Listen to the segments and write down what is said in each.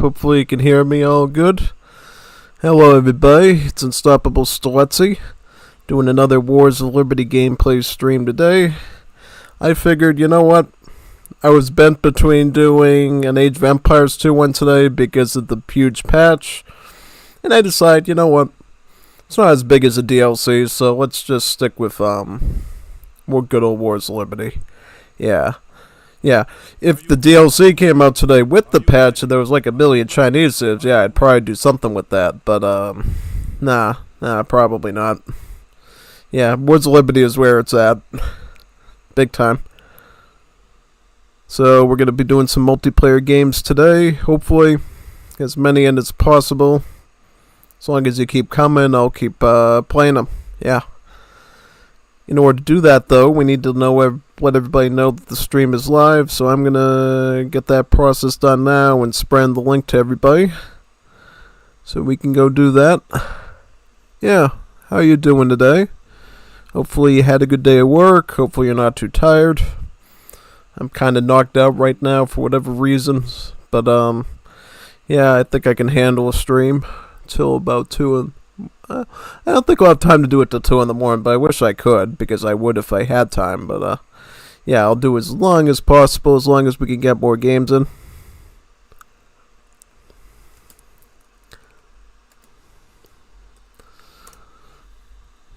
Hopefully you can hear me all good. Hello everybody, it's Unstoppable Stiletsy, doing another Wars of Liberty gameplay stream today. I figured, you know what, I was bent between doing an Age of Empires 2 one today because of the huge patch, and I decided, you know what, it's not as big as a DLC, so let's just stick with more good old Wars of Liberty. Yeah, if the DLC came out today with the patch and there was like 1 million Chinese subs, yeah, I'd probably do something with that. But, nah, probably not. Yeah, Wars of Liberty is where it's at. Big time. So, we're going to be doing some multiplayer games today. Hopefully, as many in as possible. As long as you keep coming, I'll keep playing them. Yeah. In order to do that, though, we need to let everybody know that the stream is live, so I'm going to get that process done now and spread the link to everybody. So we can go do that. Yeah, how you doing today? Hopefully you had a good day at work. Hopefully you're not too tired. I'm kind of knocked out right now for whatever reasons. But, yeah, I think I can handle a stream till about 2 I don't think I'll have time to do it till 2 in the morning, but I wish I could, because I would if I had time, but, yeah, I'll do as long as possible, as long as we can get more games in.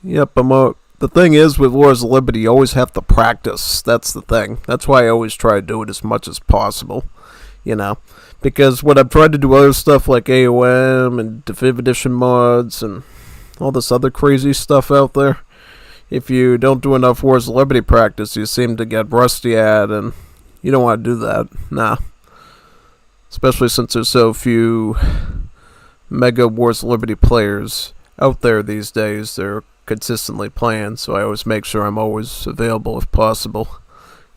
Yep, the thing is, with Wars of Liberty, you always have to practice, that's the thing. That's why I always try to do it as much as possible, you know. Because when I've tried to do other stuff like AOM and Definitive Edition mods and all this other crazy stuff out there, if you don't do enough Wars of Liberty practice, you seem to get rusty at, and you don't want to do that. Nah. Especially since there's so few mega Wars of Liberty players out there these days. They're consistently playing, so I always make sure I'm always available if possible,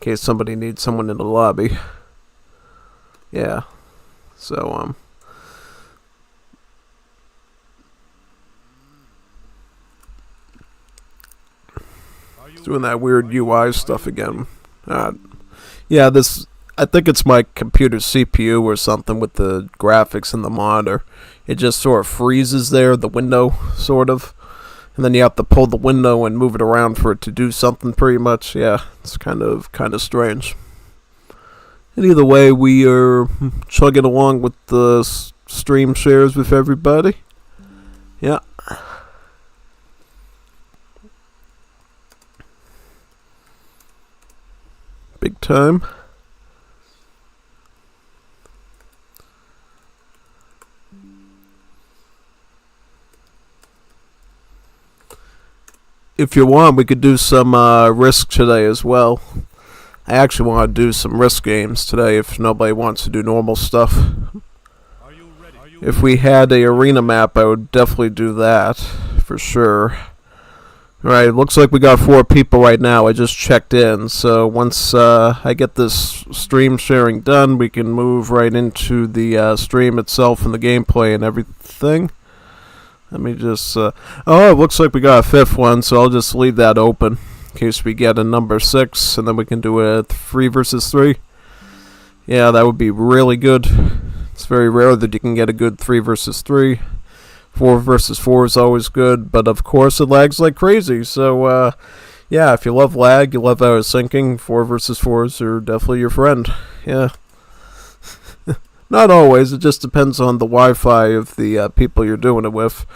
in case somebody needs someone in the lobby. Yeah. So, doing that weird UI stuff again. Yeah, I think it's my computer's CPU or something with the graphics and the monitor. It just sort of freezes there, the window, sort of. And then you have to pull the window and move it around for it to do something pretty much. Yeah, it's kind of strange. And either way, we are chugging along with the stream shares with everybody. Yeah. Big time. If you want, we could do some Risk today as well. I actually want to do some Risk games today if nobody wants to do normal stuff. If we had a arena map, I would definitely do that, for sure. Alright, looks like we got 4 people right now. I just checked in, so once I get this stream sharing done, we can move right into the stream itself and the gameplay and everything. Let me just... oh, it looks like we got a 5th one, so I'll just leave that open in case we get a number 6, and then we can do a 3 versus 3. Yeah, that would be really good. It's very rare that you can get a good 3 versus 3. 4 versus 4 is always good, but of course it lags like crazy. So, yeah, if you love lag, you love out of syncing, 4 versus 4s are definitely your friend. Yeah. Not always, it just depends on the Wi-Fi of the people you're doing it with.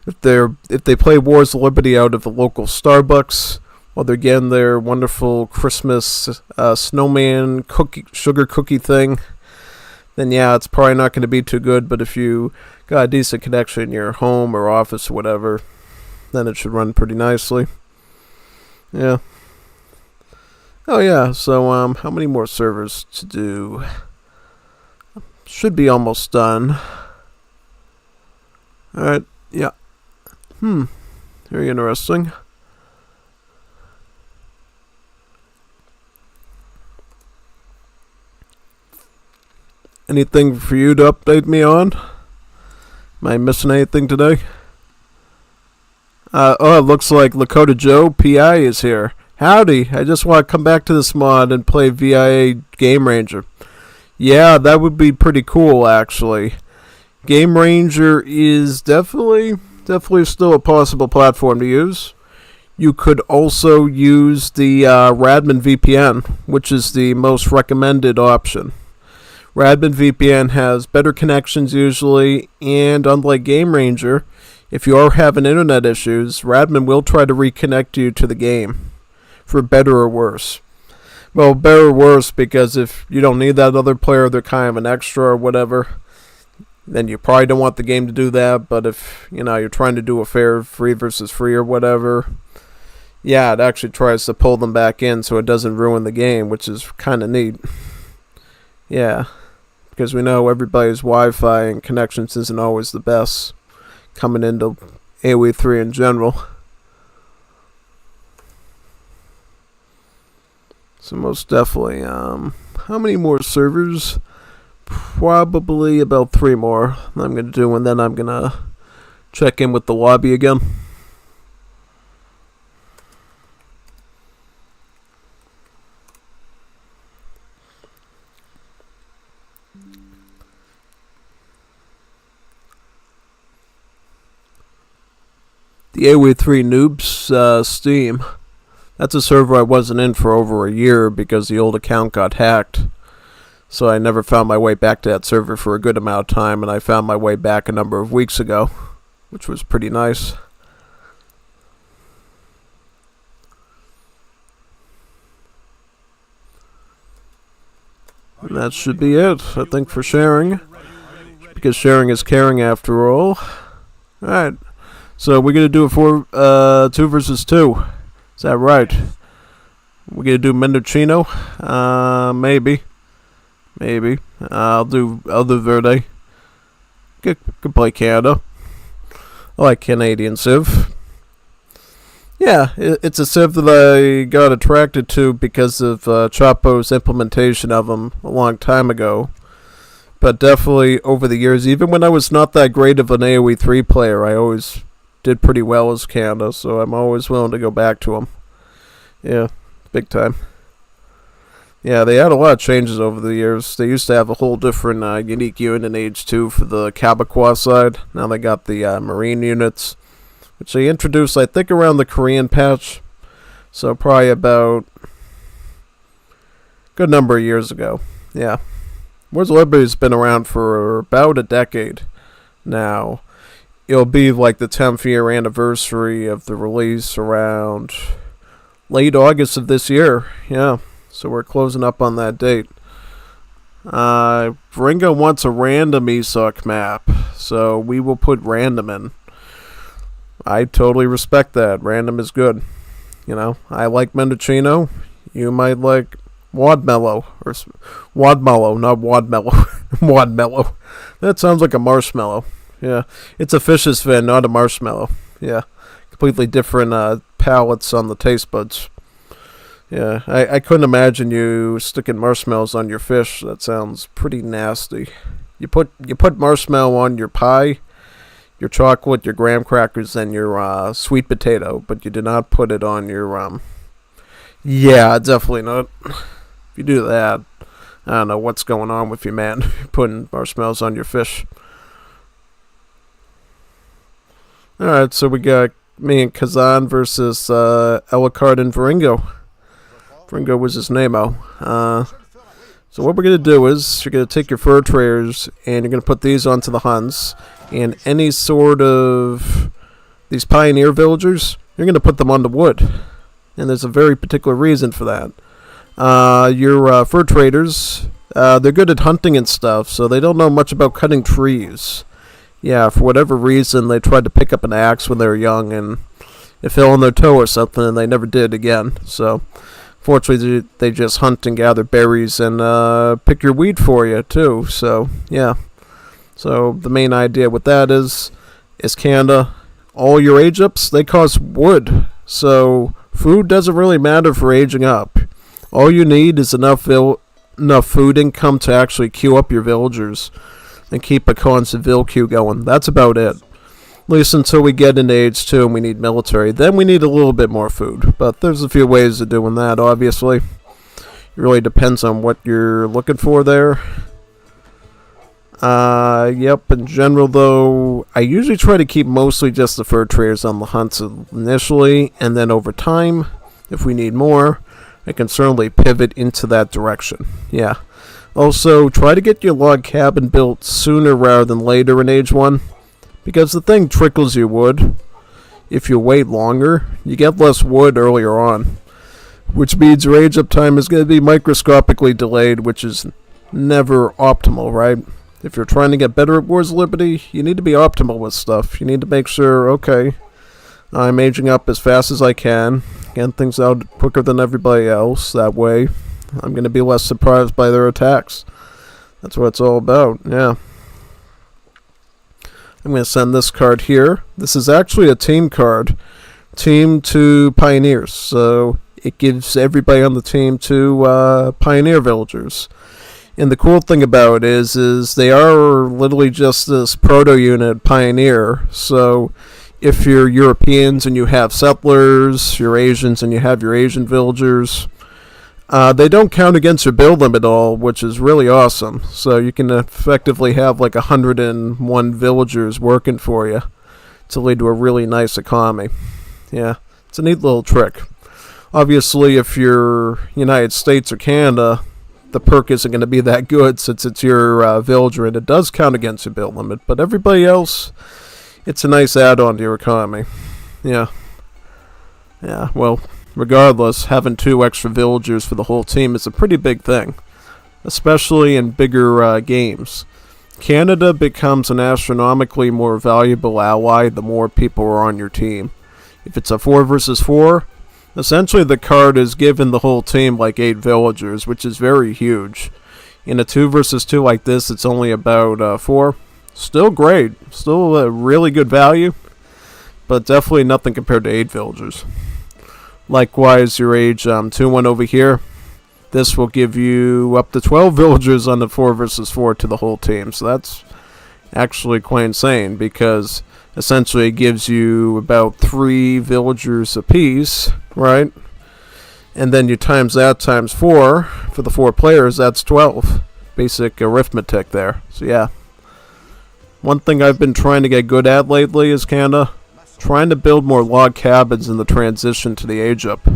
If they play Wars of Liberty out of the local Starbucks, while they're getting their wonderful Christmas snowman sugar cookie thing, then yeah, it's probably not going to be too good. But if you got a decent connection in your home or office or whatever, then it should run pretty nicely. Yeah. Oh yeah, so how many more servers to do? Should be almost done. Alright, yeah. Very interesting. Anything for you to update me on? Am I missing anything today? Oh, it looks like Lakota Joe PI is here. Howdy, I just want to come back to this mod and play VIA Game Ranger. Yeah, that would be pretty cool, actually. Game Ranger is definitely still a possible platform to use. You could also use the Radman VPN, which is the most recommended option. Radman VPN has better connections usually, and unlike Game Ranger, if you are having internet issues, Radman will try to reconnect you to the game, for better or worse. Well, better or worse, because if you don't need that other player, they're kind of an extra or whatever, then you probably don't want the game to do that. But if you're trying to do a fair free versus free or whatever, yeah, it actually tries to pull them back in so it doesn't ruin the game, which is kind of neat. Yeah, because we know everybody's Wi-Fi and connections isn't always the best coming into AoE 3 in general. So most definitely, how many more servers? Probably about 3 more I'm going to do, and then I'm going to check in with the lobby again. The AoE 3 Noobs Steam. That's a server I wasn't in for over a year because the old account got hacked. So I never found my way back to that server for a good amount of time, and I found my way back a number of weeks ago, which was pretty nice. And that should be it, I think, for sharing. Because sharing is caring after all. Alright. So we're going to do a 2 versus 2. Is that right? We're going to do Mendocino? Maybe. I'll do Verde. Could play Canada. I like Canadian Civ. Yeah, it's a Civ that I got attracted to because of Chapo's implementation of them a long time ago. But definitely over the years, even when I was not that great of an AoE 3 player, I always did pretty well as Canada, so I'm always willing to go back to them. Yeah, big time. Yeah, they had a lot of changes over the years. They used to have a whole different unique unit in Age 2 for the Quebecois side. Now they got the Marine units, which they introduced, I think, around the Korean patch. So probably about a good number of years ago. Yeah. Wars of Liberty's been around for about a decade now. It'll be like the 10th year anniversary of the release around late August of this year. Yeah, so we're closing up on that date. Ringo wants a random ESOC map, so we will put random in. I totally respect that. Random is good. I like Mendocino. You might like Wadmellow, or Wadmellow, not Wadmellow. Wadmellow. That sounds like a marshmallow. Yeah, it's a fish's fin, not a marshmallow. Yeah, completely different palates on the taste buds. Yeah, I couldn't imagine you sticking marshmallows on your fish. That sounds pretty nasty. You put marshmallow on your pie, your chocolate, your graham crackers, and your sweet potato, but you do not put it on your Yeah, definitely not. If you do that, I don't know what's going on with you, man. Putting marshmallows on your fish. Alright, so we got me and Kazan versus Elicard and Veringo. Veringo was his name-o. So what we're going to do is, you're going to take your fur traders, and you're going to put these onto the Huns, and any sort of these pioneer villagers, you're going to put them on the wood. And there's a very particular reason for that. Your fur traders, they're good at hunting and stuff, so they don't know much about cutting trees. Yeah, for whatever reason, they tried to pick up an axe when they were young, and it fell on their toe or something, and they never did again. So, fortunately, they just hunt and gather berries and pick your weed for you, too. So, yeah. So, the main idea with that is Canada, all your age-ups, they cost wood. So, food doesn't really matter for aging up. All you need is enough food income to actually queue up your villagers and keep a constant Vil queue going. That's about it. At least until we get into Age 2 and we need military. Then we need a little bit more food. But there's a few ways of doing that, obviously. It really depends on what you're looking for there. Yep, in general though, I usually try to keep mostly just the fur traders on the hunts initially, and then over time, if we need more, I can certainly pivot into that direction. Yeah. Also, try to get your log cabin built sooner rather than later in Age 1, because the thing trickles you wood. If you wait longer, you get less wood earlier on, which means your age up time is going to be microscopically delayed, which is never optimal, right? If you're trying to get better at Wars of Liberty, you need to be optimal with stuff. You need to make sure, okay, I'm aging up as fast as I can, getting things out quicker than everybody else. That way, I'm going to be less surprised by their attacks. That's what it's all about, yeah. I'm going to send this card here. This is actually a team card. Team to Pioneers. So it gives everybody on the team to Pioneer Villagers. And the cool thing about it is they are literally just this proto-unit Pioneer. So if you're Europeans and you have settlers, you're Asians and you have your Asian villagers, they don't count against your build limit at all, which is really awesome. So you can effectively have like 101 villagers working for you to lead to a really nice economy. Yeah, it's a neat little trick. Obviously, if you're United States or Canada, the perk isn't going to be that good since it's your villager and it does count against your build limit. But everybody else, it's a nice add-on to your economy. Yeah. Yeah, well, regardless, having 2 extra villagers for the whole team is a pretty big thing, especially in bigger games. Canada becomes an astronomically more valuable ally the more people are on your team. If it's a 4 versus 4, essentially the card is given the whole team like 8 villagers, which is very huge. In a 2 versus 2 like this, it's only about 4. Still great. Still a really good value, but definitely nothing compared to 8 villagers. Likewise, your age 2-1 over here. This will give you up to 12 villagers on the 4 versus 4 to the whole team. So that's actually quite insane because essentially it gives you about 3 villagers apiece, right? And then you times that times 4 for the 4 players, that's 12. Basic arithmetic there. So yeah. One thing I've been trying to get good at lately is kinda trying to build more log cabins in the transition to the age up.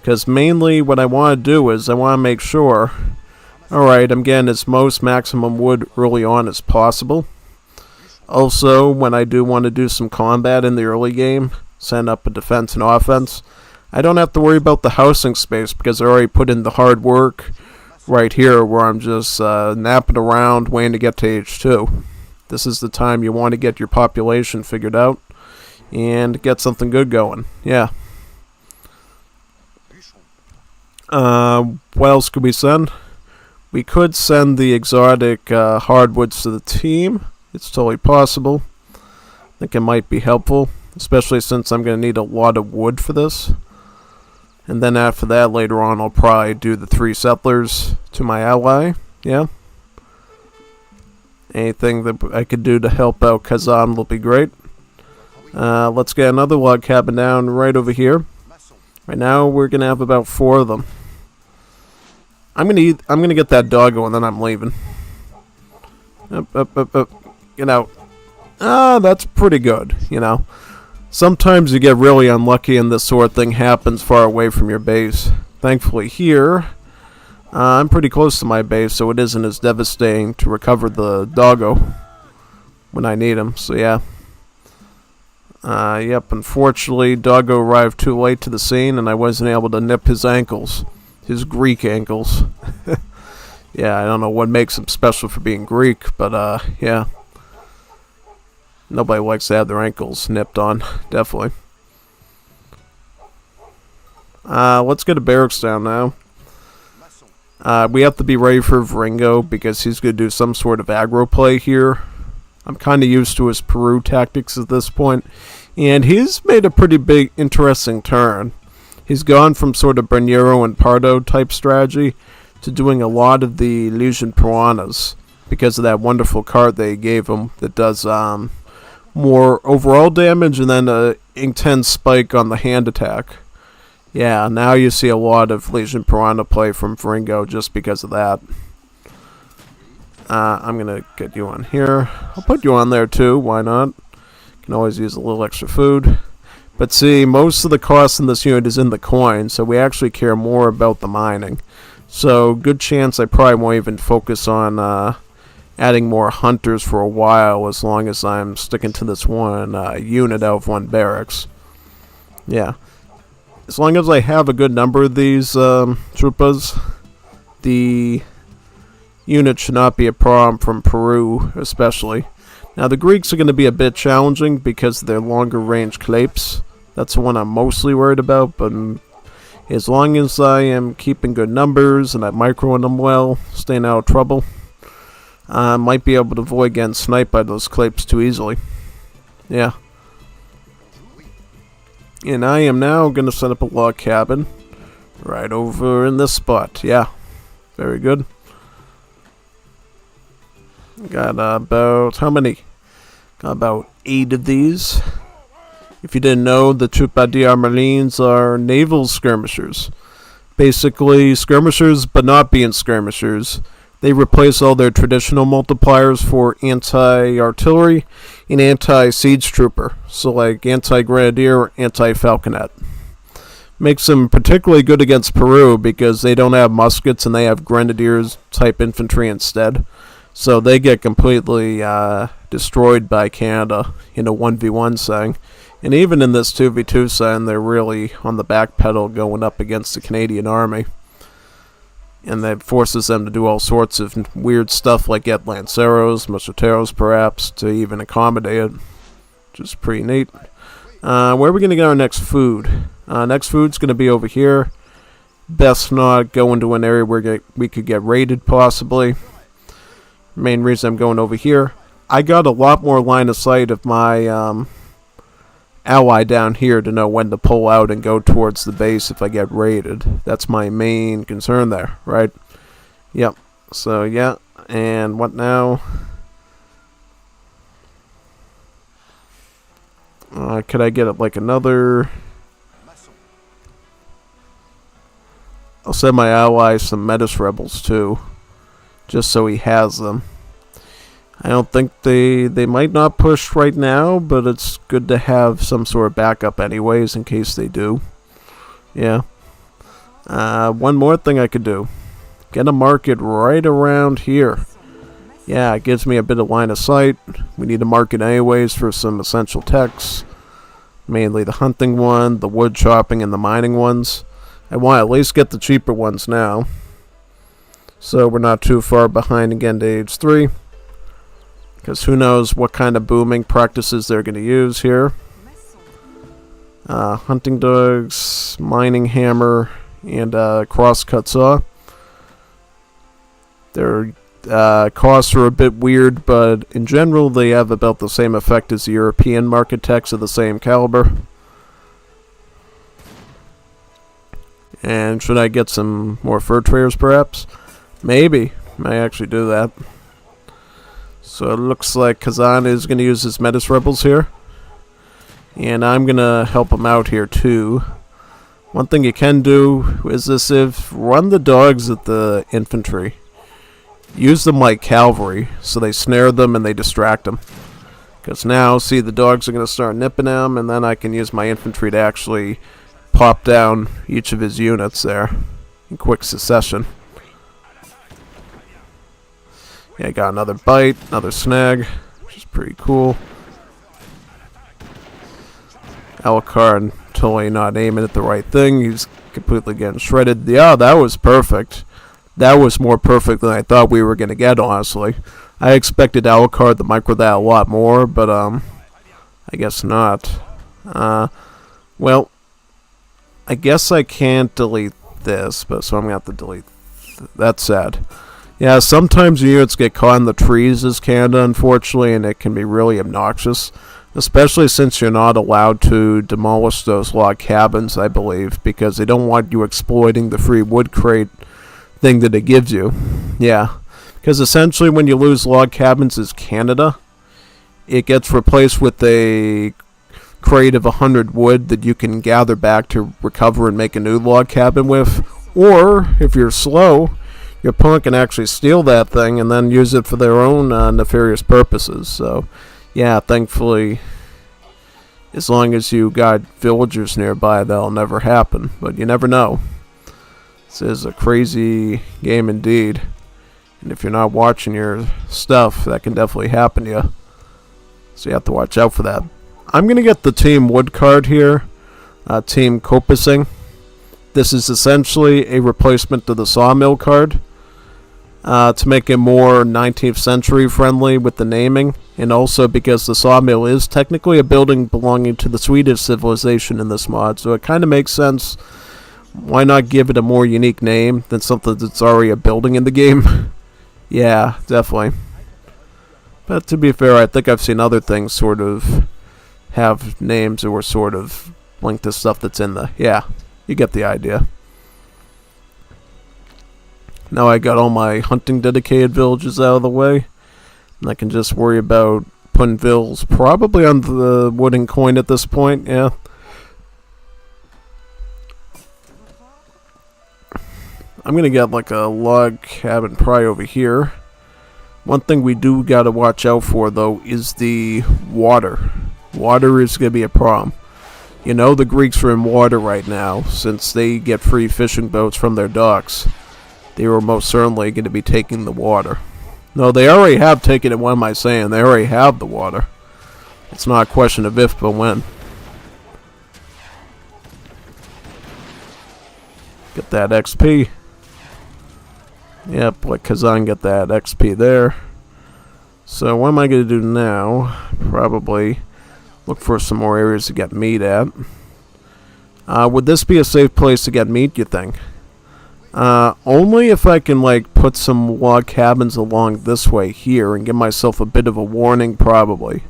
Because mainly what I want to do is I want to make sure, alright, I'm getting as most maximum wood early on as possible. Also, when I do want to do some combat in the early game, send up a defense and offense, I don't have to worry about the housing space because I already put in the hard work right here where I'm just napping around waiting to get to age 2. This is the time you want to get your population figured out and get something good going. Yeah. What else could we send? We could send the exotic hardwoods to the team. It's totally possible. I think it might be helpful, especially since I'm going to need a lot of wood for this. And then after that, later on, I'll probably do the 3 settlers to my ally. Yeah. Anything that I could do to help out Kazan will be great. Let's get another log cabin down right over here. Right now, we're going to have about 4 of them. I'm gonna get that doggo and then I'm leaving. Up. Get out. That's pretty good, you know. Sometimes you get really unlucky and this sort of thing happens far away from your base. Thankfully here, I'm pretty close to my base, so it isn't as devastating to recover the doggo when I need him, so yeah. Yep, unfortunately, doggo arrived too late to the scene and I wasn't able to nip his ankles. His Greek ankles. Yeah, I don't know what makes him special for being Greek, but yeah. Nobody likes to have their ankles nipped on, definitely. Let's get a barracks down now. We have to be ready for Vringo because he's going to do some sort of aggro play here. I'm kind of used to his Peru tactics at this point, and he's made a pretty big, interesting turn. He's gone from sort of Bernero and Pardo type strategy to doing a lot of the Legion Piranhas because of that wonderful card they gave him that does more overall damage and then an intense spike on the hand attack. Yeah, now you see a lot of Legion Piranha play from Vringo just because of that. I'm going to get you on here. I'll put you on there too. Why not? Can always use a little extra food. But see, most of the cost in this unit is in the coin, so we actually care more about the mining. So, good chance I probably won't even focus on adding more hunters for a while, as long as I'm sticking to this one unit out of one barracks. Yeah. As long as I have a good number of these troopas, the unit should not be a problem from Peru, especially. Now, the Greeks are going to be a bit challenging because of their longer range clapes. That's the one I'm mostly worried about, but as long as I am keeping good numbers and I'm microing them well, staying out of trouble, I might be able to avoid getting sniped by those clapes too easily. Yeah. And I am now going to set up a log cabin right over in this spot. Yeah. Very good. Got about, how many? Got about 8 of these. If you didn't know, the Troupe des Marines are naval skirmishers. Basically, skirmishers, but not being skirmishers. They replace all their traditional multipliers for anti-artillery and anti-siege trooper. So like anti-grenadier or anti-falconet. Makes them particularly good against Peru because they don't have muskets and they have grenadiers type infantry instead. So they get completely destroyed by Canada in a 1v1 setting. And even in this 2v2 setting, they're really on the back pedal going up against the Canadian Army. And that forces them to do all sorts of weird stuff like get Lanceros, Mosquiteros perhaps, to even accommodate it. Which is pretty neat. Where are we going to get our next food? Next food's going to be over here. Best not go into an area where we could get raided possibly. Main reason I'm going over here. I got a lot more line of sight of my ally down here to know when to pull out and go towards the base if I get raided. That's my main concern there, right? Yep. So, yeah. And what now? Could I get like another? I'll send my ally some Metis rebels too, just so he has them. I don't think they might not push right now, but it's good to have some sort of backup anyways in case they do. Yeah. One more thing I could do. Get a market right around here. Yeah, it gives me a bit of line of sight. We need a market anyways for some essential techs. Mainly the hunting one, the wood chopping, and the mining ones. I want to at least get the cheaper ones now. So we're not too far behind again to age 3. Because who knows what kind of booming practices they're going to use here. Hunting dogs, mining hammer, and crosscut saw. Their costs are a bit weird, but in general they have about the same effect as the European market techs of the same caliber. And should I get some more fur traders perhaps? Maybe. May actually do that. So it looks like Kazan is going to use his Metis rebels here. And I'm going to help him out here too. One thing you can do is this: if run the dogs at the infantry. Use them like cavalry, so they snare them and they distract them. Because now, see, the dogs are going to start nipping them, and then I can use my infantry to actually pop down each of his units there in quick succession. Yeah, I got another bite, another snag, which is pretty cool. Alucard totally not aiming at the right thing. He's completely getting shredded. Yeah, that was perfect. That was more perfect than I thought we were going to get, honestly. I expected Alucard to micro that a lot more, but I guess not. Well, I guess I can't delete this, but so I'm going to have to delete. That's sad. Yeah, sometimes units get caught in the trees as Canada, unfortunately, and it can be really obnoxious. Especially since you're not allowed to demolish those log cabins, I believe, because they don't want you exploiting the free wood crate thing that it gives you. Yeah, because essentially when you lose log cabins as Canada, it gets replaced with a crate of 100 wood that you can gather back to recover and make a new log cabin with. Or, if you're slow, your opponent can actually steal that thing and then use it for their own nefarious purposes. So, yeah, thankfully, as long as you got villagers nearby, that'll never happen. But you never know. This is a crazy game indeed. And if you're not watching your stuff, that can definitely happen to you. So you have to watch out for that. I'm going to get the Team Wood card here. Team Kopissing. This is essentially a replacement to the Sawmill card. To make it more 19th century friendly with the naming. And also because the Sawmill is technically a building belonging to the Swedish civilization in this mod. So it kind of makes sense. Why not give it a more unique name than something that's already a building in the game? Yeah, definitely. But to be fair, I think I've seen other things sort of have names that were sort of linked to stuff that's in the... Yeah, you get the idea. Now I got all my hunting dedicated villages out of the way. And I can just worry about putting vills probably on the wooden coin at this point, yeah. I'm going to get like a log cabin probably over here. One thing we do got to watch out for, though, is the water. Water is going to be a problem. You know the Greeks are in water right now, since they get free fishing boats from their docks. They were most certainly going to be taking the water. No, they already have taken it, what am I saying? They already have the water. It's not a question of if, but when. Get that XP. Yep, let Kazan get that XP there. So what am I going to do now? Probably look for some more areas to get meat at. Would this be a safe place to get meat, you think? Only if I can like put some log cabins along this way here and give myself a bit of a warning, probably.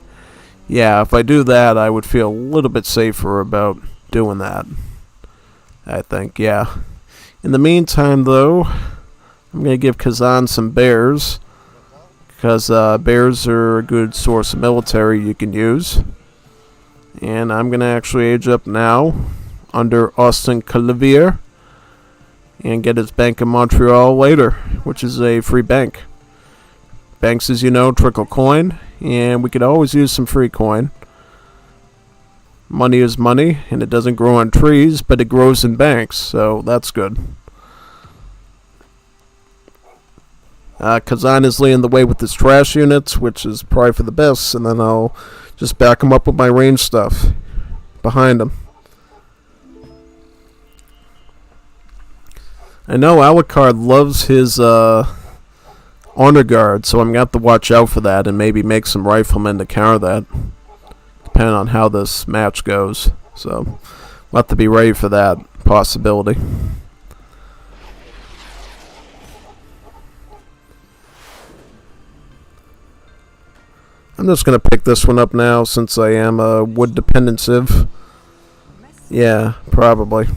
Yeah, if I do that, I would feel a little bit safer about doing that. I think, yeah. In the meantime, though, I'm going to give Kazan some bears, because bears are a good source of military you can use. And I'm going to actually age up now under Austin Calivier and get his Bank of Montreal later, which is a free bank. Banks, as you know, trickle coin, and we could always use some free coin. Money is money, and it doesn't grow on trees, but it grows in banks, so that's good. Kazan is leading the way with his trash units, which is probably for the best, and then I'll just back him up with my range stuff behind him. I know Alucard loves his honor guard, so I'm going to have to watch out for that and maybe make some riflemen to counter that, depending on how this match goes. So we'll have to be ready for that possibility. I'm just going to pick this one up now since I am wood dependentive. Yeah, probably.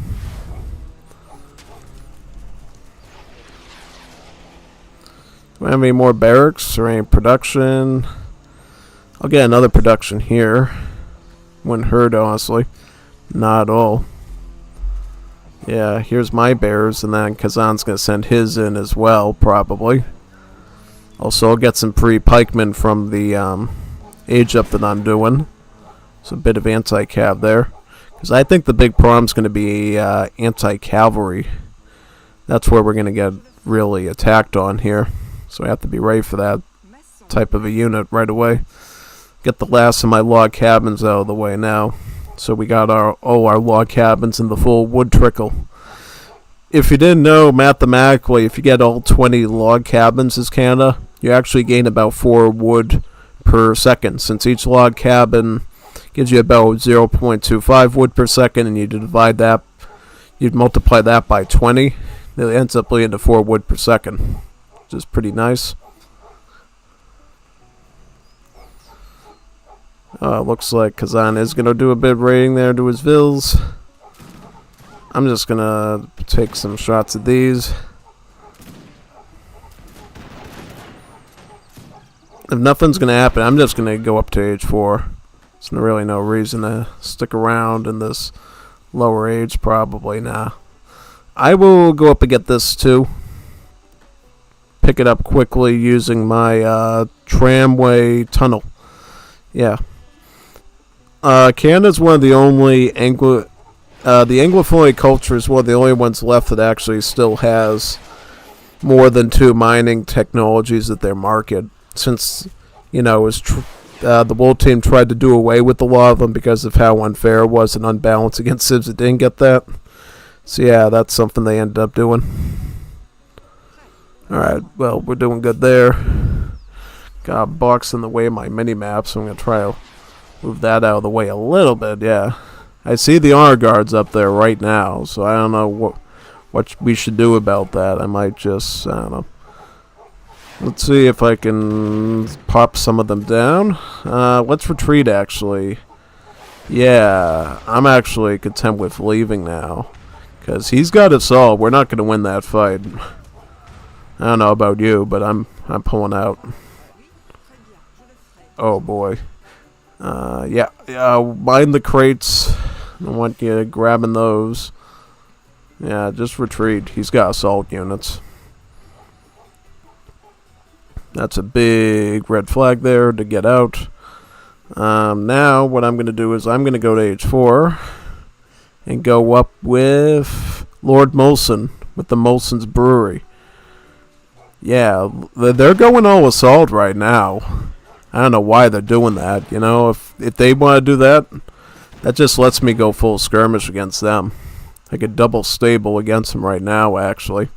Do we have any more barracks or any production? I'll get another production here. Wouldn't hurt, honestly. Not at all. Yeah, here's my bears, and then Kazan's going to send his in as well, probably. Also, I'll get some pre-pikemen from the age up that I'm doing. So a bit of anti-cav there. Because I think the big problem's going to be anti-cavalry. That's where we're going to get really attacked on here. So I have to be ready for that type of a unit right away. Get the last of my log cabins out of the way now. So we got all our log cabins in the full wood trickle. If you didn't know, mathematically, if you get all 20 log cabins as Canada, you actually gain about 4 wood per second. Since each log cabin gives you about 0.25 wood per second, and you divide that, you'd multiply that by 20, it ends up leading to 4 wood per second, which is pretty nice. Looks like Kazan is going to do a bit of raiding there to his vills. I'm just going to take some shots at these. If nothing's going to happen, I'm just going to go up to age 4. There's really no reason to stick around in this lower age, probably. Nah. I will go up and get this too. pick it up quickly using my tramway tunnel. Yeah. Canada's one of the only the Anglophone culture is one of the only ones left that actually still has more than 2 mining technologies at their market. Since, it was the World Team tried to do away with a lot of them because of how unfair it was and unbalanced against Civs that didn't get that. So yeah, that's something they ended up doing. Alright, well, we're doing good there. Got a box in the way of my mini-map, so I'm going to try to move that out of the way a little bit, yeah. I see the honor guards up there right now, so I don't know what we should do about that. I might just, I don't know. Let's see if I can pop some of them down. Let's retreat, actually. Yeah, I'm actually content with leaving now. Because he's got us all. We're not going to win that fight. I don't know about you, but I'm pulling out. Oh, boy. Yeah, mind the crates. I don't want you grabbing those. Yeah, just retreat. He's got assault units. That's a big red flag there to get out. Now, what I'm going to do is I'm going to go to H4 and go up with Lord Molson with the Molson's Brewery. Yeah, they're going all assault right now. I don't know why they're doing that. If they want to do that, that just lets me go full skirmish against them. I could double stable against them right now, actually.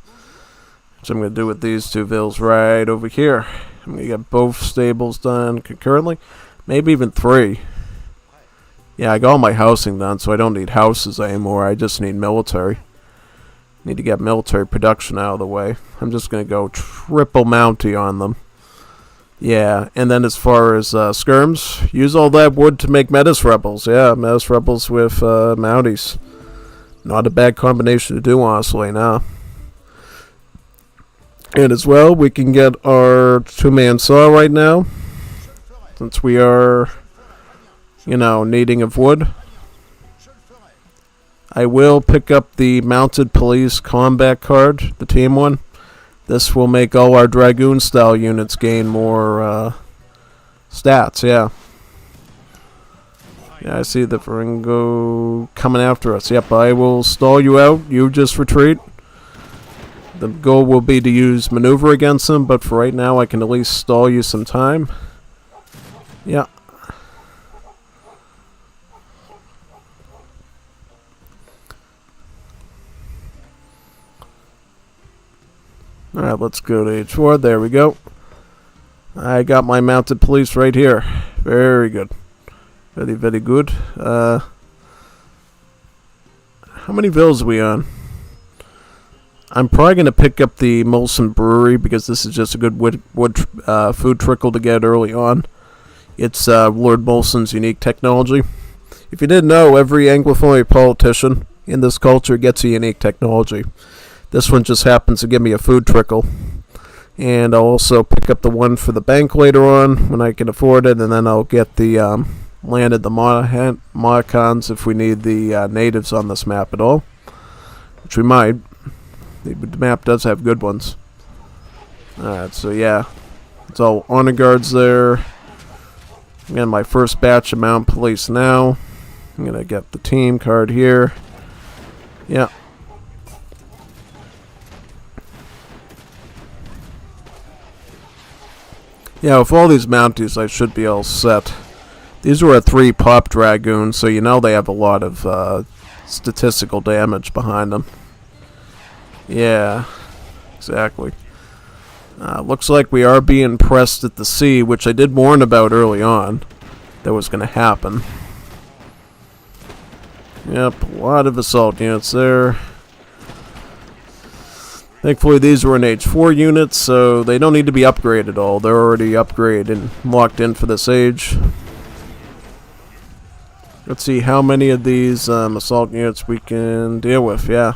So I'm going to do with these 2 vills right over here. I'm going to get both stables done concurrently. Maybe even 3. Yeah, I got all my housing done, so I don't need houses anymore. I just need military. Need to get military production out of the way. I'm just going to go triple Mountie on them. Yeah, and then as far as skirms, use all that wood to make Metis Rebels. Yeah, Metis Rebels with Mounties. Not a bad combination to do, honestly, now. And as well, we can get our 2-man saw right now. Since we are, needing of wood. I will pick up the Mounted Police Combat card, the team one. This will make all our Dragoon-style units gain more stats, yeah. Yeah, I see the Ferengo coming after us. Yep, I will stall you out. You just retreat. The goal will be to use maneuver against them, but for right now I can at least stall you some time. Yeah. Alright, let's go to H4. There we go. I got my mounted police right here. Very good. Very, very good. How many vills are we on? I'm probably going to pick up the Molson Brewery because this is just a good food trickle to get early on. It's Lord Molson's unique technology. If you didn't know, every Anglophone politician in this culture gets a unique technology. This one just happens to give me a food trickle. And I'll also pick up the one for the bank later on when I can afford it. And then I'll get the land at the Mohicans if we need the natives on this map at all. Which we might. The map does have good ones. Alright, so yeah. It's all honor guards there. Again, my first batch of Mounted Police now. I'm going to get the team card here. Yeah. Yeah, with all these Mounties, I should be all set. These were a 3 pop Dragoons, so they have a lot of statistical damage behind them. Yeah, exactly. Looks like we are being pressed at the sea, which I did warn about early on. That was going to happen. Yep, a lot of assault units there. Thankfully, these were an H4 units, so they don't need to be upgraded at all. They're already upgraded and locked in for this age. Let's see how many of these assault units we can deal with, yeah.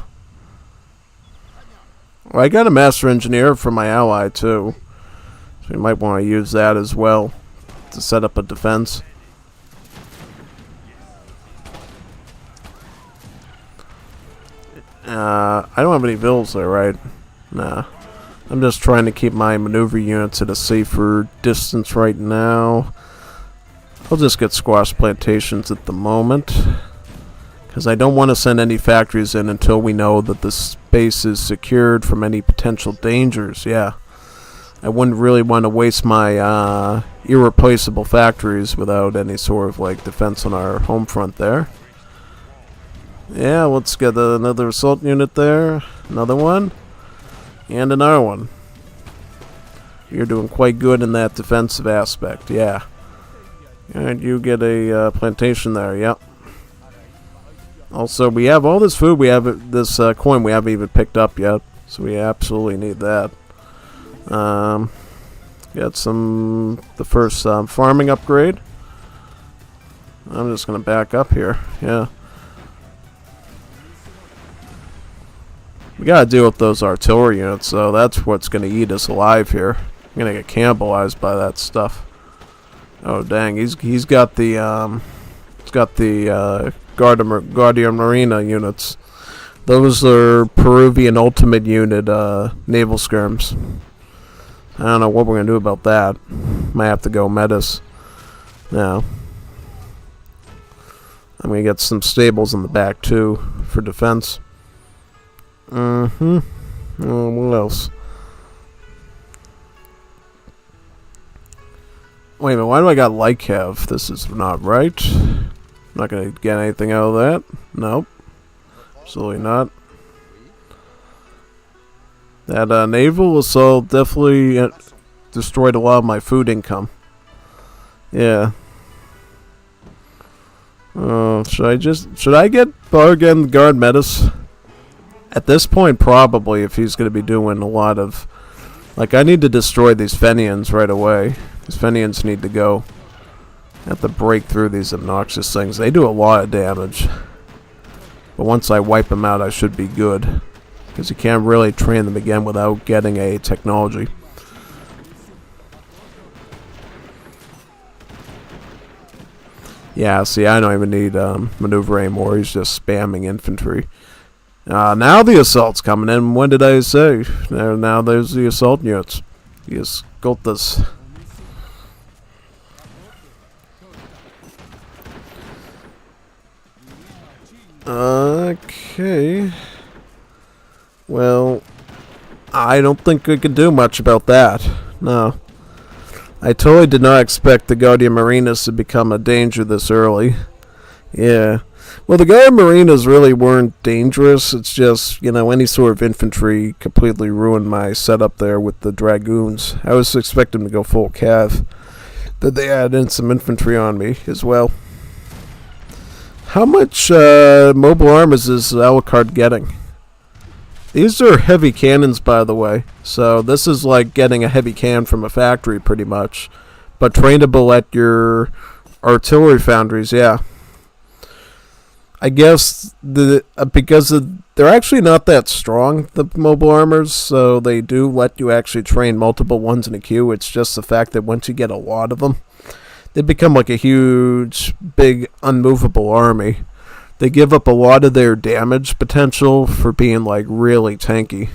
Well, I got a Master Engineer for my ally, too. So you might want to use that as well to set up a defense. I don't have any vills there, right? Nah. I'm just trying to keep my maneuver units at a safer distance right now. I'll just get squash plantations at the moment, because I don't want to send any factories in until we know that the space is secured from any potential dangers. Yeah, I wouldn't really want to waste my irreplaceable factories without any sort of like defense on our home front there. Yeah, let's get another assault unit there, another one, and another one. You're doing quite good in that defensive aspect, yeah. And you get a plantation there, yep. Also, we have all this food, we have this coin we haven't even picked up yet, so we absolutely need that. Got the first farming upgrade. I'm just going to back up here, yeah. We got to deal with those artillery units, so that's what's going to eat us alive here. I'm going to get cannibalized by that stuff. Oh dang, he's got the Guardia Marina units. Those are Peruvian ultimate unit naval skirms. I don't know what we're gonna do about that. Might have to go Metis. Now I'm gonna get some stables in the back too for defense. What else? Wait a minute, why do I got Lycav? This is not right. I'm not going to get anything out of that. Nope. Absolutely not. That naval assault definitely destroyed a lot of my food income. Yeah. Should I get Bargain Guard Metis? At this point, probably, if he's going to be doing a lot of... Like, I need to destroy these Fenians right away. These Fenians need to go. I have to break through these obnoxious things. They do a lot of damage. But once I wipe them out, I should be good. Because you can't really train them again without getting a technology. Yeah, see, I don't even need maneuver anymore. He's just spamming infantry. Now the assault's coming in. What did I say? Now there's the assault units. The escoltas. Okay. Well, I don't think we can do much about that. No. I totally did not expect the Guardia Marinas to become a danger this early. Yeah. Well, the Guardia Marinas really weren't dangerous. It's just, any sort of infantry completely ruined my setup there with the Dragoons. I was expecting to go full cav. But they added in some infantry on me as well. How much mobile armors is Alucard getting? These are heavy cannons, by the way. So this is like getting a heavy cannon from a factory, pretty much. But trainable at your artillery foundries, yeah. I guess because they're actually not that strong, the mobile armors, so they do let you actually train multiple ones in a queue. It's just the fact that once you get a lot of them, they become like a huge, big, unmovable army. They give up a lot of their damage potential for being like really tanky.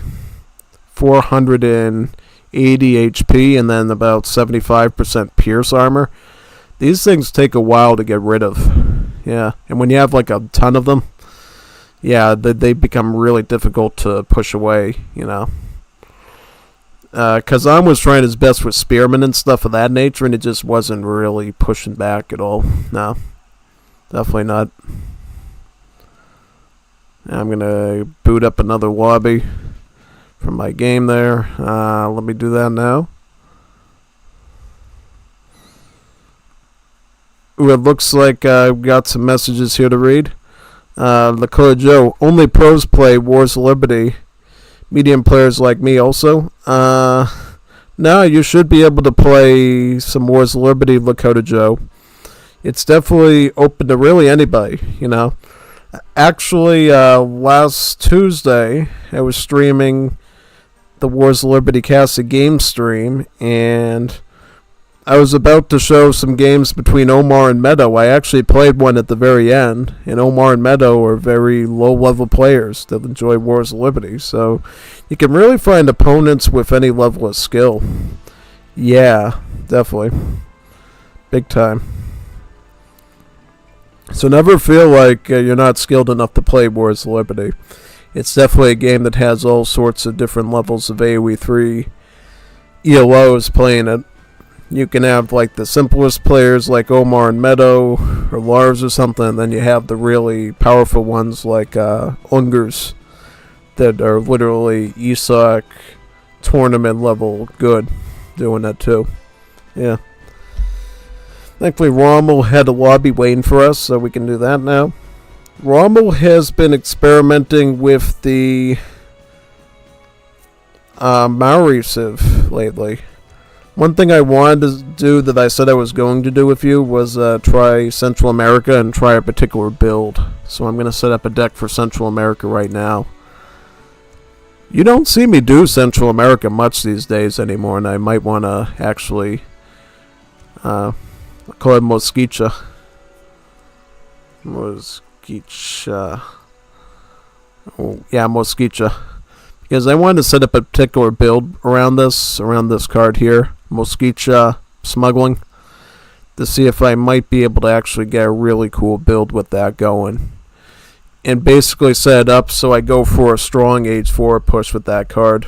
480 HP and then about 75% pierce armor. These things take a while to get rid of. Yeah, and when you have like a ton of them, yeah, they become really difficult to push away, Kazan was trying his best with spearmen and stuff of that nature, and it just wasn't really pushing back at all. No, definitely not. I'm going to boot up another lobby from my game there. Let me do that now. Ooh, it looks like I've got some messages here to read. Lakota Joe, only pros play Wars of Liberty. Medium players like me also. No, you should be able to play some Wars of Liberty, Lakota Joe. It's definitely open to really anybody, Actually, last Tuesday, I was streaming the Wars of Liberty Cast game stream, and I was about to show some games between Omar and Meadow. I actually played one at the very end, and Omar and Meadow are very low-level players that enjoy Wars of Liberty, so you can really find opponents with any level of skill. Yeah, definitely. Big time. So never feel like you're not skilled enough to play Wars of Liberty. It's definitely a game that has all sorts of different levels of AoE 3 ELOs playing it. You can have like the simplest players like Omar and Meadow or Lars or something, and then you have the really powerful ones like Ungers that are literally ESOC tournament level good doing that too. Yeah. Thankfully Rommel had a lobby waiting for us, so we can do that now. Rommel has been experimenting with the Maori Civ lately. One thing I wanted to do that I said I was going to do with you was try Central America and try a particular build. So I'm going to set up a deck for Central America right now. You don't see me do Central America much these days anymore, and I might want to actually call it Mosquicha. Oh, yeah, Mosquicha. Because I wanted to set up a particular build around this card here, Mosquicha Smuggling, to see if I might be able to actually get a really cool build with that going. And basically set it up so I go for a strong Age 4 push with that card.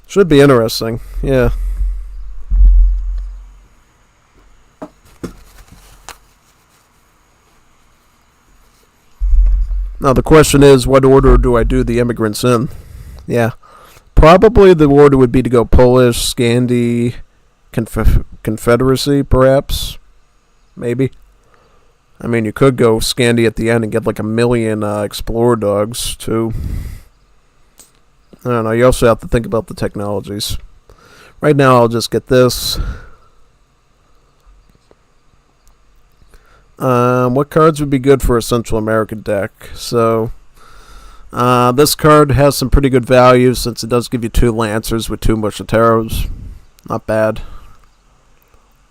Should be interesting, yeah. Now the question is, what order do I do the immigrants in? Yeah. Probably the order would be to go Polish, Scandi, Confederacy, perhaps. Maybe. I mean, you could go Scandi at the end and get like 1 million Explorer dogs, too. I don't know, you also have to think about the technologies. Right now, I'll just get this. What cards would be good for a Central American deck? So, this card has some pretty good value since it does give you 2 Lancers with 2 Musketeros. Not bad.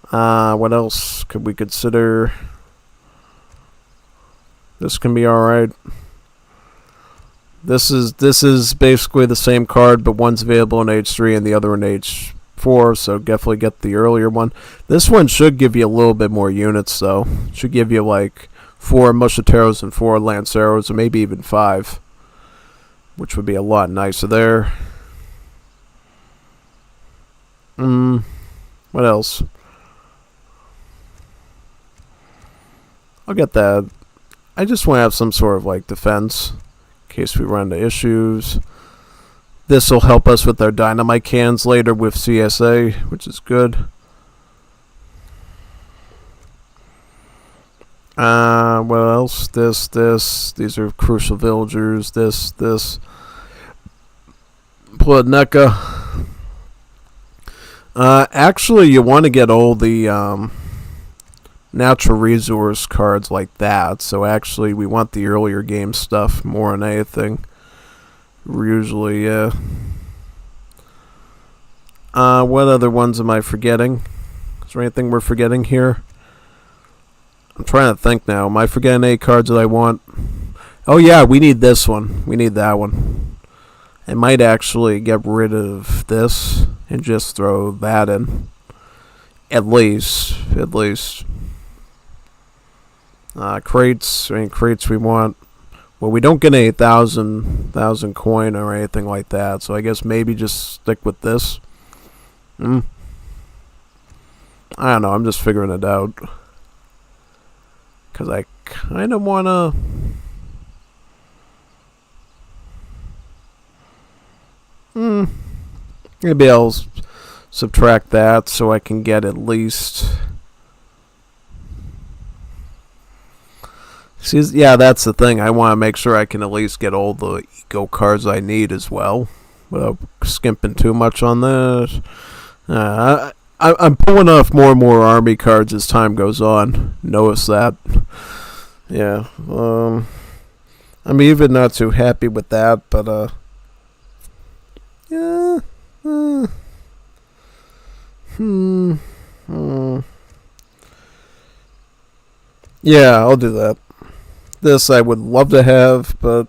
What else could we consider? This can be alright. This is basically the same card, but one's available in Age 3 and the other in Age 4, so definitely get the earlier one. This one should give you a little bit more units, though. It should give you like 4 Musketeros and 4 Lanceros, or maybe even 5, which would be a lot nicer there. What else? I'll get that. I just want to have some sort of like defense in case we run into issues. This will help us with our dynamite cans later with CSA, which is good. What else? This. These are crucial villagers. This. Plodneka. Actually, you want to get all the natural resource cards like that. So actually, we want the earlier game stuff more than anything. Usually, yeah. What other ones am I forgetting? Is there anything we're forgetting here? I'm trying to think now. Am I forgetting any cards that I want? Oh yeah, we need this one. We need that one. I might actually get rid of this and just throw that in. At least. Crates. I mean, crates we want. Well, we don't get any 1,000 coin or anything like that, so I guess maybe just stick with this. I don't know, I'm just figuring it out. Because I kind of want to... Maybe I'll subtract that so I can get at least... See, yeah, that's the thing. I want to make sure I can at least get all the eco cards I need as well, without skimping too much on this. I'm pulling off more and more army cards as time goes on. Notice that. Yeah. I'm even not too happy with that, but yeah. Hmm. Yeah, I'll do that. This I would love to have, but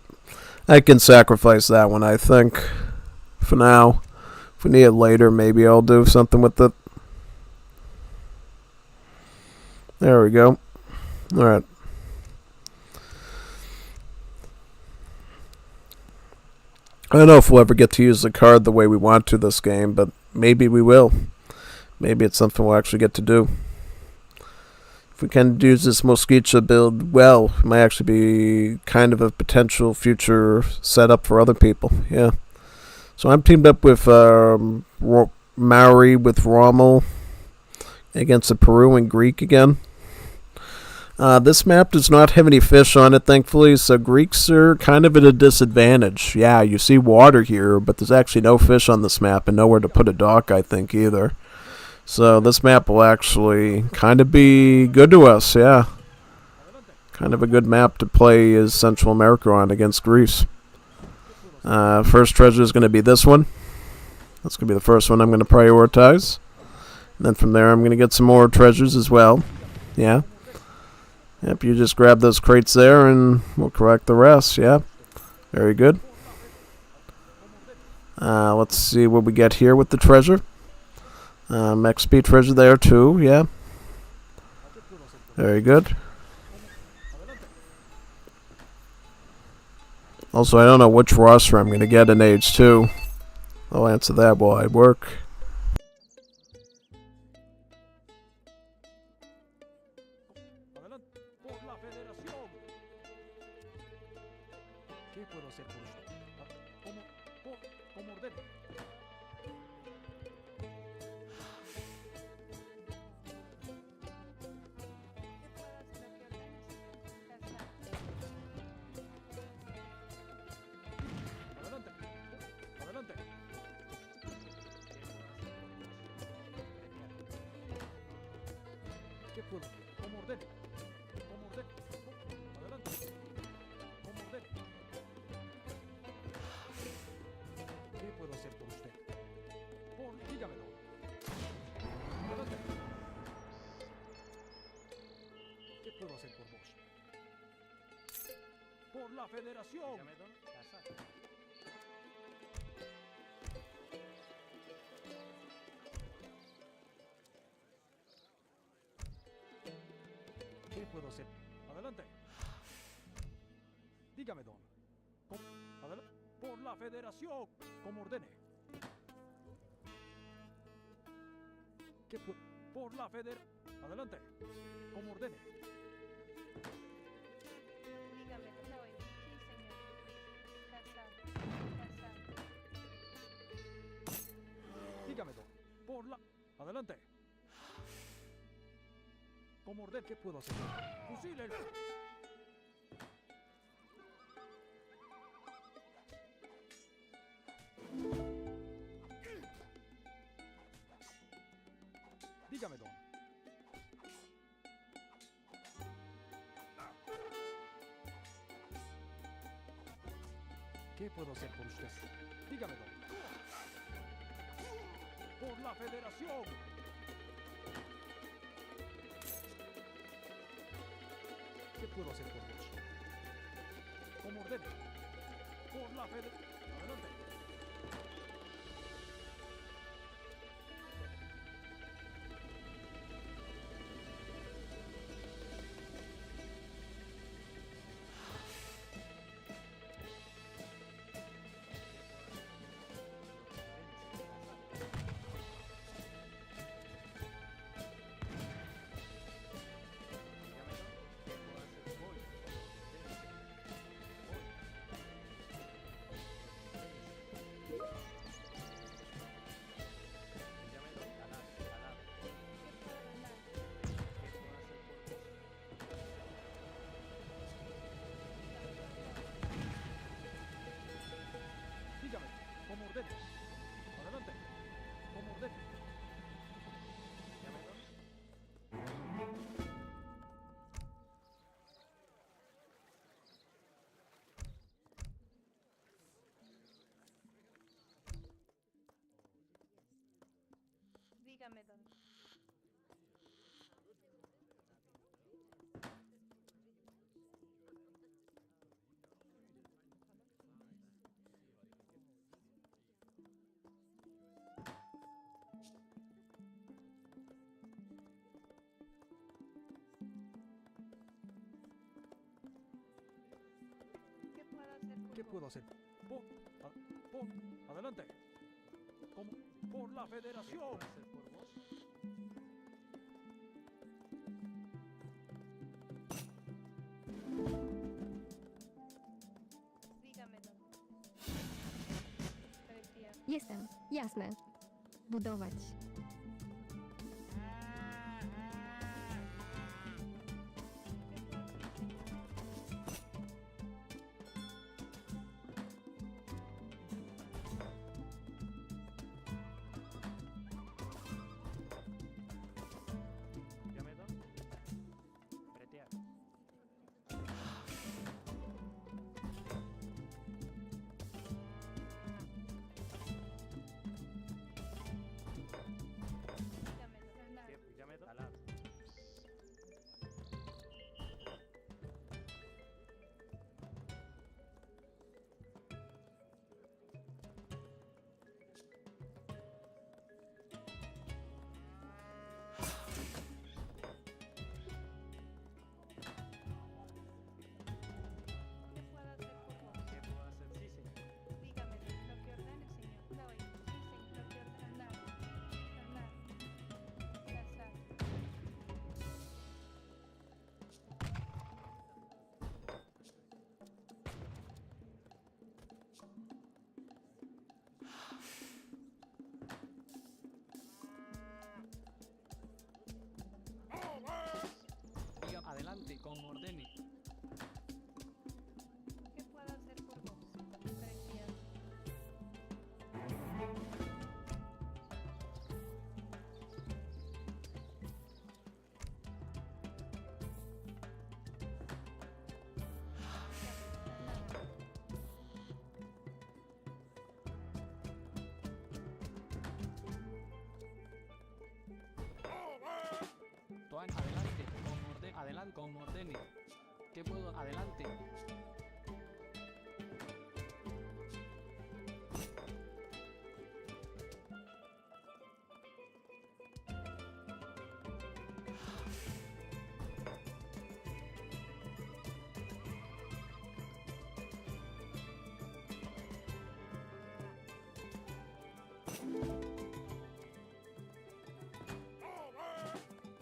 I can sacrifice that one, I think. For now. If we need it later, maybe I'll do something with it. There we go. Alright. I don't know if we'll ever get to use the card the way we want to this game, but maybe we will. Maybe it's something we'll actually get to do. If we can use this Mosquicha build well, it might actually be kind of a potential future setup for other people. Yeah. So I'm teamed up with Maori with Rommel against the Peru and Greek again. This map does not have any fish on it, thankfully, so Greeks are kind of at a disadvantage. Yeah, you see water here, but there's actually no fish on this map and nowhere to put a dock, I think, either. So this map will actually kind of be good to us, yeah. Kind of a good map to play as Central America on against Greece. First treasure is going to be this one. That's going to be the first one I'm going to prioritize. And then from there I'm going to get some more treasures as well. Yeah. Yep, you just grab those crates there and we'll correct the rest, yeah. Very good. Let's see what we get here with the treasure. XP treasure there too, yeah. Very good. Also, I don't know which roster I'm going to get in Age 2. I'll answer that while I work. Por la Federación. ¿Qué puedo hacer? Adelante. Dígame, don. Adelante. Por la Federación. Como ordene. ¿Qué puedo? Por la Federación. Adelante. Como ordene. Dígame, soy. Sí, señor. Casado. Dígame, don. Por la... Adelante. Como ordene. ¿Qué puedo hacer? Fusiles. Dígame, don. ¿Qué puedo hacer por usted? Dígame, don. Por la Federación. ¿Qué puedo hacer por vos? Como ordene. Por la Federación. Adelante. Dígame, como ordene. Adelante. Como ordene. Dígame, don. por ¿Qué vos. puedo hacer? Por, adelante. Como por la ¿Qué federación. puedo hacer por vos? Dígame, don. Tretía. Jestem. Jasne. Budować. Dígame, don. Bretear. Dígame, don. ¿Qué? Dígame, don. Talar. ¿Qué puedo hacer por vos? ¿Qué puedo hacer? Sí, señor. Dígame, don. Lo que ordene, señor. Doy. Sí, señor. Lo que ordene. Andar. Cazar. Diga adelante, como ordene. ¿Qué puedo hacer por vos? Tretía. Toan, adelante, como ordene. Adelante, como ordene. ¿Qué puedo? Adelante.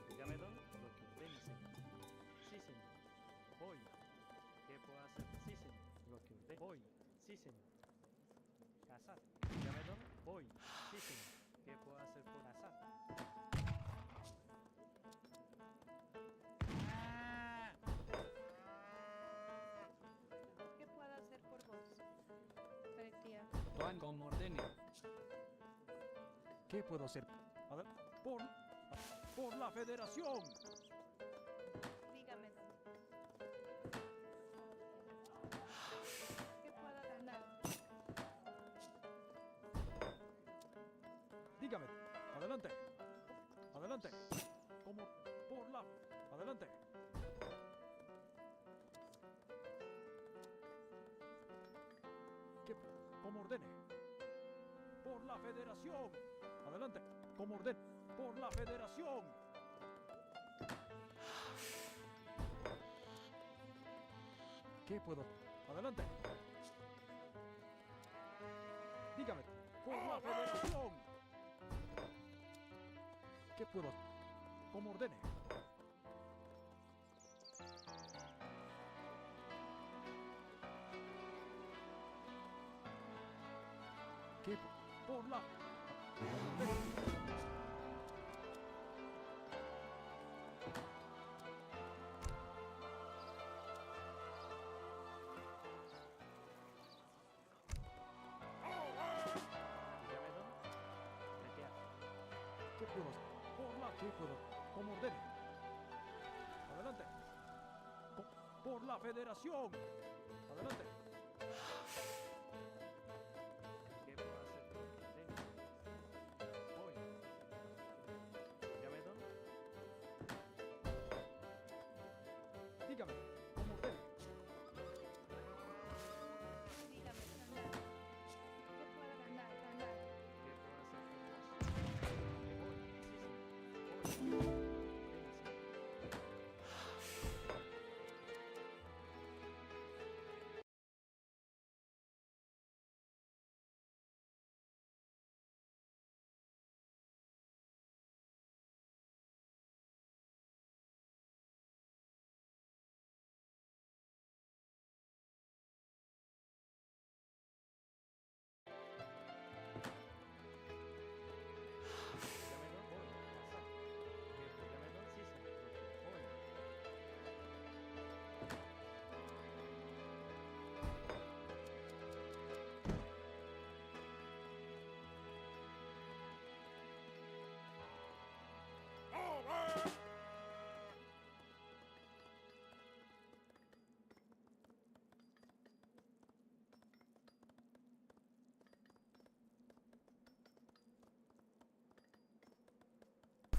Dígame, don, lo que ordene, señor. Sí, señor. Voy. ¿Qué puedo hacer? Sí, señor. Lo que ordene. Voy. Sí, señor. Casar. Dígame, don. Voy. Sí, señor. ¿Qué puedo hacer por casar? ¿Qué puedo hacer por vos? Tretía. Toan, como ordene. ¿Qué puedo hacer? Por la federación. Dígame, don. ¿Qué puedo ganar? Dígame. Adelante. Adelante. Como por la. Adelante. ¿Qué? Como ordene. Por la federación. Adelante. Como ordene. Por la federación. ¿Qué puedo? Adelante. Dígame. Por la federación. ¿Qué puedo? Como ordene. ¿Qué? Por la. Dígame, don. Bretear. ¿Qué puedo? Por la. ¿Qué puedo? Como ordene. Adelante. Por la federación. Adelante. ¿Qué puedo hacer por lo que ordene? Voy. Dígame, don. Dígame.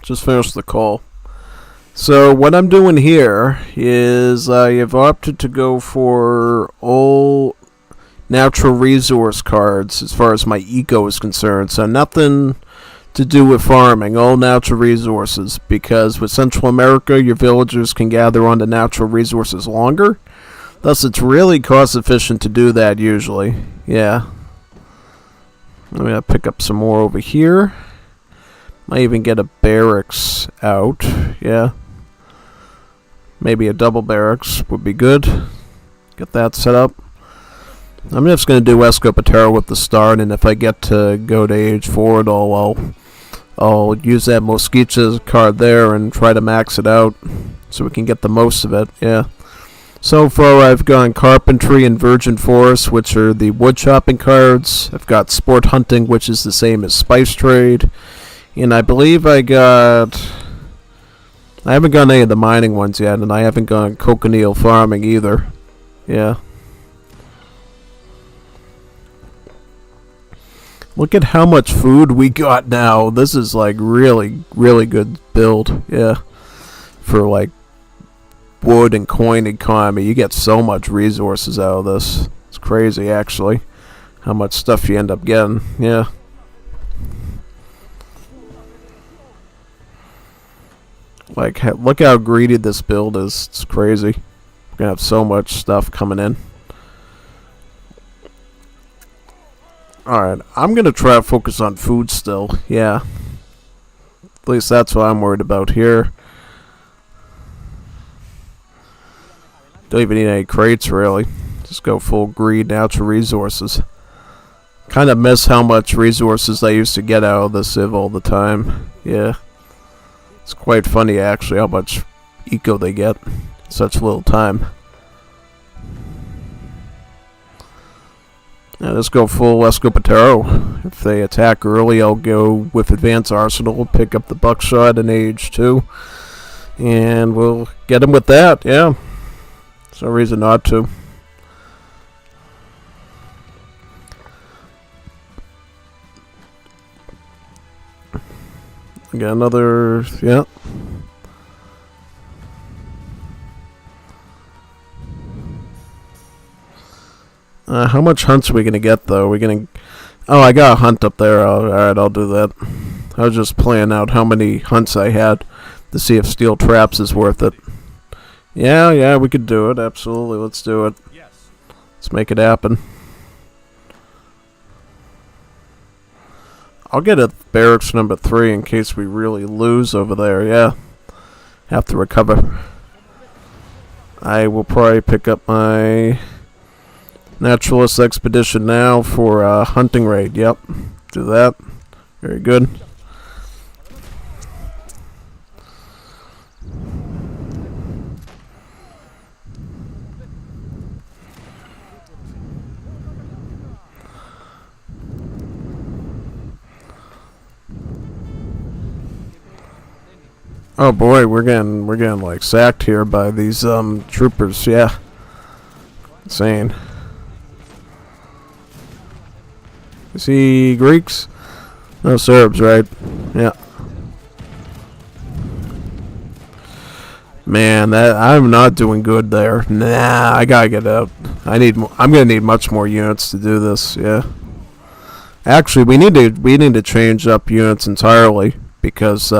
Just finished the call. So what I'm doing here is I have opted to go for all natural resource cards as far as my eco is concerned. So nothing to do with farming, all natural resources, because with Central America, your villagers can gather on the natural resources longer. Thus, it's really cost efficient to do that usually. Yeah. I'm going to pick up some more over here. Might even get a barracks out. Yeah. Maybe a double barracks would be good. Get that set up. I'm just going to do Escopetero with the start, and if I get to go to age 4 at all, I'll use that Mosquicha card there and try to max it out so we can get the most of it. Yeah. So far I've gone Carpentry and Virgin Forest, which are the wood chopping cards. I've got Sport Hunting, which is the same as Spice Trade. And I believe I haven't gone any of the mining ones yet, and I haven't gone Cochineal Farming either. Yeah. Look at how much food we got now. This is like really, really good build. Yeah. For like wood and coin economy, you get so much resources out of this. It's crazy, actually, how much stuff you end up getting. Yeah. Like, look how greedy this build is. It's crazy. We're gonna have so much stuff coming in. Alright, I'm gonna try to focus on food still. Yeah. At least that's what I'm worried about here. Don't even need any crates, really. Just go full greed, natural resources. Kind of miss how much resources I used to get out of the Civ all the time. Yeah. It's quite funny, actually, how much eco they get in such little time. Now let's go full Escopetero. If they attack early, I'll go with Advanced Arsenal, pick up the Buckshot in age 2. And we'll get them with that, yeah. There's no reason not to. Got another, yeah. How much hunts are we going to get, though? We're going to... Oh, I got a hunt up there. Alright, I'll do that. I was just playing out how many hunts I had to see if Steel Traps is worth it. Yeah, we could do it. Absolutely, let's do it. Let's make it happen. I'll get a barracks number 3 in case we really lose over there, yeah. Have to recover. I will probably pick up my Naturalist Expedition now for a hunting raid, yep. Do that. Very good. Oh boy, we're getting like sacked here by these troopers, yeah. Insane. Is he Greeks? No, Serbs, right? Yeah. Man, that I'm not doing good there. Nah, I gotta get out. I'm gonna need much more units to do this, yeah. Actually, we need to change up units entirely because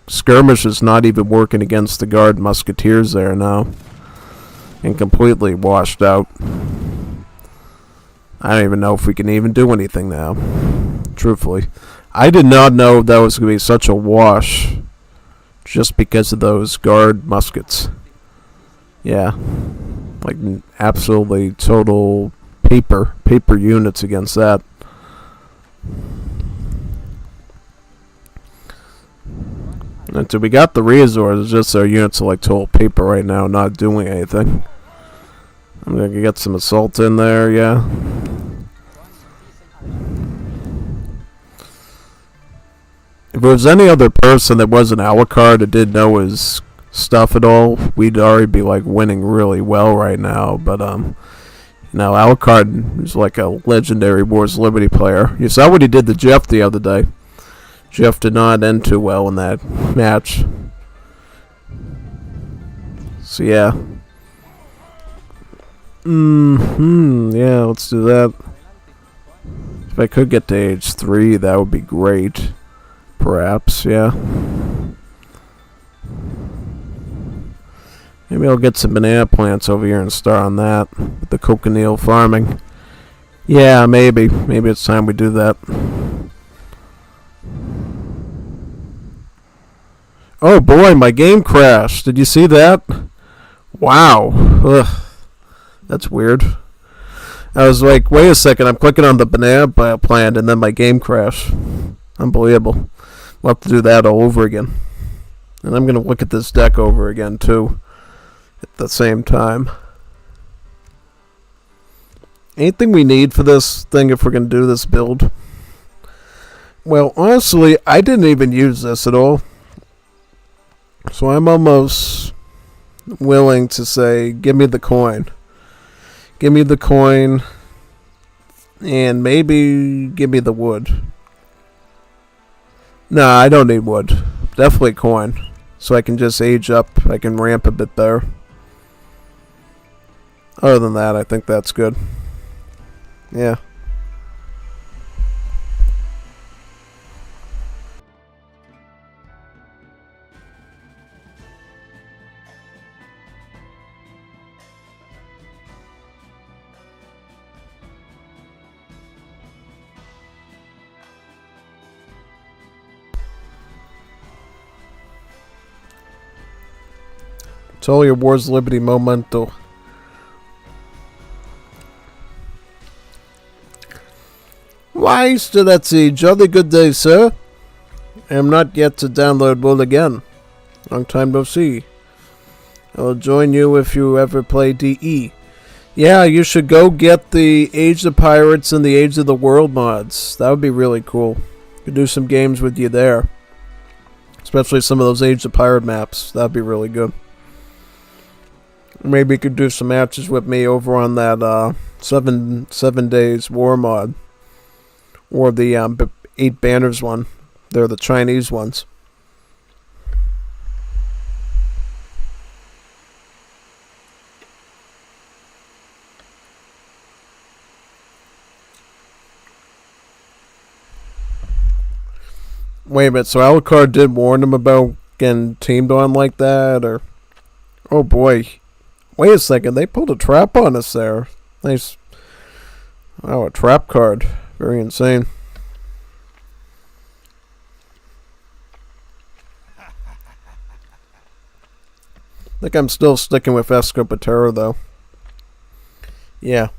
Skirmish is not even working against the Guard Musketeers there now. And completely washed out. I don't even know if we can even do anything now. Truthfully. I did not know that was going to be such a wash. Just because of those Guard muskets. Yeah. Like absolutely total paper units against that. And so we got the resources, just our units are like total paper right now, not doing anything. I'm gonna get some assault in there, yeah. If it was any other person that wasn't Alucard that didn't know his stuff at all, we'd already be like winning really well right now. But you know, Alucard is like a legendary Wars Liberty player. You saw what he did to Jeff the other day. Jeff did not end too well in that match. So yeah. Yeah, let's do that. If I could get to age 3, that would be great. Perhaps, yeah. Maybe I'll get some banana plants over here and start on that with the cochineal farming. Yeah, maybe. Maybe it's time we do that. Oh boy, my game crashed. Did you see that? Wow. Ugh. That's weird. I was like, wait a second, I'm clicking on the banana plant and then my game crashed. Unbelievable. We'll have to do that all over again. And I'm going to look at this deck over again too at the same time. Anything we need for this thing if we're going to do this build? Well, honestly, I didn't even use this at all. So I'm almost willing to say, give me the coin. Give me the coin. And maybe give me the wood. No, I don't need wood. Definitely coin. So I can just age up. I can ramp a bit better. Other than that, I think that's good. Yeah. Tell your Wars Liberty Momento. Why, Studetzi, jolly good day, sir. I am not yet to download Wool again. Long time no see. I will join you if you ever play DE. Yeah, you should go get the Age of Pirates and the Age of the World mods. That would be really cool. Could do some games with you there. Especially some of those Age of Pirate maps. That'd be really good. Maybe you could do some matches with me over on that 7 Days War mod. Or the 8 Banners one. They're the Chinese ones. Wait a minute, so Alucard did warn him about getting teamed on like that, or... Oh boy. Wait a second, they pulled a trap on us there. Nice. Oh, a trap card. Very insane. I think I'm still sticking with Escopatero, though. Yeah.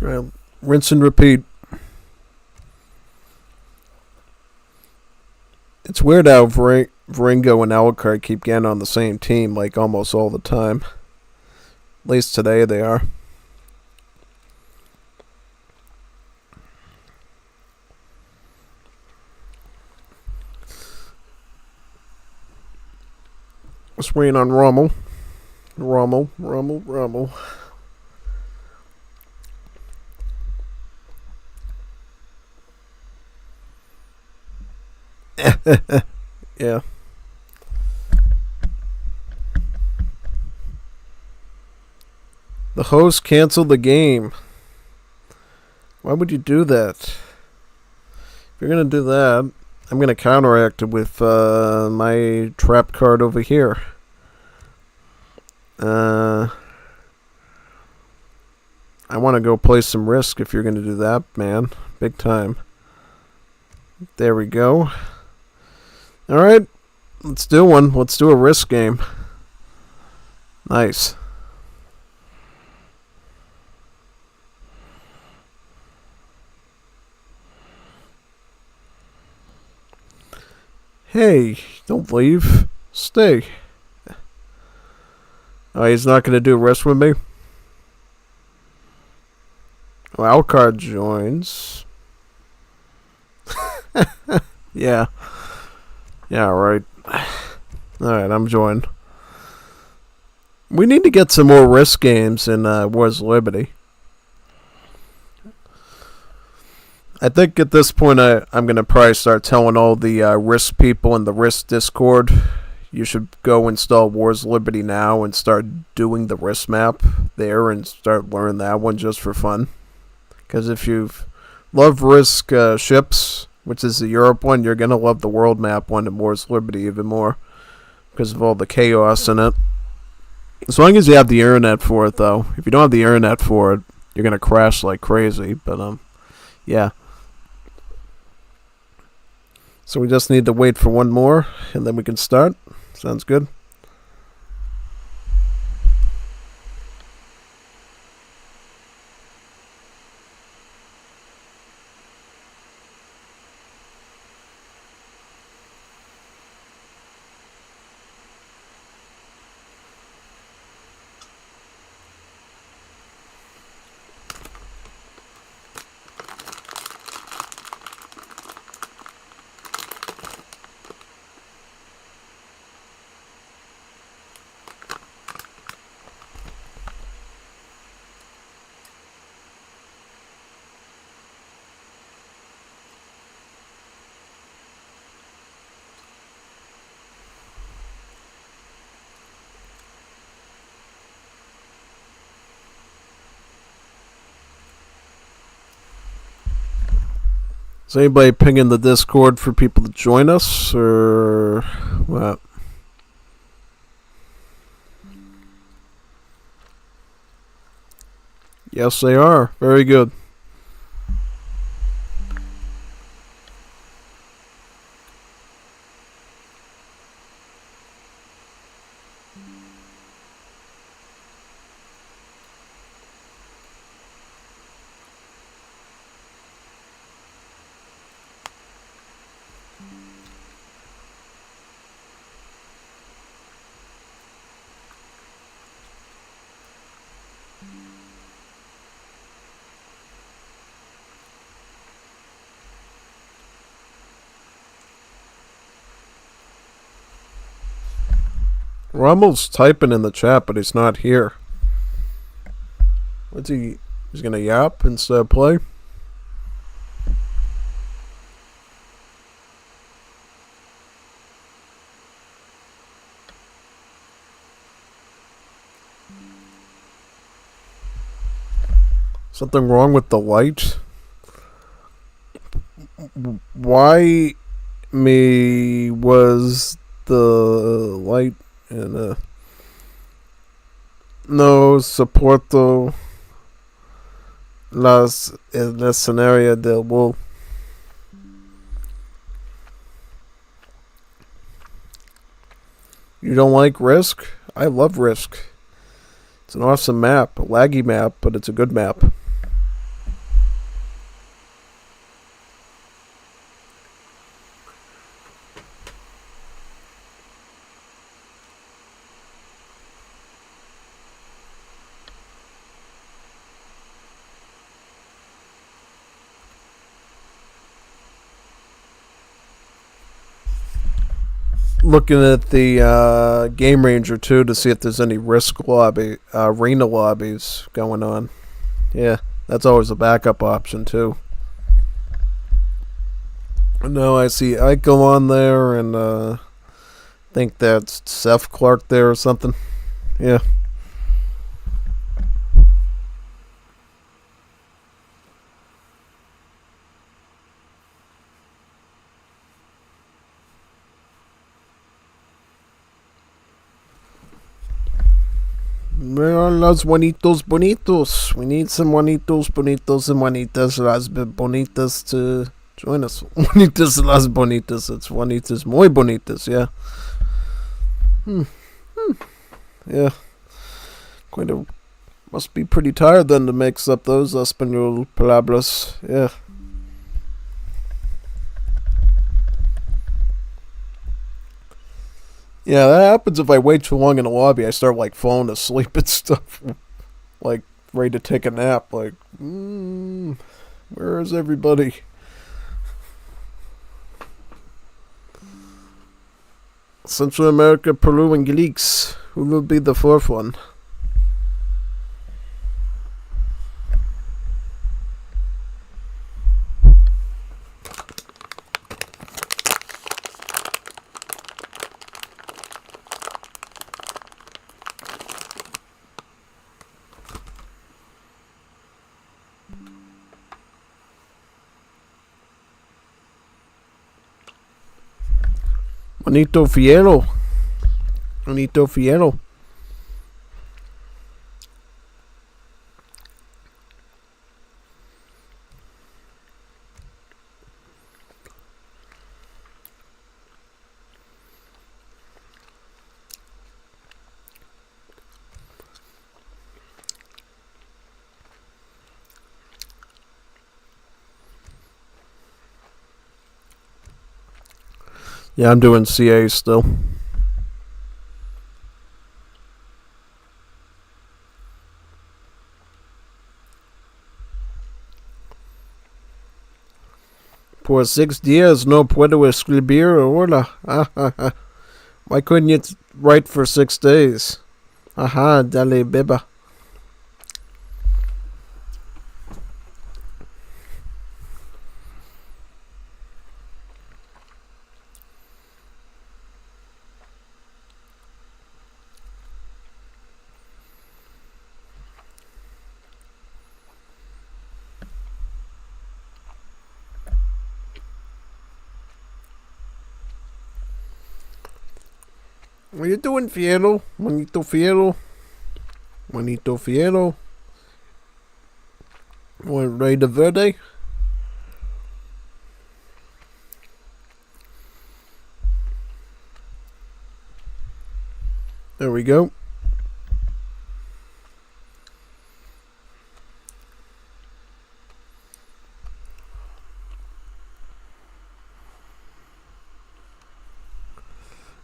Right, rinse and repeat. It's weird how Varingo and Alucard keep getting on the same team like almost all the time. At least today they are. Just waiting on Rommel. Rommel. Yeah. The host canceled the game. Why would you do that? If you're gonna do that, I'm gonna counteract it with my trap card over here. I want to go play some Risk if you're gonna do that, man. Big time. There we go. Alright, let's do one. Let's do a Risk game. Nice. Hey, don't leave. Stay. Oh, he's not going to do Risk with me? Wildcard joins. Yeah. Yeah, right. Alright, I'm joined. We need to get some more Risk games in Wars of Liberty. I think at this point I'm going to probably start telling all the Risk people in the Risk Discord, you should go install Wars of Liberty now and start doing the Risk map there and start learning that one just for fun. Because if you love Risk ships, which is the Europe one, you're going to love the world map one in Wars of Liberty even more because of all the chaos in it. As long as you have the internet for it, though. If you don't have the internet for it, you're going to crash like crazy. But, yeah. So we just need to wait for one more, and then we can start. Sounds good. Is anybody pinging the Discord for people to join us, or what? Yes, they are. Very good. Rummel's typing in the chat, but he's not here. What's he? He's gonna yap instead of play? Something wrong with the light? Why me was the light and no soporto las el escenario del wolf. You don't like Risk? I love Risk. It's an awesome map, a laggy map, but it's a good map. Looking at the Game Ranger too to see if there's any Risk lobby, arena lobbies going on. Yeah, that's always a backup option too. No, I see Eichel on there, and I think that's Seth Clark there or something. Yeah. Where are los bonitos bonitos? We need some bonitos bonitos and bonitas las bonitas to join us. Bonitas las bonitas. It's bonitas muy bonitas, yeah. Yeah. Going to must be pretty tired then to mix up those Espanol palabras. Yeah. Yeah, that happens if I wait too long in the lobby. I start like falling asleep and stuff. Like ready to take a nap. Like, where is everybody? Central America, Peru, and Greeks. Who will be the fourth one? Juanito Fierro. Juanito Fierro. Yeah, I'm doing CA still. Por 6 días no puedo escribir ahora. Why couldn't you write for 6 days? Ajá, dale, beba. What are you doing, Fierro? Juanito Fierro. Juanito Fierro. Want Rey de Verde? There we go.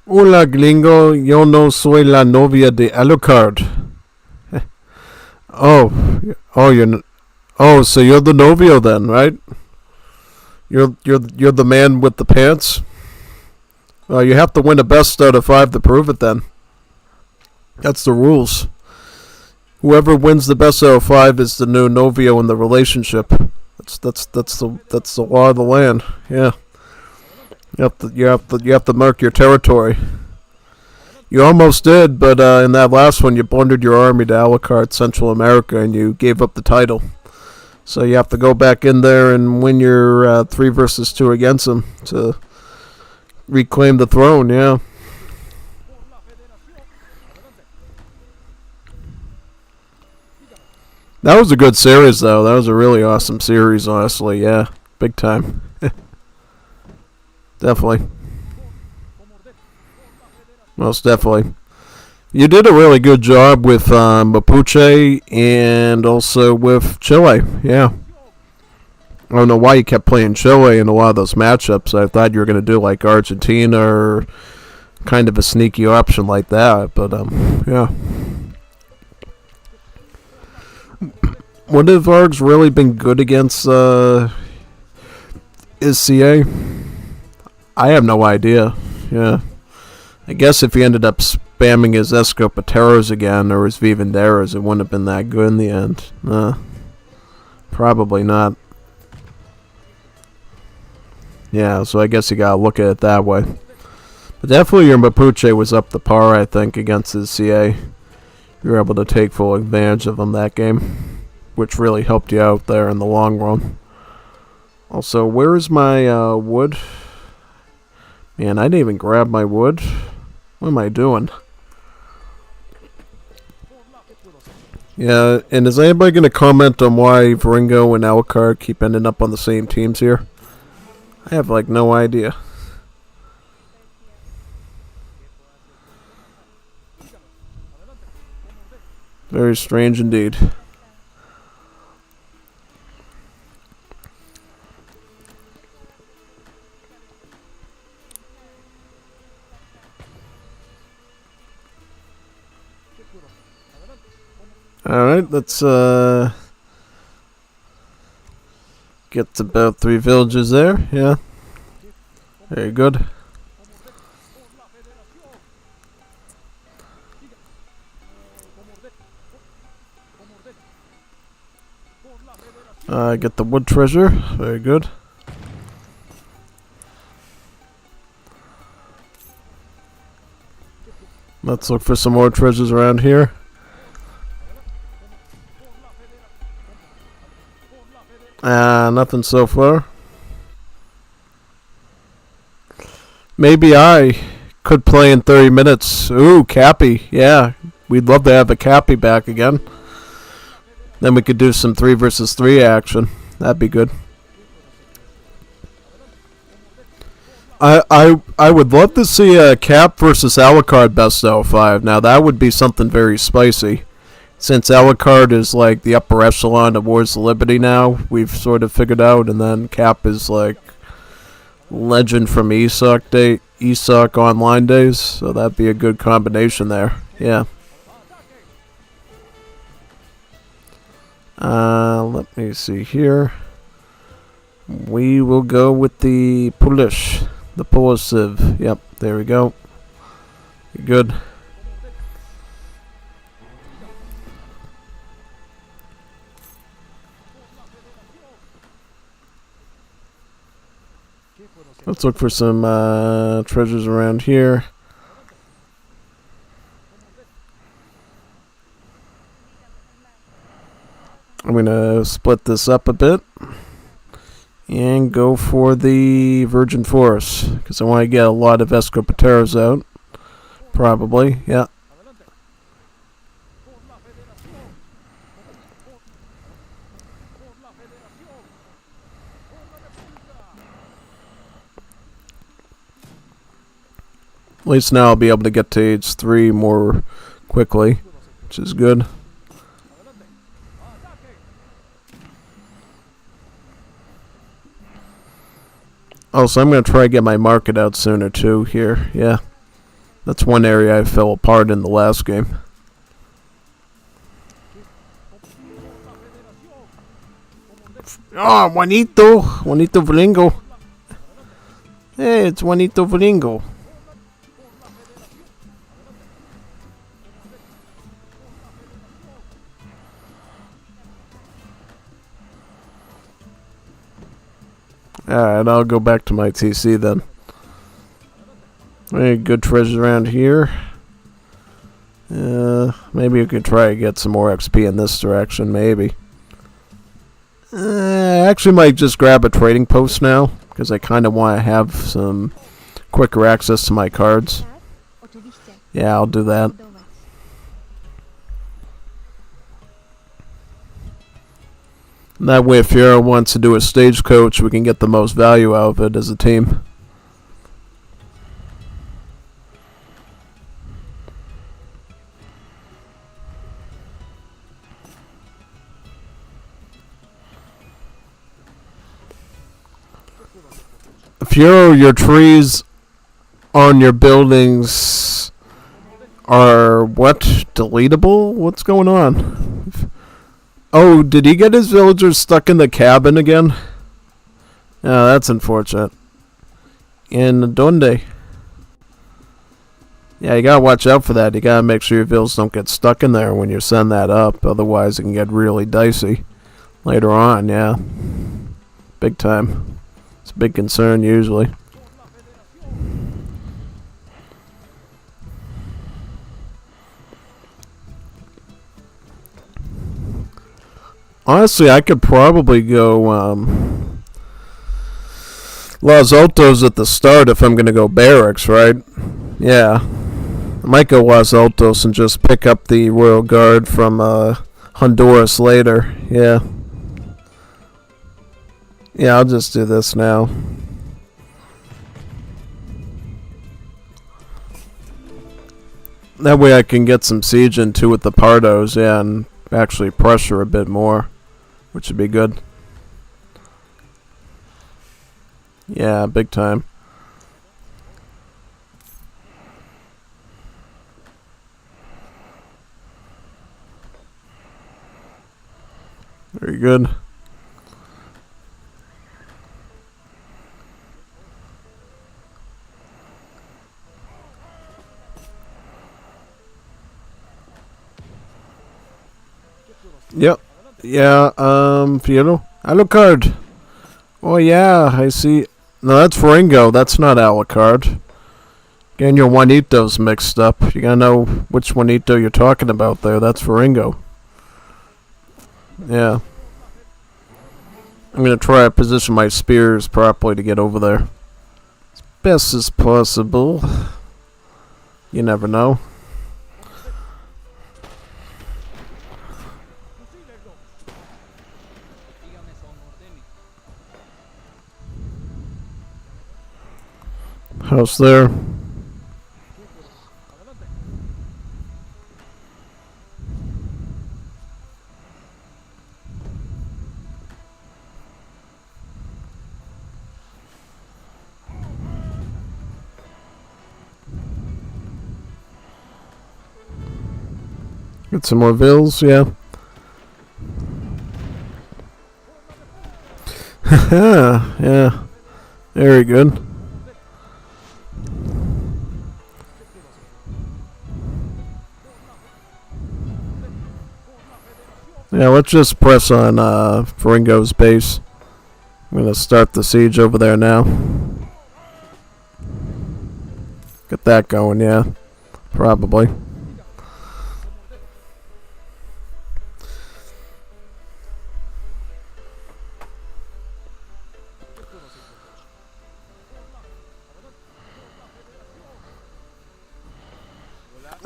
Hola, gringo. Yo no soy la novia de Alucard. So you're the novio then, right? You're the man with the pants. You have to win a best out of 5 to prove it. Then that's the rules. Whoever wins the best out of 5 is the new novio in the relationship. That's the law of the land. Yeah. You have to mark your territory. You almost did, but in that last one, you blundered your army to Alucard, Central America, and you gave up the title. So you have to go back in there and win your 3 versus 2 against him to reclaim the throne. Yeah. That was a good series, though. That was a really awesome series, honestly. Yeah, big time. Definitely. Most definitely. You did a really good job with Mapuche and also with Chile. Yeah. I don't know why you kept playing Chile in a lot of those matchups. I thought you were going to do like Argentina or kind of a sneaky option like that. But, yeah. Would have Vargs really been good against is CA? I have no idea. Yeah. I guess if he ended up spamming his Escopateros again or his Vivanderas, it wouldn't have been that good in the end. Probably not. Yeah, so I guess you gotta look at it that way. But definitely your Mapuche was up to par, I think, against his CA. You were able to take full advantage of him that game, which really helped you out there in the long run. Also, where is my wood? Man, I didn't even grab my wood. What am I doing? Yeah, and is anybody going to comment on why Veringo and Alucard keep ending up on the same teams here? I have, like, no idea. Very strange indeed. Alright, let's get to about 3 villages there. Yeah. Very good. Get the wood treasure. Very good. Let's look for some more treasures around here. Nothing so far. Maybe I could play in 30 minutes. Ooh, Cappy. Yeah, we'd love to have a Cappy back again. Then we could do some 3 versus 3 action. That'd be good. I would love to see a Cap versus Alucard best out of 5. Now that would be something very spicy. Since Alucard is like the upper echelon of Wars of Liberty now, we've sort of figured out, and then Cap is like legend from ESOC online days, so that'd be a good combination there. Yeah. Let me see here. We will go with the Polish Civ. Yep, there we go. Good. Let's look for some treasures around here. I'm going to split this up a bit and go for the Virgin Forest because I want to get a lot of Escopeteros out. Probably, yeah. At least now I'll be able to get to age 3 more quickly, which is good. Also, I'm going to try to get my market out sooner too here. Yeah. That's one area I fell apart in the last game. Oh, Juanito Valingo. Hey, it's Juanito Valingo. Alright, I'll go back to my TC then. Any good treasures around here? Maybe we could try to get some more XP in this direction, maybe. I actually might just grab a trading post now, because I kind of want to have some quicker access to my cards. Tak? Oczywiście. Yeah, I'll do that. Budować. That way, if Fiora wants to do a stagecoach, we can get the most value out of it as a team. Fiora, your trees on your buildings are what? Deletable? What's going on? Oh, did he get his villagers stuck in the cabin again? Oh, that's unfortunate. In Donde? Yeah, you gotta watch out for that. You gotta make sure your villas don't get stuck in there when you send that up. Otherwise, it can get really dicey later on, yeah. Big time. It's a big concern, usually. Honestly, I could probably go Los Altos at the start if I'm going to go barracks, right? Yeah. I might go Los Altos and just pick up the Royal Guard from Honduras later. Yeah. Yeah, I'll just do this now. That way I can get some siege into with the Pardos, yeah, and actually pressure a bit more. Which would be good. Yeah, big time. Very good. Yep. Yeah, Fiero. Alucard. Oh, yeah, I see. No, that's Ringo. That's not Alucard. Getting your Juanitos mixed up. You gotta know which Juanito you're talking about there. That's Ringo. Yeah. I'm gonna try to position my spears properly to get over there. As best as possible. You never know. House there. Get some more vills, yeah. Haha, yeah. Very good. Yeah, let's just press on Ringo's base. I'm gonna start the siege over there now. Get that going, yeah. Probably.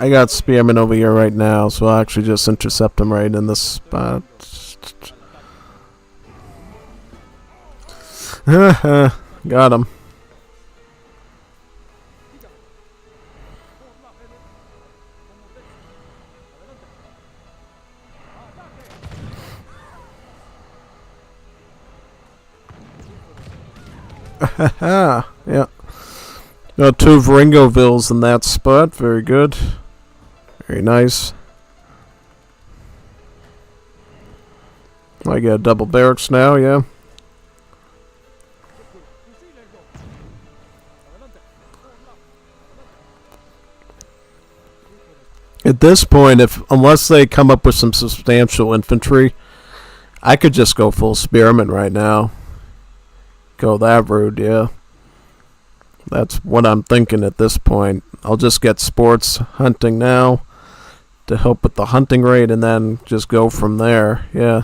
I got Spearman over here right now, so I'll actually just intercept him right in this spot. Got him. Yeah. Got 2 Ringovilles in that spot. Very good. Very nice. I got double barracks now, yeah. At this point, unless they come up with some substantial infantry, I could just go full spearman right now. Go that route, yeah. That's what I'm thinking at this point. I'll just get sports hunting now to help with the hunting rate, and then just go from there, yeah,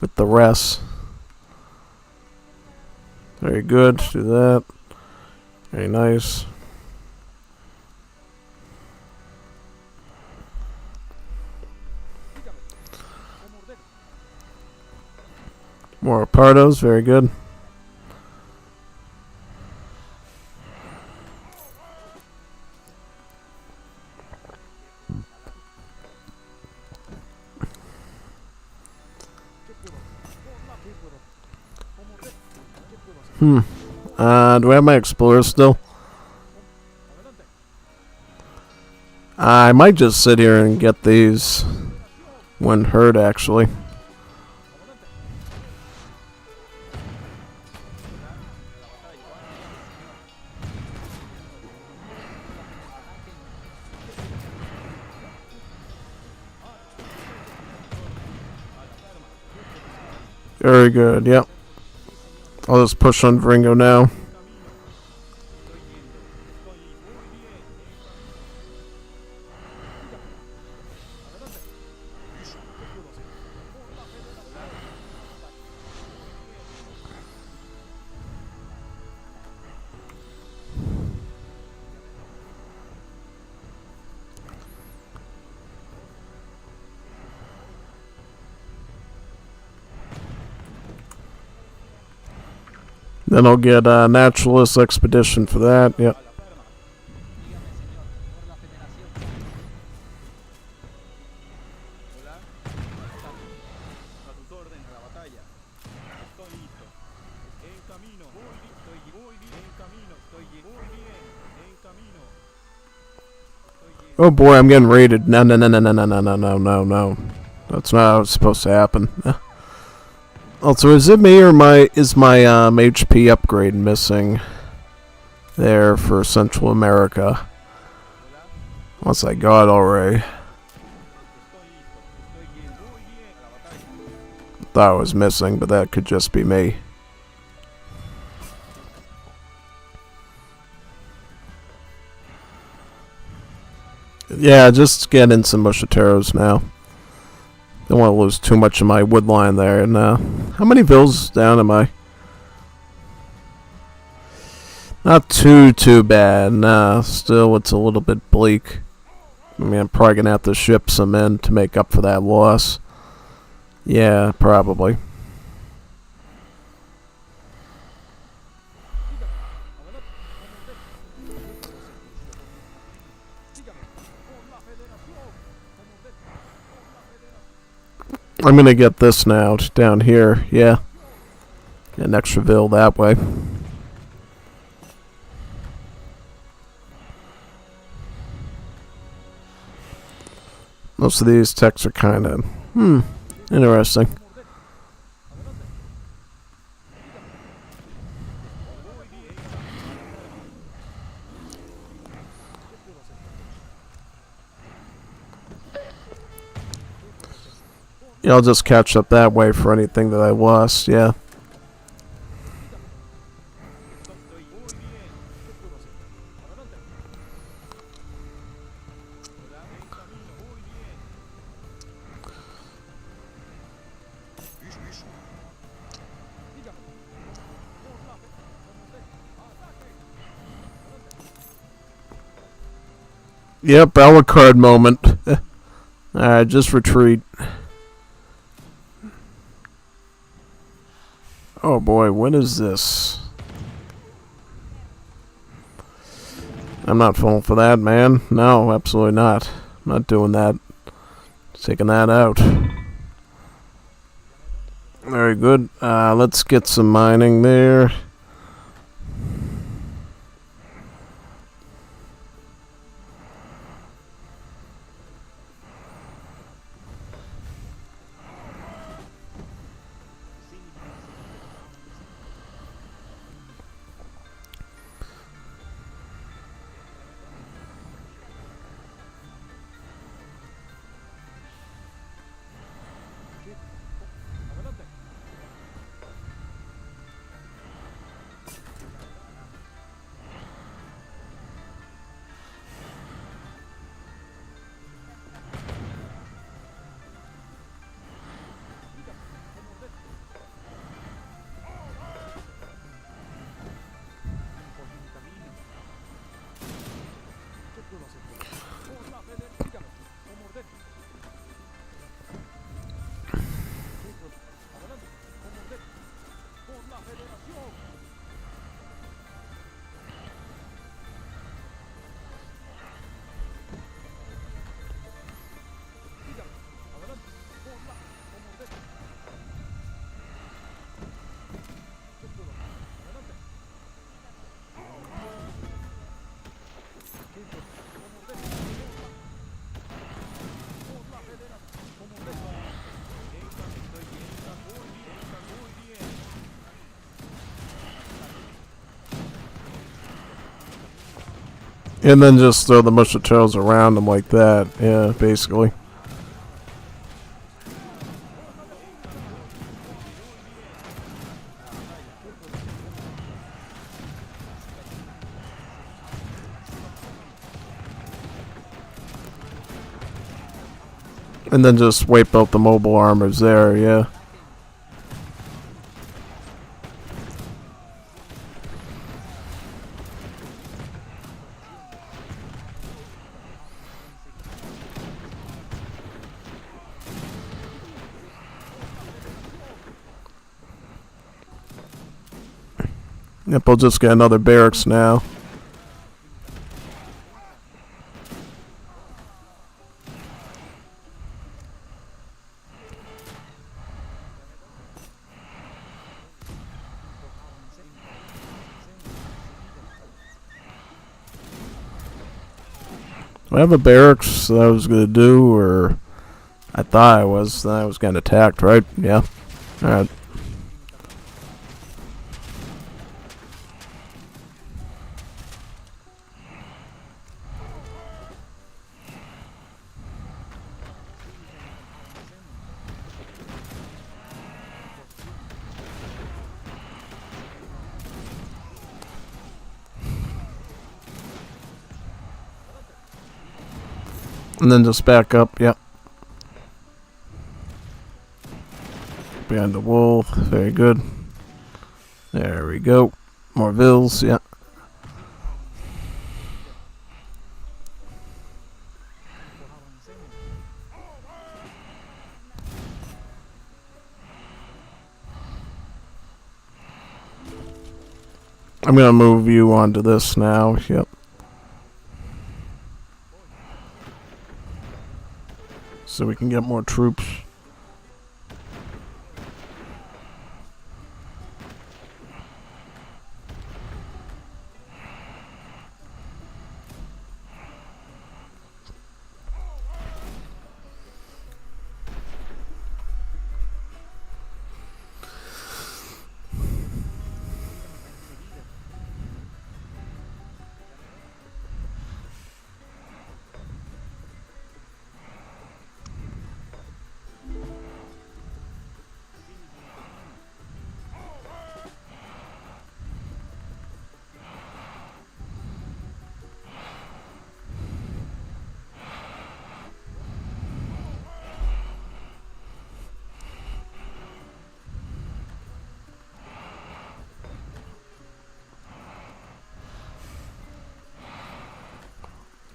with the rest. Very good, do that. Very nice. More Pardos, very good. Do I have my Explorer still? I might just sit here and get these when heard, actually. Very good, yep. I'll just push on Ringo now. Then I'll get a naturalist expedition for that, yep. Oh boy, I'm getting raided. No. That's not how it's supposed to happen. Also, is it me or is my HP upgrade missing there for Central America? Once I got already. Thought it was missing, but that could just be me. Yeah, just get in some musketeers now. Don't want to lose too much of my wood line there. And how many vills down am I? Not too bad. Nah, still it's a little bit bleak. I mean, I'm probably gonna have to ship some in to make up for that loss. Yeah, probably. I'm gonna get this now down here. Yeah, get an extra ville that way. Most of these texts are kind of interesting. Yeah, I'll just catch up that way for anything that I lost, yeah. Yep, Alucard moment. Alright, just retreat. Oh boy, what is this? I'm not falling for that, man. No, absolutely not. I'm not doing that. Taking that out. Very good. Let's get some mining there. And then just throw the musketeers around them like that. Yeah, basically. And then just wipe out the mobile armors there, yeah. Yep, I'll just get another barracks now. Do I have a barracks that I was going to do, or I thought I was getting attacked, right? Yeah. Alright. And then just back up, yep. Behind the wall, very good. There we go. More vills, yeah. I'm gonna move you onto this now, yep. So we can get more troops.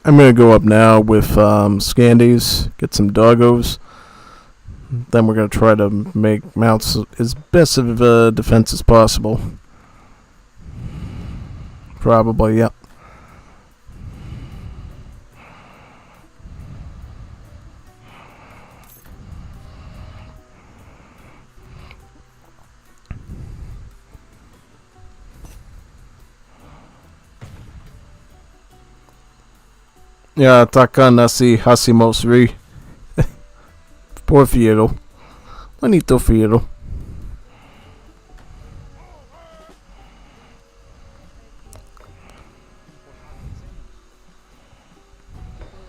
I'm gonna go up now with Scandies, get some doggos. Then we're gonna try to make mounts as best of a defense as possible. Probably, yep. Ya atacan así hacemos ri. Por Fiero. Manito Fiero.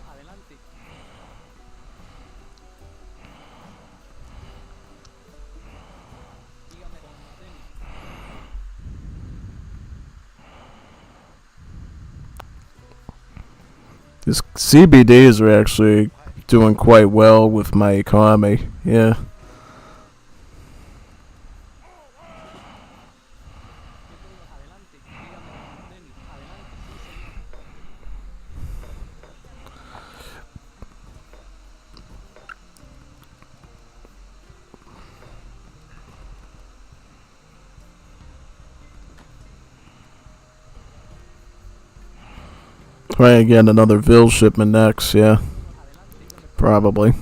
Adelante. Dígame con ordene. These CBDs are actually doing quite well with my economy. Yeah. Adelante. Dígame con ordene. Adelante. Try again another Vil shipment next, yeah. Probably.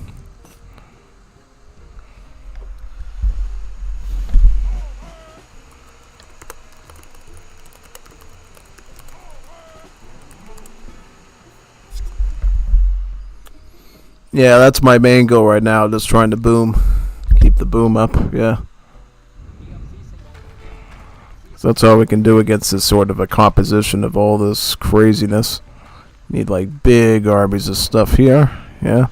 Yeah, that's my main goal right now, just trying to boom. Keep the boom up, yeah. So that's all we can do against this sort of a composition of all this craziness. Need like big armies of stuff here, yeah.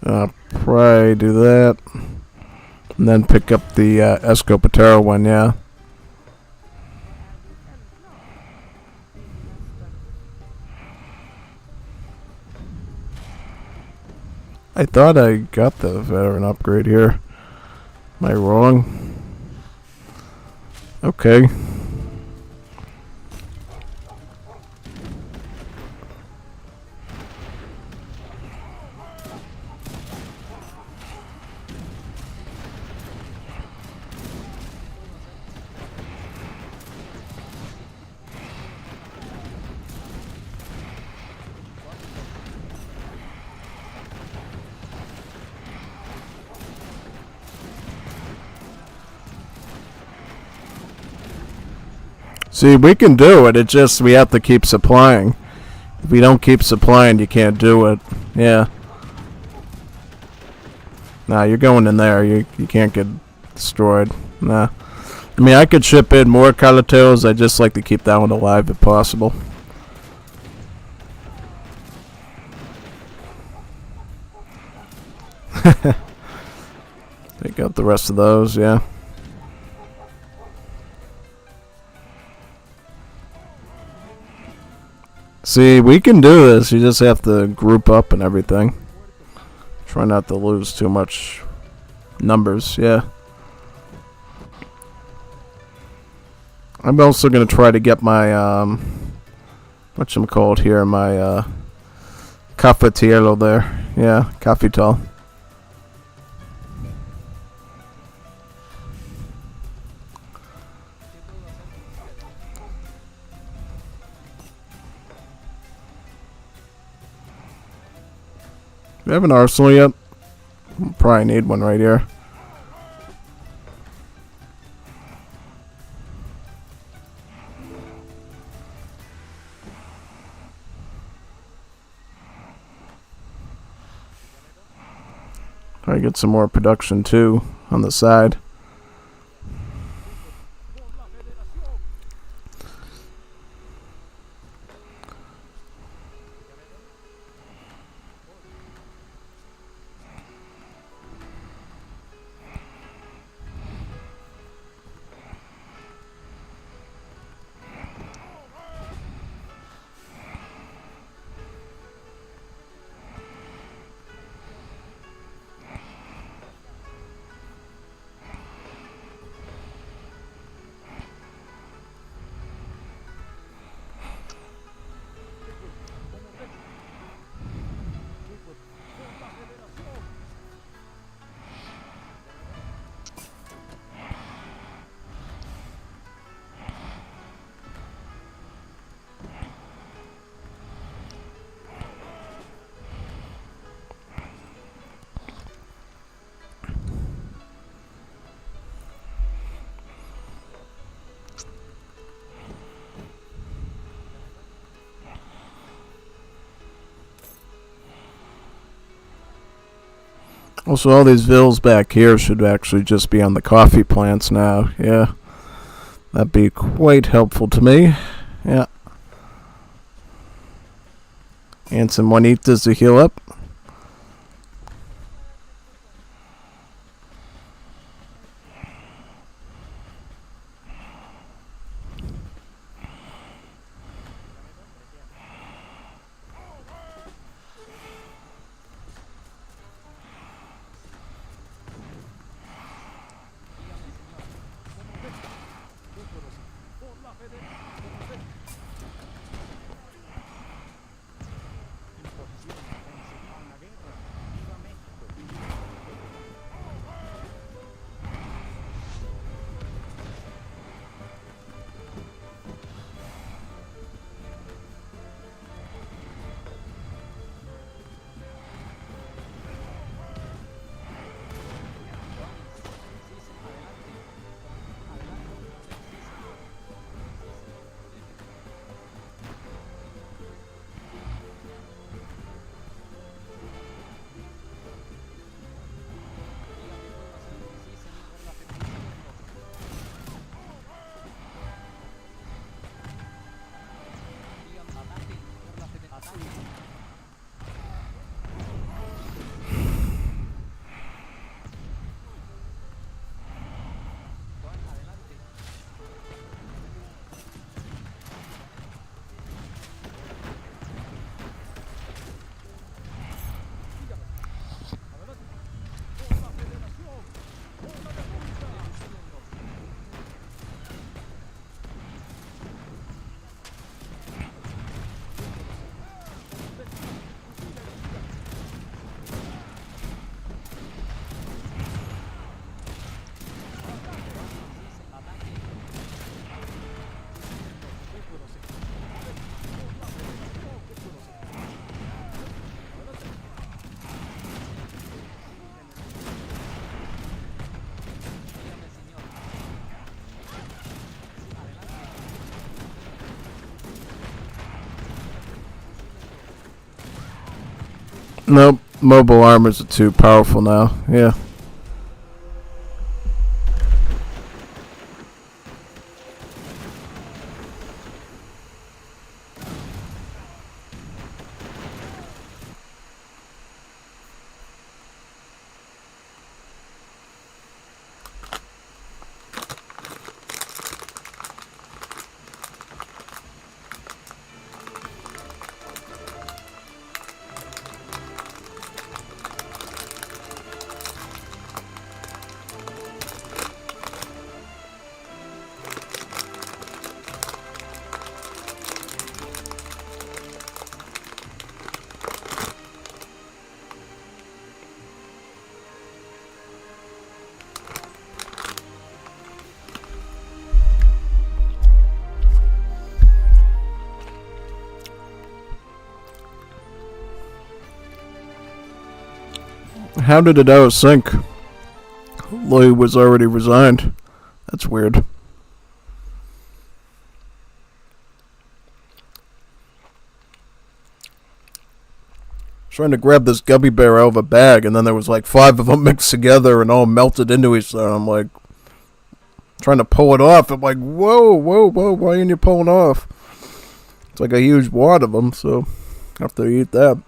Probably do that. And then pick up the Escopetero one, yeah. I thought I got the veteran upgrade here. Am I wrong? Okay. See, we can do it. It's just we have to keep supplying. If we don't keep supplying, you can't do it. Yeah. Nah, you're going in there. You can't get destroyed. Nah. I mean, I could ship in more Calateros. I just like to keep that one alive if possible. Take out the rest of those, yeah. See, we can do this. You just have to group up and everything. Try not to lose too much numbers, yeah. I'm also going to try to get my, whatchamacallit here, my, cafetiero there. Yeah, cafetal. Do we have an arsenal yet? Probably need one right here. Try to get some more production too on the side. Also, all these vills back here should actually just be on the coffee plants now. Yeah. That'd be quite helpful to me. Yeah. And some Juanitas to heal up. Nope, mobile armors are too powerful now. Yeah. How did it out of sync? Lloyd was already resigned. That's weird. Trying to grab this gummy bear out of a bag, and then there was like 5 of them mixed together and all melted into each other. I'm like, trying to pull it off. I'm like, whoa, why aren't you pulling off? It's like a huge wad of them, so I have to eat that.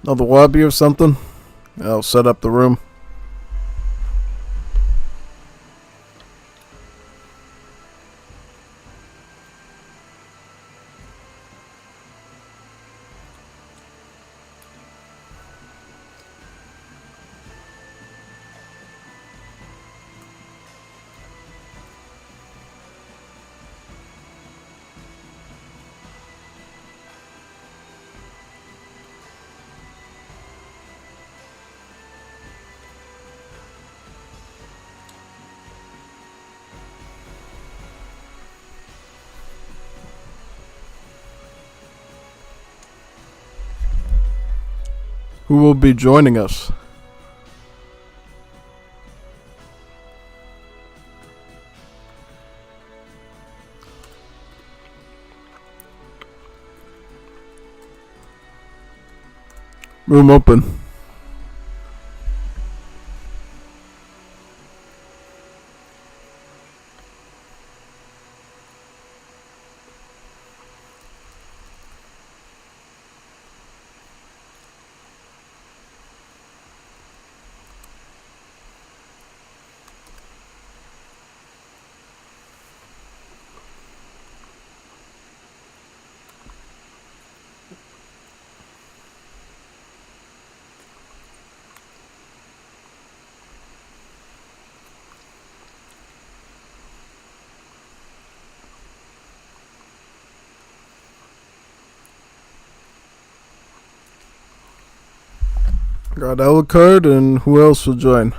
Another lobby or something? I'll set up the room. Who will be joining us? Room open. Got Alucard, and who else will join?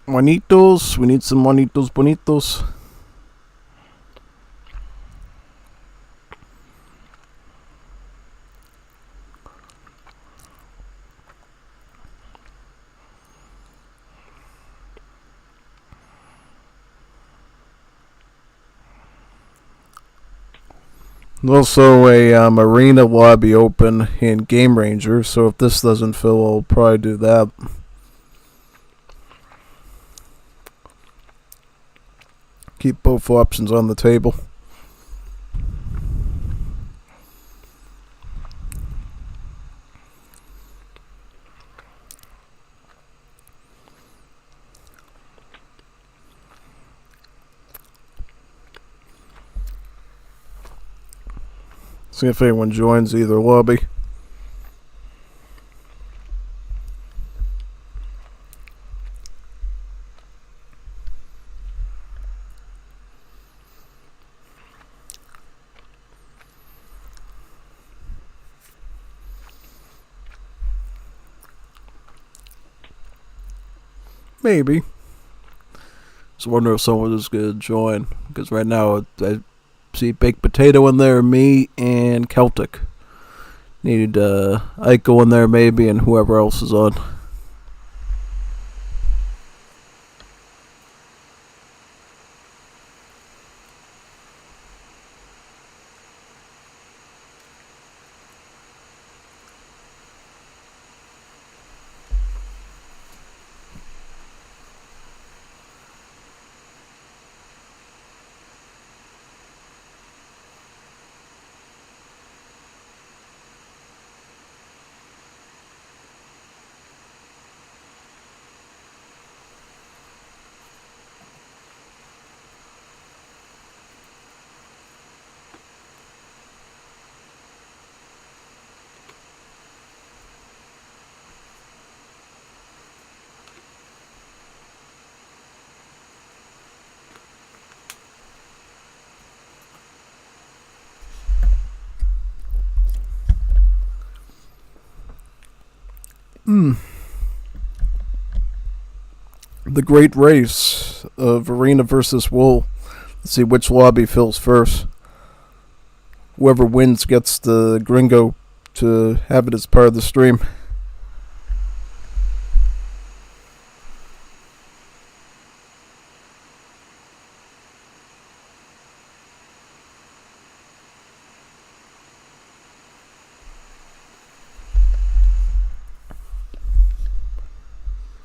Juanitos, we need some Juanitos bonitos. There's also a arena lobby open in Game Ranger, so if this doesn't fill, I'll probably do that. Keep both options on the table. See if anyone joins either lobby. Maybe. Just wonder if someone is going to join. Because right now, I see Baked Potato in there, me, and Celtic. Need Aiko in there maybe, and whoever else is on. The great race of Arena versus Wool. Let's see which lobby fills first. Whoever wins gets the gringo to have it as part of the stream.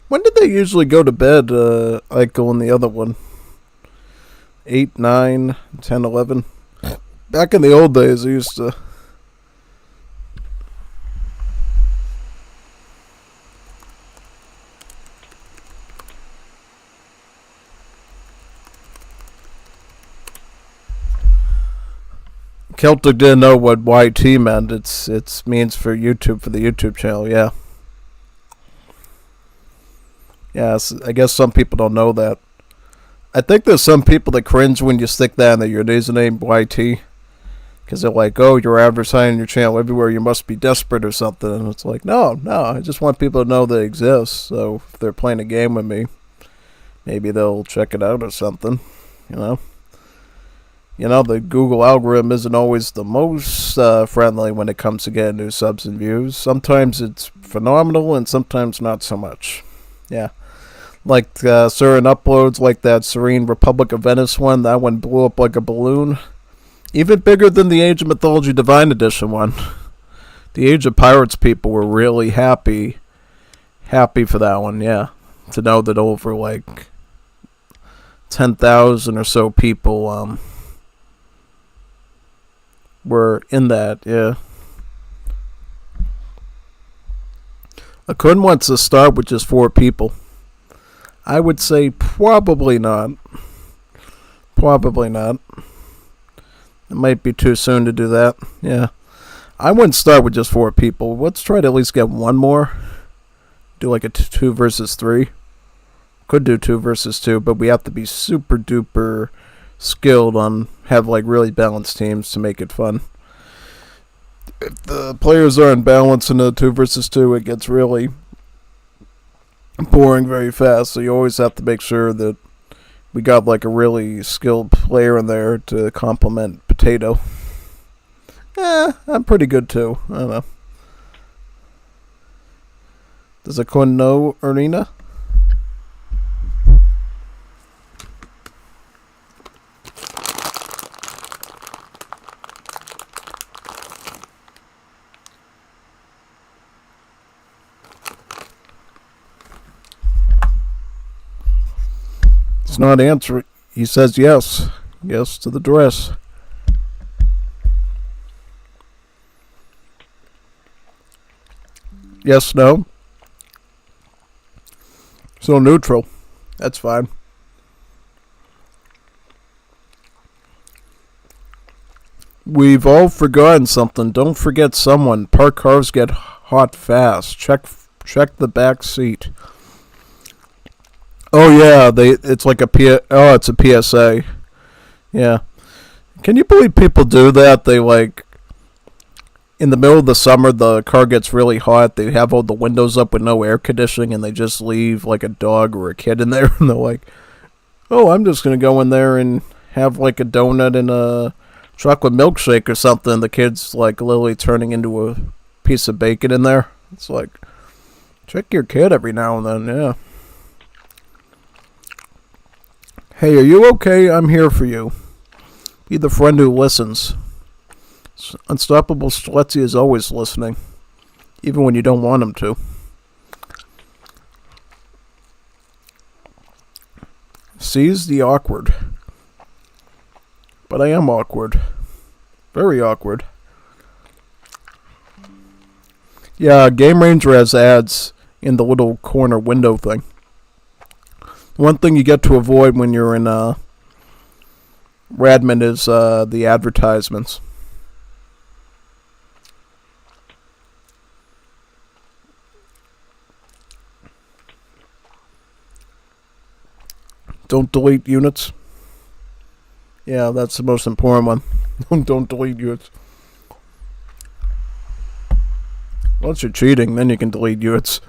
When did they usually go to bed, Eichel and the other one? 8, 9, 10, 11? Back in the old days, I used to... Celtic didn't know what YT meant. It's means for YouTube, for the YouTube channel, yeah. Yes, I guess some people don't know that. I think there's some people that cringe when you stick that in there, your username YT. Because they're like, oh, you're advertising your channel everywhere, you must be desperate or something. And it's like, no, I just want people to know they exist. So if they're playing a game with me, maybe they'll check it out or something, you know. You know, the Google algorithm isn't always the most friendly when it comes to getting new subs and views. Sometimes it's phenomenal and sometimes not so much. Yeah. Like certain uploads, like that Serene Republic of Venice one, that one blew up like a balloon. Even bigger than the Age of Mythology Divine Edition one. The Age of Pirates people were really happy for that one, yeah. To know that over like 10,000 or so people were in that, yeah. Akun wants to start with just 4 people. I would say probably not. Probably not. It might be too soon to do that. Yeah. I wouldn't start with just 4 people. Let's try to at least get one more. Do like a 2 versus 3. Could do 2 versus 2, but we have to be super duper skilled on, have like really balanced teams to make it fun. If the players aren't balanced in a 2 versus 2, it gets really boring very fast, so you always have to make sure that we got like a really skilled player in there to complement Potato. I'm pretty good too. I don't know. Does Akun know Arena? It's not answering. He says yes. Yes to the dress. Yes, no. So neutral. That's fine. We've all forgotten something. Don't forget someone. Parked cars get hot fast. Check the back seat. Oh yeah, it's like it's a PSA. Yeah. Can you believe people do that? They like in the middle of the summer the car gets really hot, they have all the windows up with no air conditioning and they just leave like a dog or a kid in there and they're like, "Oh, I'm just going to go in there and have like a donut and a chocolate milkshake or something." The kid's like literally turning into a piece of bacon in there. It's like, check your kid every now and then, yeah. Hey, are you okay? I'm here for you. Be the friend who listens. Unstoppable Streletsy is always listening, even when you don't want him to. Seize the awkward. But I am awkward. Very awkward. Yeah, Game Ranger has ads in the little corner window thing. One thing you get to avoid when you're in Radman is the advertisements. Don't delete units. Yeah, that's the most important one. Don't delete units. Once you're cheating, then you can delete units.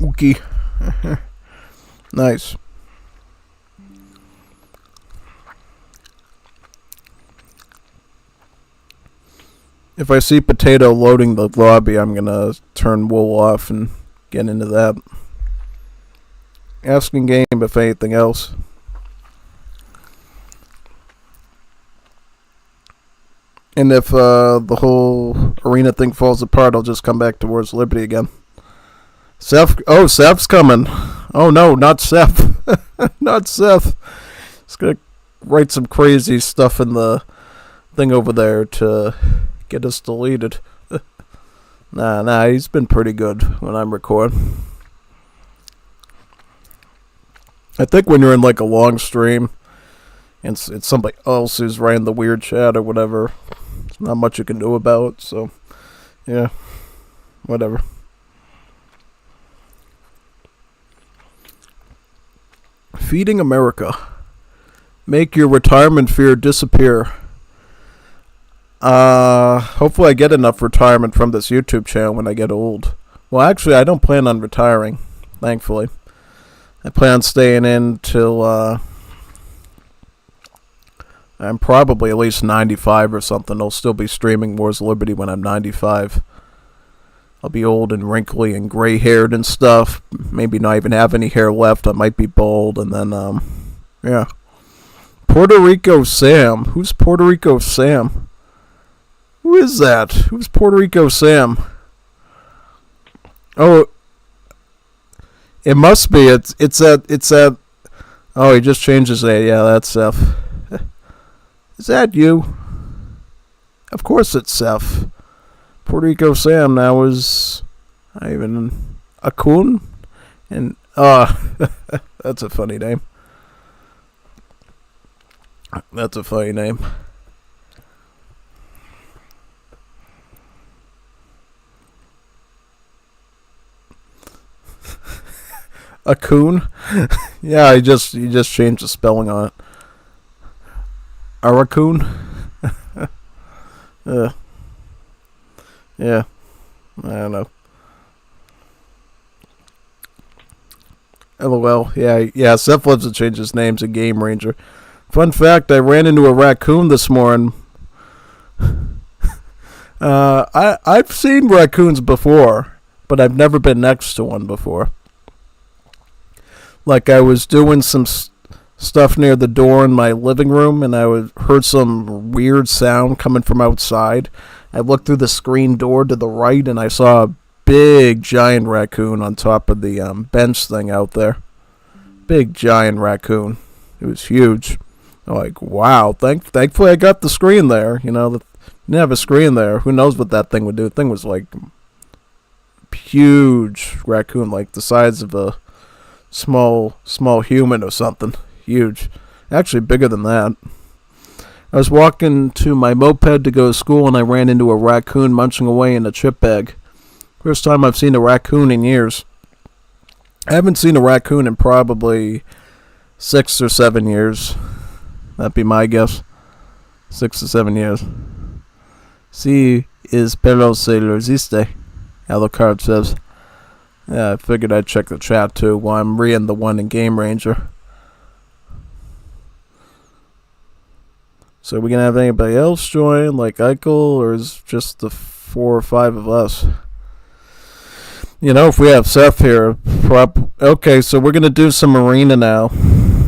Okay. Nice. If I see Potato loading the lobby, I'm gonna turn Wool off and get into that. Asking game if anything else. And if the whole arena thing falls apart, I'll just come back towards Liberty again. Seth, oh, Seth's coming. Oh no, not Seth. Not Seth. He's gonna write some crazy stuff in the thing over there to get us deleted. Nah, he's been pretty good when I'm recording. I think when you're in like a long stream and it's somebody else who's writing the weird chat or whatever, there's not much you can do about it, so yeah, whatever. Feeding America. Make your retirement fear disappear. Hopefully I get enough retirement from this YouTube channel when I get old. Well, actually, I don't plan on retiring, thankfully. I plan on staying in till, I'm probably at least 95 or something. I'll still be streaming Wars of Liberty when I'm 95. I'll be old and wrinkly and gray-haired and stuff. Maybe not even have any hair left. I might be bald, and then, yeah. Puerto Rico Sam. Who's Puerto Rico Sam? Who is that? Who's Puerto Rico Sam? Oh, it must be. It's that. Oh, he just changed his name. Yeah, that's Seth. Is that you? Of course it's Seth. Puerto Rico Sam now is not even a coon, and that's a funny name. That's a funny name. A coon? Yeah, he just changed the spelling on it. A raccoon? Yeah, I don't know. LOL. Yeah. Seth loves to change his name to Game Ranger. Fun fact: I ran into a raccoon this morning. I've seen raccoons before, but I've never been next to one before. Like I was doing some stuff near the door in my living room, and I heard some weird sound coming from outside. I looked through the screen door to the right, and I saw a big, giant raccoon on top of the bench thing out there. Big, giant raccoon. It was huge. I'm like, wow. Thankfully, I got the screen there. You know, didn't have a screen there. Who knows what that thing would do? The thing was like huge raccoon, like the size of a small human or something. Huge. Actually, bigger than that. I was walking to my moped to go to school, and I ran into a raccoon munching away in a chip bag. First time I've seen a raccoon in years. I haven't seen a raccoon in probably 6 or 7 years. That'd be my guess. 6 or 7 years. Si es pero se lo existe, Alucard says. Yeah, I figured I'd check the chat too while I'm reading the one in Game Ranger. So are we going to have anybody else join, like Eichel, or is it just the 4 or 5 of us? You know, if we have Seth here, okay, so we're going to do some arena now.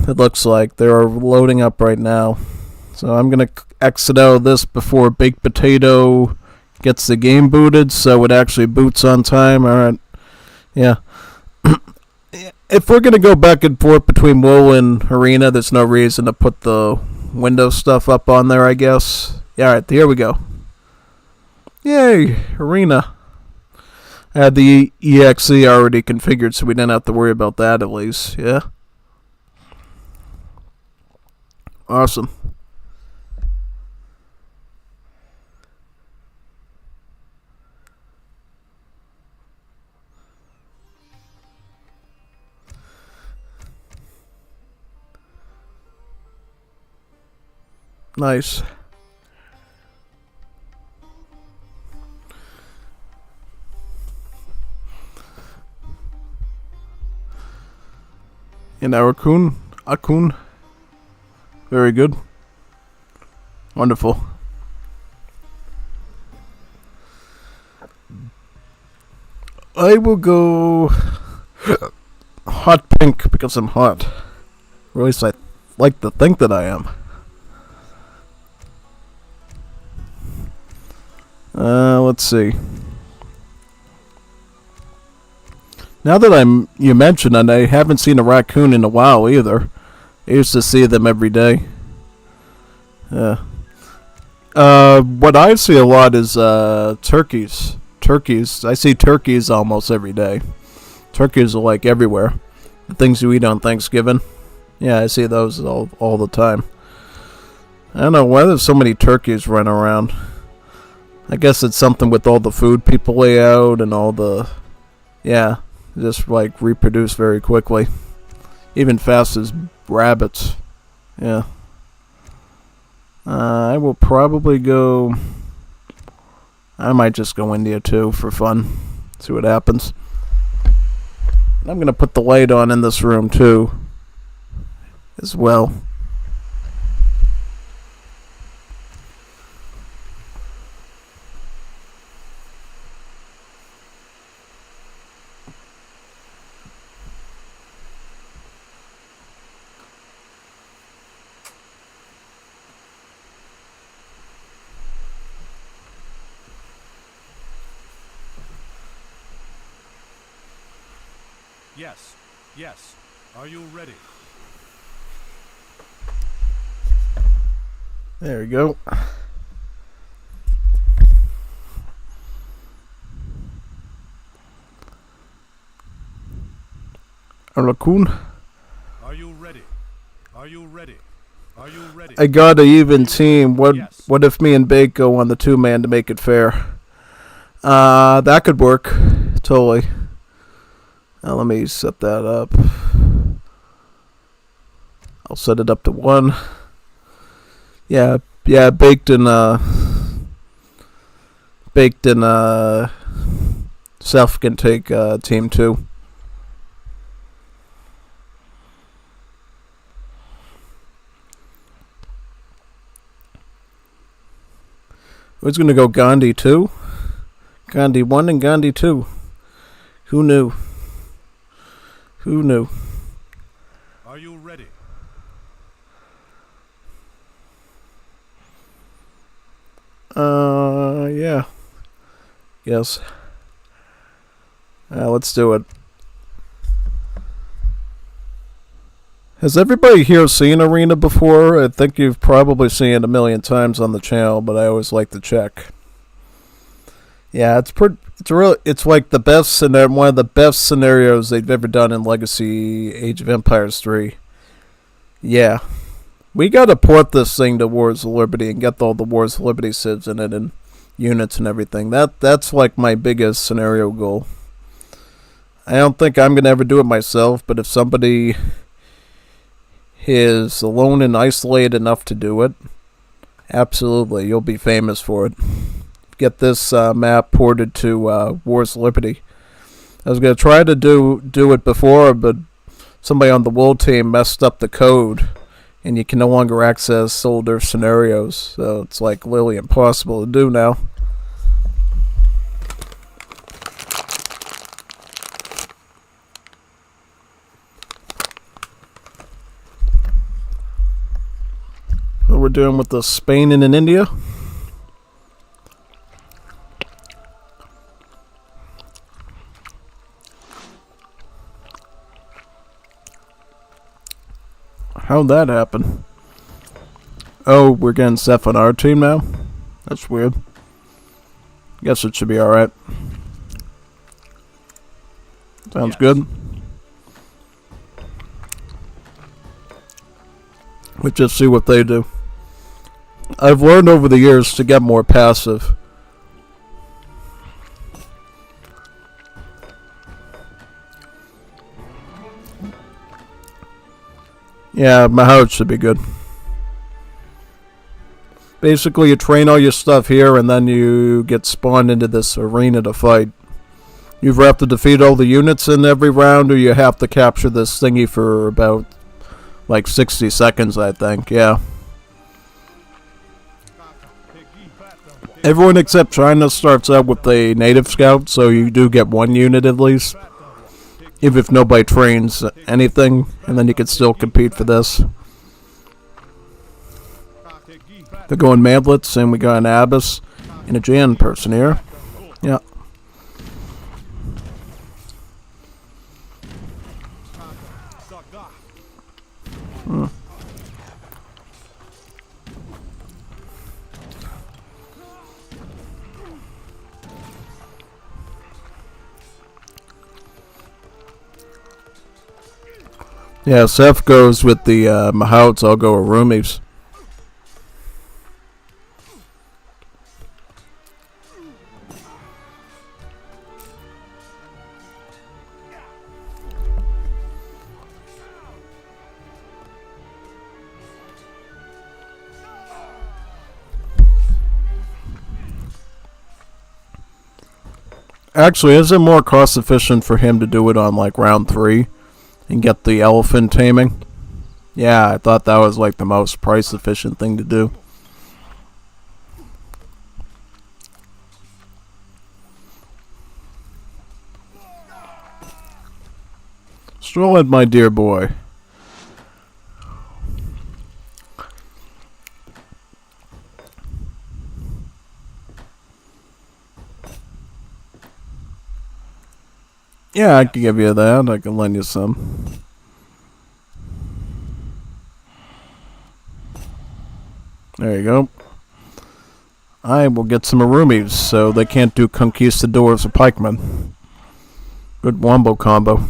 It looks like they're loading up right now. So I'm going to exit out of this before Baked Potato gets the game booted, so it actually boots on time. Alright, yeah. If we're going to go back and forth between Wool and Arena, there's no reason to put the Windows stuff up on there, I guess. Yeah, alright, here we go. Yay, Arena. I had the EXE already configured, so we didn't have to worry about that at least, yeah? Awesome. Nice. And Akun. Very good. Wonderful. I will go hot pink because I'm hot. Or at least I like to think that I am. Let's see. Now that you mention it, I haven't seen a raccoon in a while either. I used to see them every day. Yeah. What I see a lot is turkeys. Turkeys. I see turkeys almost every day. Turkeys are like everywhere. The things you eat on Thanksgiving. Yeah, I see those all the time. I don't know why there's so many turkeys running around. I guess it's something with all the food people lay out and all the... Yeah, just like reproduce very quickly. Even fast as rabbits. Yeah. I will probably go... I might just go India too for fun. See what happens. I'm going to put the light on in this room too. As well. Yes. Yes. Are you ready? There we go. Raccoon. Are you ready? Are you ready? Are you ready? I got an even team. Yes. What if me and Bake go on the 2-man to make it fair? That could work. Totally. Now let me set that up. I'll set it up to 1. Yeah, Baked and Seth can take team 2. Who's gonna go Gandhi 2? Gandhi 1 and Gandhi 2. Who knew? Who knew? Are you ready? Yeah. Yes. Let's do it. Has everybody here seen Arena before? I think you've probably seen it a million times on the channel, but I always like to check. Yeah, it's like the best one of the best scenarios they've ever done in Legacy Age of Empires 3. Yeah. We gotta port this thing to Wars of Liberty and get all the Wars of Liberty civs in it and units and everything. That's like my biggest scenario goal. I don't think I'm gonna ever do it myself, but if somebody is alone and isolated enough to do it, absolutely, you'll be famous for it. Get this map ported to Wars of Liberty. I was gonna try to do it before, but somebody on the World team messed up the code, and you can no longer access older scenarios. So it's like literally impossible to do now. What we're doing with the Spain and in India. How'd that happen? Oh, we're getting Seth on our team now? That's weird. Guess it should be alright. Sounds Yes. good. Let's just see what they do. I've learned over the years to get more passive. Yeah, my house should be good. Basically, you train all your stuff here, and then you get spawned into this arena to fight. You either have to defeat all the units in every round, or you have to capture this thingy for about, like, 60 seconds, I think, yeah. Everyone except China starts out with a native scout, so you do get one unit at least. Even if nobody trains anything, and then you can still compete for this. They're going Madlets, and we got an Abyss and a Jan person here. Yeah. Yeah, Seth goes with the Mahouts, I'll go with Roomies. Actually, is it more cost efficient for him to do it on like round 3 and get the elephant taming? Yeah, I thought that was like the most price efficient thing to do. Stroll it, my dear boy. Yeah, I can give you that. I can lend you some. There you go. I will get some Arumis, so they can't do Conquistadors or Pikemen. Good wombo combo.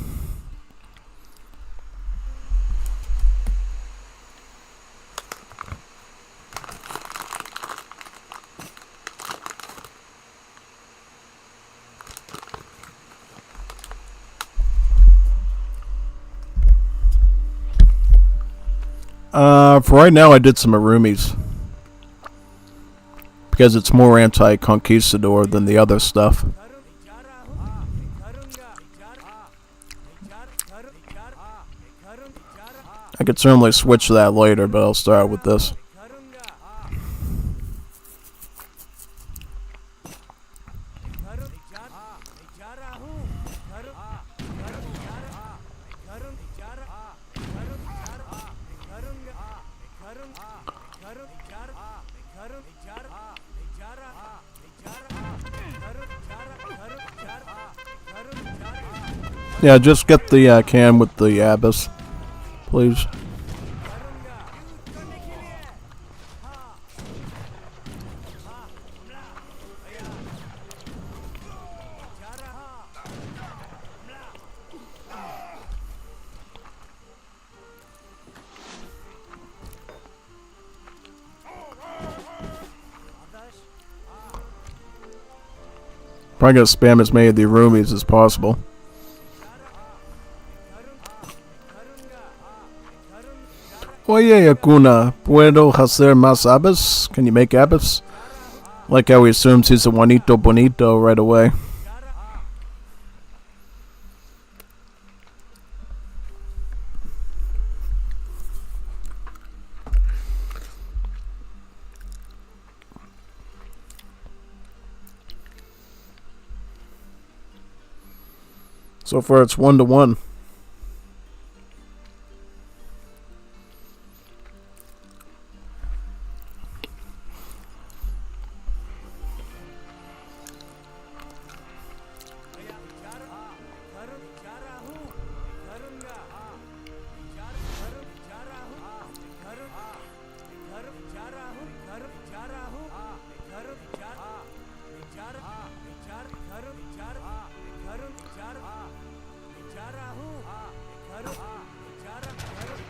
For right now, I did some Arumis. Because it's more anti-conquistador than the other stuff. I could certainly switch that later, but I'll start with this. Yeah, just get the can with the Abyss, please. Probably gonna spam as many of the Arumis as possible. Oye, Akuna, ¿puedo hacer más Abyss? Can you make Abyss? Like how he assumes he's a Juanito Bonito right away. So far it's 1-1.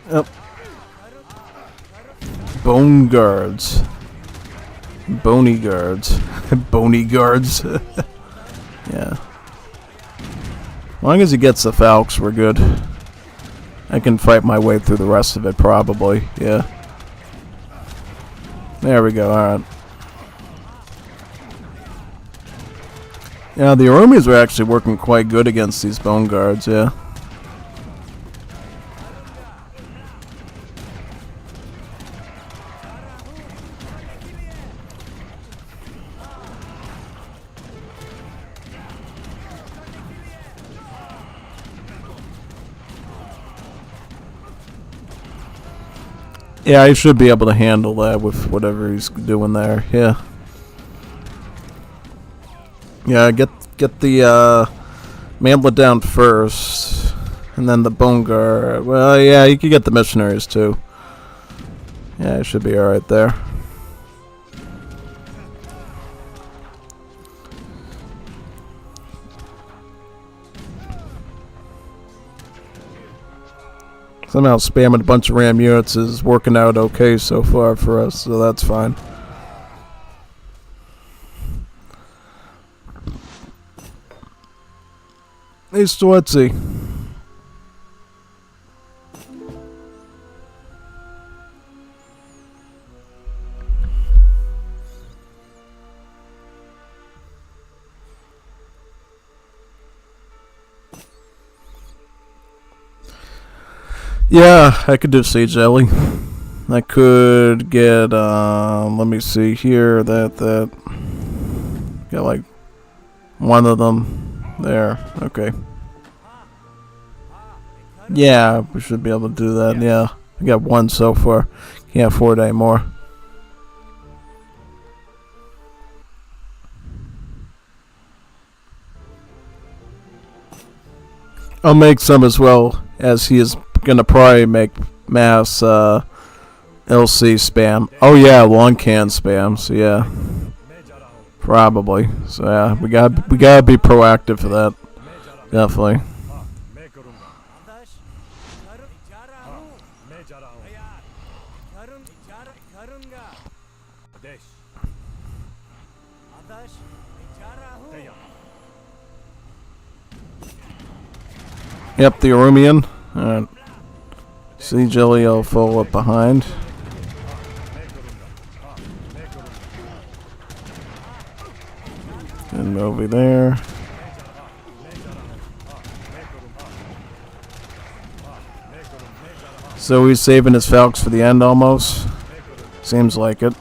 Yep. Bone guards. Bony guards. Bony guards. Yeah. As long as he gets the Falcons, we're good. I can fight my way through the rest of it, probably. Yeah. There we go, alright. Yeah, the Arumis were actually working quite good against these bone guards, yeah. Yeah, he should be able to handle that with whatever he's doing there. Yeah. Yeah, get the Mantlet down first, and then the Bone Guard. Well, yeah, you could get the missionaries too. Yeah, it should be all right there. Somehow spamming a bunch of ram units is working out okay so far for us, so that's fine. Hey, Stwartzy. Yeah, I could do Siege Alley. I could get, let me see here, that. Got like one of them there. Okay. Yeah, we should be able to do that, yeah. I got one so far. Can't afford any more. I'll make some as well, as he is gonna probably make mass LC spam. Oh yeah, long can spam. So yeah, probably. So yeah, we gotta be proactive for that. Definitely. Yep, the Arumian. Alright. Siege Alley will follow up behind. And over there. So he's saving his Falcons for the end almost. Seems like it.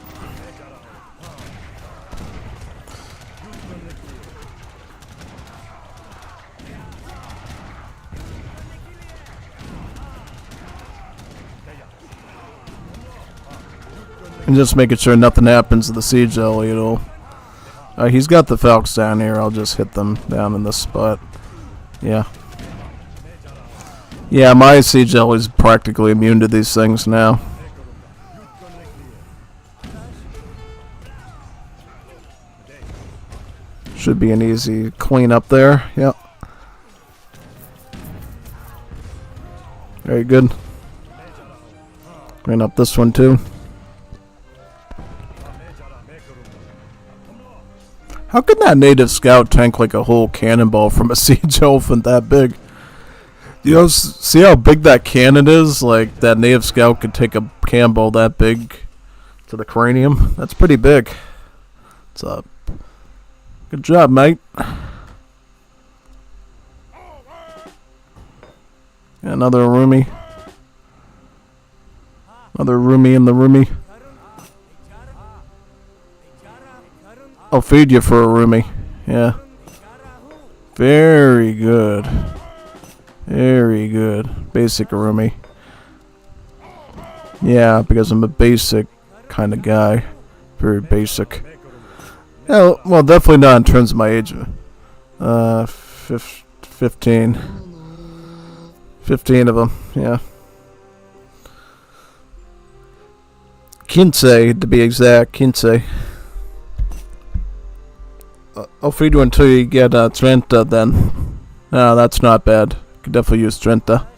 And just making sure nothing happens to the Siege Alley at all. He's got the Falcons down here. I'll just hit them down in this spot. Yeah. Yeah, my Siege Alley is practically immune to these things now. Should be an easy clean up there. Yep. Very good. Clean up this one too. How can that native scout tank like a whole cannonball from a siege elephant that big? You know, see how big that cannon is? Like, that native scout could take a cannonball that big to the cranium. That's pretty big. What's up? Good job, mate. Another Arumi. Another Arumi in the Arumi. I'll feed you for a Arumi. Yeah. Very good. Very good. Basic Arumi. Yeah, because I'm a basic kind of guy. Very basic. Yeah, well, definitely not in terms of my age. 15. 15 of them, yeah. Kinsei, to be exact. Kinsei. I'll feed you until you get Trenta then. No, that's not bad. Could definitely use Trenta.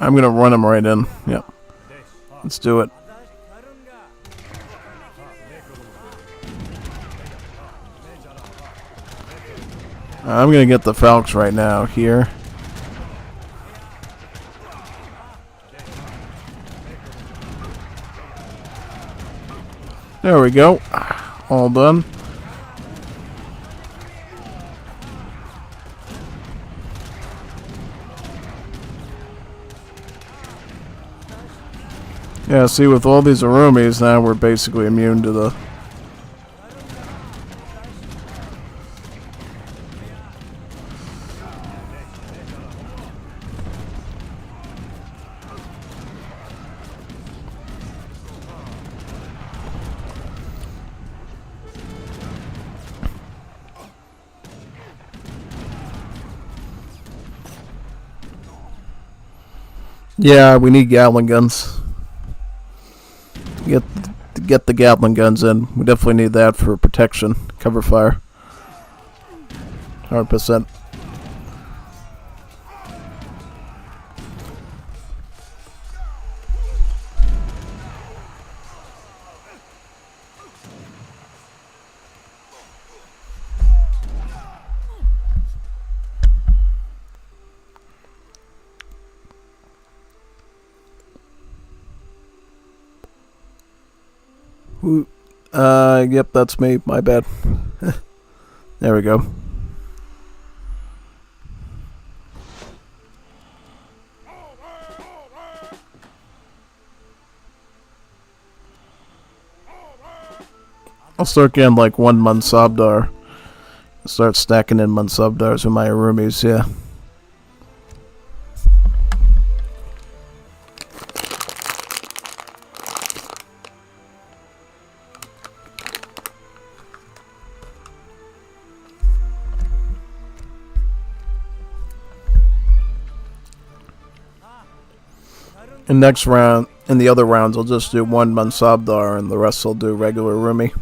I'm gonna run him right in. Yep. Let's do it. I'm gonna get the Falcons right now here. There we go. All done. Yeah, see, with all these Arumis, now we're basically immune to the... Yeah, we need Gatling guns. Get the Gatling guns in. We definitely need that for protection, cover fire. 100%. Yep, that's me. My bad. There we go. I'll start getting like one Mansabdar. Start stacking in Mansabdars with my Arumis, yeah. In next round, in the other rounds, I'll just do one Mansabdar and the rest I'll do regular Rumi.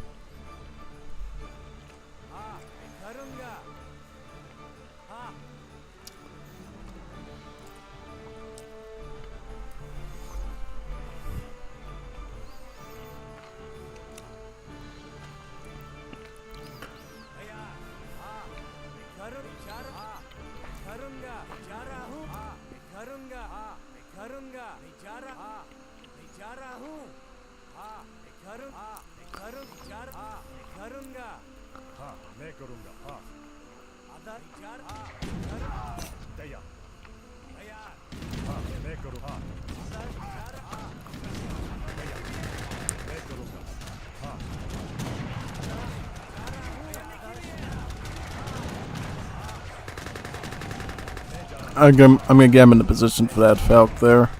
I'm gonna get him in the position for that Falk there.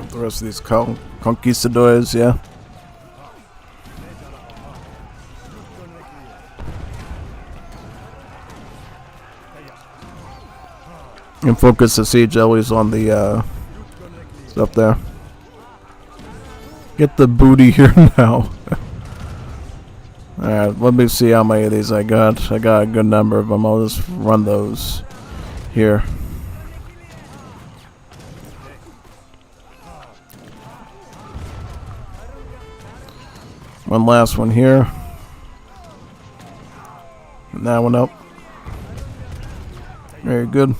The rest of these conquistadors, yeah. And focus the siege always on the stuff there. Get the booty here now. Alright, let me see how many of these I got. I got a good number of them. I'll just run those here. One last one here. And that one up. Very good.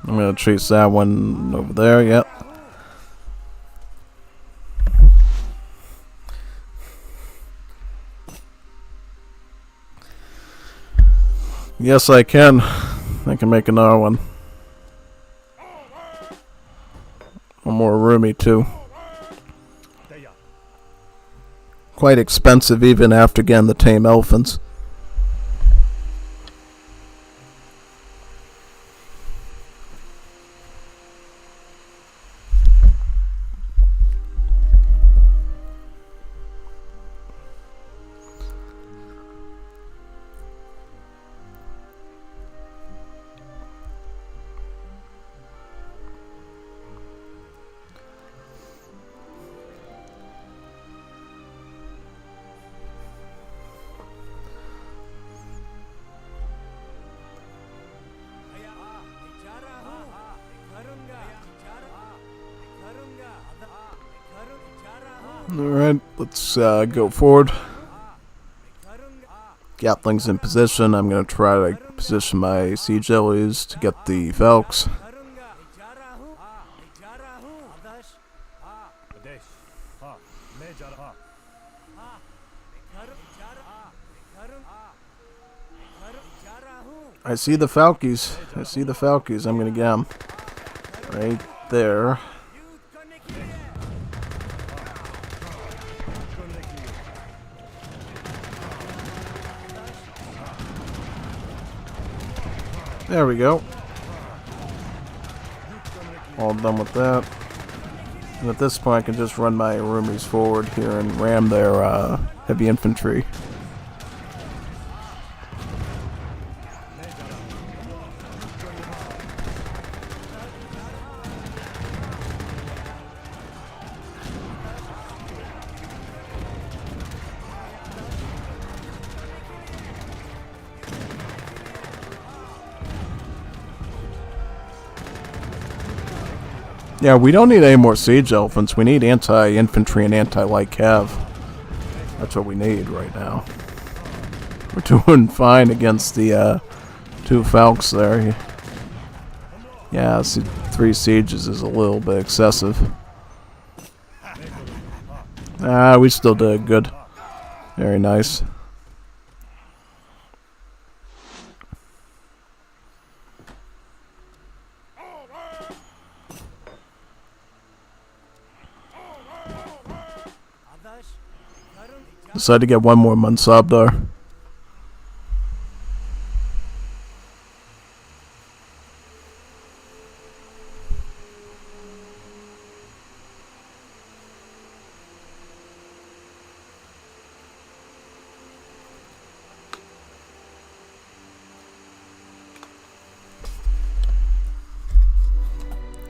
I'm gonna trace that one over there, yep. Yes, I can. I can make another one. One more roomy too. Quite expensive even after getting the tame elephants. Alright, let's go forward. Gatling's in position. I'm going to try to position my siege jellies to get the Valks. I see the Falkies. I see the Falkies. I'm going to get them. Right there. There we go. All done with that. And at this point I can just run my roomies forward here and ram their heavy infantry. Yeah, we don't need any more siege elephants. We need anti-infantry and anti-light cav. That's what we need right now. We're doing fine against the 2 Falks there. Yeah, 3 sieges is a little bit excessive. We still did good. Very nice. Decided to get one more Mansabdar.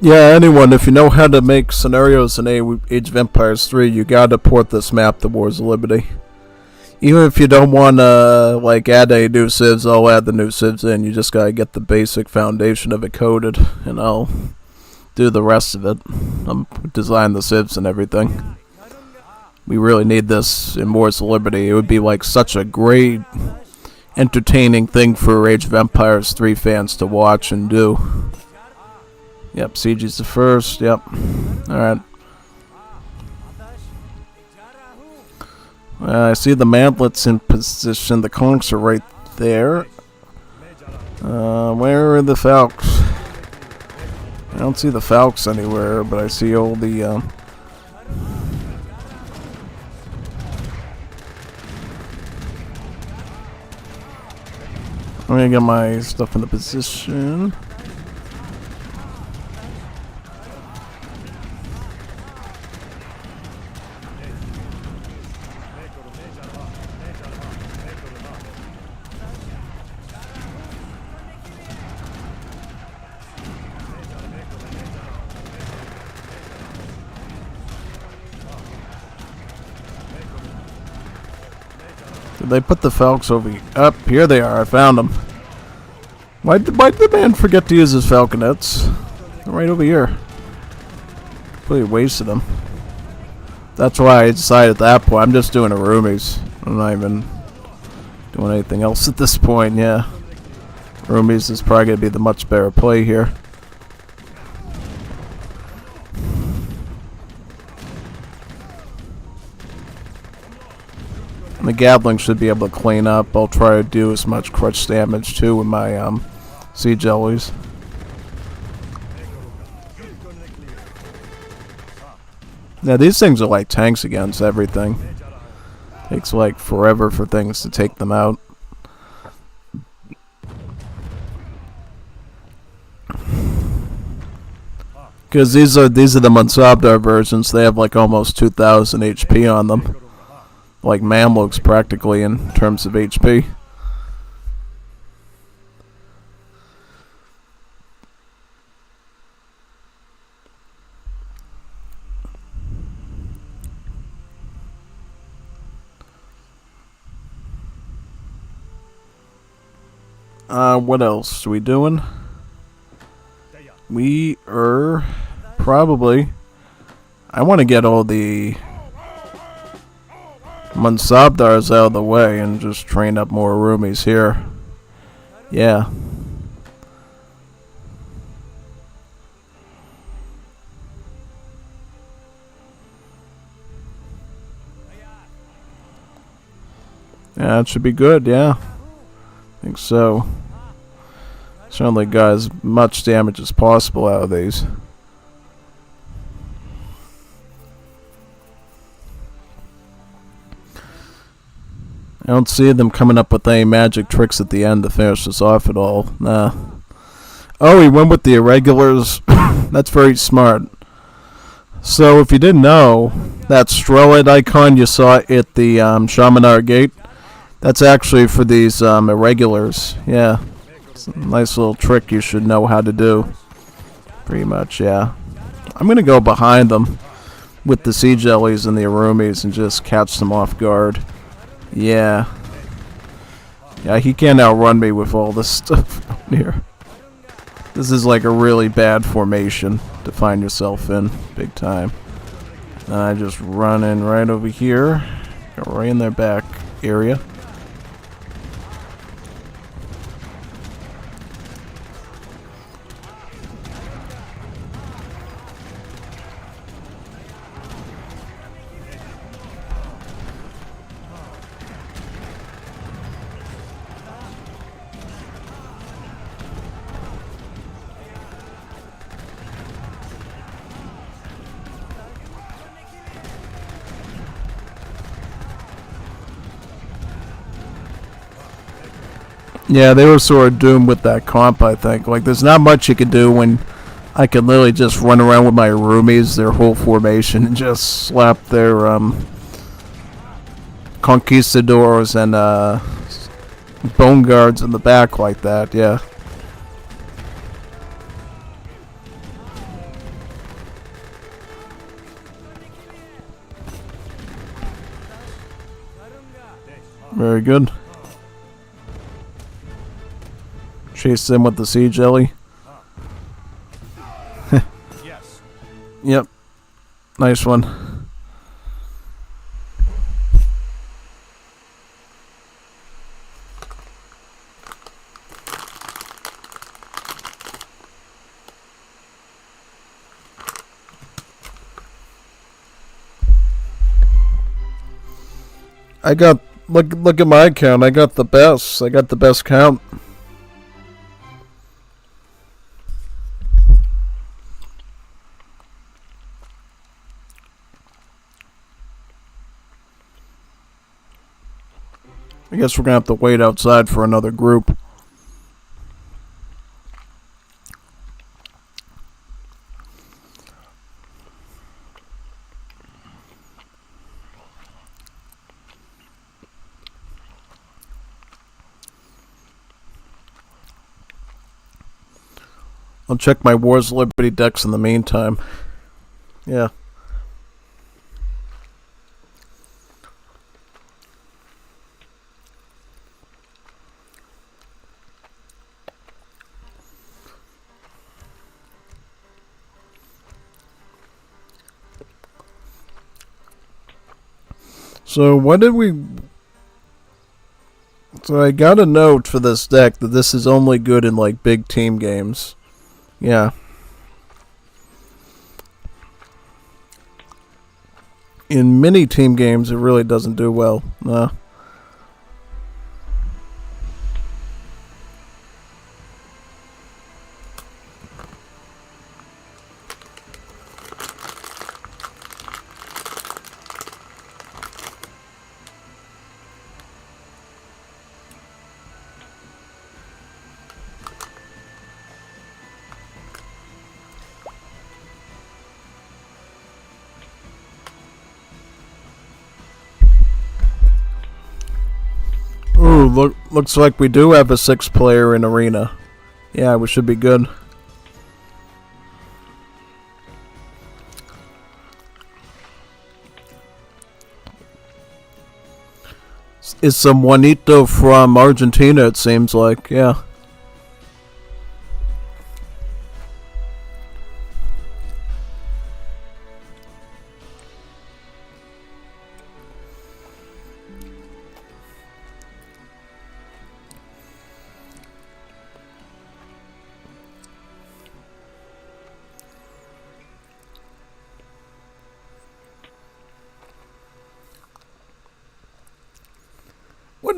Yeah, anyone, if you know how to make scenarios in Age of Empires 3, you gotta port this map to Wars of Liberty. Even if you don't want to, like, add any new civs, I'll add the new civs in. You just gotta get the basic foundation of it coded, and I'll do the rest of it. I'm design the civs and everything. We really need this in Wars of Liberty. It would be, like, such a great, entertaining thing for Age of Empires 3 fans to watch and do. Yep, Siege is the first, yep. Alright. I see the mantlets in position. The conchs are right there. Where are the Falks? I don't see the Falks anywhere, but I see all the... I'm gonna get my stuff in the position. Did they put the Falks over here? Up here they are. I found them. Why did the man forget to use his falconets? They're right over here. Completely wasted them. That's why I decided at that point. I'm just doing a roomies. I'm not even doing anything else at this point. Yeah, roomies is probably gonna be the much better play here. And the Gatling should be able to clean up. I'll try to do as much crutch damage too with my siege jellies. Now these things are like tanks against everything. Takes like forever for things to take them out. Because these are the Mansabdar versions. They have like almost 2,000 HP on them. Like Mamluks practically in terms of HP. What else are we doing? We are probably... I want to get all the Mansabdar's out of the way and just train up more roomies here. Yeah. Yeah, it should be good, yeah. I think so. Certainly got as much damage as possible out of these. I don't see them coming up with any magic tricks at the end to finish this off at all. Nah. Oh, he went with the irregulars. That's very smart. So, if you didn't know, that Strelid icon you saw at the Shamanar Gate, that's actually for these irregulars. Yeah. It's a nice little trick you should know how to do. Pretty much, yeah. I'm going to go behind them with the Sea Jellies and the Arumis and just catch them off guard. Yeah. Yeah, he can't outrun me with all this stuff down here. This is like a really bad formation to find yourself in. Big time. I just run in right over here. Go right in their back area. Yeah, they were sort of doomed with that comp, I think. Like, there's not much you could do when I could literally just run around with my roomies, their whole formation, and just slap their conquistadors and bone guards in the back like that, yeah. Very good. Chase them with the Sea Jelly. Yes. Yep. Nice one. I got look at my count. I got the best. I got the best count. I guess we're going to have to wait outside for another group. I'll check my Wars of Liberty decks in the meantime. Yeah. So what did we... So I got a note for this deck that this is only good in like big team games. Yeah. In mini team games it really doesn't do well. Nah. Ooh, looks like we do have a 6-player in Arena. Yeah, we should be good. It's some Juanito from Argentina, it seems like, yeah.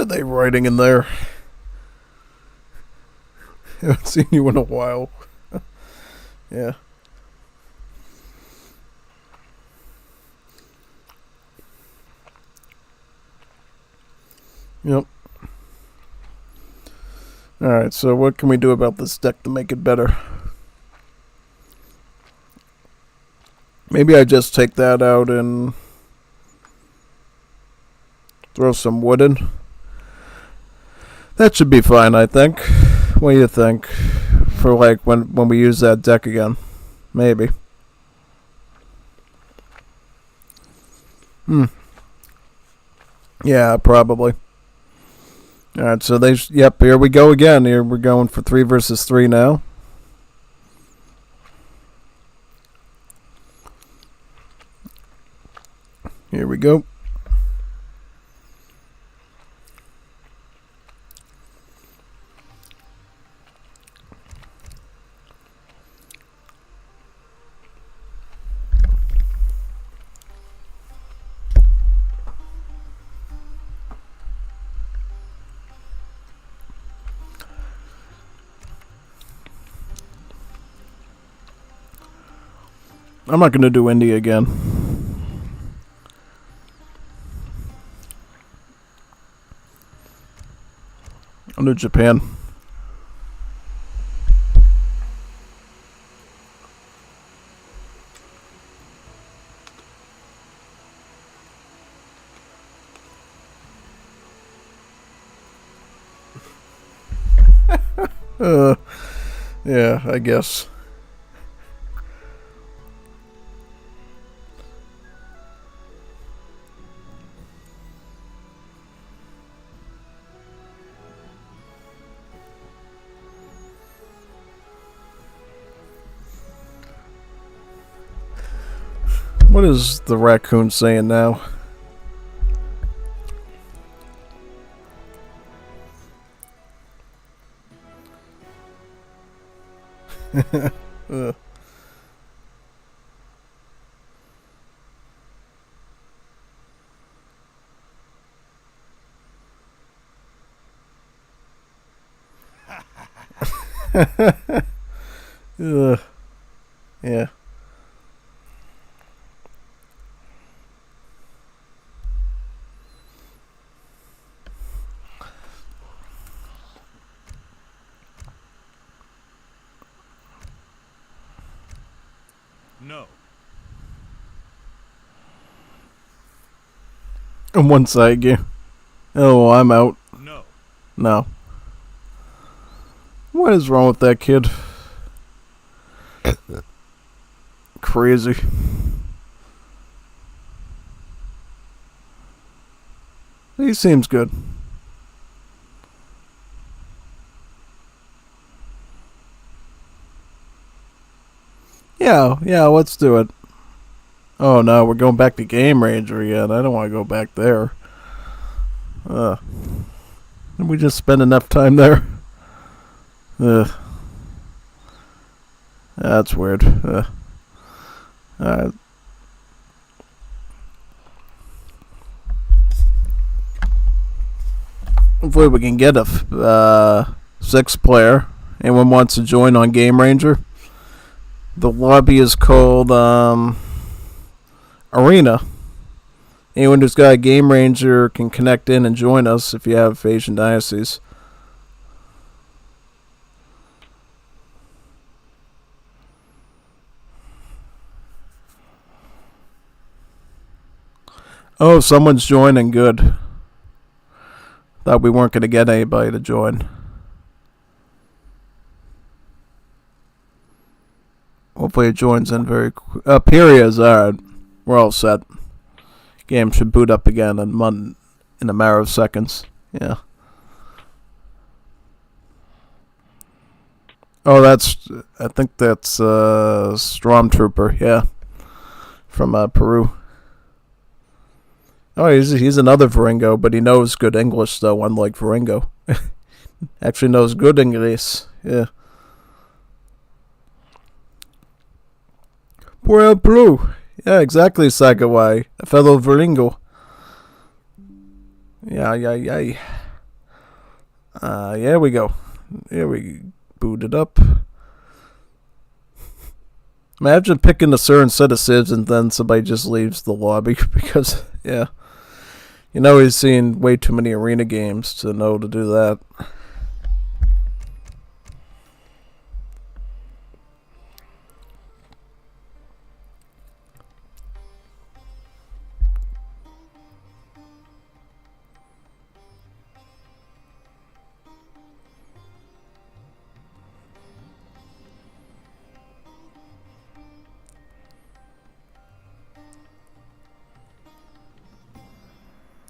are they writing in there? Haven't seen you in a while. Yeah. Yep. Alright, so what can we do about this deck to make it better? Maybe I just take that out and throw some wood in. That should be fine, I think. What do you think? For like when we use that deck again. Maybe. Yeah, probably. Alright, so yep, here we go again. Here we're going for 3 versus 3 now. Here we go. I'm not going to do India again. I'll do Japan. Yeah, I guess. What is the raccoon saying now? Yeah. No. On one side, you. Oh, I'm out. No. No. What is wrong with that kid? Crazy. He seems good. Yeah, let's do it. Oh no, we're going back to Game Ranger again. I don't want to go back there. Did we just spend enough time there? That's weird. Hopefully we can get a 6th player. Anyone wants to join on Game Ranger? The lobby is called Arena. Anyone who's got a Game Ranger can connect in and join us if you have Asian Dynasties. Oh, someone's joining. Good. Thought we weren't going to get anybody to join. Hopefully it joins in very quick. Here he is. Alright. We're all set. Game should boot up again in a matter of seconds. Yeah. Oh, I think that's Stormtrooper. Yeah. From Peru. Oh, he's another Varingo, but he knows good English, though, unlike Varingo. Actually knows good English. Yeah. Pueblo Peru. Yeah, exactly, Sagawai. A fellow Varingo. Yeah. Yeah, we go. Here we booted up. Imagine picking a Sir instead of Sibs and then somebody just leaves the lobby because, yeah. You know he's seen way too many arena games to know to do that.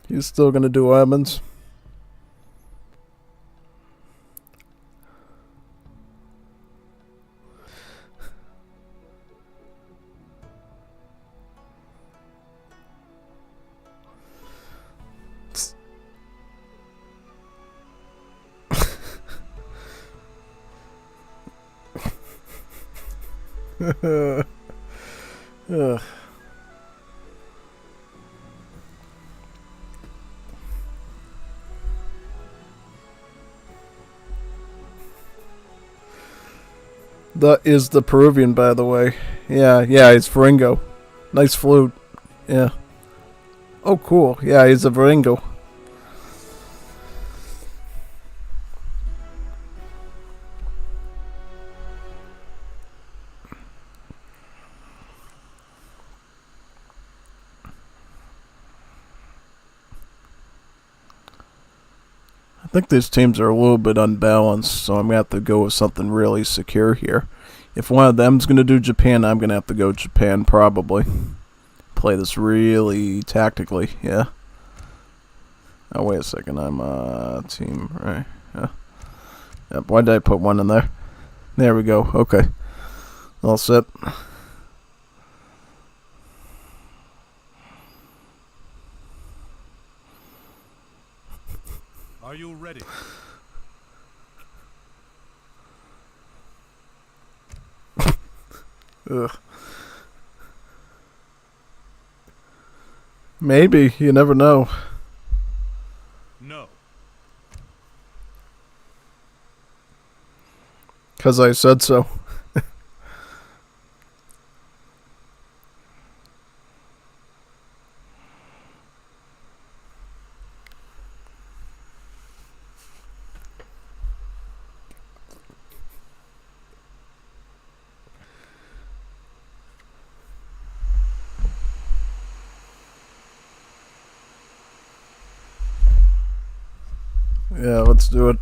He's still gonna do Edmonds. Ugh. That is the Peruvian, by the way. Yeah, it's Veringo. Nice flute. Yeah. Oh, cool. Yeah, he's a Veringo. I think these teams are a little bit unbalanced, so I'm going to have to go with something really secure here. If one of them's going to do Japan, I'm going to have to go Japan probably. Play this really tactically, yeah. Oh, wait a second, I'm team, right, yeah. Yep, why did I put one in there? There we go, okay. All set. Are you ready? Ugh. Maybe, you never know. No. 'Cause I said so. Yeah, let's do it.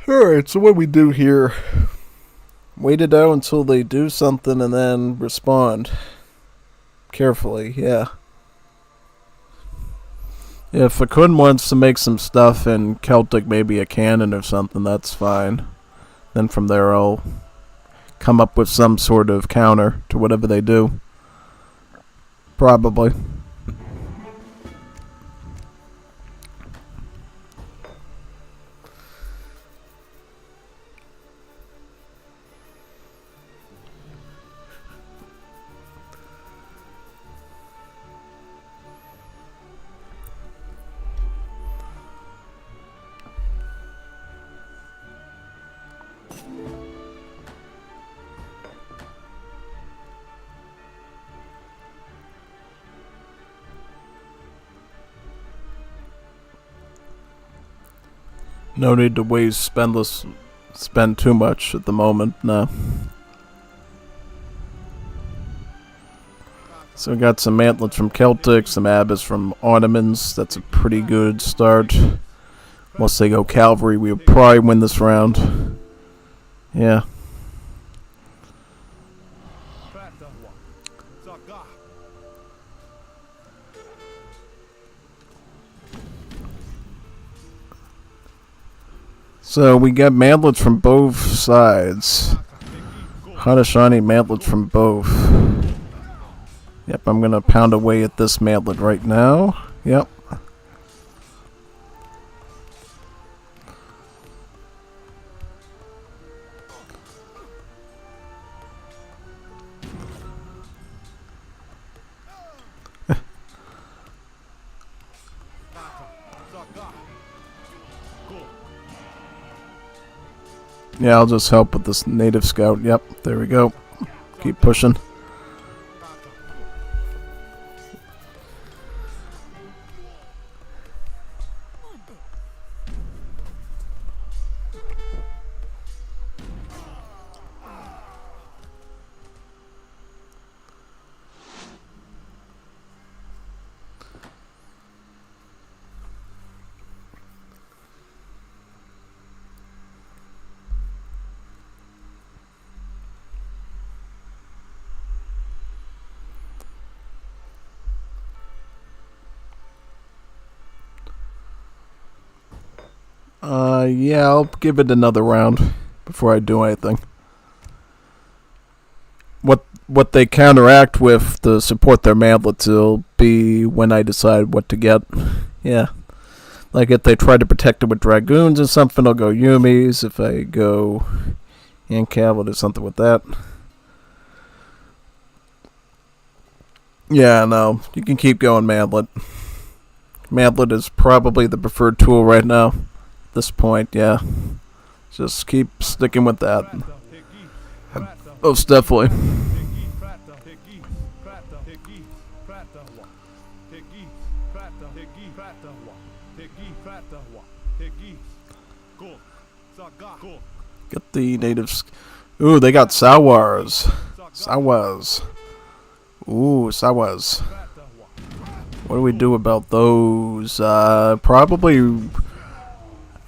Alright, so what we do here, wait it out until they do something and then respond. Carefully, yeah. If Fakun wants to make some stuff in Celtic, maybe a cannon or something, that's fine. Then from there I'll come up with some sort of counter to whatever they do. Probably. No need to spend too much at the moment, no. So we got some Mantlets from Celtic, some Abbas from Ottomans. That's a pretty good start. Unless they go cavalry, we'll probably win this round. Yeah. So we got mantlets from both sides. Haudenosaunee mantlets from both. Yep, I'm gonna pound away at this mantlet right now. Yep. Yeah, I'll just help with this native scout. Yep, there we go. Keep pushing. Yeah, I'll give it another round before I do anything. What they counteract with to support their mantlets will be when I decide what to get. Yeah. Like if they try to protect it with dragoons or something, I'll go Yumis. If I go Yancav, I'll do something with that. Yeah, no. You can keep going mantlet. Mantlet is probably the preferred tool right now. This point, yeah. Just keep sticking with that. Most definitely. Get the natives. Ooh, they got Sawas. Sawas. Ooh, Sawas. What do we do about those? Probably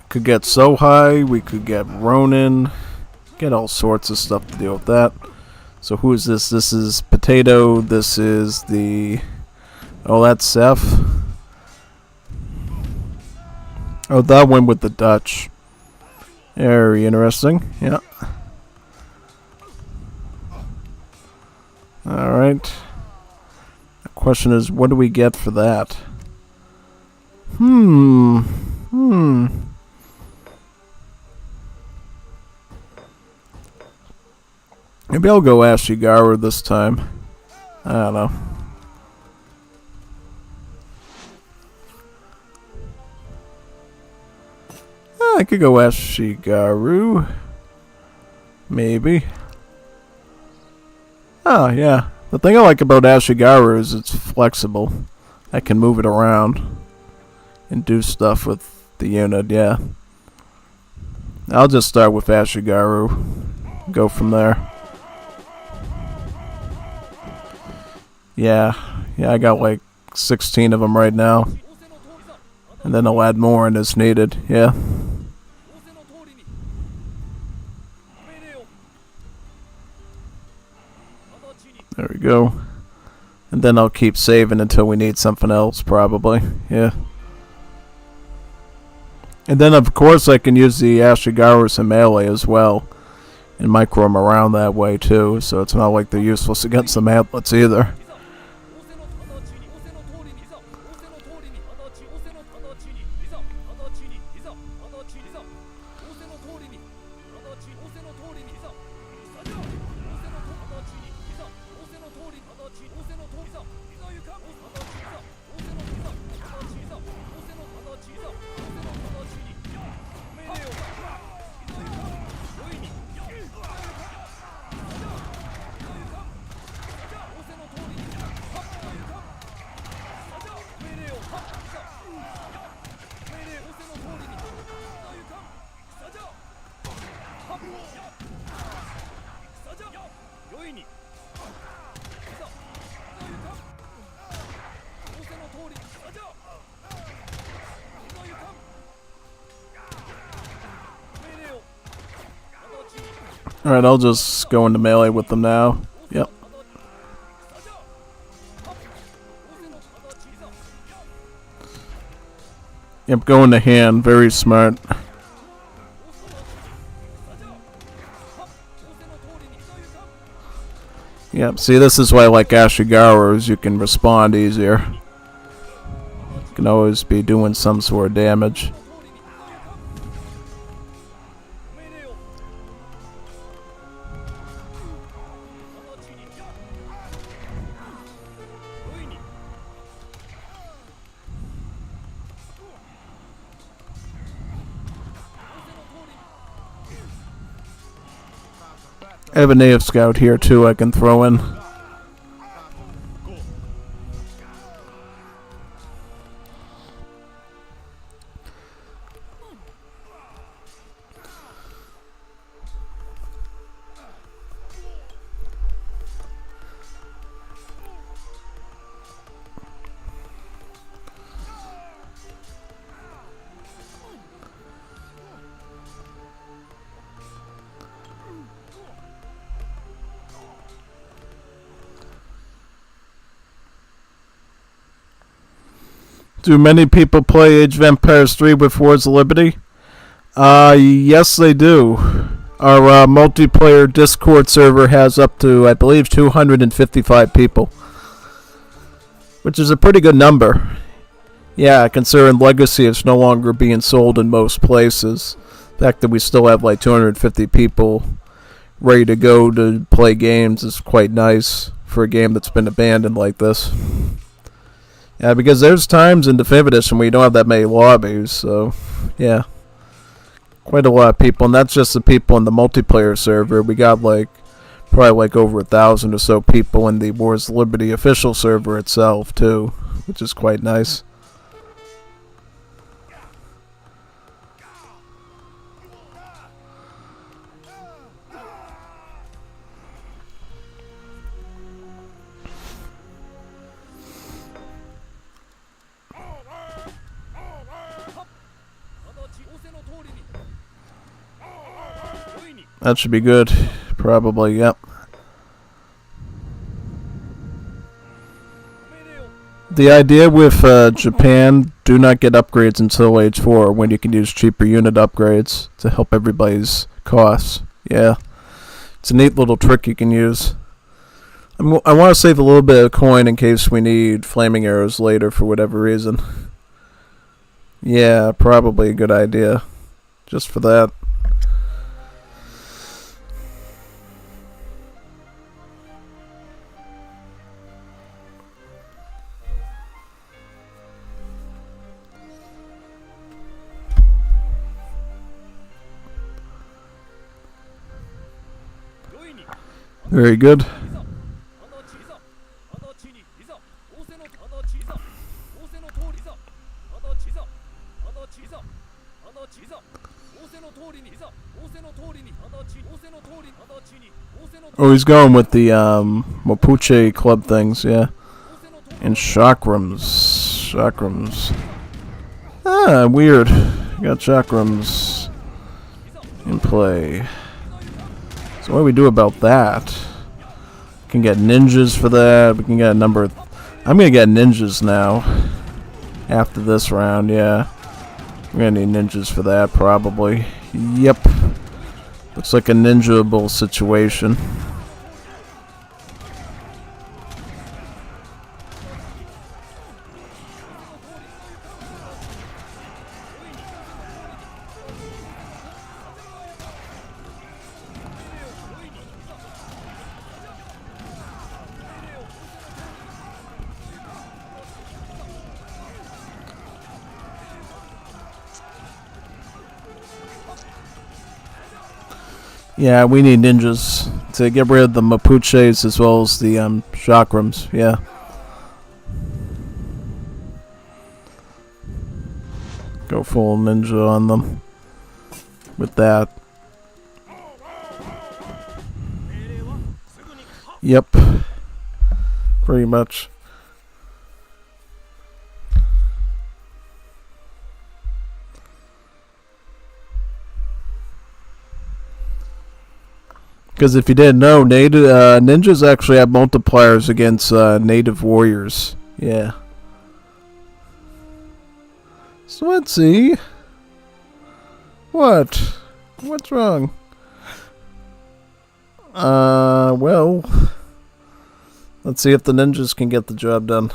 could get Sohai, we could get Ronin, get all sorts of stuff to deal with that. So who is this? This is Potato, this is the... Oh, that's Seth. Oh, that went with the Dutch. Very interesting, yeah. Alright. The question is, what do we get for that? Maybe I'll go Ashigaru this time. I don't know. I could go Ashigaru. Maybe. Oh, yeah. The thing I like about Ashigaru is it's flexible. I can move it around and do stuff with the unit, yeah. I'll just start with Ashigaru. Go from there. Yeah, I got like 16 of them right now. And then I'll add more in as needed, yeah. There we go. And then I'll keep saving until we need something else, probably, yeah. And then of course I can use the Ashigarus in melee as well. And micro them around that way too, so it's not like they're useless against the mantlets either. Alright, I'll just go into melee with them now. Yep. Yep, go into hand. Very smart. Yep, see, this is why I like Ashigaru, is you can respond easier. You can always be doing some sort of damage. I have a native scout here too I can throw in. Do many people play Age of Empires 3 with Wars of Liberty? Yes they do. Our multiplayer Discord server has up to, I believe, 255 people. Which is a pretty good number. Yeah, considering Legacy is no longer being sold in most places. The fact that we still have like 250 people ready to go to play games is quite nice for a game that's been abandoned like this. Yeah, because there's times in Definitive Edition where you don't have that many lobbies, so yeah. Quite a lot of people, and that's just the people in the multiplayer server. We got like probably like over 1,000 or so people in the Wars of Liberty official server itself too, which is quite nice. That should be good. Probably, yep. The idea with Japan, do not get upgrades until age 4 when you can use cheaper unit upgrades to help everybody's costs. Yeah. It's a neat little trick you can use. I want to save a little bit of coin in case we need flaming arrows later for whatever reason. Yeah, probably a good idea. Just for that. Very good. Oh, he's going with the Mapuche club things, yeah. And chakrams. Chakrams. Ah, weird. Got chakrams in play. So what do we do about that? We can get ninjas for that. We can get a number of... I'm going to get ninjas now. After this round, yeah. We're going to need ninjas for that, probably. Yep. Looks like a ninja-able situation. Yeah, we need ninjas to get rid of the Mapuches as well as the chakrams, yeah. Go full ninja on them with that. Yep. Pretty much. Because if you didn't know, ninjas actually have multipliers against native warriors. Yeah. So let's see. What? What's wrong? Well, let's see if the ninjas can get the job done.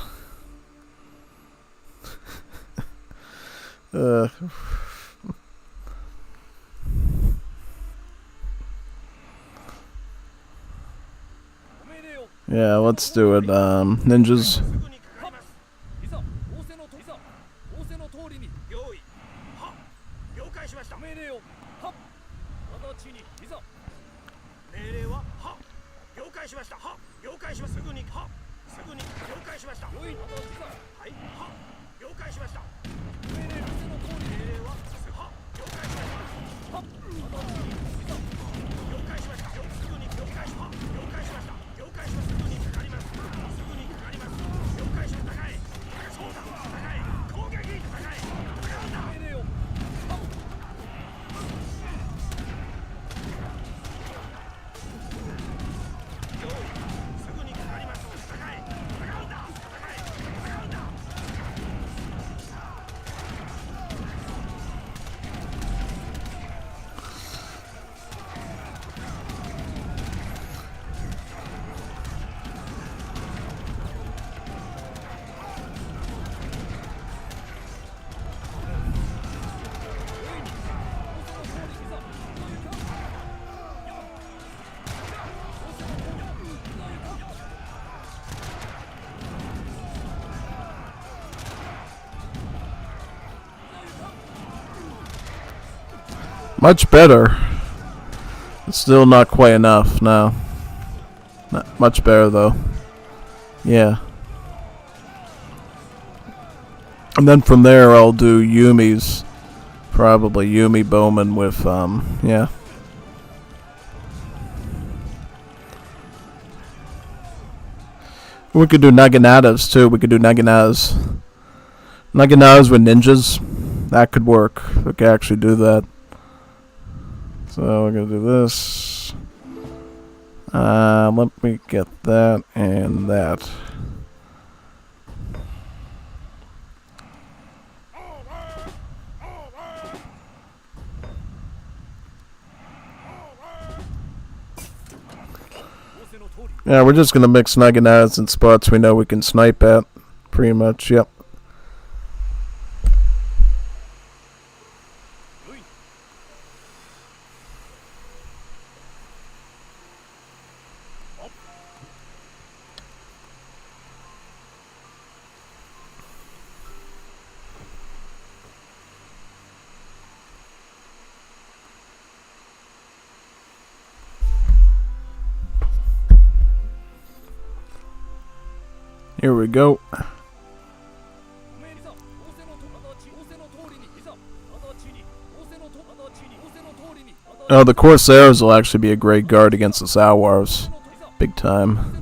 Yeah, let's do it. Ninjas. いざ仰せのといざ仰せの通りに用意は了解しました命令をは直ちにいざ命令はは了解しましたは了解しますすぐにはすぐに了解しました用意直ちいざはいは了解しました命令仰せの通り命令はは了解しましたは直ちにいざ了解しましたすぐに了解しました了解しました了解しますすぐにかかりますすぐにかかります了解しました高いそうだ高い攻撃高い戦うんだ命令を用意すぐにかかります高い戦うんだ高い戦うんだ Much better. It's still not quite enough, no. Not much better, though. Yeah. And then from there, I'll do Yumi's. Probably Yumi Bowman with, yeah. We could do Naganatas, too. We could do Naganatas. Naganatas with ninjas. That could work. We could actually do that. So we're gonna do this. Let me get that and that. Yeah, we're just gonna mix Naganatas in spots we know we can snipe at. Pretty much, yep. Here we go. Oh, the Corsairs will actually be a great guard against the Salwars. Big time.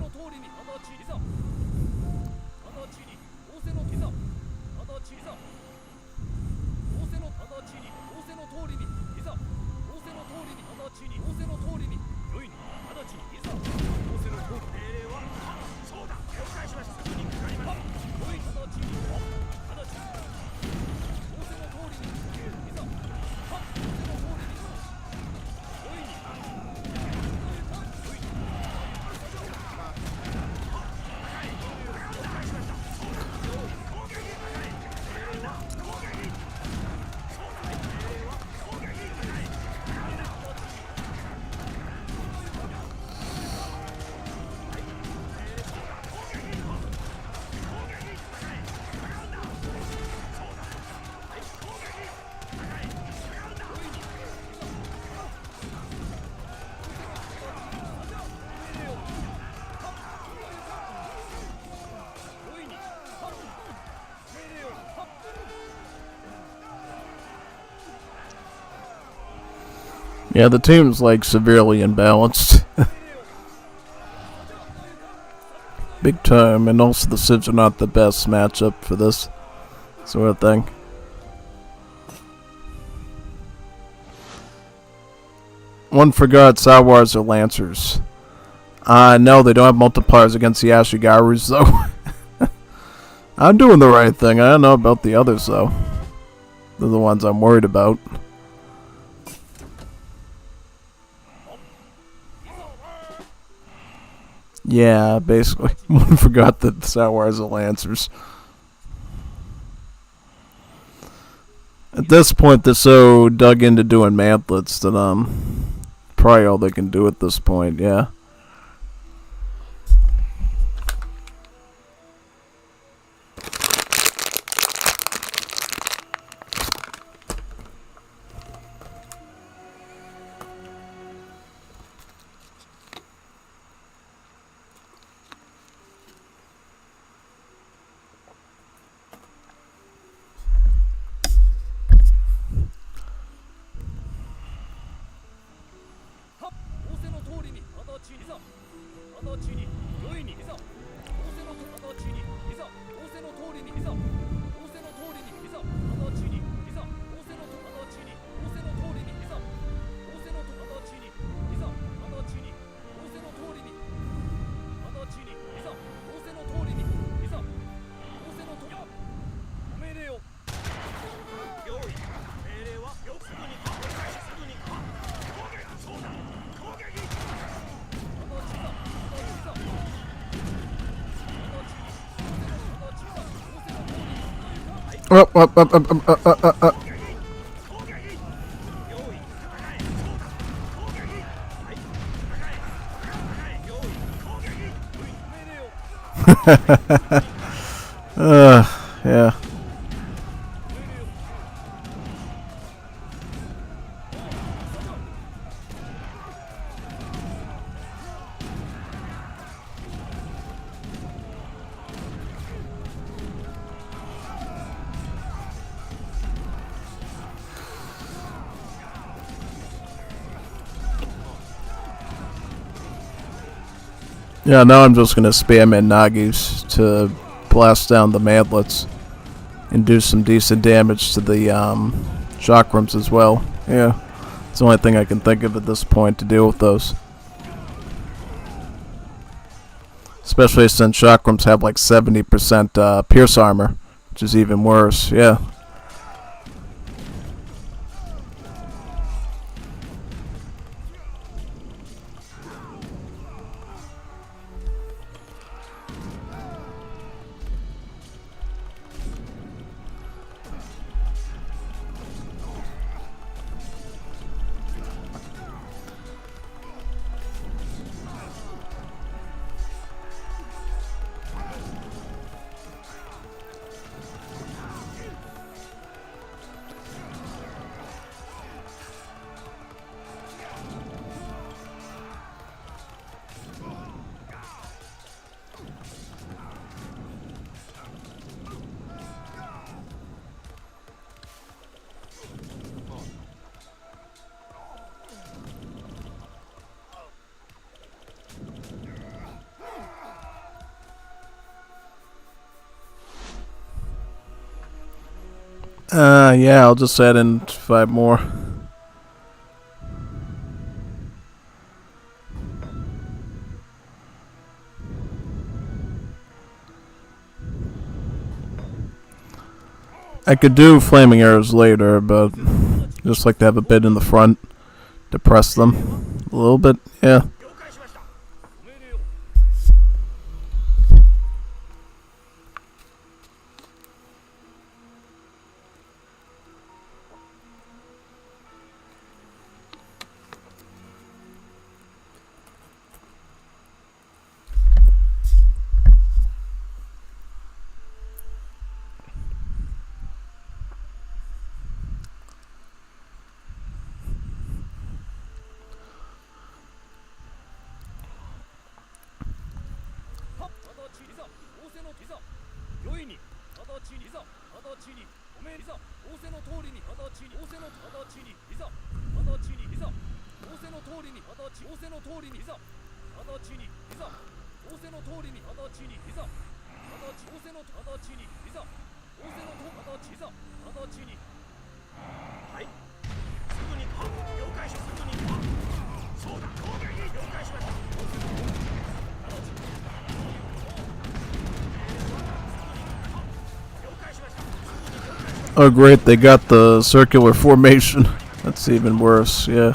Yeah, the team's like severely imbalanced. Big time, and also the Civs are not the best matchup for this sort of thing. One forgot Star Wars are Lancers. No, they don't have multipliers against the Ashigarus, though. I'm doing the right thing. I don't know about the others, though. They're the ones I'm worried about. Yeah, basically. One forgot that Star Wars are Lancers. At this point, they're so dug into doing mantlets that, probably all they can do at this point, yeah. Up. Yeah. Yeah, now I'm just gonna spam in Nagis to blast down the mantlets and do some decent damage to the chakrams as well. Yeah, it's the only thing I can think of at this point to deal with those. Especially since chakrams have like 70% pierce armor, which is even worse, yeah. Yeah, I'll just add in 5 more. I could do flaming arrows later, but just like to have a bit in the front to press them a little bit, yeah. Oh great, they got the circular formation. That's even worse, yeah.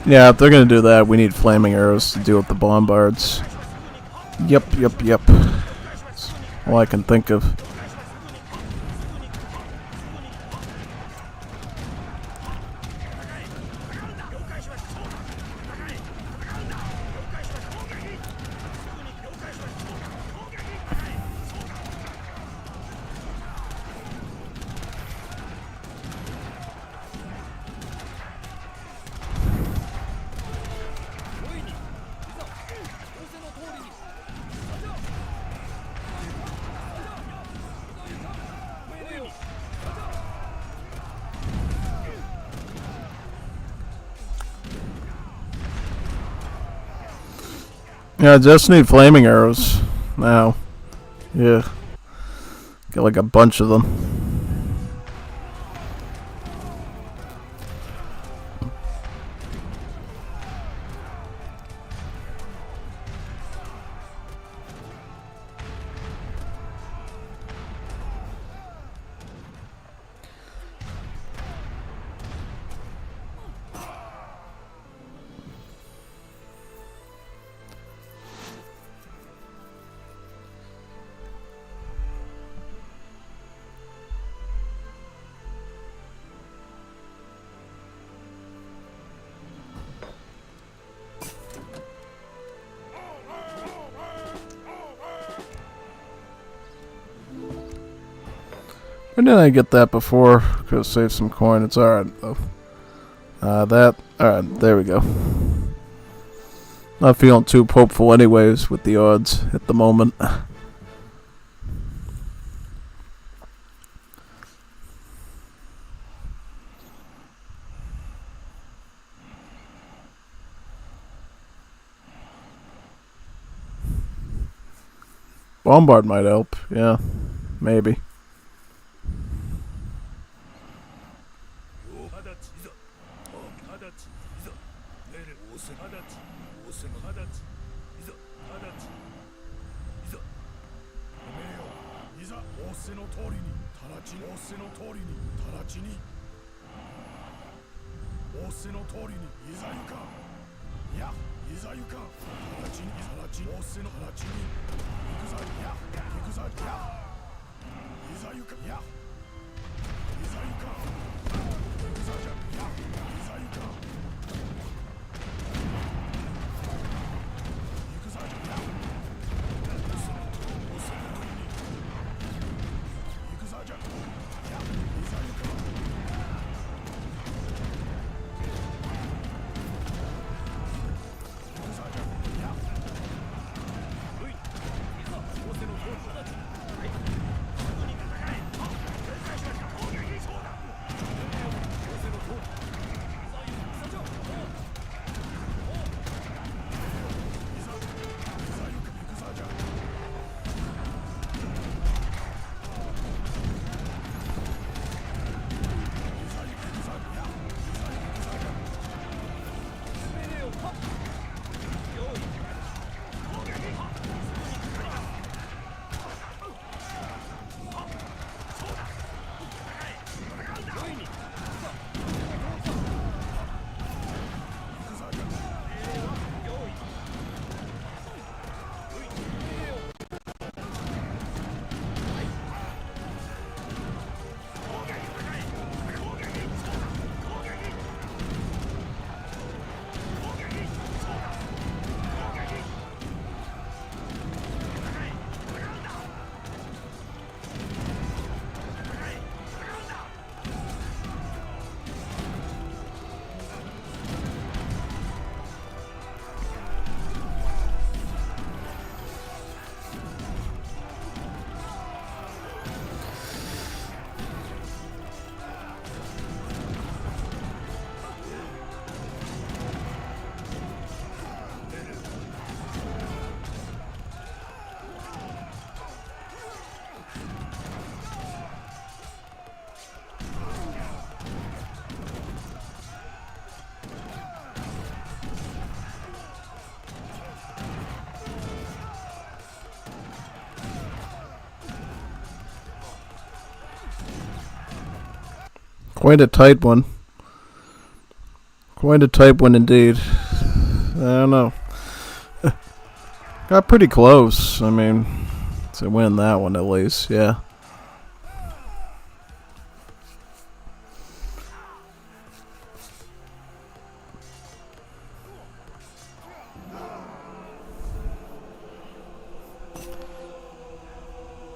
Yeah, if they're gonna do that, we need flaming arrows to deal with the bombards. Yep. That's all I can think of. Yeah, I just need flaming arrows now. Yeah. Got like a bunch of them. Where did I get that before? Could have saved some coin. It's alright though. Alright, there we go. Not feeling too hopeful anyways with the odds at the moment. Bombard might help, yeah. Maybe. Quite a tight one. Quite a tight one indeed. I don't know. Got pretty close. I mean, to win that one at least, yeah.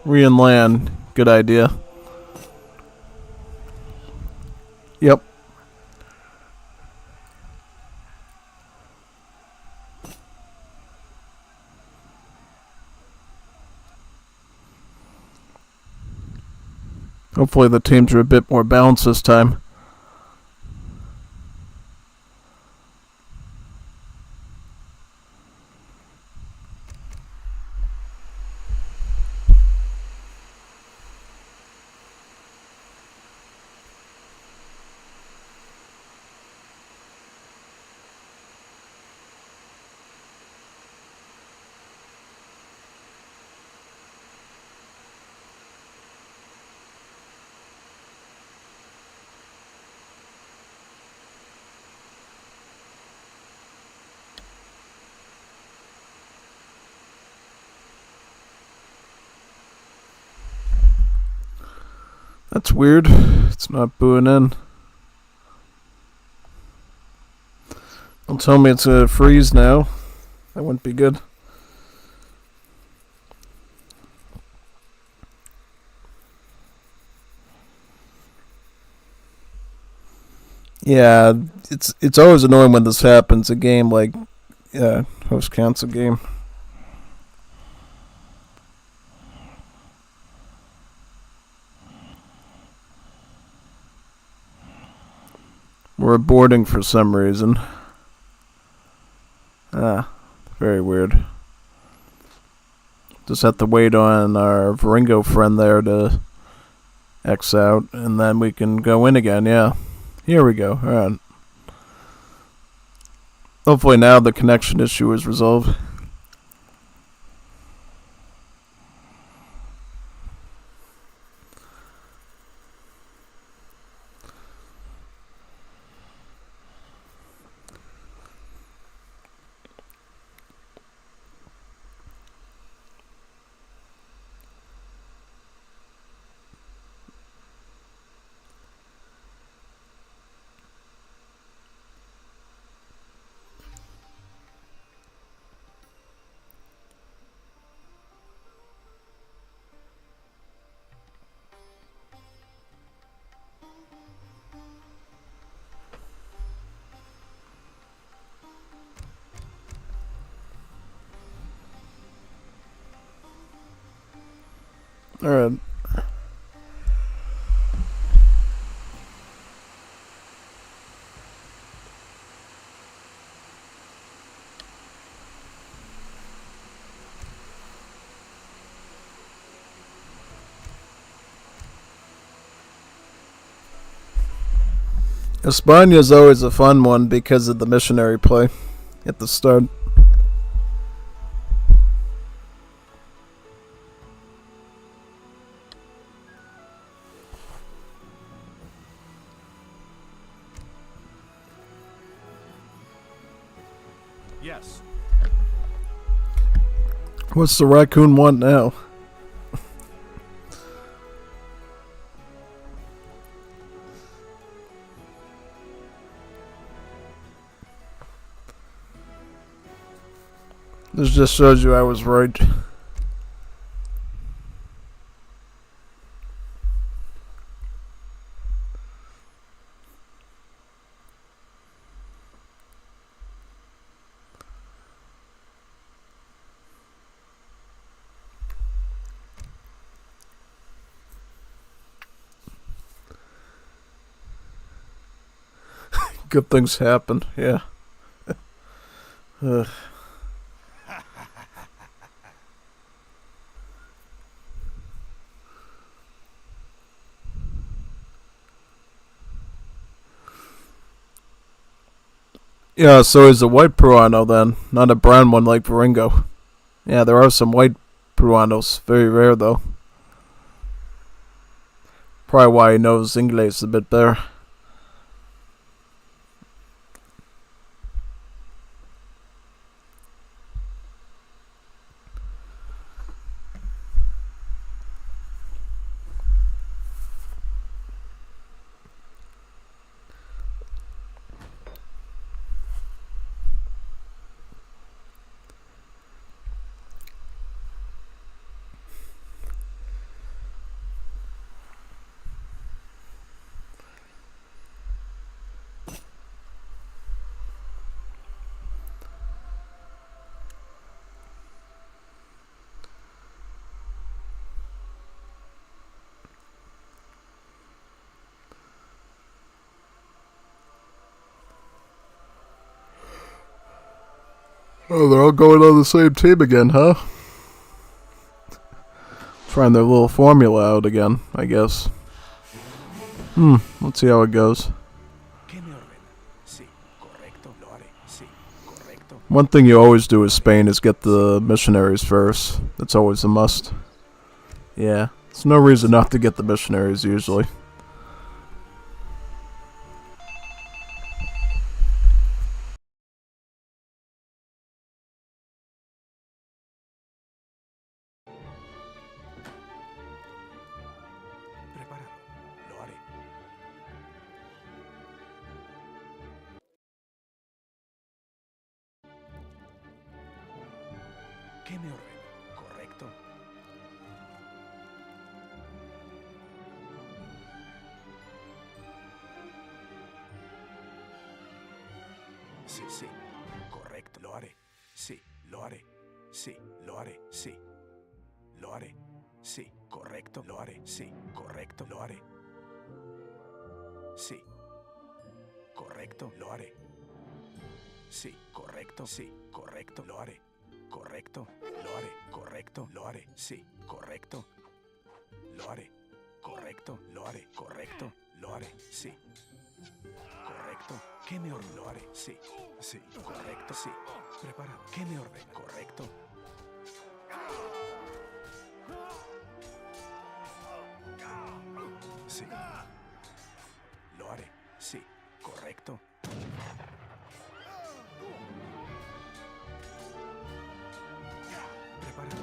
Re and land. Good idea. Yep. Hopefully the teams are a bit more balanced this time. That's weird. It's not booing in. Don't tell me it's a freeze now. That wouldn't be good. Yeah, it's always annoying when this happens. A game like host cancel game. We're boarding for some reason. Very weird. Just have to wait on our Varingo friend there to X out, and then we can go in again, yeah. Here we go, alright. Hopefully now the connection issue is resolved. Alright. Espana is always a fun one because of the missionary play at the start. Yes. What's the raccoon want now? This just shows you I was right. Good things happen, yeah. Ugh. Yeah, so he's a white Peruano then, not a brown one like Varingo. Yeah, there are some white Peruanos, very rare though. Probably why he knows English a bit better. Oh, they're all going on the same team again, huh? Trying their little formula out again, I guess. Let's see how it goes. One thing you always do with Spain is get the missionaries first. That's always a must. Yeah, there's no reason not to get the missionaries usually. ¿Qué me ordena? ¿Correcto? Sí, sí. Correcto. Lo haré. Sí, lo haré. Sí, lo haré. Sí. Lo haré. Sí, correcto. Lo haré. Sí, correcto. Lo haré. Sí. Correcto. Lo haré. Sí, correcto. Sí, correcto. Lo haré. Correcto, lo haré. Correcto, lo haré. Sí, correcto. Lo haré. Correcto, lo haré. Correcto, lo haré. Sí. Correcto. ¿Qué me ordena? Lo haré. Sí. Sí. Correcto, sí. Preparado. ¿Qué me ordena? Correcto. Sí. Lo haré. Sí. Correcto. Preparado.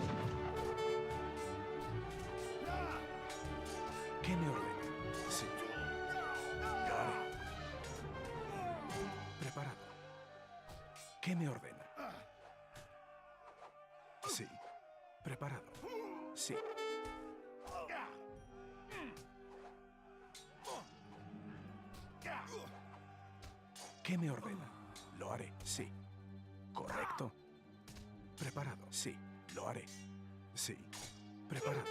¿Qué me ordena? Sí. Lo haré. Preparado. ¿Qué me ordena? Sí. Preparado. Sí. ¿Qué me ordena? Lo haré. Sí. Correcto. Preparado. Sí. Lo haré. Sí. Preparado.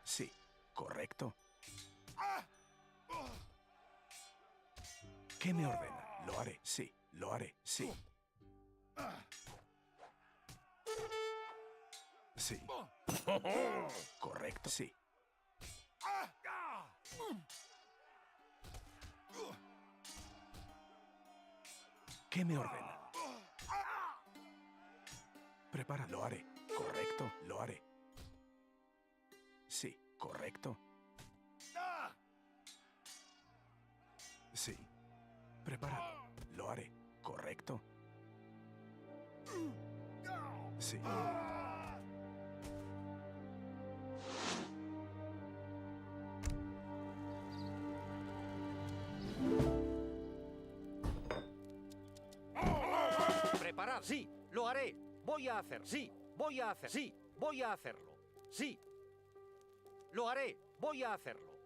Sí. Correcto. ¿Qué me ordena? Lo haré. Sí. Lo haré. Sí. Sí. Correcto. Sí. ¿Qué me ordena? Prepara, lo haré. Correcto, lo haré. Sí, correcto. Sí. Preparado. Lo haré. Correcto. Sí. Preparar, sí, lo haré. Voy a hacer, sí, voy a hacer, sí, voy a hacerlo. Sí. Lo haré, voy a hacerlo.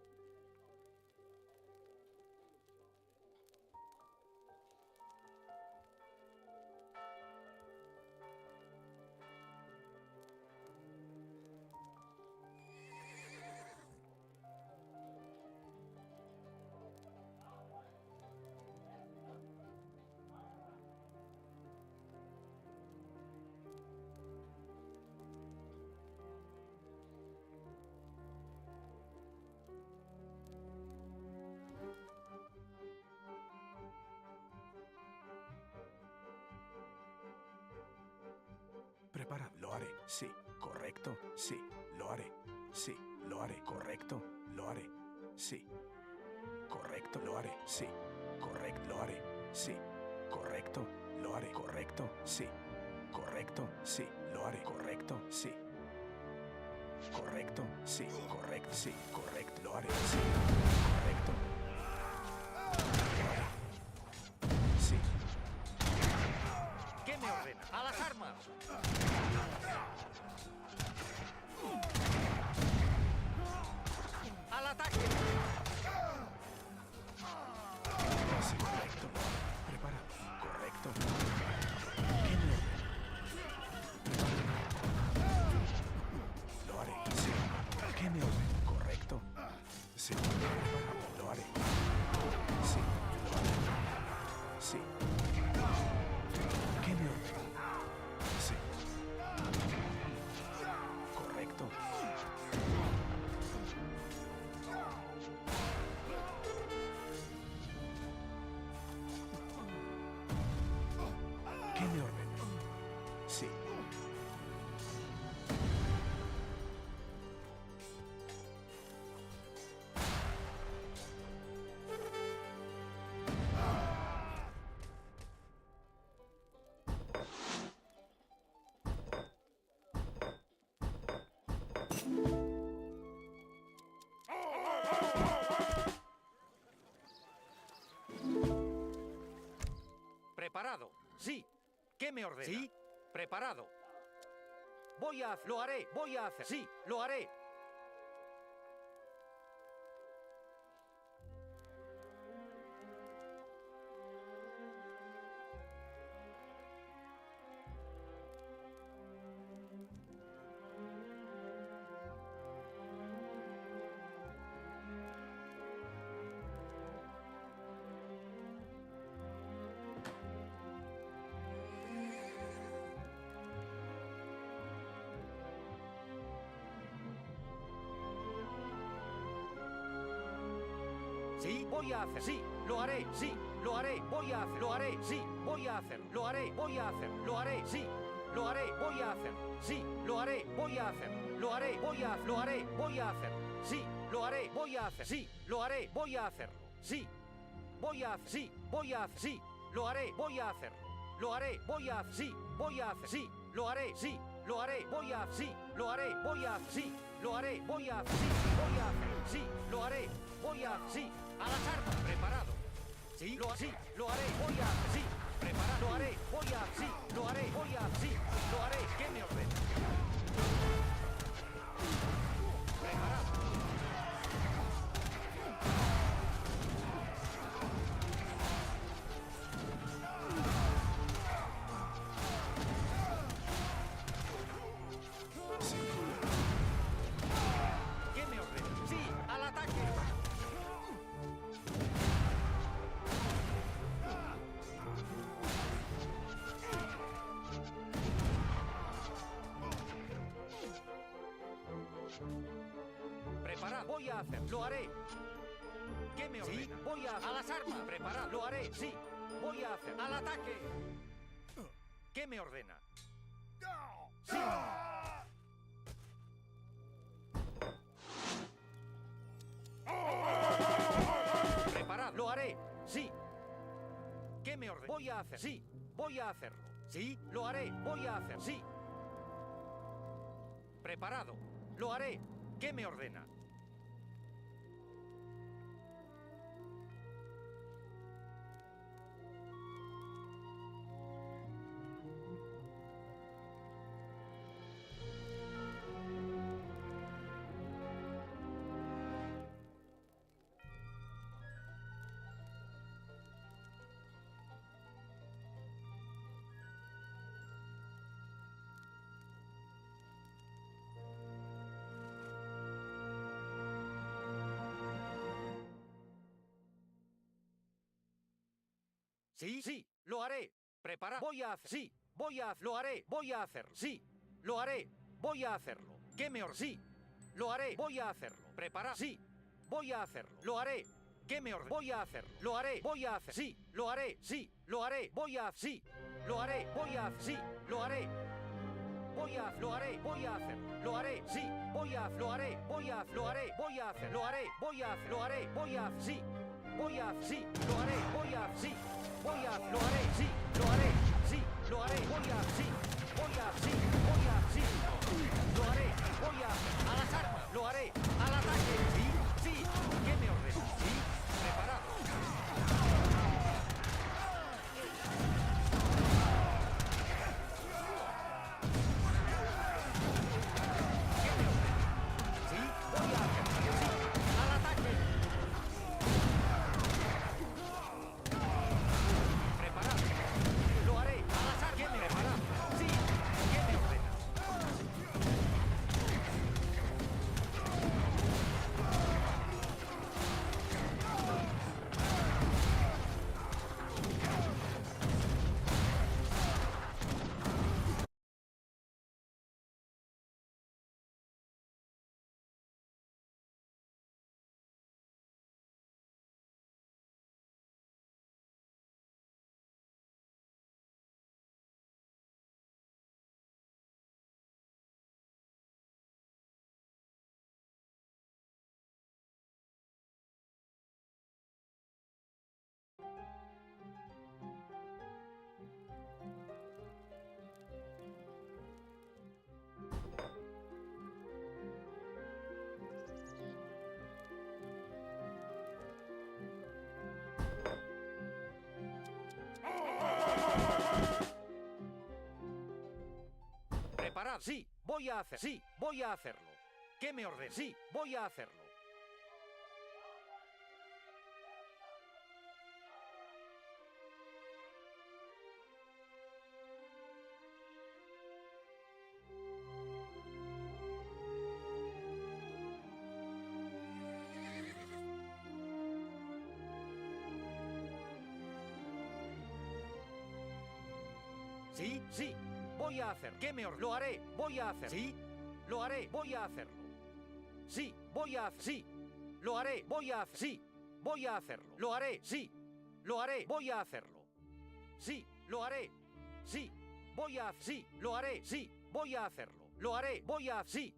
Prepara, lo haré. Sí, correcto. Sí, lo haré. Sí, lo haré. Correcto, lo haré. Sí. Correcto, lo haré. Sí. Correcto, lo haré. Sí. Correcto, lo haré. Correcto, sí. Correcto, sí. Lo haré. Correcto, sí. Correcto, sí. Correcto, sí. Correcto, lo haré. Sí. Correcto. Lo haré. Sí. ¿Qué me ordena? ¡A las armas! ¡Al ataque! Sí, correcto. Preparado. Correcto. ¿Qué me ordena? Preparado. Lo haré. Sí. ¿Qué me ordena? Correcto. Sí. Preparado. Lo haré. Sí. Lo haré. ¿Qué me ordena? Sí. Preparado. Sí. ¿Qué me ordena? Sí. Preparado. Lo haré. Voy a hacer. Sí, lo haré. Sí, voy a hacer. Sí, lo haré. Sí, lo haré. Voy a hacer. Lo haré. Sí, voy a hacer. Lo haré. Voy a hacer. Lo haré. Sí, lo haré. Voy a hacer. Sí, lo haré. Voy a hacer. Lo haré. Voy a. Lo haré. Voy a hacer. Sí, lo haré. Voy a hacer. Sí, lo haré. Voy a hacerlo. Sí, voy a. Sí, voy a. Sí, lo haré. Voy a hacerlo. Lo haré. Voy a. Sí, voy a hacer. Sí, lo haré. Sí, lo haré. Voy a. Sí, lo haré. Voy a. Sí, lo haré. Voy a. Sí, voy a hacer. Sí, lo haré. Voy a. Sí. A las armas, preparado. Sí, lo haré, voy a, sí, preparado, lo haré, voy a, sí, lo haré, voy a, sí, lo haré, ¿qué me ordena? Preparado. ¿Qué me ordena? Sí, al ataque. Preparado. Voy a hacer. Lo haré. ¿Qué me ordena? Sí, voy a las armas. Preparado. Lo haré. Sí. Voy a hacer. Al ataque. ¿Qué me ordena? Sí. Preparado. Lo haré. Sí. ¿Qué me ordena? Voy a hacer. Sí. Voy a hacerlo. Sí. Lo haré. Voy a hacer. Sí. Preparado. Lo haré. ¿Qué me ordena? Sí, sí, lo haré. Prepara. Voy a hacer. Sí, voy a. Lo haré. Voy a hacerlo. Sí, lo haré. Voy a hacerlo. ¿Qué me ordena? Sí, lo haré. Voy a hacerlo. Prepara. Sí, voy a hacerlo. Lo haré. ¿Qué me ordena? Voy a hacerlo. Lo haré. Voy a hacer. Sí, lo haré. Sí, lo haré. Voy a. Sí, lo haré. Voy a. Sí, lo haré. Voy a. Lo haré. Voy a hacer. Lo haré. Sí, voy a. Lo haré. Voy a. Lo haré. Voy a hacer. Lo haré. Voy a. Lo haré. Voy a. Sí, voy a. Sí, lo haré. Voy a. Sí. Voy a, lo haré, sí, lo haré, sí, lo haré, voy a, sí, voy a, sí, voy a, sí, lo haré, voy a las armas, lo haré, al ataque, sí, sí, ¿qué me ordena? Sí, preparado. ¿Qué me ordena? Sí, voy a hacer, sí, al ataque. Preparado. Lo haré. Preparar. Sí, voy a hacer. Sí, voy a hacerlo. ¿Qué me ordena? Sí, voy a hacerlo. Sí, sí, voy a hacer. ¿Qué me ordena? Lo haré, voy a hacer. Sí, lo haré, voy a hacerlo. Sí, voy a hacer. Sí, lo haré, voy a hacer. Sí, voy a hacerlo. Lo haré, sí, lo haré, voy a hacerlo. Sí, lo haré. Sí, voy a hacer. Sí, lo haré. Sí, voy a hacerlo. Lo haré, voy a hacer. Sí,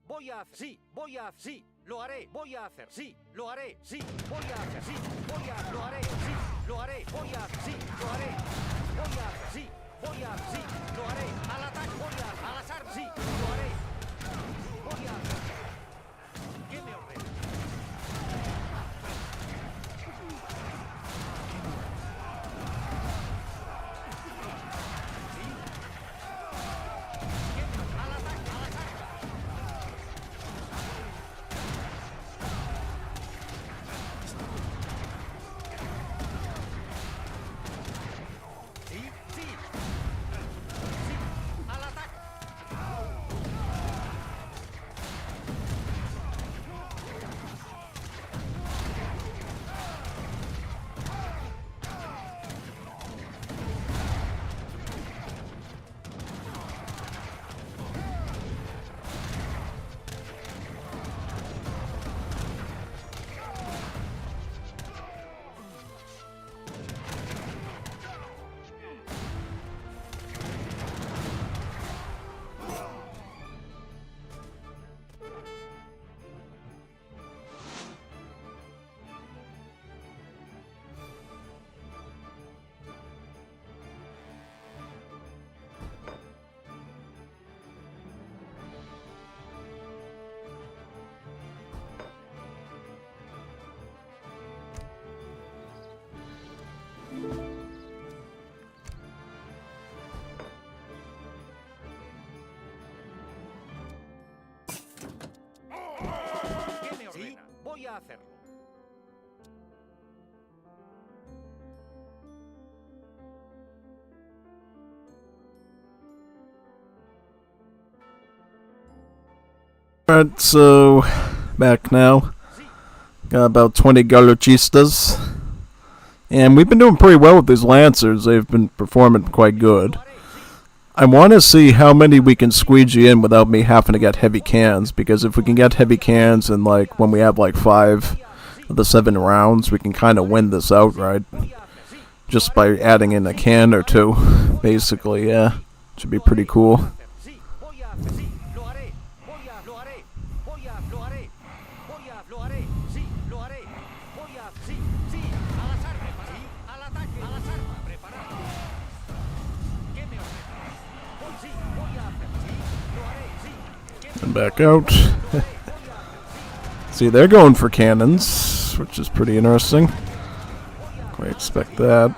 voy a hacer. Sí, voy a hacer. Sí, lo haré, voy a hacer. Sí, lo haré. Sí, voy a hacer. Sí, voy a. Lo haré. Sí, lo haré. Voy a hacer. Sí, lo haré. Voy a hacer. Sí, voy a. Sí, lo haré. Al ataque. Voy a. Al azar. Sí, lo haré. Voy a. ¿Qué me ordena? ¿Qué me ordena? Voy a hacerlo. Alright, so back now. Got about 20 Galochistas. And we've been doing pretty well with these Lancers. They've been performing quite good. I want to see how many we can squeegee in without me having to get heavy cans, because if we can get heavy cans and like when we have like 5 of the 7 rounds, we can kind of win this outright. Just by adding in a can or 2, basically, yeah. Should be pretty cool. Sí, voy a hacer. Sí, lo haré. Voy a. Lo haré. Voy a. Lo haré. Voy a. Lo haré. Sí, lo haré. Voy a. Sí, sí. Al azar. Preparar. Sí, al ataque. Al azar. Preparar. ¿Qué me ordena? Sí, voy a hacer. Sí, lo haré. Sí. ¿Qué me And back out. See, they're going for cannons, which is pretty interesting. Quite expect that.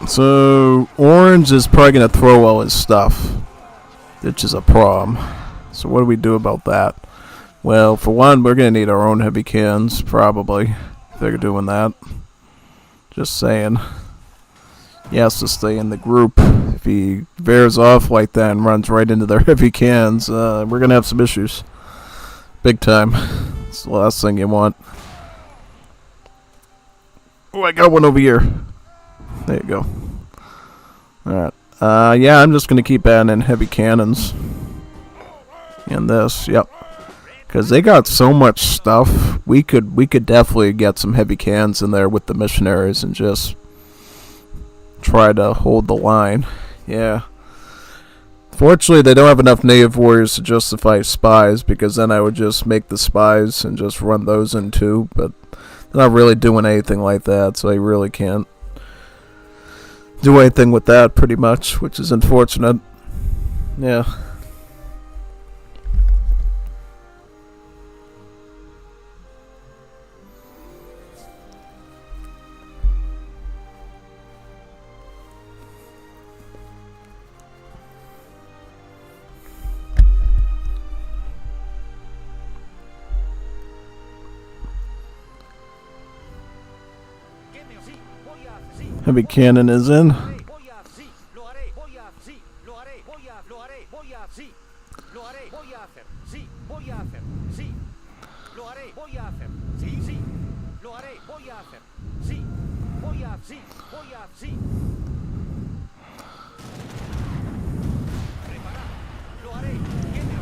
So, Orange is probably going to throw all his stuff, which is a problem. So what do we do about that? Well, for one, we're going to need our own heavy cans, probably, if they're doing that. Just saying. He has to stay in the group. If he veers off like that and runs right into their heavy cans, we're going to have some issues. Big time. It's the last thing you want. Oh, I got one over here. There you go. Alright. Yeah, I'm just going to keep adding in heavy cannons. And this, yep. Because they got so much stuff. We could definitely get some heavy cans in there with the missionaries and just try to hold the line. Yeah. Fortunately, they don't have enough native warriors to justify spies, because then I would just make the spies and just run those in too. But they're not really doing anything like that, so I really can't do anything with that pretty much, which is unfortunate. Yeah. Heavy cannon is in. Voy a, sí, lo haré, voy a, sí, lo haré, voy a, lo haré, voy a, sí, lo haré, voy a hacer, sí, voy a hacer, sí, lo haré, voy a hacer, sí, sí, lo haré, voy a hacer, sí, voy a, sí, voy a, sí. Preparado, lo haré,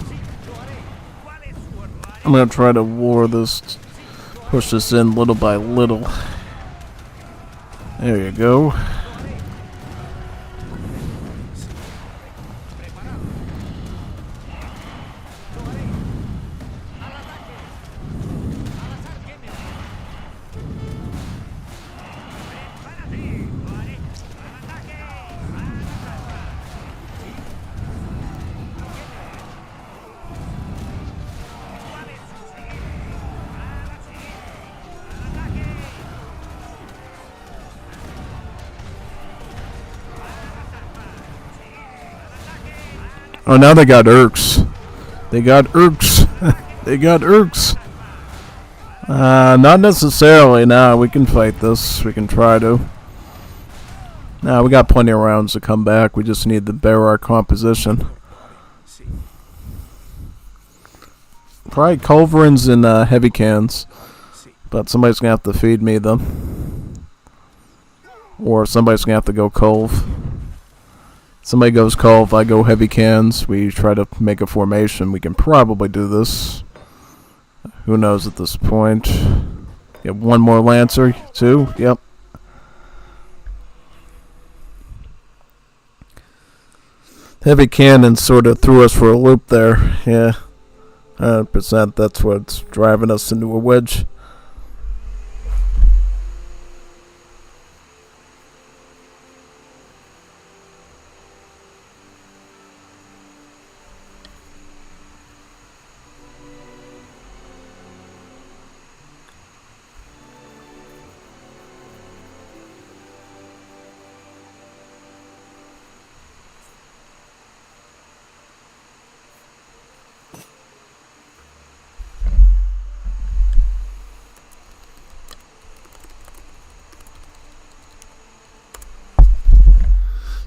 sí, lo haré. ¿Cuál es su orden? I'm gonna try to war this, push this in little by little. There you go. Oh, now they got Urks. They got Urks. They got Urks. Not necessarily. Nah, we can fight this. We can try to. Nah, we got plenty of rounds to come back. We just need to bear our composition. Probably culverins and heavy cans. But somebody's going to have to feed me them. Or somebody's going to have to go Cove. Somebody goes Cove, I go heavy cans. We try to make a formation. We can probably do this. Who knows at this point? Get one more Lancer. Two. Yep. Heavy cannon sort of threw us for a loop there. Yeah. 100%. That's what's driving us into a wedge.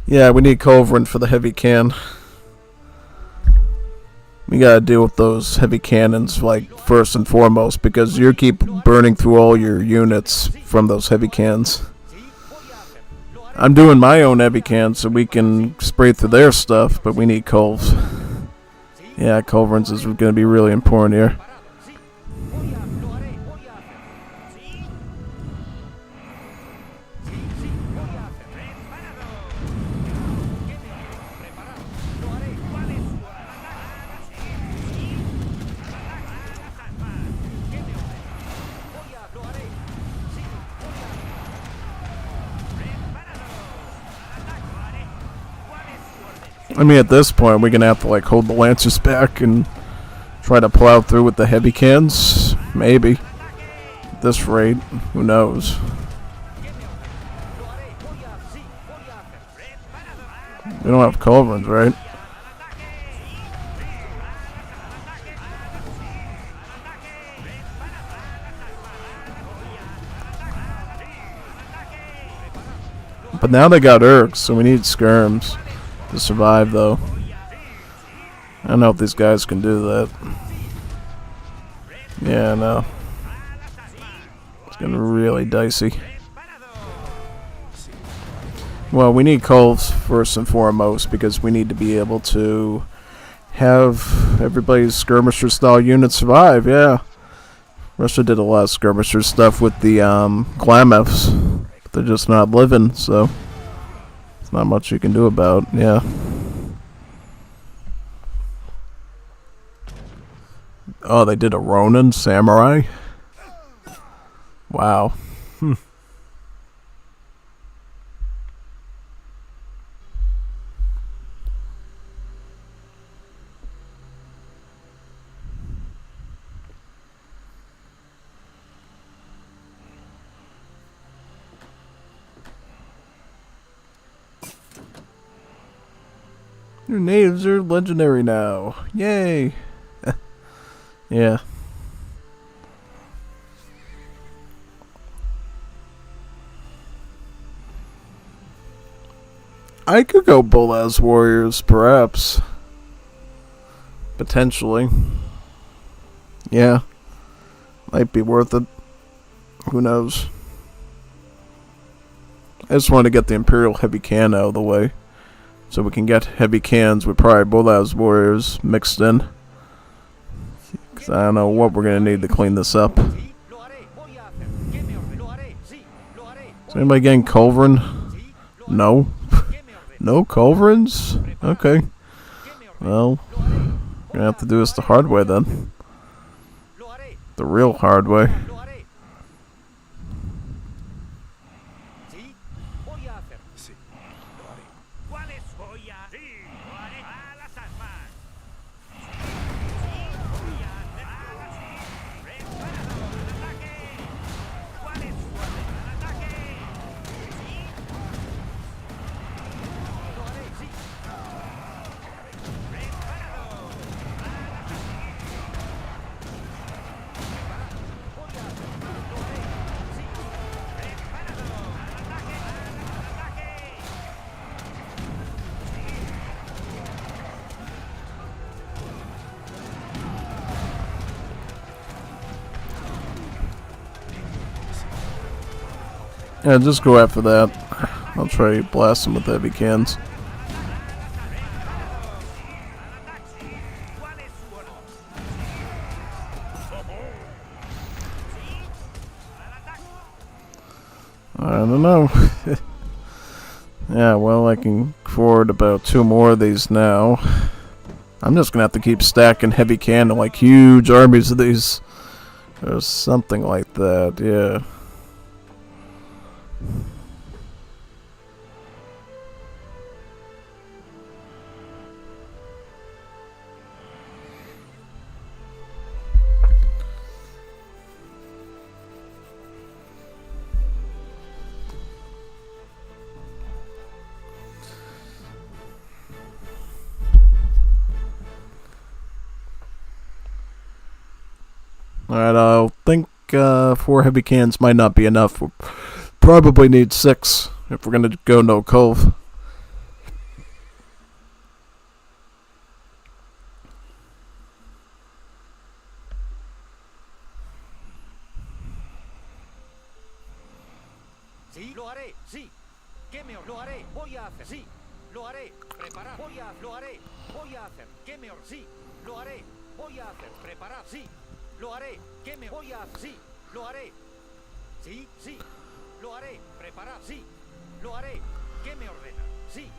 Yeah, we need Culverin for the heavy can. We gotta deal with those heavy cannons, like, first and foremost, because you keep burning through all your units from those heavy cans. I'm doing my own heavy cans so we can spray through their stuff, but we need Culves. Yeah, Culverins is gonna be really important here. I mean, at this point, we're gonna have to, like, hold the Lancers back and try to plow through with the heavy cans. Maybe. At this rate, who knows? We don't have Culverins, right? But now they got Urks, so we need skirms to survive, though. I don't know if these guys can do that. Yeah, no. It's getting really dicey. Well, we need Culves first and foremost because we need to be able to have everybody's skirmisher style units survive, yeah. Russia did a lot of skirmisher stuff with the Klamaths, but they're just not living, so there's not much you can do about, yeah. Oh, they did a Ronin Samurai? Wow. Your natives are legendary now. Yay! Yeah. I could go Bolas Warriors, perhaps. Potentially. Yeah. Might be worth it. Who knows? I just want to get the Imperial Heavy Can out of the way. So we can get Heavy Cans with probably Bolas Warriors mixed in. Because I don't know what we're going to need to clean this up. Is anybody getting Culverin? No. No Culverins? Okay. Well, we're going to have to do this the hard way then. The real hard way. Yeah, just go after that. I'll try to blast them with heavy cans. I don't know. Yeah, well, I can afford about 2 more of these now. I'm just gonna have to keep stacking heavy cannon like huge armies of these. Or something like that, yeah. Alright, I think 4 heavy cans might not be enough. We'll probably need 6 if we're gonna go no cove. Sí, lo haré, sí. ¿Qué me lo haré? Voy a hacer. Sí, lo haré. Preparar. Voy a lo haré. Voy a hacer. ¿Qué me sí? Lo haré. Voy a hacer. Preparar. Sí. Lo haré. ¿Qué me voy a hacer? Sí, lo haré. Sí, sí. Lo haré. Preparar. Sí. Lo haré. ¿Qué me ordena? Sí.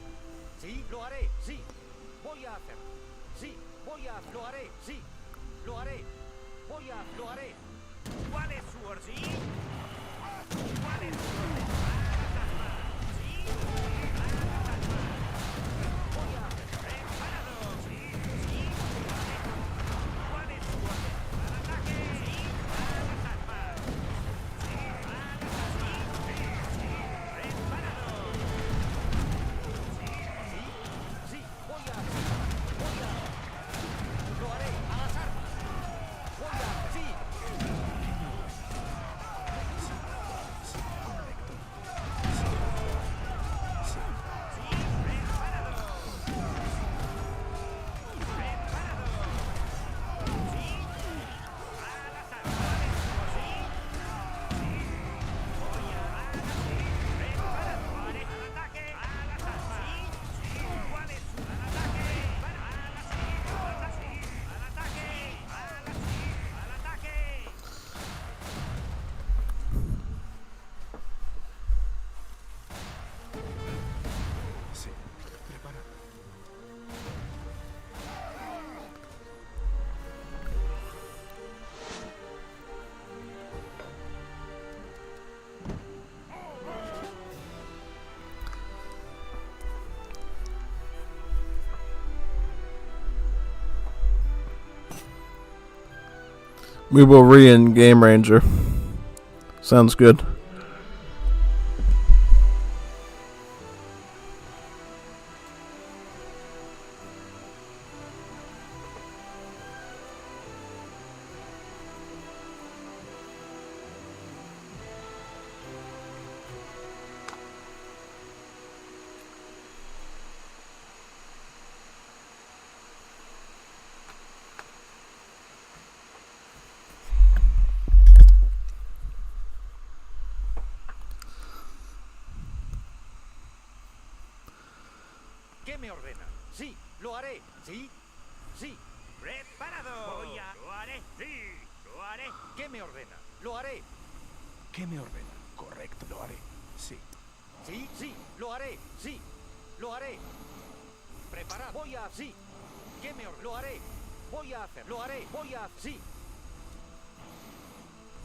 Sí, lo haré. Sí. Voy a hacer. Sí. Voy a lo haré. Sí. Lo haré. Voy a lo haré. ¿Cuál es su orden? Sí. ¿Cuál es su orden? We will re-in Game Ranger. Sounds good. ¿Qué me ordena? Sí, lo haré. Sí, sí. ¡Preparado! Lo haré. Sí, lo haré. ¿Qué me ordena? Lo haré. ¿Qué me ordena? Correcto, lo haré. Sí. Sí, sí, lo haré. Sí, lo haré. Preparado. Voy a... Sí. ¿Qué me ordena? Lo haré. Voy a hacer. Lo haré. Voy a... Sí.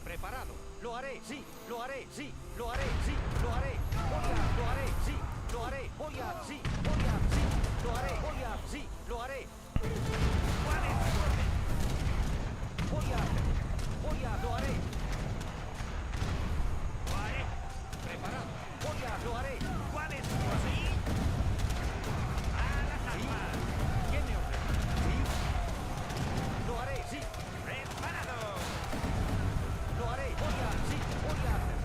Preparado. Lo haré. Sí, lo haré. Sí, lo haré. Sí, lo haré. Lo haré. Sí, lo haré. Voy a... Sí, voy a... Sí, lo haré. Voy a... Sí, lo haré. ¿Cuál es tu orden? Voy a... Voy a... Lo haré. Lo haré. Preparado. Voy a... Lo haré. ¿Cuál es tu orden? A las armas. ¿Qué me ordena? Sí. Lo haré. Sí, Preparado. lo haré. Voy a... Sí, voy a hacer.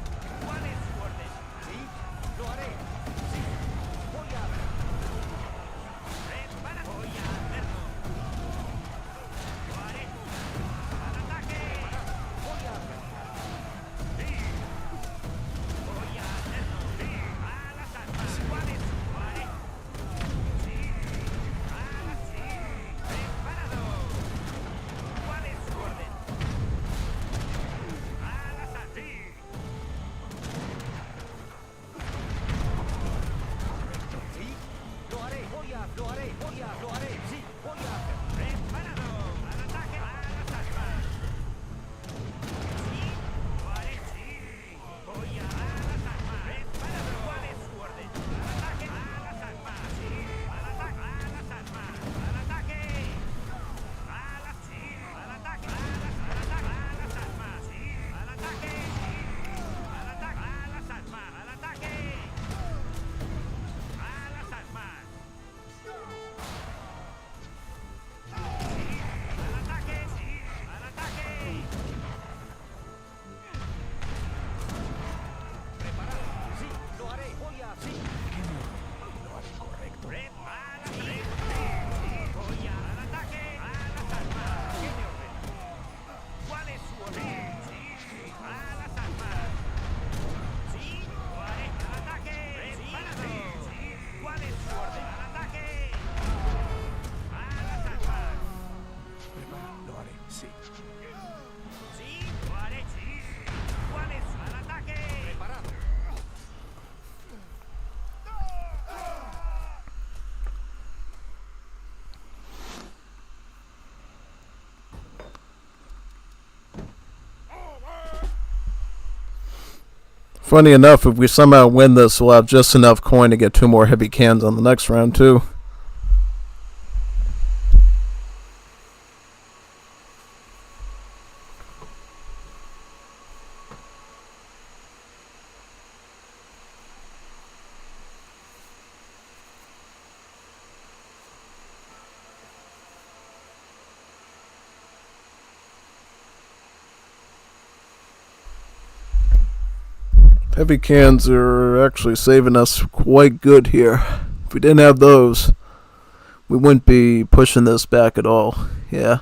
¿Cuál es tu orden? Sí, lo haré. Sí, voy a... Preparado. Voy a hacerlo. Lo haré. ¡Al ataque! Voy a hacer. Sí. Voy a hacerlo. Sí. A las armas. ¿Cuál es? Lo haré. Sí. A las... Sí. Preparado. ¿Cuál es su orden? A las armas. Sí. Sí, lo haré. Voy a... Lo haré. Voy a... Lo haré. Sí, voy a hacer. Preparado. Al ataque. A las armas. Sí. Lo haré. Sí. Voy a las armas. Preparado. ¿Cuál es su orden? Al ataque. A las armas. Sí. Al ataque. A las armas. Al ataque. A las... Sí. Al ataque. A las... Al ataque. A las armas. Sí. Al ataque. Sí. Al ataque. A las armas. Al ataque. A las armas. Al ataque, sí, al ataque. Preparado. Sí, lo haré. Voy a... Sí. Lo haré correcto. Prepárate. Sí, voy al ataque. A las armas. ¿Qué me ordena? ¿Cuál es su orden? Sí, a las armas. Sí, lo haré. Al ataque. Prepárate. Sí, ¿cuál es su orden? Al ataque. A las armas. Lo haré, sí. Sí, lo haré. Sí, ¿cuál es? Al ataque. Preparado. Funny enough, if we somehow win this, we'll have just enough coin to get 2 more heavy cans on the next round, too. Heavy cans are actually saving us quite good here. If we didn't have those, we wouldn't be pushing this back at all. Yeah.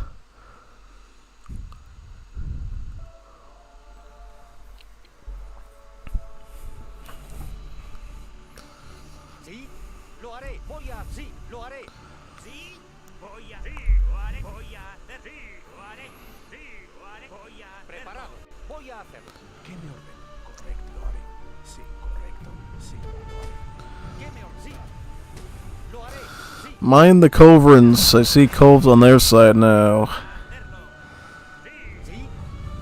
Sí, lo haré. Voy a... Sí, lo haré. Sí, voy a... Sí, lo haré. Voy a hacer. Sí, lo haré. Sí, lo haré. Voy a hacer. Preparado. Voy a hacerlo. ¿Qué me ordena? Correcto, lo haré. Sí, correcto. Sí, lo haré. ¿Qué me ordena? Sí, lo haré. Sí, Mind the Culverins. I see Culves on their side now. hacerlo. Sí, sí,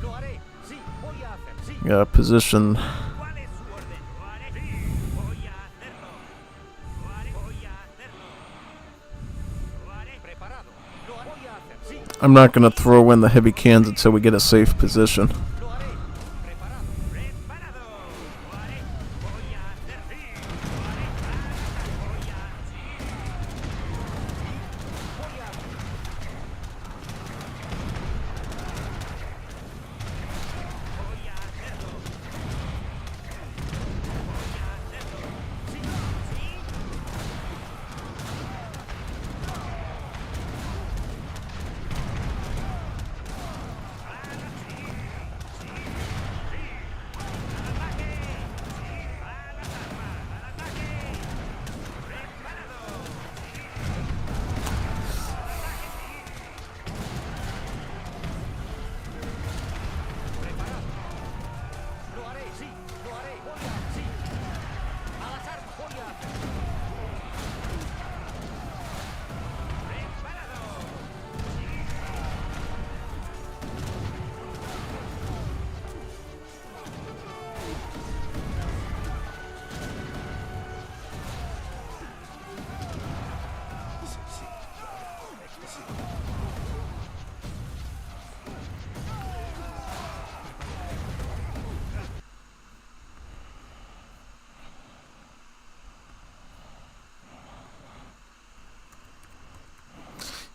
lo haré. Sí, voy a hacer. Sí, Got position. ¿cuál es su orden? Lo haré. Sí, voy a hacerlo. Lo haré. Voy a hacerlo. Lo haré. preparado. Lo haré. Voy a hacer. Sí, I'm not going to throw in the heavy cans until we get a safe position. lo haré. Preparado. Preparado. Lo haré. Voy a hacer. Sí, lo haré. Voy a... Sí, Voy a hacer. voy a hacerlo. Voy a hacerlo. Sí, sí.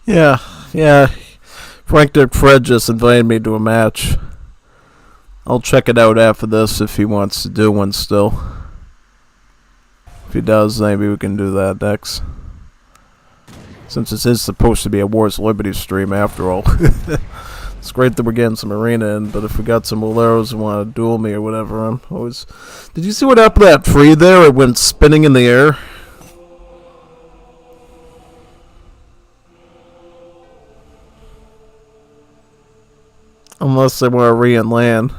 Yeah. Frank Dick Fred just invited me to a match. I'll check it out after this if he wants to do one still. If he does, maybe we can do that next. Since this is supposed to be a Wars Liberty stream after all. It's great that we're getting some arena in, but if we got some Boleros who want to duel me or whatever, I'm always... Did you see what happened to that free there? It went spinning in the air. Unless they want to re-and land.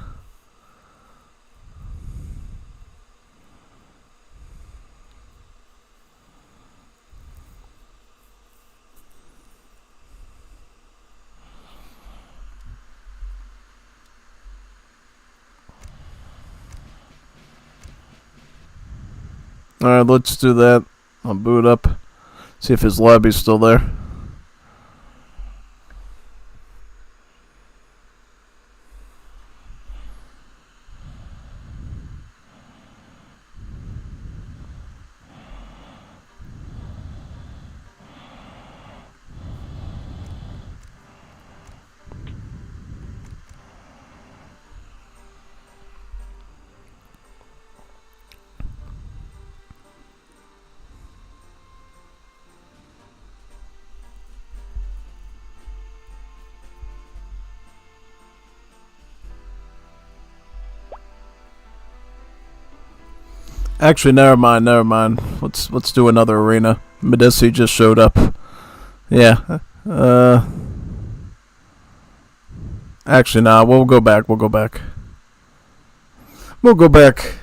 Alright, let's do that. I'll boot up. See if his lobby's still there. Actually, never mind. Let's do another arena. Medici just showed up. Yeah. Actually, nah. We'll go back. Wait a minute.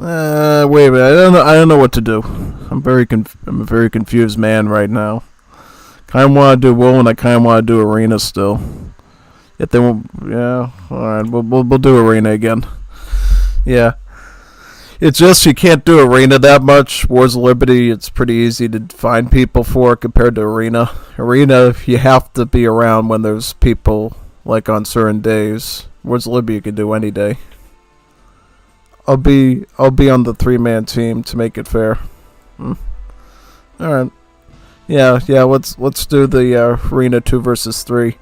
I don't know what to do. I'm a very confused man right now. Kind of want to do Will, and I kind of want to do arena still. Yet they won't. Yeah. All right. We'll do arena again. Yeah. It's just you can't do arena that much. Wars of Liberty, it's pretty easy to find people for compared to arena. Arena, you have to be around when there's people, like on certain days. Wars of Liberty you can do any day. I'll be on the 3-man team to make it fair. Alright. Yeah, let's do the arena 2 versus 3.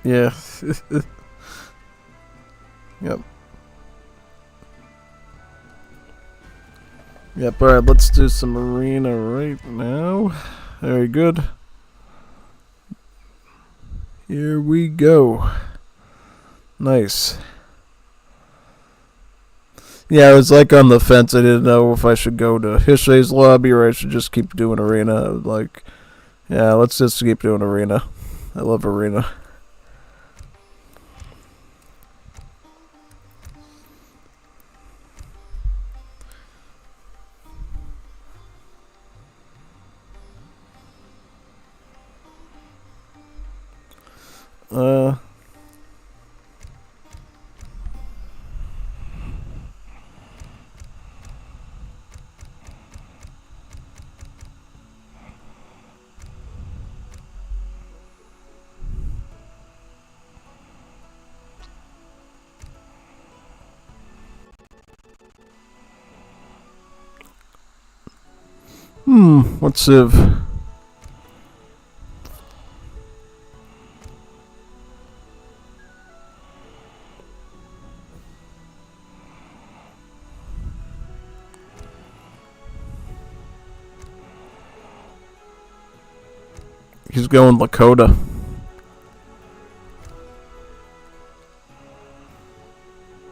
Yeah. Yep. Yep, alright, let's do some arena right now. Very good. Here we go. Nice. Yeah, I was like on the fence. I didn't know if I should go to Hishay's lobby or I should just keep doing arena. I was like, yeah, let's just keep doing arena. I love arena. Let's see if... He's going Lakota.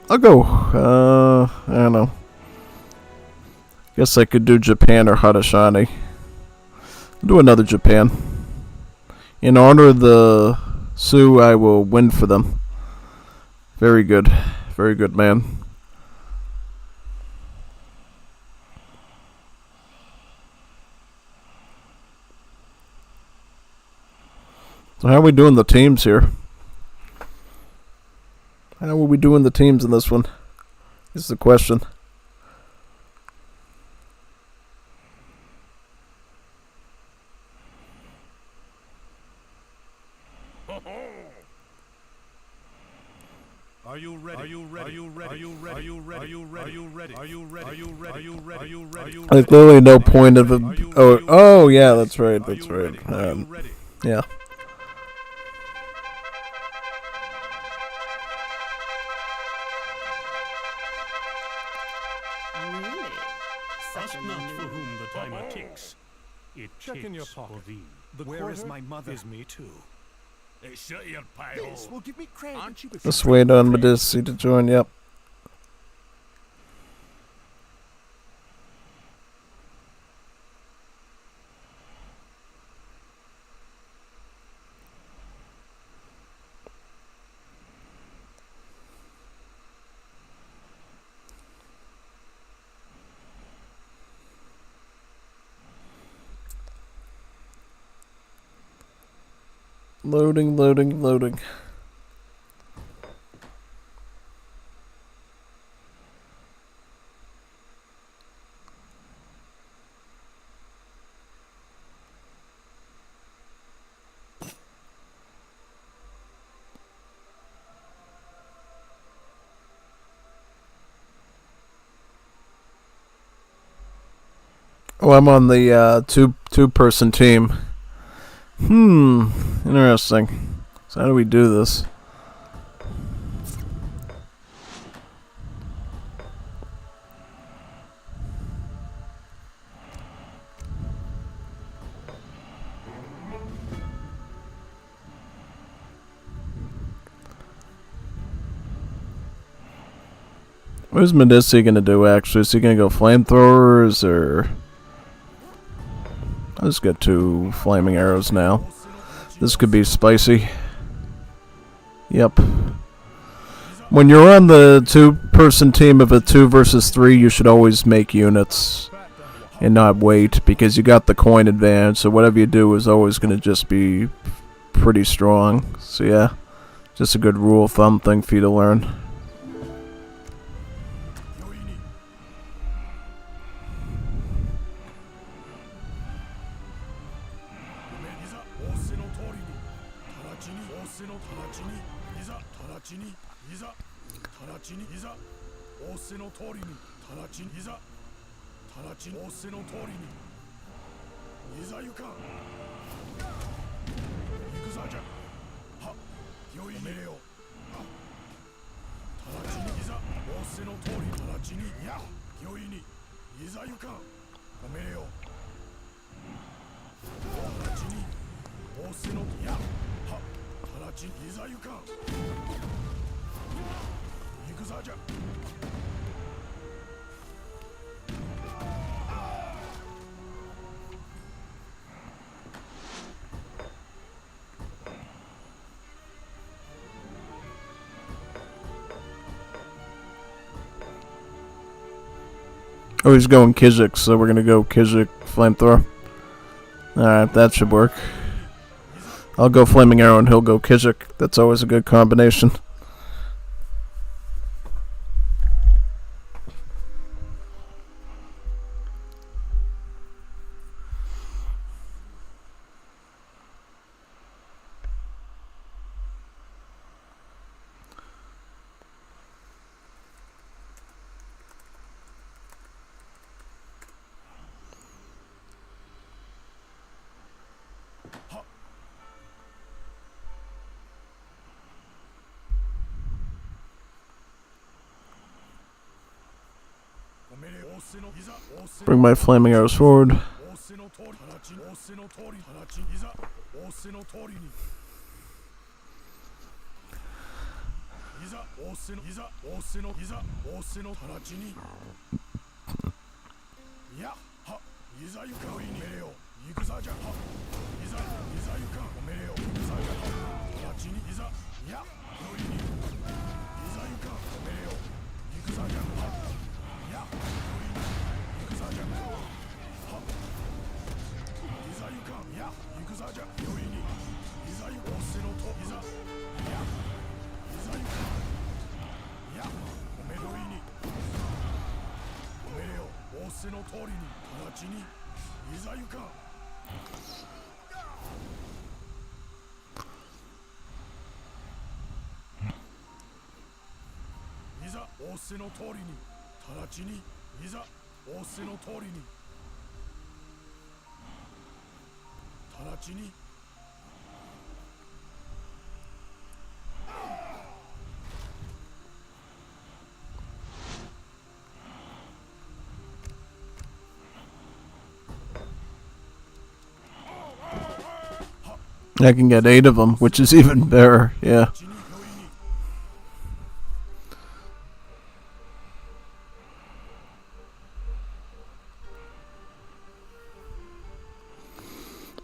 I'll go. I don't know. Guess I could do Japan or Haudenosaunee. Do another Japan. In honor of the Sioux, I will win for them. Very good. Very good, man. So how are we doing the teams here? How are we doing the teams in this one? Is the question. Are you ready? Like literally no point of a. Oh yeah, that's right. Yeah. Really? Such Ask a not new... for whom the timer ticks. It Check in your ticks for pocket. thee. Where is my mother? Is me too. Hey, shut your pie This hole. will give me credit. Aren't you Let's wait on Medici to join. Yep. Loading. Oh, I'm on the two-person team. Interesting. So how do we do this? What is Medici gonna do actually? Is he gonna go flamethrowers or... I'll just get 2 flaming arrows now. This could be spicy. Yep. When you're on the 2-person team of a 2 versus 3, you should always make units and not wait, because you got the coin advantage, so whatever you do is always going to just be pretty strong. So yeah, just a good rule of thumb thing for you to learn. Oh, he's going Kizik, so we're gonna go Kizik flamethrower. Alright, that should work. I'll go Flaming Arrow and he'll go Kizik. That's always a good combination. Bring my flaming arrows forward. 仰せの通りに直ちにいざ仰せの通りに直ちに I can get 8 of them, which is even better, yeah.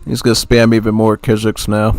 He's gonna spam even more Kiziks now.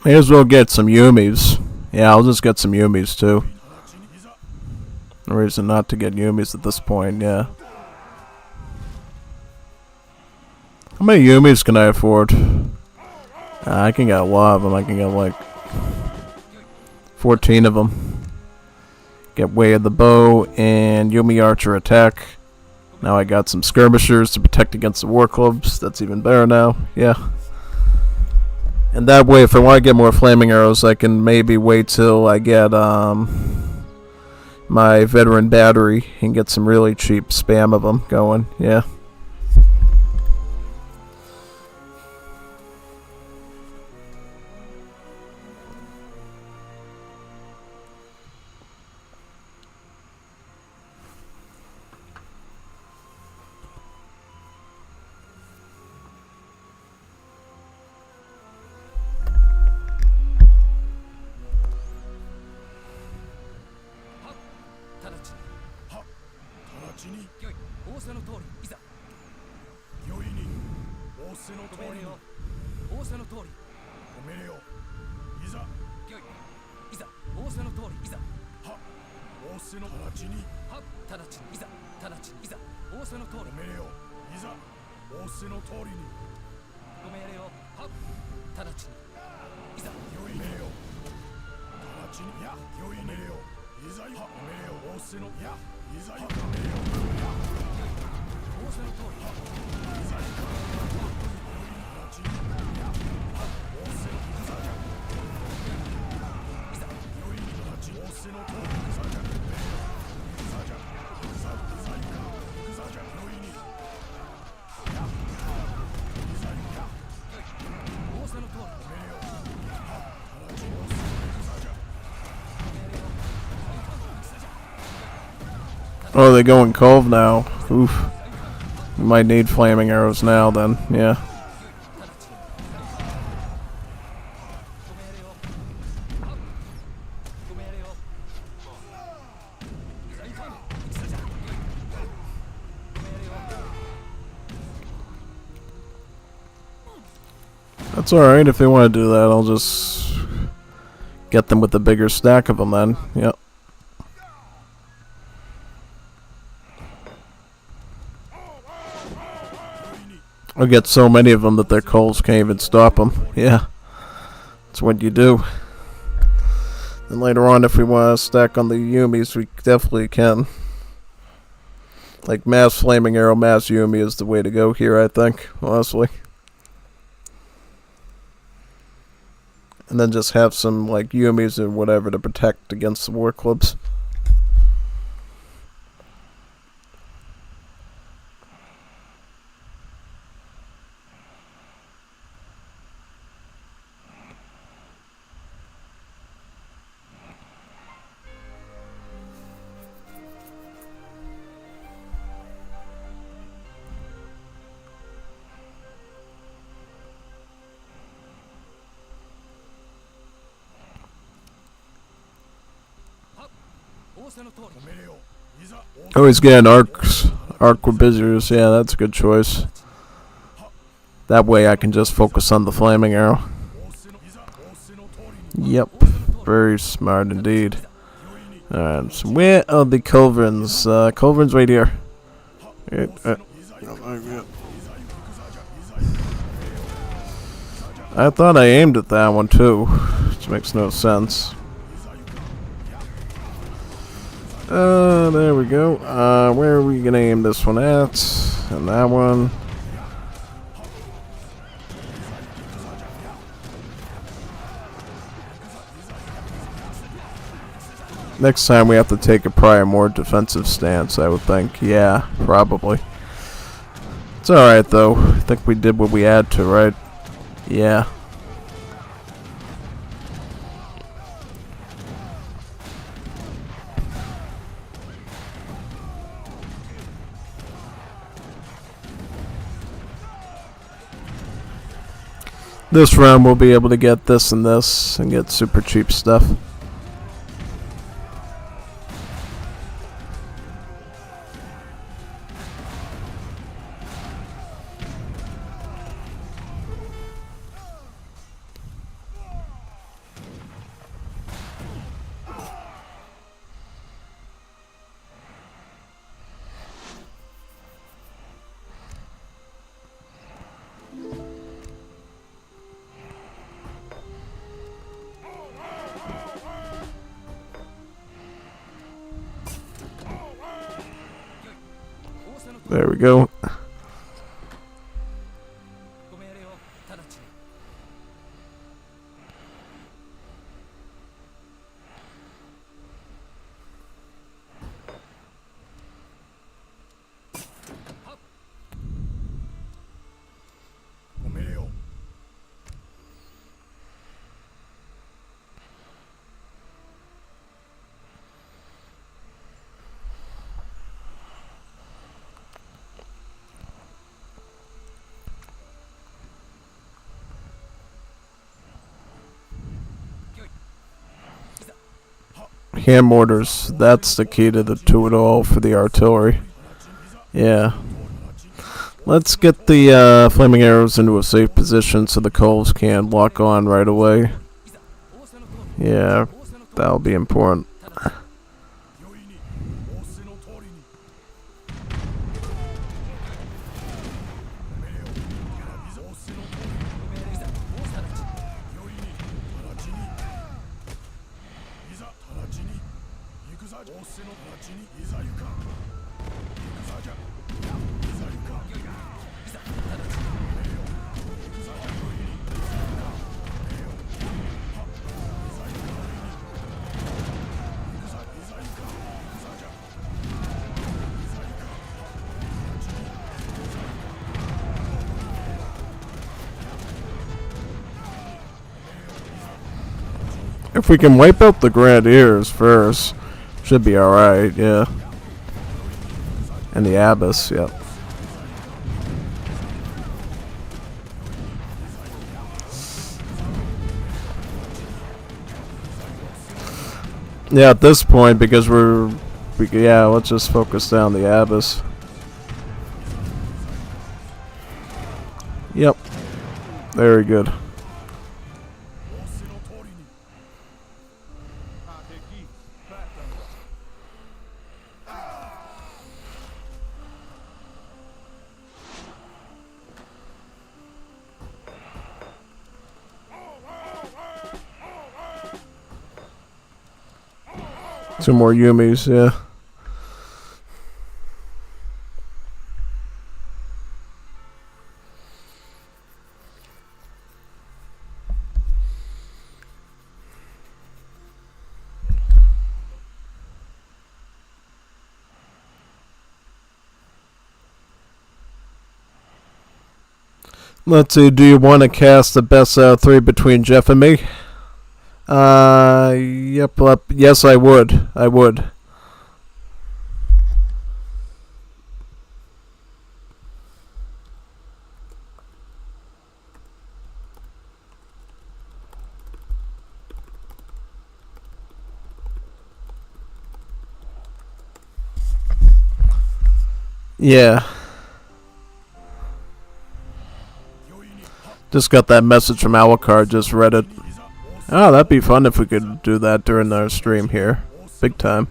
May as well get some Yumis. Yeah, I'll just get some Yumis too. No reason not to get Yumis at this point, yeah. How many Yumis can I afford? I can get a lot of them. I can get like 14 of them. Get Way of the Bow and Yumi Archer Attack. Now I got some Skirmishers to protect against the War Clubs. That's even better now, yeah. And that way, if I want to get more Flaming Arrows, I can maybe wait till I get my Veteran Battery and get some really cheap spam of them going, yeah. Oh, they going Cove now. Oof. We might need Flaming Arrows now then, yeah. That's alright, if they want to do that, I'll just get them with the bigger stack of them then, yep. I'll get so many of them that their coals can't even stop them. Yeah. That's what you do. And later on, if we want to stack on the Yumis, we definitely can. Like, mass Flaming Arrow, mass Yumi is the way to go here, I think, honestly. And then just have some, like, Yumis or whatever to protect against the War Clubs. Oh, he's getting Arquebusiers. Yeah, that's a good choice. That way I can just focus on the Flaming Arrow. Yep, very smart indeed. Alright, so where are the Culverins? Culverins right here. I thought I aimed at that one too, which makes no sense. There we go. Where are we gonna aim this one at? And that one. Next time we have to take a probably more defensive stance, I would think. Yeah, probably. It's alright though. I think we did what we had to, right? Yeah. This round we'll be able to get this and this and get super cheap stuff. There we go. Hand mortars, that's the key to it all for the artillery. Yeah. Let's get the flaming arrows into a safe position so the coals can lock on right away. Yeah, that'll be important. If we can wipe out the Grenadiers first, should be alright, yeah. And the Abyss, yep. Yeah, at this point, because yeah, let's just focus down the Abyss. Yep. Very good. Two more Yumis, yeah. Let's see, do you want to cast the best out of 3 between Jeff and me? Yep, yes I would. I would. Yeah. Just got that message from Alucard, just read it. Oh, that'd be fun if we could do that during our stream here. Big time.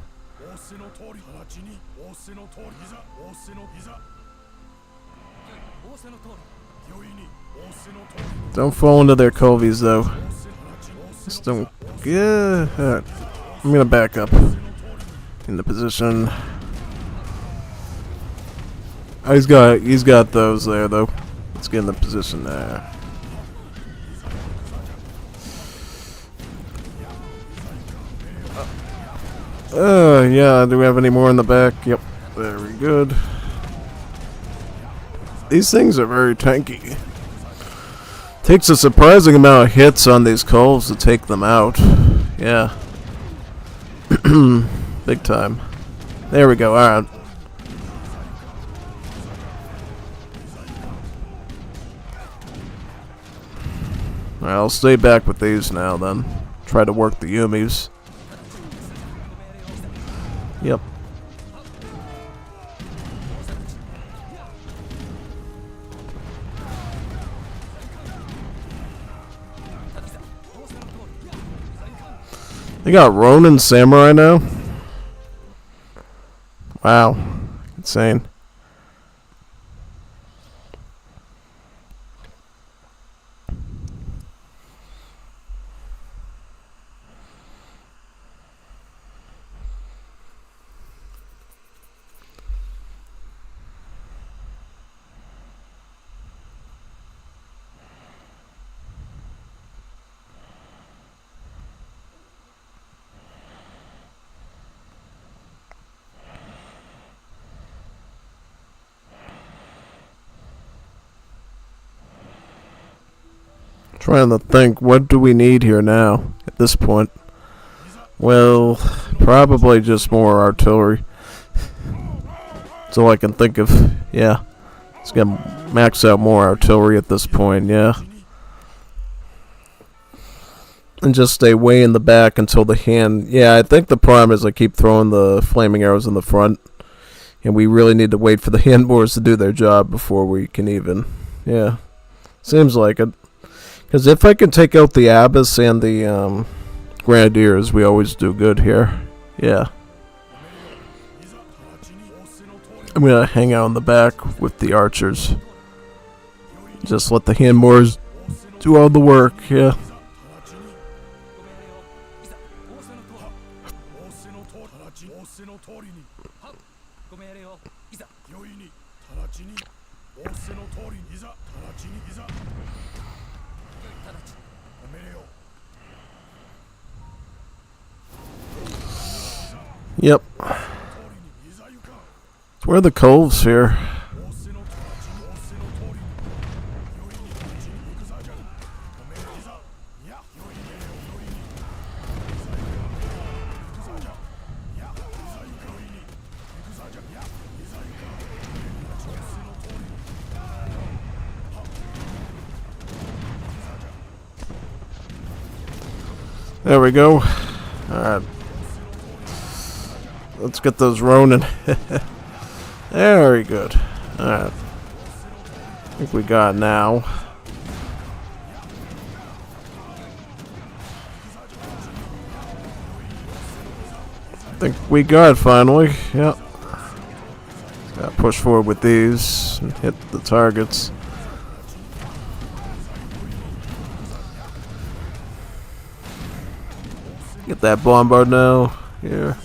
Don't fall into their covies, though. Just don't... Yeah. Alright. I'm gonna back up. In the position. Oh, he's got those there, though. Let's get in the position there. Yeah, do we have any more in the back? Yep, very good. These things are very tanky. Takes a surprising amount of hits on these Culves to take them out. Yeah. Big time. There we go, alright. Alright, I'll stay back with these now then. Try to work the Yumis. Yep. They got Ronin Samurai now? Wow. Insane. Trying to think, what do we need here now at this point? Well, probably just more artillery. That's all I can think of. Yeah. Let's get max out more artillery at this point, yeah. And just stay way in the back until the hand... Yeah, I think the problem is I keep throwing the flaming arrows in the front. And we really need to wait for the handboars to do their job before we can even... Yeah. Seems like it. Because if I can take out the Abbess and the Grenadiers, we always do good here. Yeah. I'm going to hang out in the back with the archers. Just let the handboars do all the work, yeah. Yep. Where are the Culves here? There we go. Alright. Let's get those Ronin. Very good. Alright. I think we got it now. I think we got it finally. Yep. Gotta push forward with these and hit the targets. Get that bombard now. Here.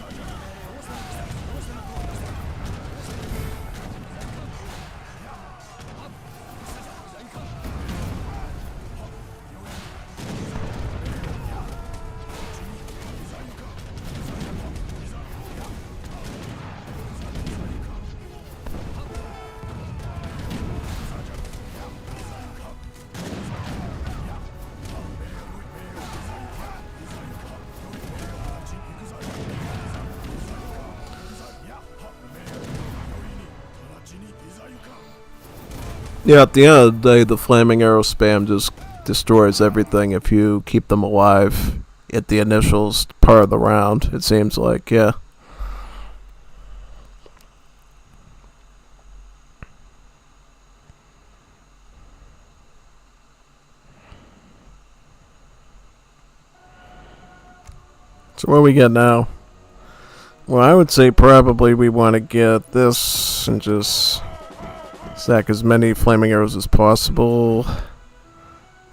Yeah, at the end of the day, the flaming arrow spam just destroys everything if you keep them alive at the initial part of the round, it seems like, yeah. So what do we get now? Well, I would say probably we want to get this and just stack as many flaming arrows as possible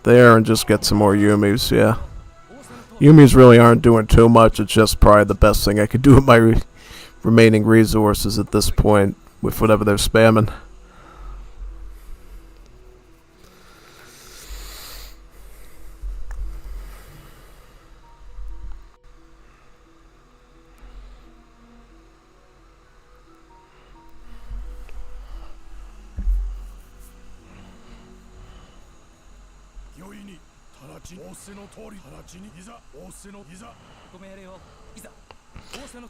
there and just get some more Yumis, yeah. Yumis really aren't doing too much, it's just probably the best thing I could do with my remaining resources at this point with whatever they're spamming.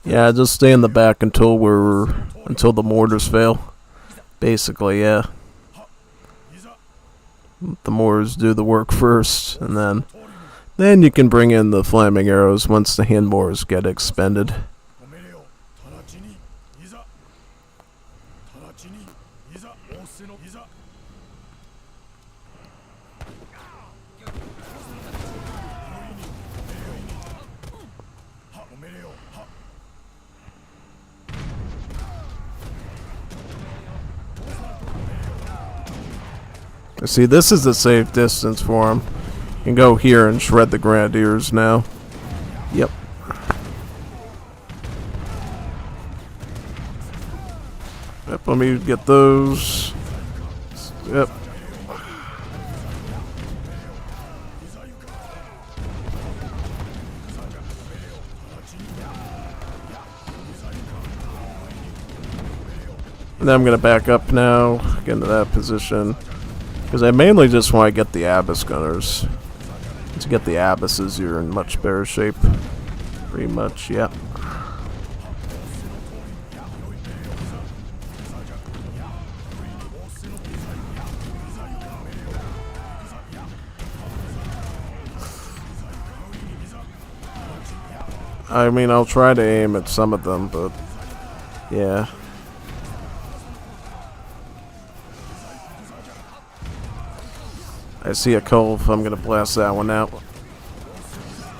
Yeah, just stay in the back until the mortars fail. Basically, yeah. The mortars do the work first, and then you can bring in the flaming arrows once the hand mortars get expended. See, this is a safe distance for him. You can go here and shred the grenadiers now. Yep. Yep, let me get those. Yep. And then I'm going to back up now, get into that position. Because I mainly just want to get the Abyss Gunners. To get the Abysses, you're in much better shape. Pretty much, yeah. I mean, I'll try to aim at some of them, but yeah. I see a cove, I'm gonna blast that one out.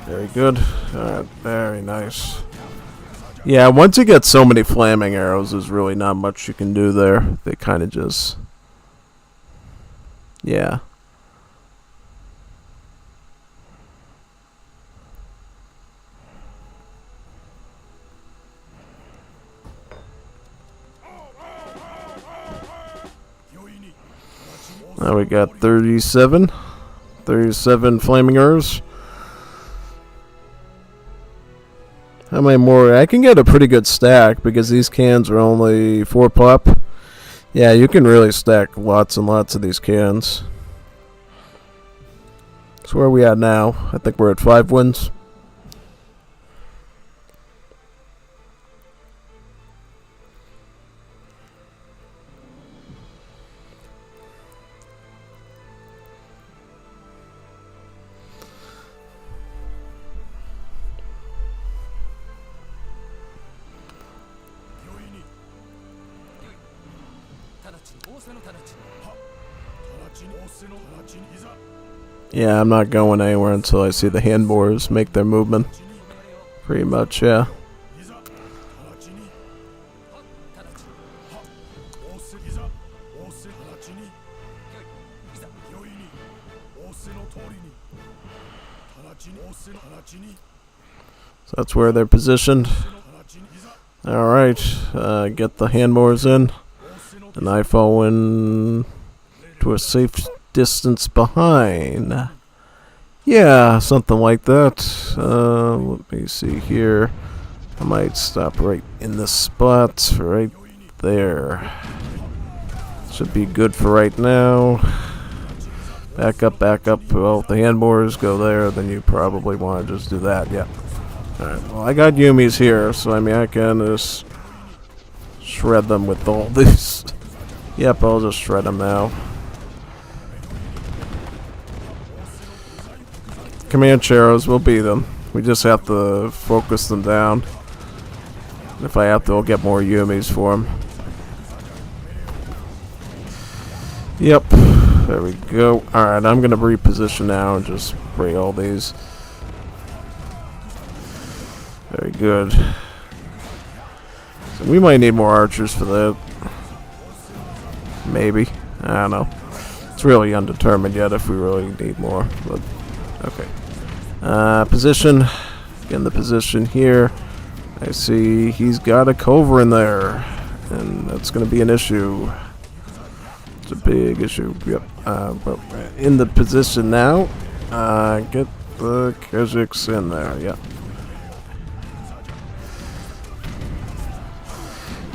Very good. Alright, very nice. Yeah, once you get so many flaming arrows, there's really not much you can do there. They kind of just... yeah. Now we got 37 flaming arrows. How many more? I can get a pretty good stack because these cans are only 4 pop. Yeah, you can really stack lots and lots of these cans. So where are we at now? I think we're at 5 wins. Yeah, I'm not going anywhere until I see the hand boars make their movement. Pretty much, yeah. So that's where they're positioned. Alright, get the hand boars in. And I fall in to a safe distance behind. Yeah, something like that. Let me see here. I might stop right in this spot, right there. Should be good for right now. Back up, back up. Well, if the hand boars go there, then you probably want to just do that, yeah. Alright, well, I got Yumis here, so I mean, I can just shred them with all these. Yep, I'll just shred them now. Comancheros will beat them. We just have to focus them down. If I have to, I'll get more Yumis for them. Yep. There we go. Alright, I'm going to reposition now and just spray all these. Very good. So we might need more archers for that. Maybe. I don't know. It's really undetermined yet if we really need more. But okay. Position. Again, the position here. I see he's got a Culver in there. And that's going to be an issue. It's a big issue. Yep. But in the position now. Get the Kazakhs in there. Yep.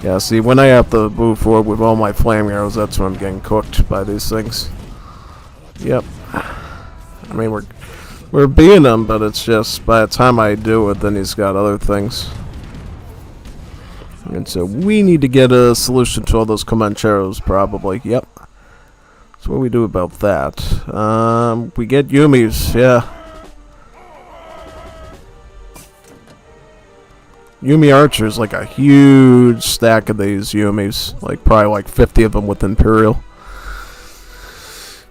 Yeah, see, when I have to move forward with all my flame arrows, that's when I'm getting cooked by these things. Yep. I mean, we're beating him, but it's just by the time I do it, then he's got other things. And so we need to get a solution to all those Comancheros, probably. Yep. So what do we do about that? We get Yumis, yeah. Yumi Archers, like a huge stack of these Yumis. Like, probably like 50 of them with Imperial.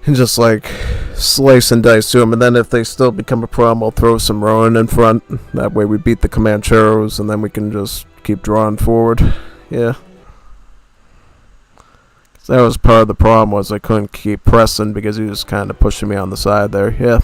And just like slice and dice to them. And then if they still become a problem, I'll throw some Ronin in front. That way we beat the Comancheros and then we can just keep drawing forward. Yeah. That was part of the problem, was I couldn't keep pressing because he was kind of pushing me on the side there. Yeah.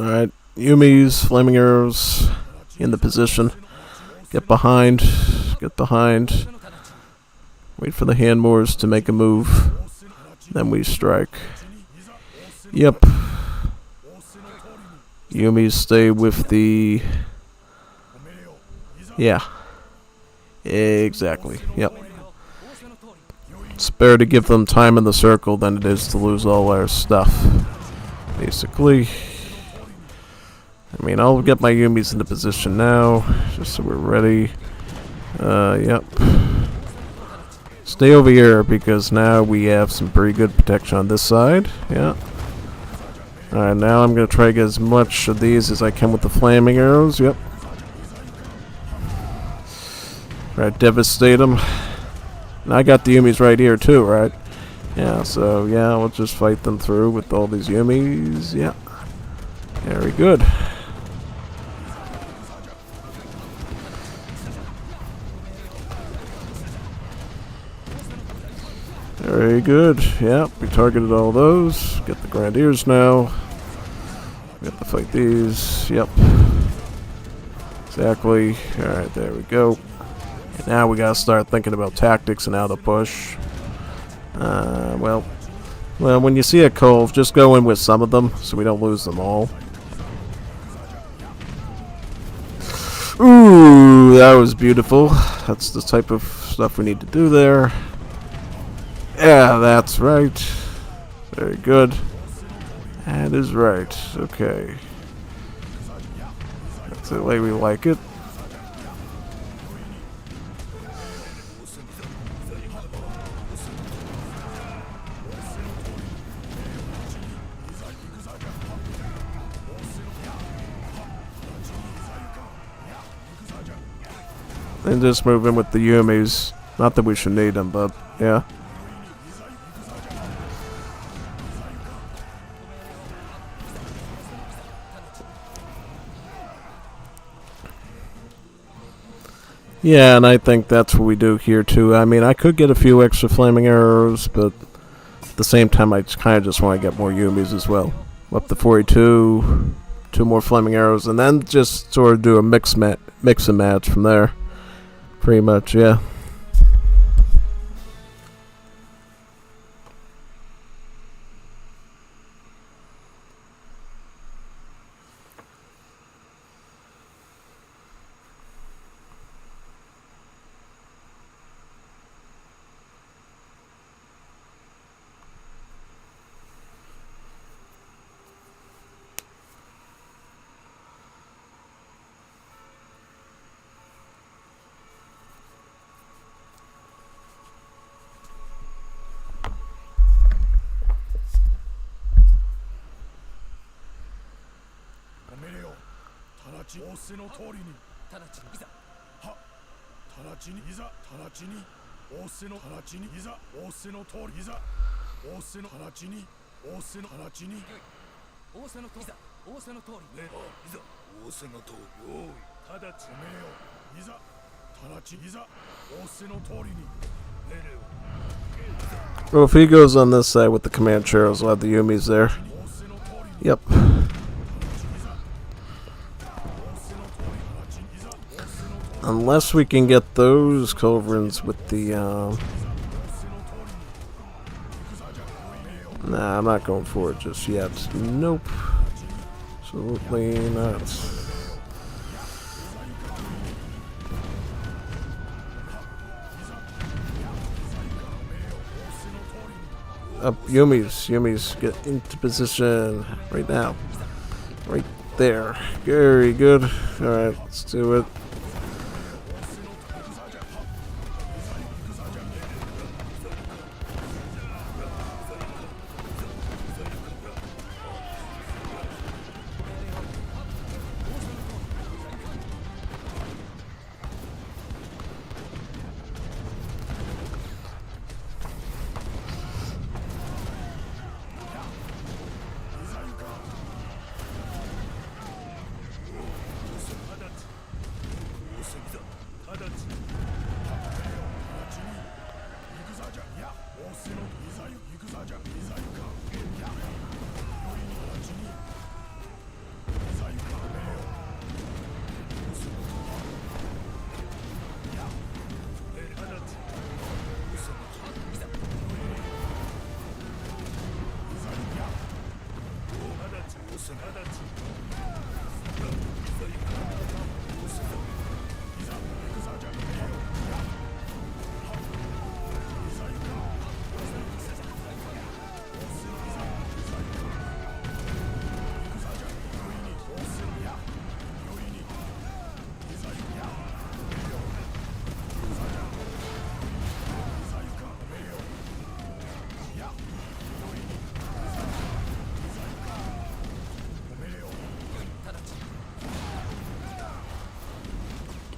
Alright, Yumi's, Flaming Arrows, in the position. Get behind, wait for the hand Moors to make a move, then we strike. Yep. Yumi's stay with the... Yeah. Exactly, yep. It's better to give them time in the circle than it is to lose all our stuff, basically. I mean, I'll get my Yumis into position now, just so we're ready. Yep. Stay over here, because now we have some pretty good protection on this side. Yeah. Alright, now I'm going to try to get as much of these as I can with the Flaming Arrows. Yep. Alright, devastate them. And I got the Yumis right here, too, right? Yeah, so, yeah, we'll just fight them through with all these Yumis. Yeah. Very good. Very good. Yep, we targeted all those. Get the Grenadiers now. We have to fight these. Yep. Exactly. Alright, there we go. And now we gotta start thinking about tactics and how to push. Well, when you see a cove, just go in with some of them so we don't lose them all. Ooh, that was beautiful. That's the type of stuff we need to do there. Yeah, that's right. Very good. That is right. Okay. That's the way we like it. And just move in with the Yumis. Not that we should need them, but yeah. Yeah, and I think that's what we do here too. I mean, I could get a few extra Flaming Arrows, but at the same time I kind of just want to get more Yumis as well. Up to 42, 2 more Flaming Arrows, and then just sort of do a mix and match from there. Pretty much, yeah. 直ち仰せの通りに直ちにいざは直ちにいざ直ちに仰せの直ちにいざ仰せの通りいざ仰せの直ちに仰せの直ちに仰せのといざ仰せの通りねいざ仰せの通りよーい直ち命令をいざ直ちいざ仰せの通りに命令を Well, if he goes on this side with the command chairs, we'll have the Yumis there. Yep. Unless we can get those culverins with the, Nah, I'm not going for it just yet. Nope. Absolutely not. Up, Yumis, get into position right now. Right there. Very good. Alright, let's do it.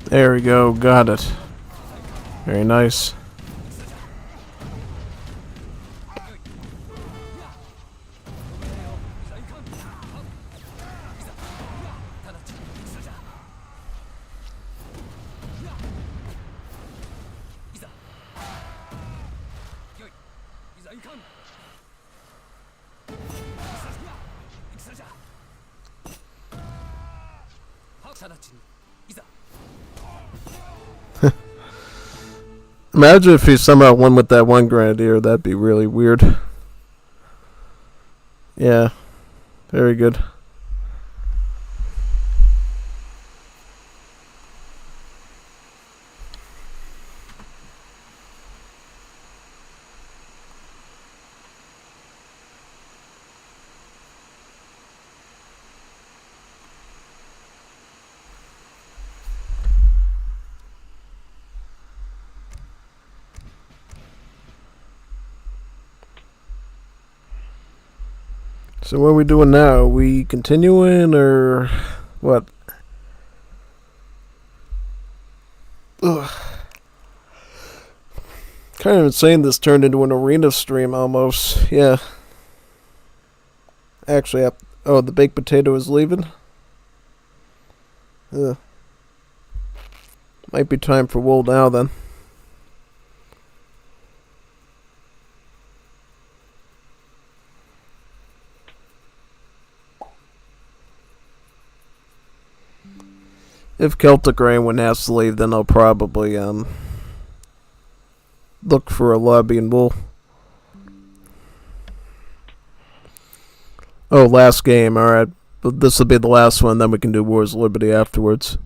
There we go, got it. Very nice. Imagine if he somehow won with that one Grenadier, that'd be really weird. Yeah, very good. So what are we doing now? Are we continuing or what? Ugh. Kind of insane this turned into an arena stream almost. Yeah. Actually, oh, the baked potato is leaving? Ugh. Might be time for wool now then. If Celtic Rain has to leave, then I'll probably look for a lobby and wool. Oh, last game, alright. But this will be the last one, then we can do Wars of Liberty afterwards.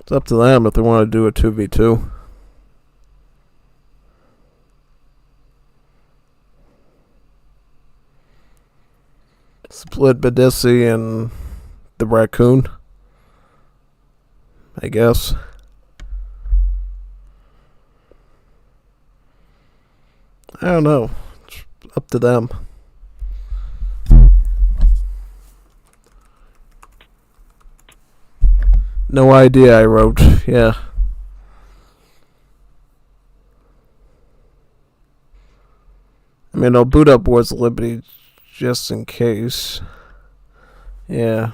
It's up to them if they want to do a 2v2. Split Badissi and the Raccoon, I guess. I don't know. It's up to them. No idea, I wrote. Yeah. I mean, I'll boot up Wars of Liberty just in case. Yeah.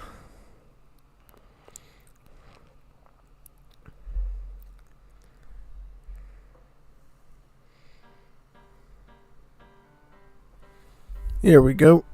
Here we go.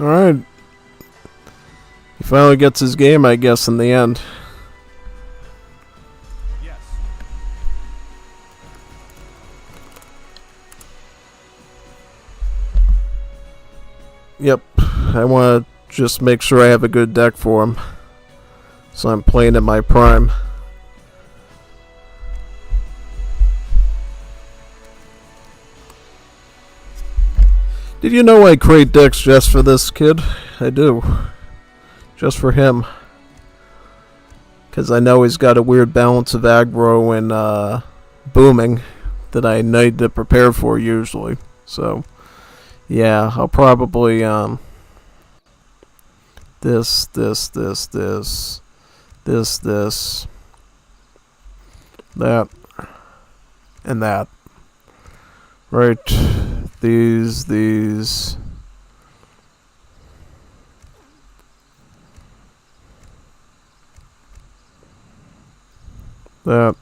Alright. He finally gets his game, I guess, in the end. Yes. Yep. I want to just make sure I have a good deck for him. So I'm playing at my prime. Did you know I create decks just for this kid? I do. Just for him. Because I know he's got a weird balance of aggro and booming that I need to prepare for usually. So, yeah, I'll probably this, that, and that. Right. These. That.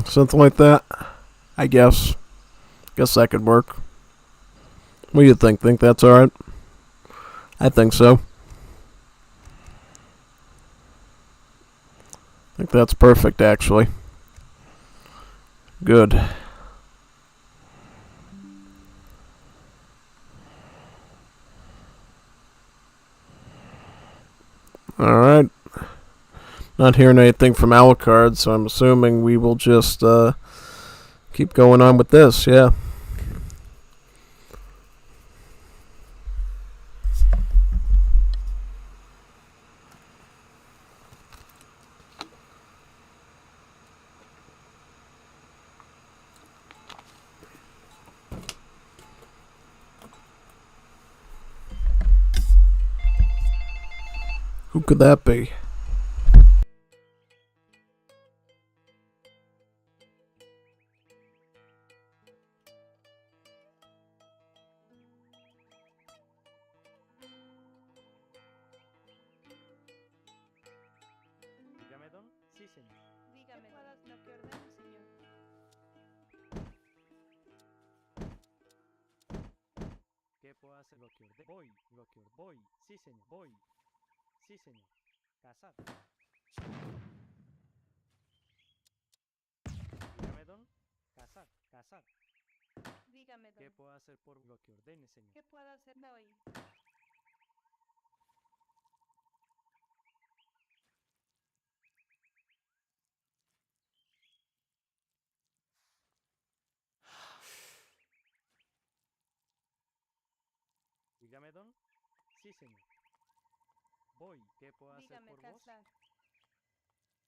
Something like that. I guess. Guess that could work. What do you think? Think that's alright? I think so. I think that's perfect, actually. Good. Alright. Not hearing anything from Alucard, so I'm assuming we will just keep going on with this, yeah. Who could that be? Dígame, don. Sí, señor. Dígame lo que ordene, señor. ¿Qué puedo hacer? Lo que ordene. Voy. Sí, señor. Voy. Sí, señor. Casar. Dígame, don. Casar. Dígame, ¿Qué don. puedo hacer por lo que ordene, señor? ¿Qué puedo hacer hoy? Dígame, don. Sí, señor. Voy. ¿Qué puedo hacer Dígame, por vos? casar.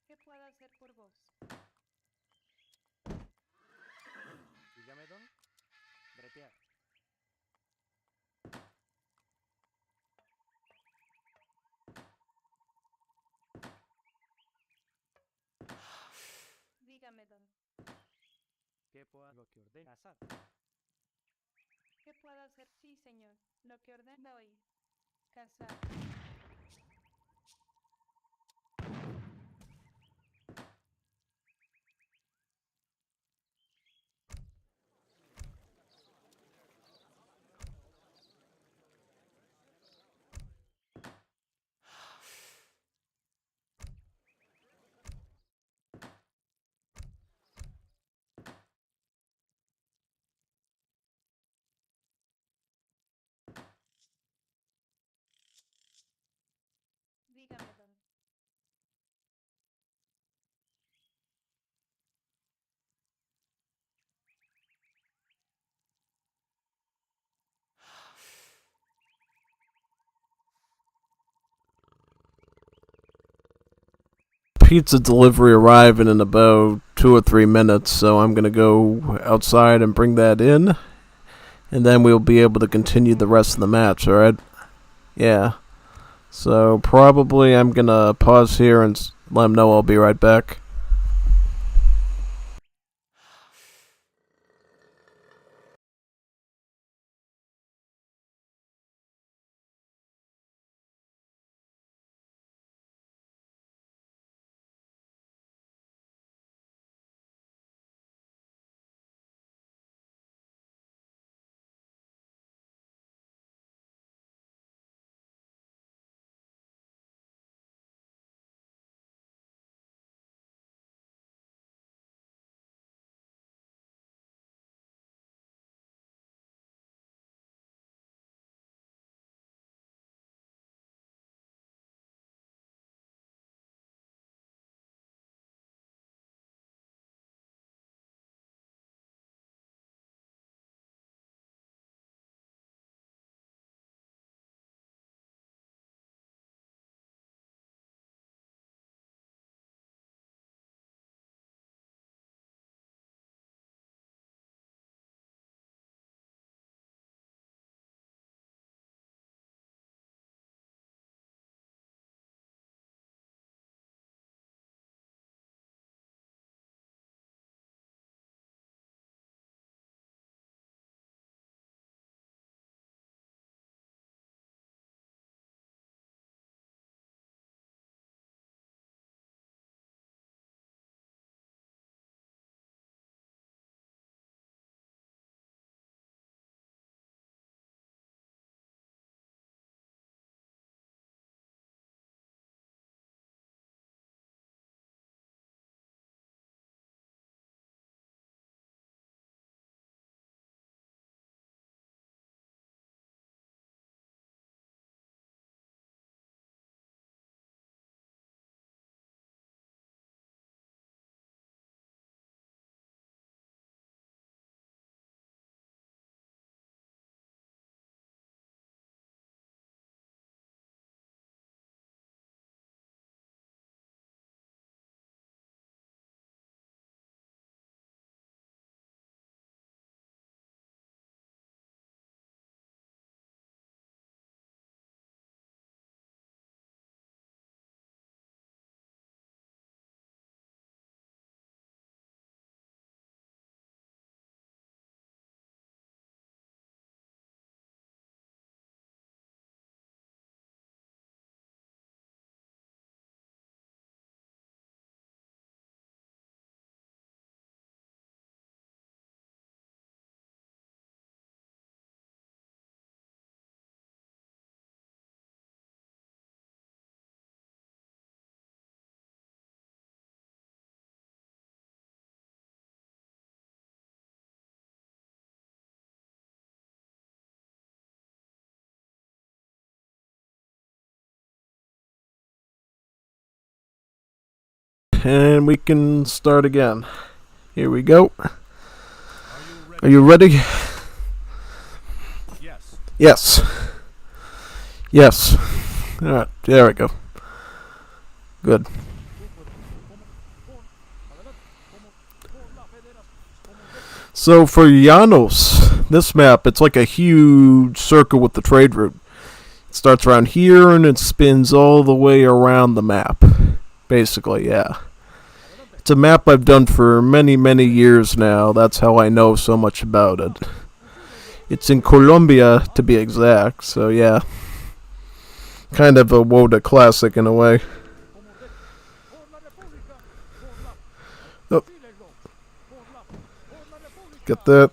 ¿Qué puedo hacer por vos? Dígame, don. Bretear. Dígame, don. ¿Qué puedo lo que ordena? Cazar. ¿Qué puedo hacer? Sí, señor. Lo que ordena hoy. Cazar. Dígame, don. Pizza delivery arriving in about 2 or 3 minutes, so I'm gonna go outside and bring that in, and then we'll be able to continue the rest of the match. All right? Yeah. So probably I'm gonna pause here and let him know I'll be right back. And we can start again. Here we go. Are you ready? Yes. Yes. Yes. Alright, there we go. Good. So for Llanos, this map, it's like a huge circle with the trade route. It starts around here and it spins all the way around the map. Basically, yeah. It's a map I've done for many, many years now. That's how I know so much about it. It's in Colombia, to be exact, so yeah. Kind of a WOTA classic in a way. Oh. Get that.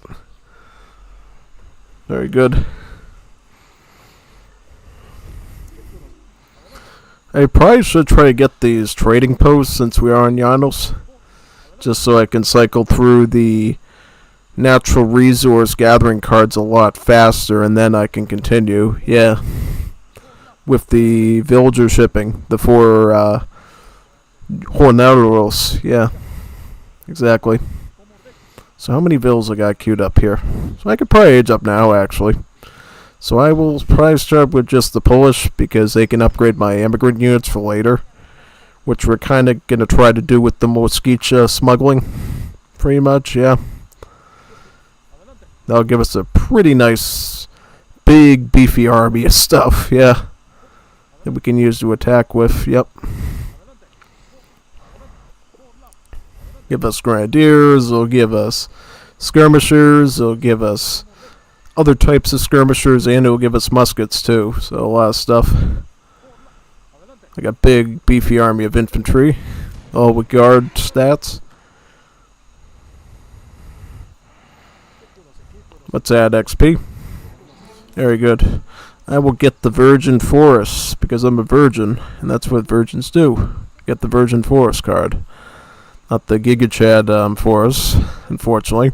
Very good. I probably should try to get these trading posts since we are in Llanos. Just so I can cycle through the natural resource gathering cards a lot faster, and then I can continue. Yeah. With the villager shipping. The 4 Jornaderos. Yeah. Exactly. So how many villas I got queued up here? So I could probably age up now, actually. So I will probably start with just the Polish, because they can upgrade my immigrant units for later. Which we're kind of going to try to do with the Moskicha smuggling. Pretty much, yeah. That'll give us a pretty nice, big, beefy army of stuff, yeah. That we can use to attack with, yep. Give us grenadiers, they'll give us skirmishers, they'll give us other types of skirmishers, and it'll give us muskets too. So a lot of stuff. Like a big, beefy army of infantry, all with guard stats. Let's add XP. Very good. I will get the Virgin Forest, because I'm a virgin, and that's what virgins do. Get the Virgin Forest card. Not the Giga Chad Forest, unfortunately.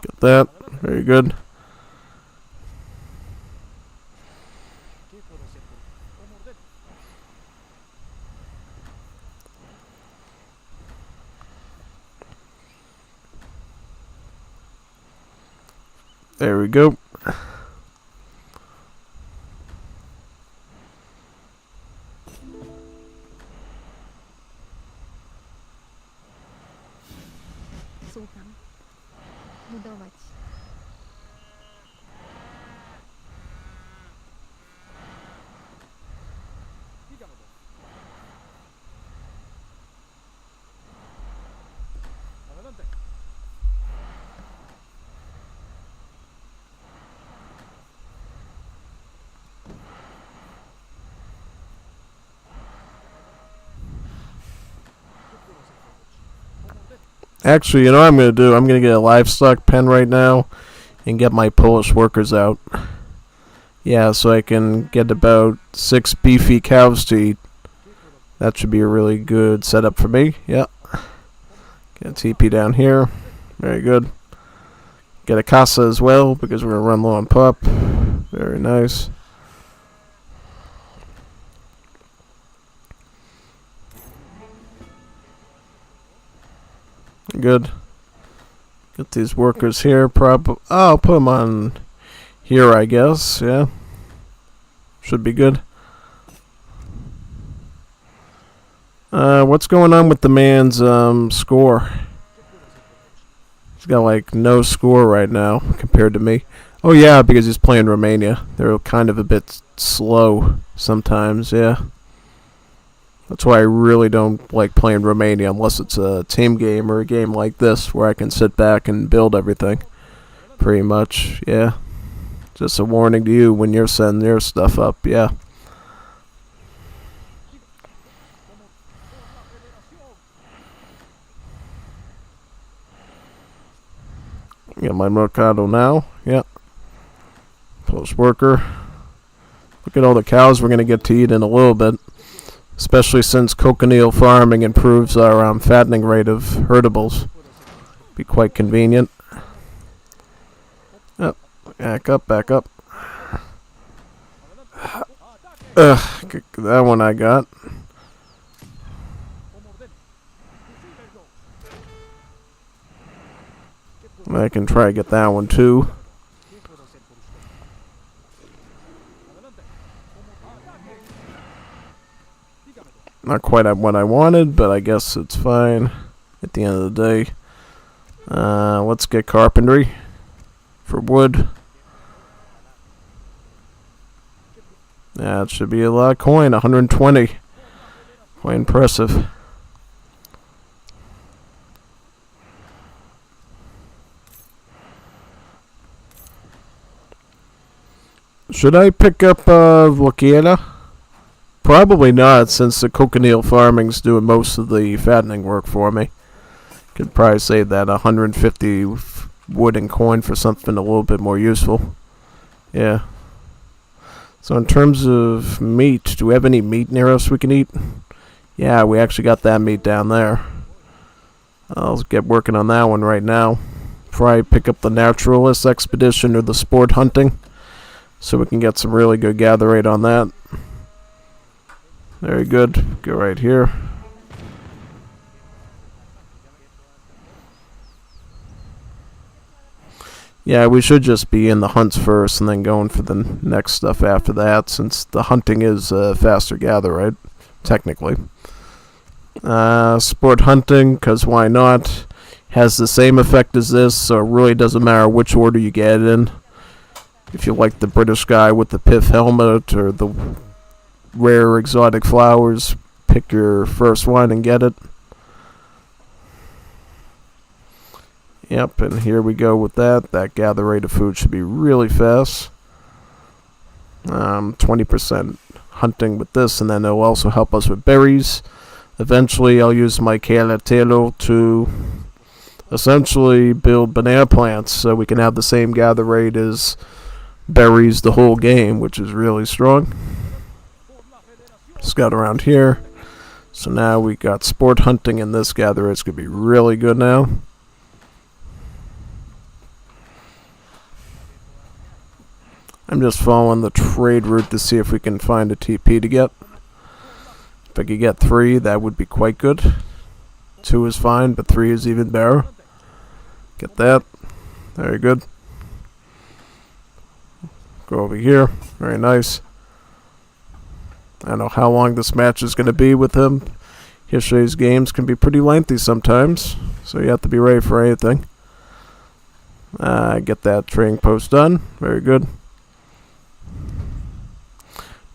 Get that. Very good. There we go. Słucham. Budować. Actually, you know what I'm going to do? I'm going to get a livestock pen right now and get my Polish workers out. Yeah, so I can get about 6 beefy cows to eat. That should be a really good setup for me. Yeah. Get a TP down here. Very good. Get a casa as well, because we're going to run low on pup. Very nice. Good. Get these workers here. I'll put them on here, I guess. Yeah. Should be good. What's going on with the man's score? He's got like no score right now compared to me. Oh yeah, because he's playing Romania. They're kind of a bit slow sometimes, yeah. That's why I really don't like playing Romania unless it's a team game or a game like this where I can sit back and build everything. Pretty much, yeah. Just a warning to you when you're setting your stuff up, yeah. Get my Mercado now, yeah. Post worker. Look at all the cows we're going to get to eat in a little bit. Especially since cochineal farming improves our fattening rate of herdables. Be quite convenient. Oh, back up, back up. That one I got. I can try to get that one too. Not quite what I wanted, but I guess it's fine at the end of the day. Let's get carpentry for wood. Yeah, it should be a lot of coin. 120. Quite impressive. Should I pick up Vaquera? Probably not, since the cochineal farming's doing most of the fattening work for me. Could probably save that 150 wood and coin for something a little bit more useful. Yeah. So in terms of meat, do we have any meat near us we can eat? Yeah, we actually got that meat down there. I'll get working on that one right now. Probably pick up the naturalist expedition or the sport hunting, so we can get some really good gather rate on that. Very good. Go right here. Yeah, we should just be in the hunts first and then going for the next stuff after that, since the hunting is faster gather, right? Technically. Sport hunting, because why not? Has the same effect as this, so it really doesn't matter which order you get it in. If you like the British guy with the pith helmet or the rare exotic flowers, pick your first one and get it. Yep, and here we go with that. That gather rate of food should be really fast. 20% hunting with this, and then it'll also help us with berries. Eventually, I'll use my Calatelo to essentially build banana plants, so we can have the same gather rate as berries the whole game, which is really strong. Scout around here. So now we got sport hunting, and this gather rate's going to be really good now. I'm just following the trade route to see if we can find a TP to get. If I could get 3, that would be quite good. 2 is fine, but 3 is even better. Get that. Very good. Go over here. Very nice. I don't know how long this match is going to be with him. Yesterday's games can be pretty lengthy sometimes, so you have to be ready for anything. Get that trading post done. Very good.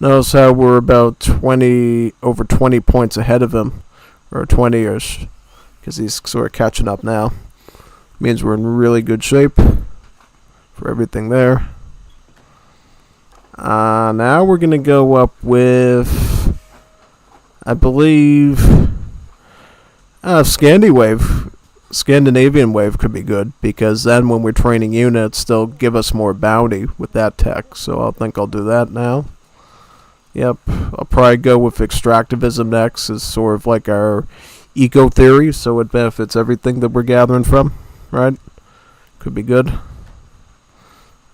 Notice how we're about over 20 points ahead of him, or 20-ish, because he's sort of catching up now. Means we're in really good shape for everything there. Now we're going to go up with, I believe, Scandinavian Wave could be good, because then when we're training units, they'll give us more bounty with that tech, so I think I'll do that now. Yep, I'll probably go with extractivism next, as sort of like our eco theory, so it benefits everything that we're gathering from, right? Could be good.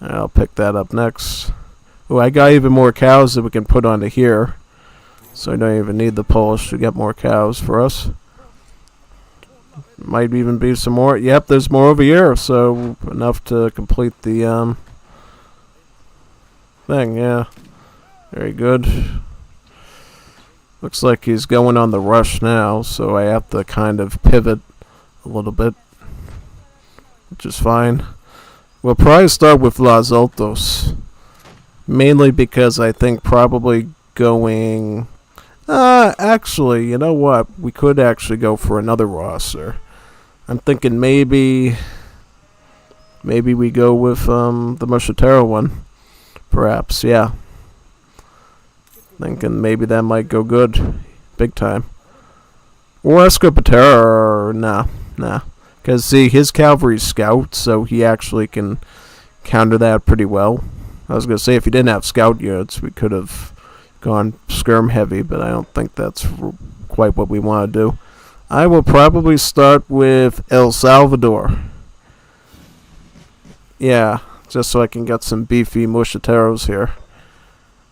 I'll pick that up next. Oh, I got even more cows that we can put onto here, so I don't even need the Polish to get more cows for us. Might even be some more. Yep, there's more over here, so enough to complete the thing, yeah. Very good. Looks like he's going on the rush now, so I have to kind of pivot a little bit, which is fine. We'll probably start with Los Altos, mainly because I think probably going... actually, you know what? We could actually go for another roster. I'm thinking maybe we go with the Mosquitero one, perhaps, yeah. Thinking maybe that might go good, big time. Or Escopetero, nah. Because, see, his cavalry's scout, so he actually can counter that pretty well. I was going to say, if he didn't have scout units, we could have gone skirm heavy, but I don't think that's quite what we want to do. I will probably start with El Salvador. Yeah, just so I can get some beefy Mosquiteros here.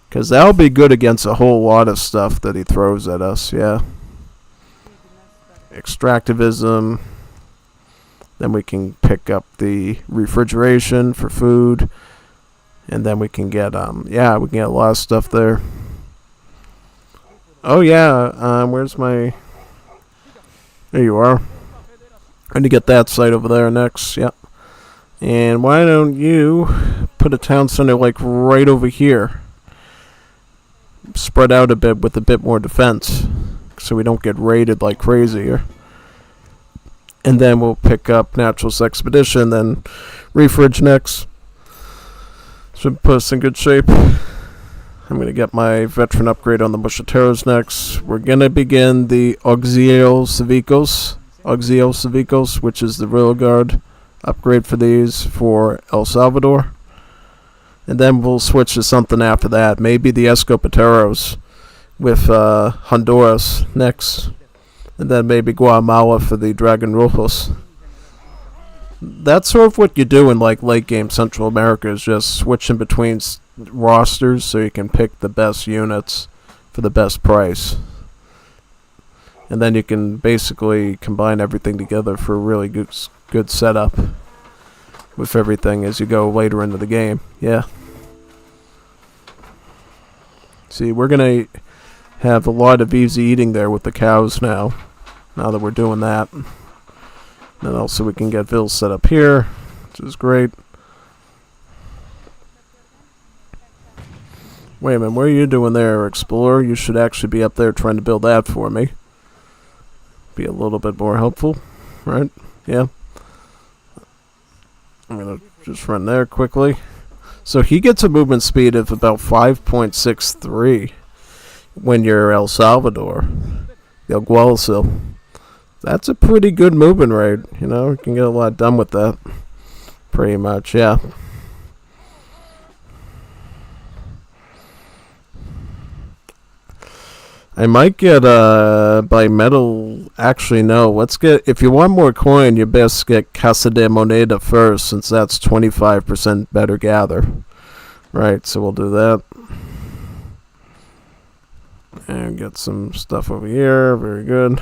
Because that'll be good against a whole lot of stuff that he throws at us, yeah. Extractivism. Then we can pick up the refrigeration for food. And then we can get, yeah, we can get a lot of stuff there. Oh, yeah, where's my... There you are. I need to get that site over there next, yep. And why don't you put a town center, like, right over here? spread out a bit with a bit more defense, so we don't get raided like crazy here. And then we'll pick up Naturalist Expedition, then Reefridge next. Should put us in good shape. I'm going to get my veteran upgrade on the Mosquiteros next. We're going to begin the Auxilios Cívicos, which is the Real Guard upgrade for these for El Salvador. And then we'll switch to something after that. Maybe the Escopeteros with Honduras next. And then maybe Guatemala for the Dragon Rojos. That's sort of what you do in like late game Central America, is just switching between rosters so you can pick the best units for the best price. And then you can basically combine everything together for a really good setup with everything as you go later into the game. Yeah. See, we're going to have a lot of easy eating there with the cows now that we're doing that. Then also we can get Ville set up here, which is great. Wait a minute, what are you doing there, Explorer? You should actually be up there trying to build that for me. Be a little bit more helpful, right? Yeah. I'm going to just run there quickly. So he gets a movement speed of about 5.63 when you're El Salvador. El Gualacil. That's a pretty good movement rate. You know, you can get a lot done with that. Pretty much, yeah. I might get bimetal. Actually, no. Let's get. If you want more coin, you best get Casa de Moneda first, since that's 25% better gather. Right. So we'll do that. And get some stuff over here. Very good.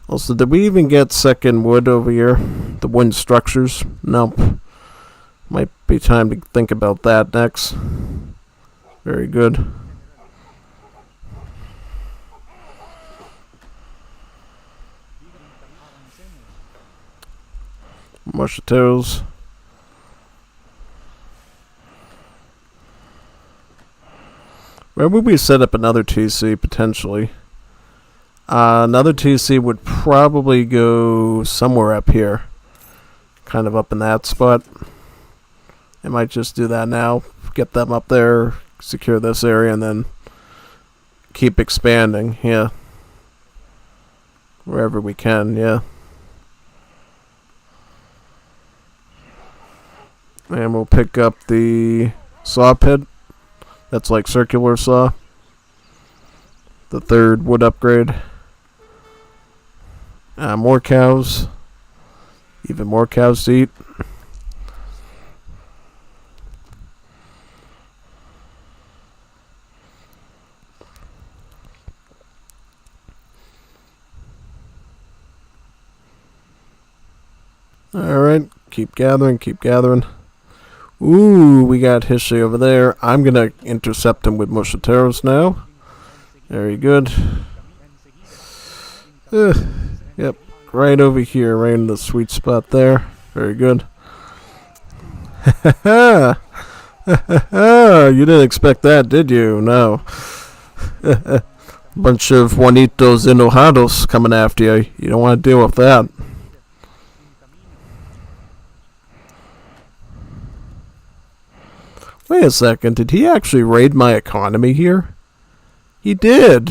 Also, did we even get second wood over here? The wooden structures? Nope. Might be time to think about that next. Very good. Mosquiteros. Where would we set up another TC potentially? Another TC would probably go somewhere up here. Kind of up in that spot. I might just do that now. Get them up there, secure this area, and then keep expanding. Yeah. Wherever we can, yeah. And we'll pick up the saw pit. That's like circular saw. The third wood upgrade. More cows. Even more cows to eat. Alright, keep gathering, keep gathering. Ooh, we got Hishi over there. I'm going to intercept him with Mosquiteros now. Very good. Yep, right over here, right in the sweet spot there. Very good. You didn't expect that, did you? No. Bunch of Juanitos enojados coming after you. You don't want to deal with that. Wait a second, did he actually raid my economy here? He did.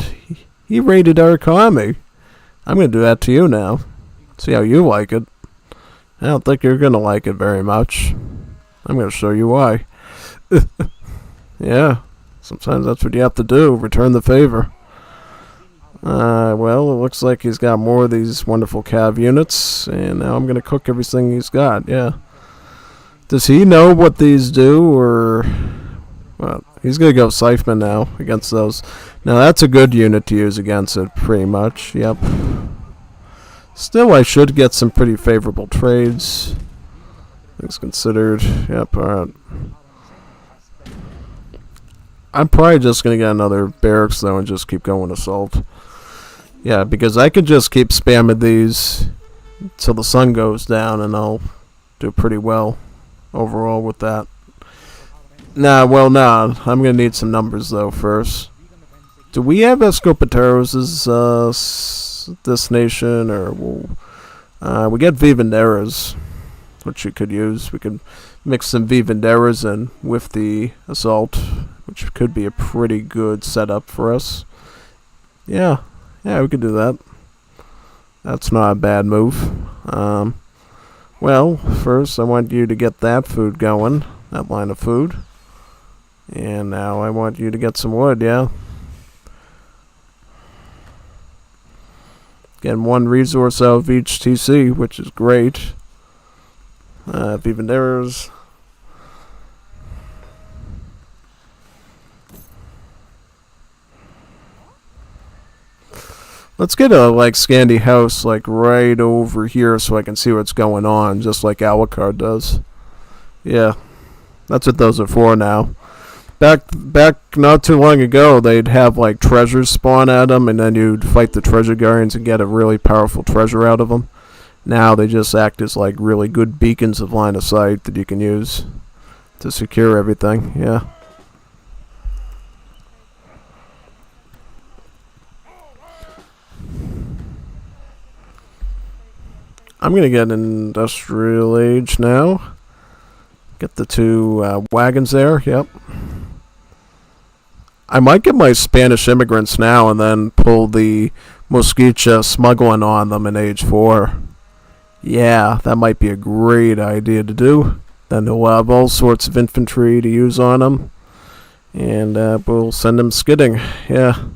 He raided our economy. I'm going to do that to you now. See how you like it. I don't think you're going to like it very much. I'm going to show you why. Yeah, sometimes that's what you have to do, return the favor. Well, it looks like he's got more of these wonderful cav units, and now I'm going to cook everything he's got, yeah. Does he know what these do, or... Well, he's going to go Scytheman now against those. Now, that's a good unit to use against it, pretty much. Yep. Still, I should get some pretty favorable trades. Things considered. Yep, alright. I'm probably just going to get another barracks, though, and just keep going assault. Yeah, because I could just keep spamming these till the sun goes down, and I'll do pretty well overall with that. Nah, well, nah. I'm gonna need some numbers though first. Do we have Escopateros as this nation, or we get Vivanderas, which you could use. We could mix some Vivanderas in with the assault, which could be a pretty good setup for us. Yeah, we could do that. That's not a bad move. Well, first I want you to get that food going, that line of food. And now I want you to get some wood, yeah. Getting one resource out of each TC, which is great. Even there's... Let's get a, Scandi house, right over here so I can see what's going on, just like Alucard does. Yeah. That's what those are for now. Back not too long ago, they'd have treasures spawn at them, and then you'd fight the treasure guardians and get a really powerful treasure out of them. Now they just act as really good beacons of line of sight that you can use to secure everything. Yeah. I'm gonna get an industrial age now. Get the two wagons there. Yep. I might get my Spanish immigrants now and then pull the Mosquicha smuggling on them in age 4. Yeah, that might be a great idea to do. Then they'll have all sorts of infantry to use on them. And we'll send them skidding. Yeah.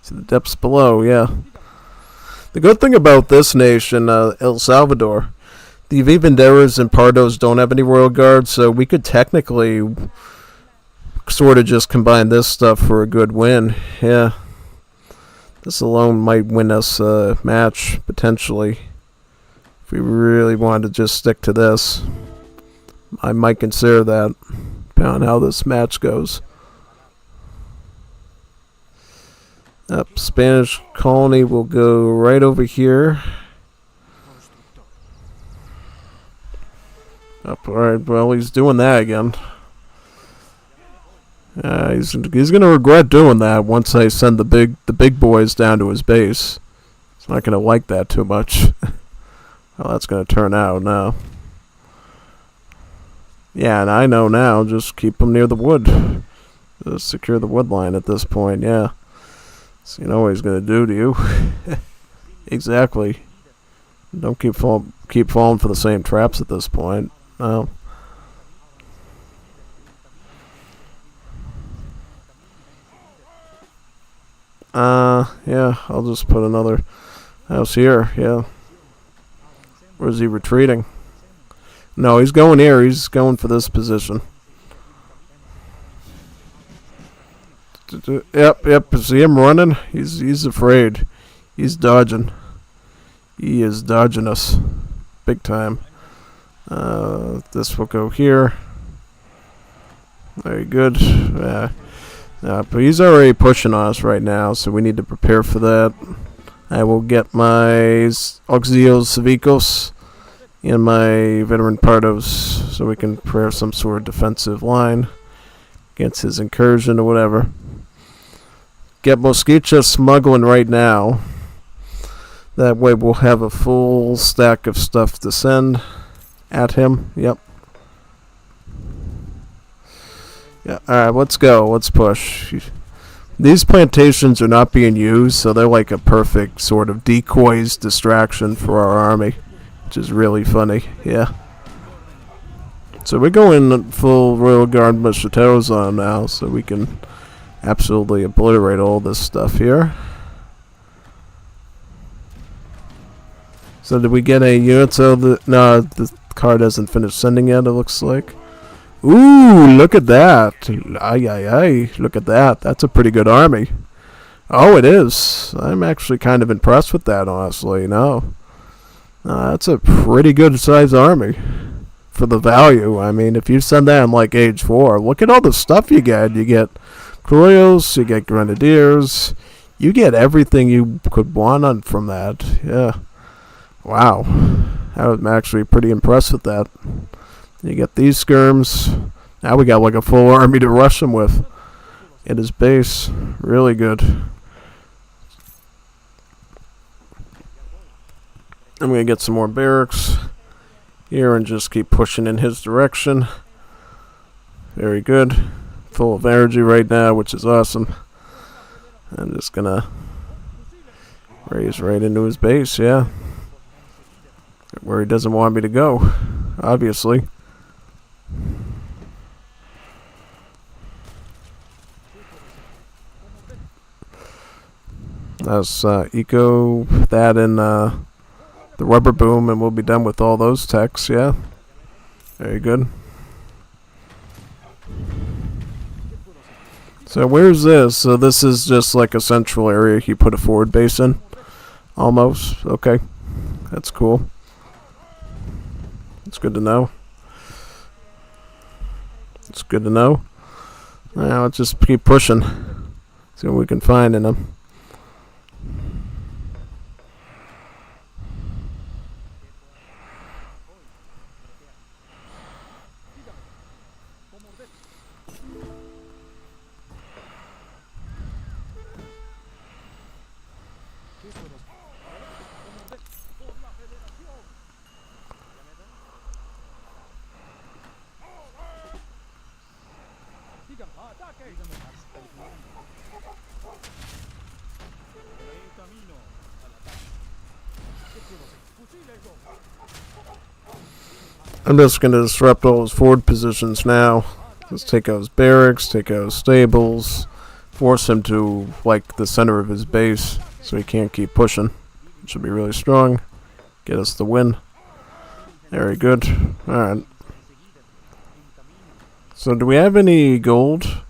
To the depths below, yeah. The good thing about this nation, El Salvador, the Vivanderas and Pardos don't have any royal guards, so we could technically sort of just combine this stuff for a good win. Yeah. This alone might win us a match, potentially. If we really wanted to just stick to this, I might consider that, depending on how this match goes. Up, Spanish colony will go right over here. Up, alright, well, he's doing that again. He's gonna regret doing that once I send the big boys down to his base. He's not gonna like that too much. How that's gonna turn out now. Yeah, and I know now. Just keep them near the wood. Just secure the wood line at this point. Yeah. So you know what he's gonna do to you. Exactly. Don't keep falling for the same traps at this point. No. Yeah, I'll just put another house here, yeah. Or is he retreating? No, he's going here. He's going for this position. Yep. See him running? He's afraid. He's dodging. He is dodging us. Big time. This will go here. Very good. But he's already pushing on us right now, so we need to prepare for that. I will get my Auxilios Cívicos and my Veteran Pardos so we can prepare some sort of defensive line against his incursion or whatever. Get Mosquicha smuggling right now. That way we'll have a full stack of stuff to send at him. Yep. Yeah, alright, let's go. Let's push. These plantations are not being used, so they're like a perfect sort of decoys distraction for our army, which is really funny. Yeah. So we're going full Royal Guard Mosquiteros on now, so we can absolutely obliterate all this stuff here. So did we get a unit? So no, the card hasn't finished sending yet, it looks like. Ooh, look at that. Ay. Look at that. That's a pretty good army. Oh, it is. I'm actually kind of impressed with that, honestly. No. That's a pretty good sized army. For the value. I mean, if you send that in like age 4, look at all the stuff you get. You get Croyos, you get Grenadiers. You get everything you could want from that. Yeah. Wow. I was actually pretty impressed with that. You get these skirms. Now we got like a full army to rush him with. At his base. Really good. I'm going to get some more barracks here and just keep pushing in his direction. Very good. Full of energy right now, which is awesome. I'm just going to raise right into his base, yeah. Where he doesn't want me to go, obviously. Let's eco that in the rubber boom, and we'll be done with all those techs, yeah. Very good. So where's this? So this is just like a central area he put a forward base in. Almost. Okay. That's cool. It's good to know. It's good to know. Now let's just keep pushing. See what we can find in them. I'm just going to disrupt all his forward positions now. Just take out his barracks, take out his stables, force him to, like, the center of his base so he can't keep pushing. It should be really strong. Get us the win. Very good. Alright. So do we have any gold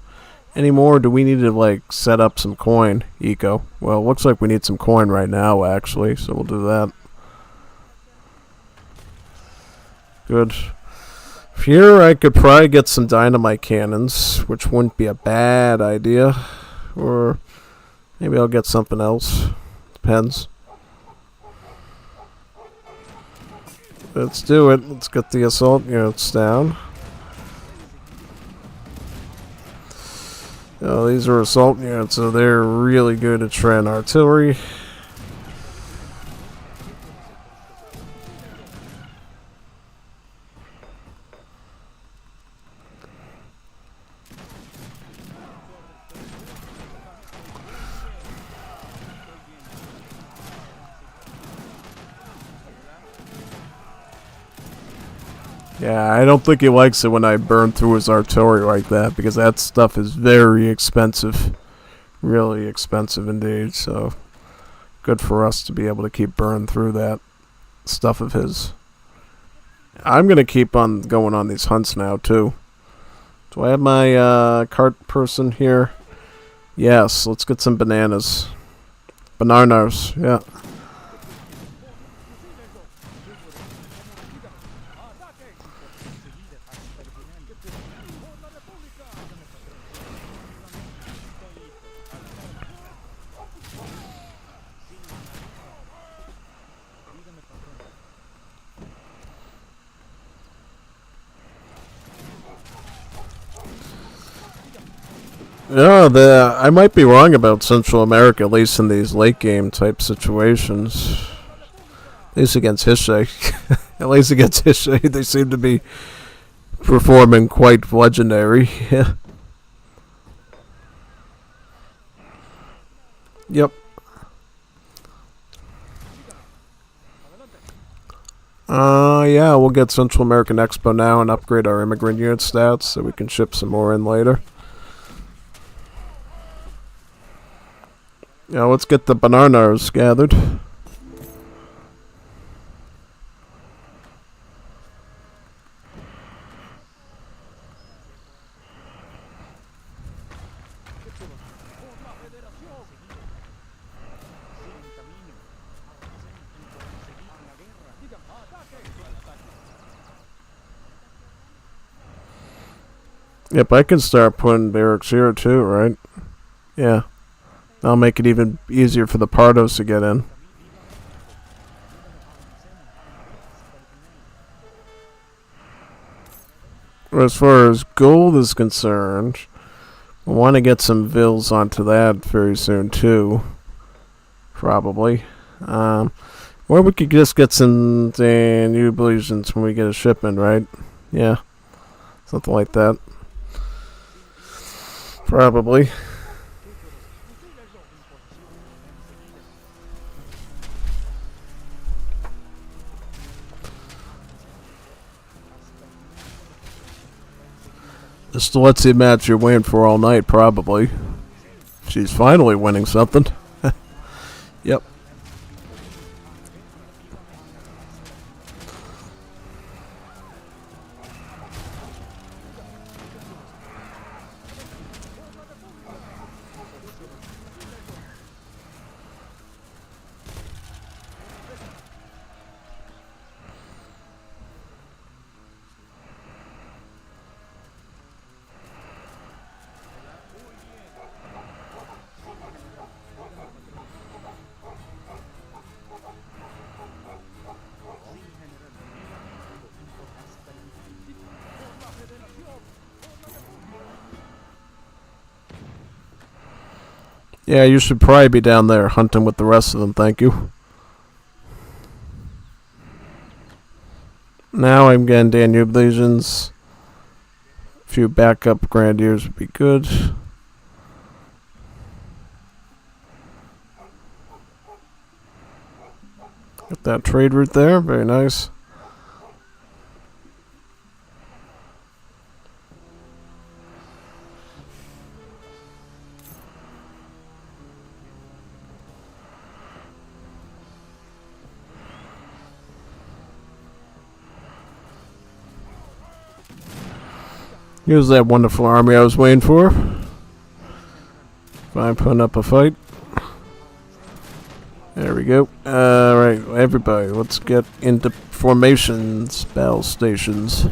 anymore? Do we need to, like, set up some coin? Eco. Well, looks like we need some coin right now, actually, so we'll do that. Good. Here I could probably get some dynamite cannons, which wouldn't be a bad idea. Or maybe I'll get something else. Depends. Let's do it. Let's get the assault units down. Oh, these are assault units, so they're really good at treading artillery. Yeah, I don't think he likes it when I burn through his artillery like that, because that stuff is very expensive. Really expensive indeed, so good for us to be able to keep burning through that stuff of his. I'm going to keep on going on these hunts now, too. Do I have my cart person here? Yes, let's get some bananas. Bananas, yeah. Yeah, I might be wrong about Central America, at least in these late game type situations. At least against Hishay. At least against Hishay, they seem to be performing quite legendary. Yep. Yeah, we'll get Central American Expo now and upgrade our immigrant unit stats so we can ship some more in later. Yeah, let's get the bananas gathered. Yep, I can start putting barracks here too, right? Yeah. That'll make it even easier for the Pardos to get in. as far as gold is concerned, I want to get some vills onto that very soon too. Probably. Or we could just get some new illusions when we get a shipment, right? Yeah. Something like that. Probably. Just the let's see match you're waiting for all night, probably. She's finally winning something. Yep. Yeah, you should probably be down there hunting with the rest of them, thank you. Now I'm getting Danube Legions. A few backup Grandiers would be good. Got that trade route there, very nice. Here's that wonderful army I was waiting for. Fine, putting up a fight. There we go. Alright, everybody, let's get into formations, battle stations.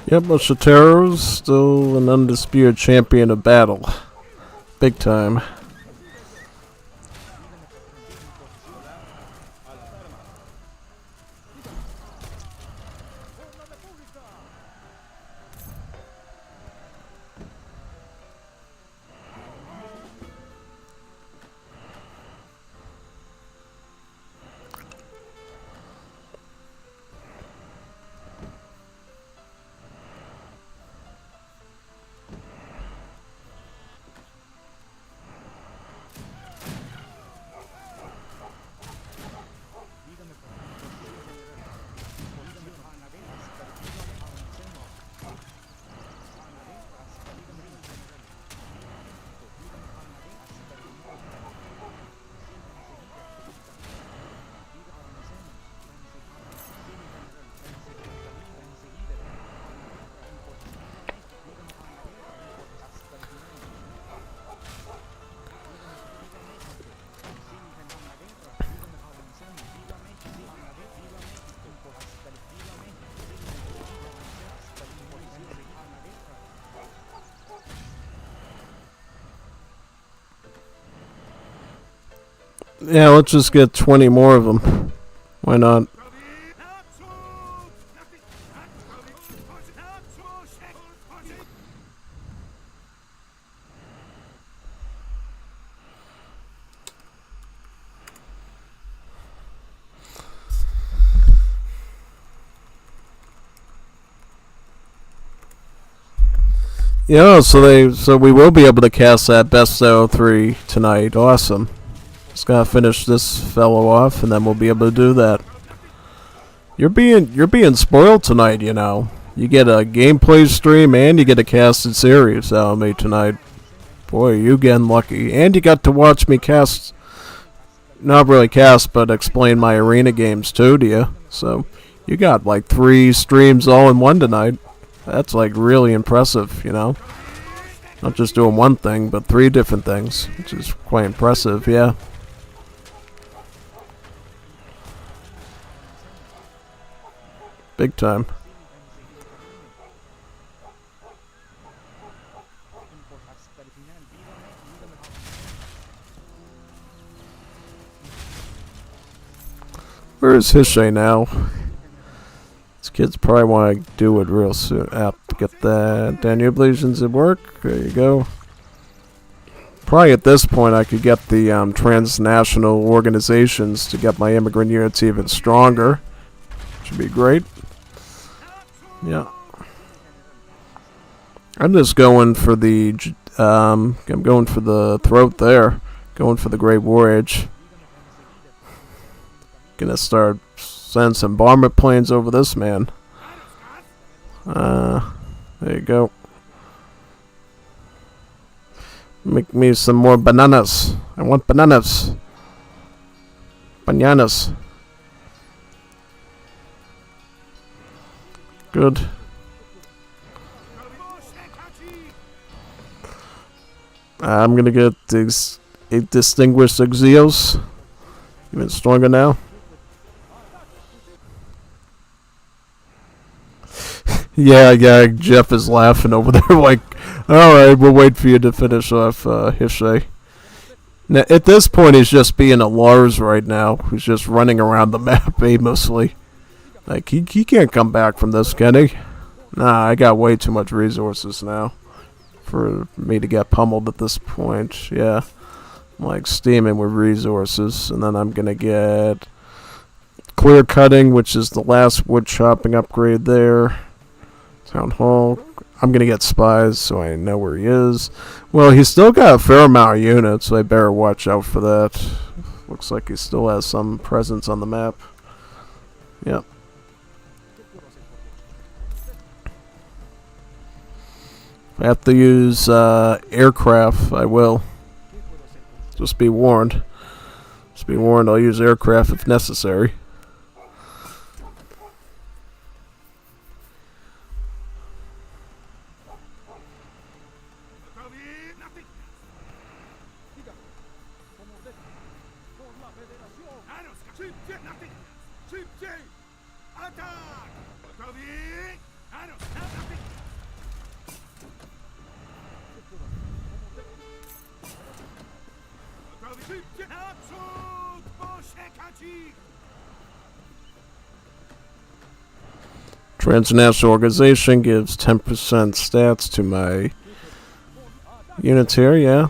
Yep, Moshatero's still an undisputed champion of battle. Big time. Yeah, let's just get 20 more of them. Why not? Yeah, so we will be able to cast that best of 3 tonight. Awesome. Just gotta finish this fellow off, and then we'll be able to do that. You're being spoiled tonight, you know. You get a gameplay stream and you get a casted series out of me tonight. Boy, you getting lucky. And you got to watch me cast, not really cast, but explain my arena games too to you. So you got like 3 streams all in one tonight. That's like really impressive, you know? Not just doing one thing, but 3 different things, which is quite impressive, yeah. Big time. Where is Hishay now? These kids probably want to do it real soon. Get the Danube Legions at work. There you go. Probably at this point I could get the transnational organizations to get my immigrant units even stronger. Should be great. Yeah. I'm just going for the I'm going for the throat there. Going for the Great War Age. Gonna start sending some bomber planes over this man. There you go. Make me some more bananas. I want bananas. Bananas. Good. I'm gonna get these 8 distinguished Exios. Even stronger now. Yeah, Jeff is laughing over there like, alright, we'll wait for you to finish off Hishay. Now, at this point, he's just being a Lars right now, who's just running around the map aimlessly. Like, he can't come back from this, can he? Nah, I got way too much resources now for me to get pummeled at this point, yeah. I'm like steaming with resources, and then I'm gonna get clear cutting, which is the last wood chopping upgrade there. Town Hall. I'm gonna get spies so I know where he is. Well, he's still got a fair amount of units, so I better watch out for that. Looks like he still has some presence on the map. Yep. If I have to use aircraft, I will. Just be warned. Just be warned, I'll use aircraft if necessary. Transnational organization gives 10% stats to my units here, yeah.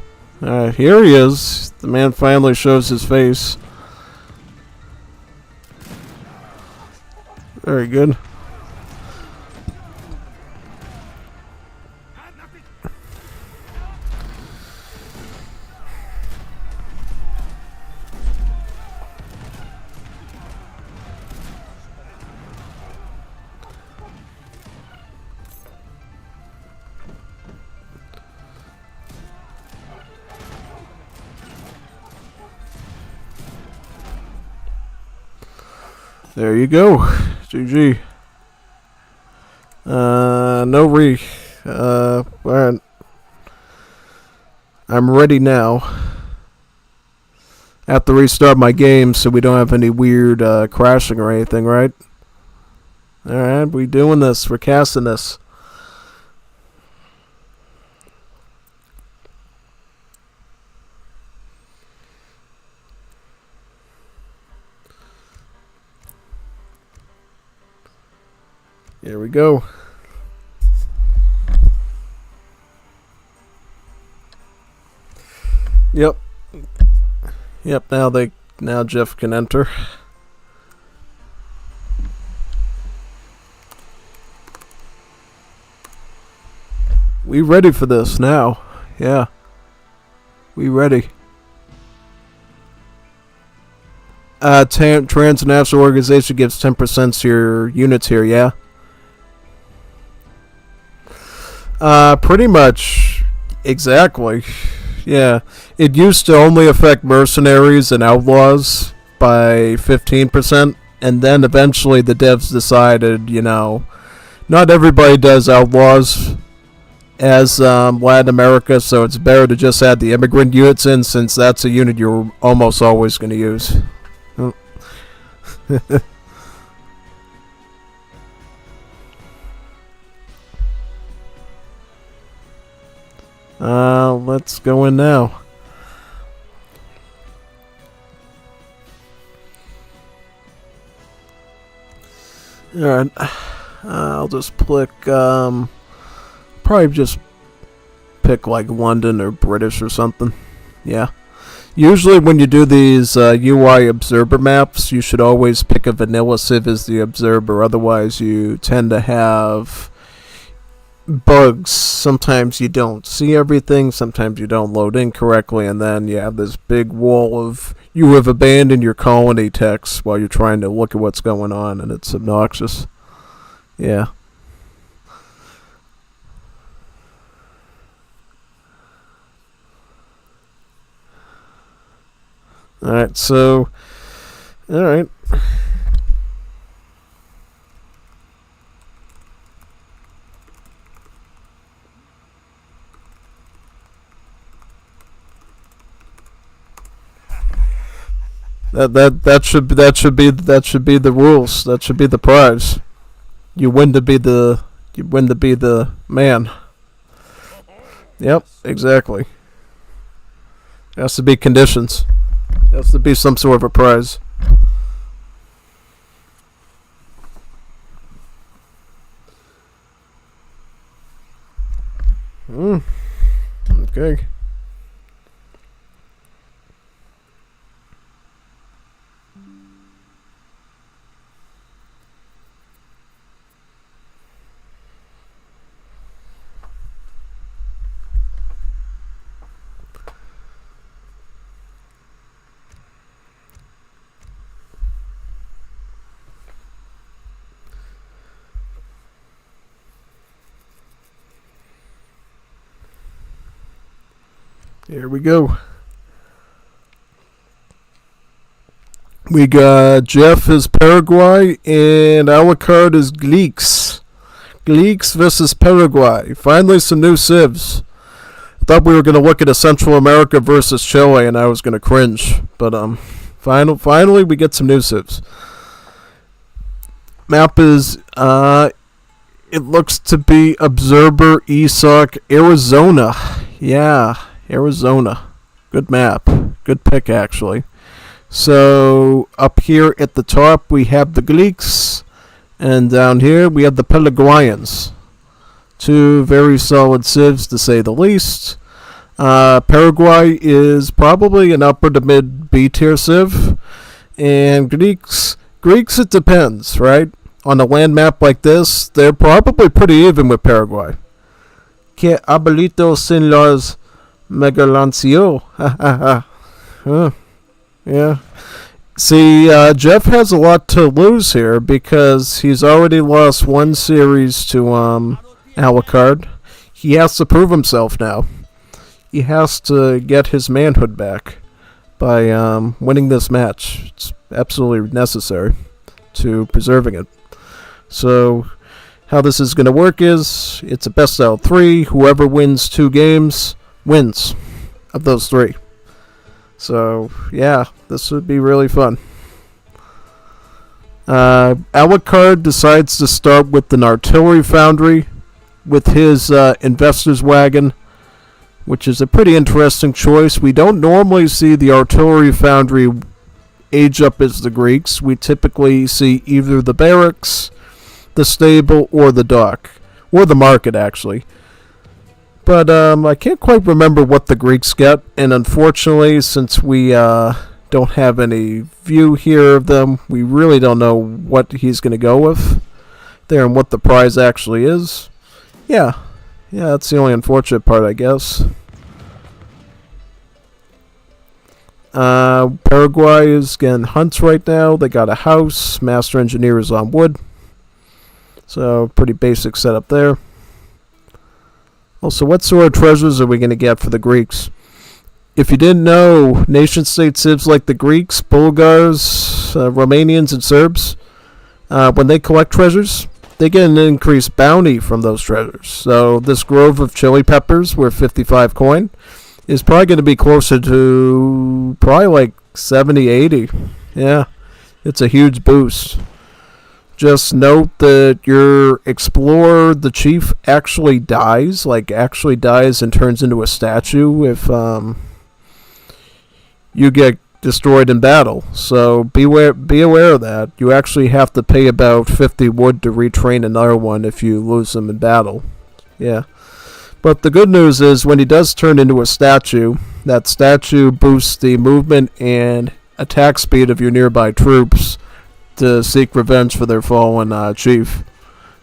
Here he is. The man finally shows his face. Very good. There you go. GG. No alright. I'm ready now. I have to restart my game so we don't have any weird crashing or anything, right? Alright, we doing this. We're casting this. Here we go. Yep. Now Jeff can enter. We ready for this now. Yeah. We ready. Transnational organization gives 10% to your units here, yeah? Pretty much exactly. Yeah. It used to only affect mercenaries and outlaws by 15%, and then eventually the devs decided, not everybody does outlaws as Latin America, so it's better to just add the immigrant units in, since that's a unit you're almost always going to use. Oh. Let's go in now. Alright, I'll just click, probably just pick like London or British or something. Yeah. Usually when you do these UI observer maps, you should always pick a vanilla civ as the observer, otherwise you tend to have bugs. Sometimes you don't see everything, sometimes you don't load in correctly, and then you have this big wall of "you have abandoned your colony" text while you're trying to look at what's going on, and it's obnoxious. Yeah. Alright, so... Alright. That should be the rules. That should be the prize. You win to be the man. Yep, exactly. There has to be conditions. There has to be some sort of a prize. Okay. Here we go. We got Jeff is Paraguay and Alucard is Gleeks. Gleeks versus Paraguay. Finally some new civs. I thought we were going to look at a Central America versus Chile and I was going to cringe. But finally we get some new civs. Map is, it looks to be Observer, ESOC, Arizona. Yeah. Arizona. Good map. Good pick, actually. So, up here at the top, we have the Greeks. And down here, we have the Paraguayans. Two very solid civs, to say the least. Paraguay is probably an upper to mid B-tier civ. And Greeks, it depends, right? On a land map like this, they're probably pretty even with Paraguay. Que abuelito sin los Megalancio. Yeah. See, Jeff has a lot to lose here because he's already lost one series to Alucard. He has to prove himself now. He has to get his manhood back by winning this match. It's absolutely necessary to preserving it. So, how this is going to work is, it's a best out of 3. Whoever wins 2 games wins of those 3. So, yeah, this would be really fun. Alucard decides to start with an artillery foundry with his investor's wagon, which is a pretty interesting choice. We don't normally see the artillery foundry age up as the Greeks. We typically see either the barracks, the stable, or the dock, or the market, actually. But I can't quite remember what the Greeks get, and unfortunately, since we don't have any view here of them, we really don't know what he's going to go with there and what the prize actually is. Yeah, that's the only unfortunate part, I guess. Paraguay is getting hunts right now. They got a house. Master engineer is on wood. So, pretty basic setup there. Also, what sort of treasures are we going to get for the Greeks? If you didn't know, nation-state civs like the Greeks, Bulgars, Romanians, and Serbs, when they collect treasures, they get an increased bounty from those treasures. So this grove of chili peppers worth 55 coin is probably going to be closer to probably like 70, 80. Yeah, it's a huge boost. Just note that your explorer, the chief, actually dies and turns into a statue if you get destroyed in battle. So be aware of that. You actually have to pay about 50 wood to retrain another one if you lose them in battle. Yeah. But the good news is when he does turn into a statue, that statue boosts the movement and attack speed of your nearby troops to seek revenge for their fallen chief.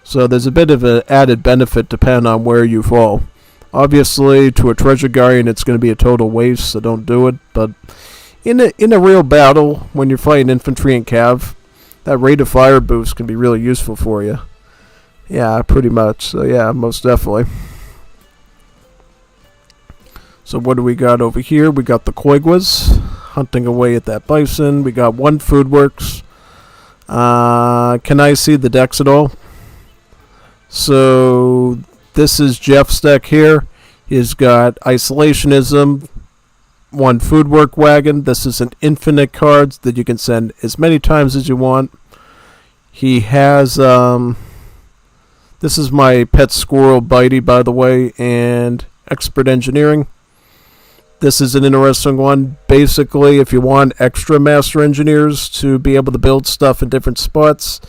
So there's a bit of an added benefit depending on where you fall. Obviously, to a treasure guardian, it's going to be a total waste, so don't do it. But in a real battle, when you're fighting infantry and cav, that rate of fire boost can be really useful for you. Yeah, pretty much. So yeah, most definitely. So what do we got over here? We got the Quiguas hunting away at that bison. We got one food works. Can I see the decks at all? So this is Jeff's deck here. He's got Isolationism, one food work wagon. This is an infinite cards that you can send as many times as you want. He has this is my pet squirrel Bitey, by the way, and expert engineering. This is an interesting one. Basically, if you want extra master engineers to be able to build stuff in different spots,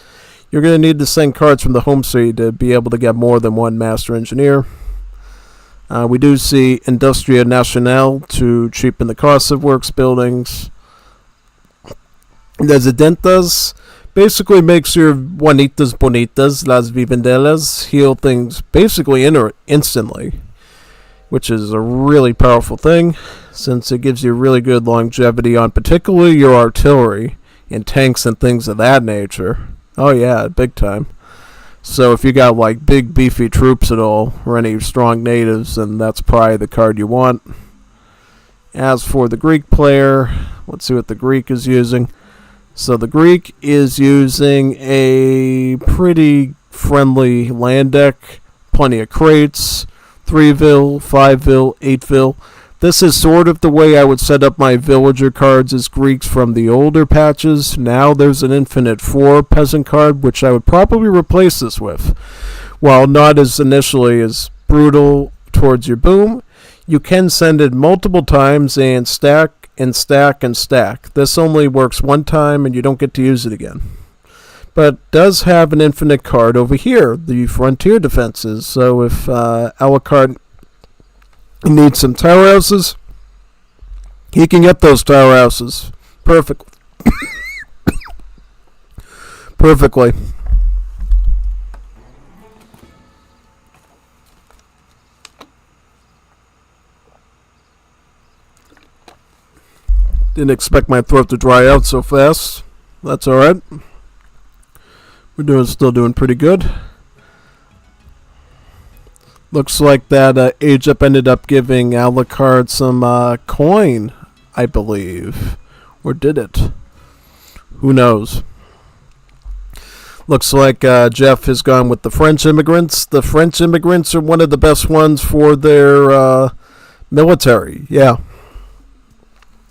you're going to need to send cards from the home city to be able to get more than one master engineer. We do see Industria Nacional to cheapen the cost of works buildings. Residentas basically makes your Juanitas Bonitas, Las Vivendelas, heal things basically instantly, which is a really powerful thing since it gives you really good longevity on particularly your artillery and tanks and things of that nature. Oh yeah, big time. So if you got like big beefy troops at all or any strong natives, then that's probably the card you want. As for the Greek player, let's see what the Greek is using. So the Greek is using a pretty friendly land deck, plenty of crates, 3-vil, 5-vil, 8-vil. This is sort of the way I would set up my villager cards as Greeks from the older patches. Now there's an infinite 4 peasant card, which I would probably replace this with. While not as initially as brutal towards your boom, you can send it multiple times and stack and stack and stack. This only works one time and you don't get to use it again. But does have an infinite card over here, the frontier defenses. So if Alucard needs some tower houses, he can get those tower houses perfectly. Perfectly. Didn't expect my throat to dry out so fast. That's alright. We're still doing pretty good. Looks like that Age Up ended up giving Alucard some coin, I believe. Or did it? Who knows? Looks like Jeff has gone with the French immigrants. The French immigrants are one of the best ones for their military. Yeah.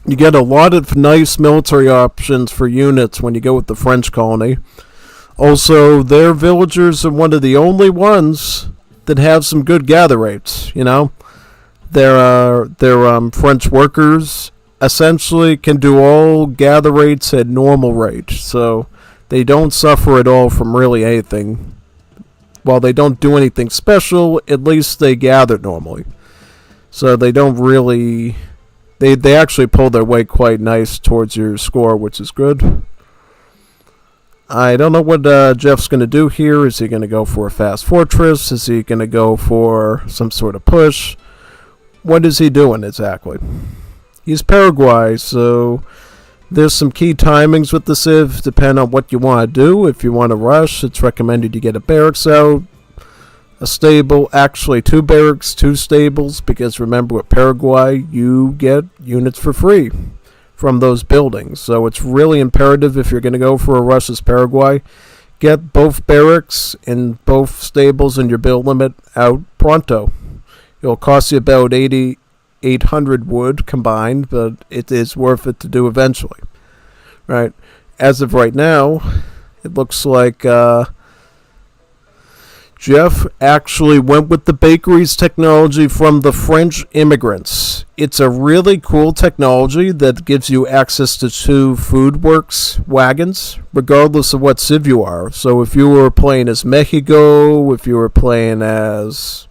You get a lot of nice military options for units when you go with the French colony. Also, their villagers are one of the only ones that have some good gather rates, you know. Their French workers essentially can do all gather rates at normal rate, so they don't suffer at all from really anything. While they don't do anything special, at least they gather normally. So they don't really... They actually pull their weight quite nice towards your score, which is good. I don't know what Jeff's going to do here. Is he going to go for a fast fortress? Is he going to go for some sort of push? What is he doing exactly? He's Paraguay, so there's some key timings with the Civ, depending on what you want to do. If you want to rush, it's recommended you get a barracks out, a stable, actually 2 barracks, 2 stables, because remember with Paraguay, you get units for free from those buildings. So it's really imperative if you're going to go for a rush as Paraguay, get both barracks and both stables in your build limit out pronto. It'll cost you about 800 wood combined, but it is worth it to do eventually. Right? As of right now, it looks like Jeff actually went with the bakeries technology from the French immigrants. It's a really cool technology that gives you access to 2 FoodWorks wagons, regardless of what civ you are. So if you were playing as Mexico, if you were playing as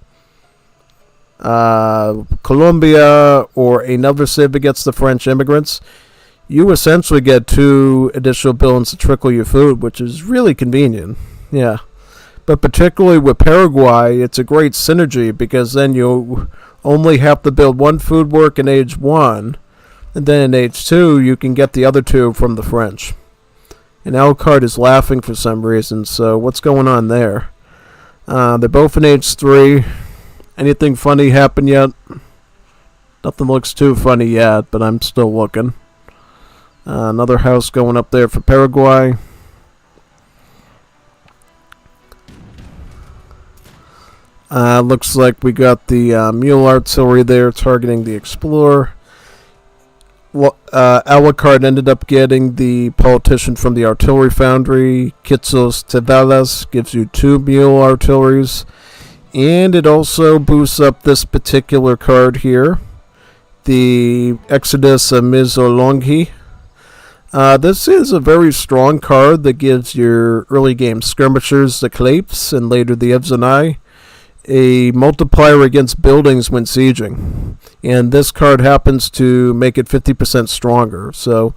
Colombia, or another civ against the French immigrants, you essentially get 2 additional buildings to trickle your food, which is really convenient. Yeah. But particularly with Paraguay, it's a great synergy because then you only have to build 1 food work in age 1, and then in age 2 you can get the other 2 from the French. And Alucard is laughing for some reason, so what's going on there? They're both in age 3. Anything funny happen yet? Nothing looks too funny yet, but I'm still looking. Another house going up there for Paraguay. Looks like we got the mule artillery there targeting the Explorer. Alucard ended up getting the politician from the artillery foundry. Kitsos Tevalas gives you 2 mule artilleries. And it also boosts up this particular card here, the Exodus Mizolonghi. This is a very strong card that gives your early game skirmishers the Clapes and later the Evzanai a multiplier against buildings when sieging. And this card happens to make it 50% stronger. So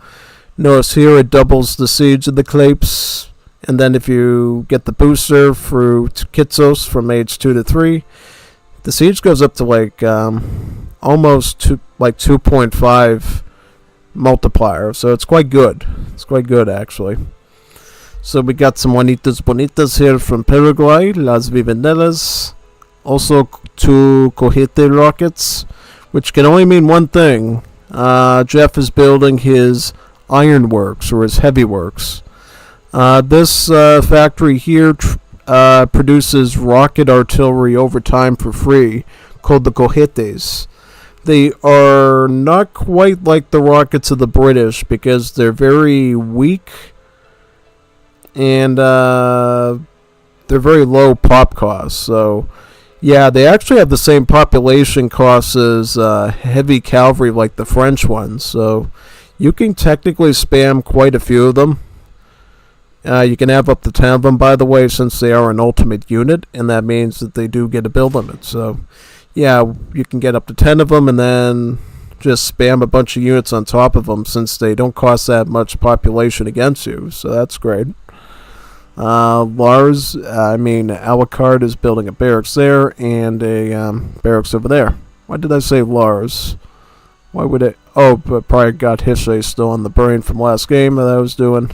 notice here it doubles the siege of the Clapes. And then if you get the booster through Kitsos from age 2 to 3, the siege goes up to like almost 2.5 multiplier. So it's quite good. It's quite good actually. So we got some Juanitas Bonitas here from Paraguay, Las Vivendelas. Also 2 Cojete rockets, which can only mean one thing. Jeff is building his ironworks or his heavy works. This factory here produces rocket artillery over time for free, called the Cohetes. They are not quite like the rockets of the British because they're very weak and they're very low pop costs. So yeah, they actually have the same population costs as heavy cavalry like the French ones. So you can technically spam quite a few of them. You can have up to 10 of them, by the way, since they are an ultimate unit, and that means that they do get a build limit. So yeah, you can get up to 10 of them and then just spam a bunch of units on top of them since they don't cost that much population against you. So that's great. Alucard is building a barracks there and a barracks over there. Why did I say Lars? Why would it? Oh, but probably got Hishe still on the brain from last game that I was doing.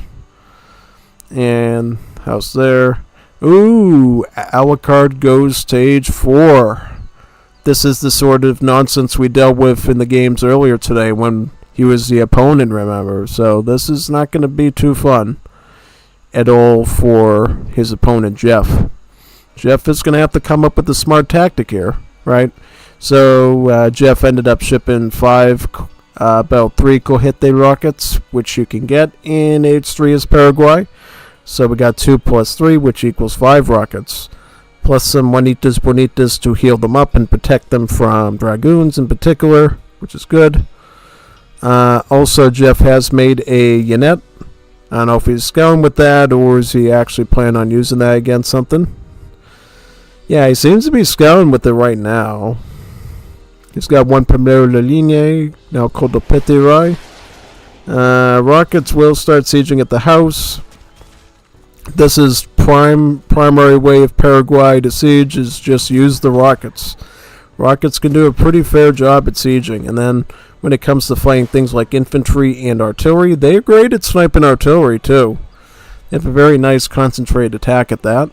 And house there. Ooh, Alucard goes to age 4. This is the sort of nonsense we dealt with in the games earlier today when he was the opponent, remember? So this is not going to be too fun at all for his opponent, Jeff. Jeff is going to have to come up with a smart tactic here, right? So Jeff ended up shipping about 3 Cojete rockets, which you can get in age 3 as Paraguay. So we got 2 plus 3, which equals 5 rockets. Plus some Juanitas Bonitas to heal them up and protect them from dragoons in particular, which is good. Also, Jeff has made a Yanet. I don't know if he's going with that or is he actually planning on using that against something. Yeah, he seems to be scouting with it right now. He's got 1 Primero de Linea, now called the Petirai. Rockets will start sieging at the house. This is primary way of Paraguay to siege is just use the rockets. Rockets can do a pretty fair job at sieging, and then when it comes to fighting things like infantry and artillery, they're great at sniping artillery too. They have a very nice concentrated attack at that.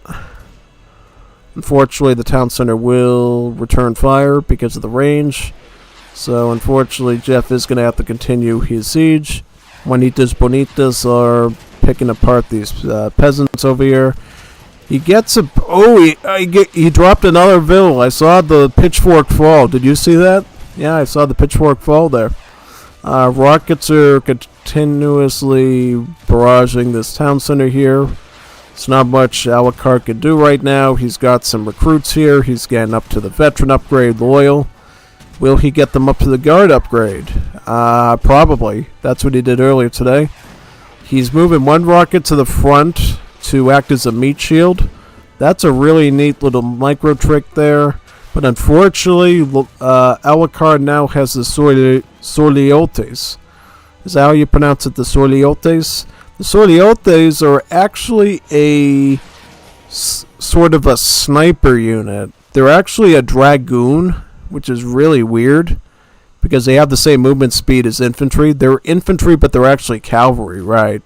Unfortunately, the town center will return fire because of the range. So unfortunately, Jeff is going to have to continue his siege. Juanitas Bonitas are picking apart these peasants over here. He gets a... Oh, he dropped another vill. I saw the pitchfork fall. Did you see that? Yeah, I saw the pitchfork fall there. Rockets are continuously barraging this town center here. It's not much Alucard can do right now. He's got some recruits here. He's getting up to the veteran upgrade, loyal. Will he get them up to the guard upgrade? Probably. That's what he did earlier today. He's moving one rocket to the front to act as a meat shield. That's a really neat little micro trick there. But unfortunately, Alucard now has the Sorliotes. Is that how you pronounce it, the Sorliotes? The Sorliotes are actually a sort of a sniper unit. They're actually a dragoon, which is really weird because they have the same movement speed as infantry. They're infantry, but they're actually cavalry, right?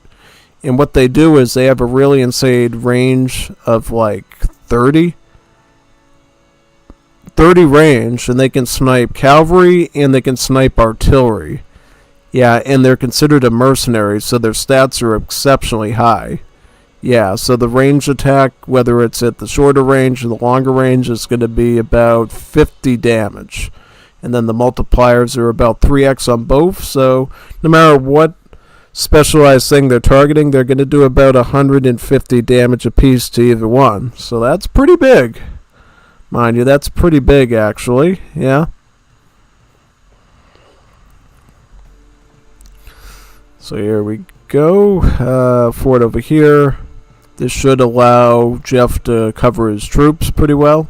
And what they do is they have a really insane range of like 30 range, and they can snipe cavalry and they can snipe artillery. Yeah, and they're considered a mercenary, so their stats are exceptionally high. Yeah, so the range attack, whether it's at the shorter range or the longer range, is going to be about 50 damage. And then the multipliers are about 3x on both, so no matter what specialized thing they're targeting, they're going to do about 150 damage apiece to either one. So that's pretty big. Mind you, that's pretty big, actually. Yeah. So here we go. Fort over here. This should allow Jeff to cover his troops pretty well.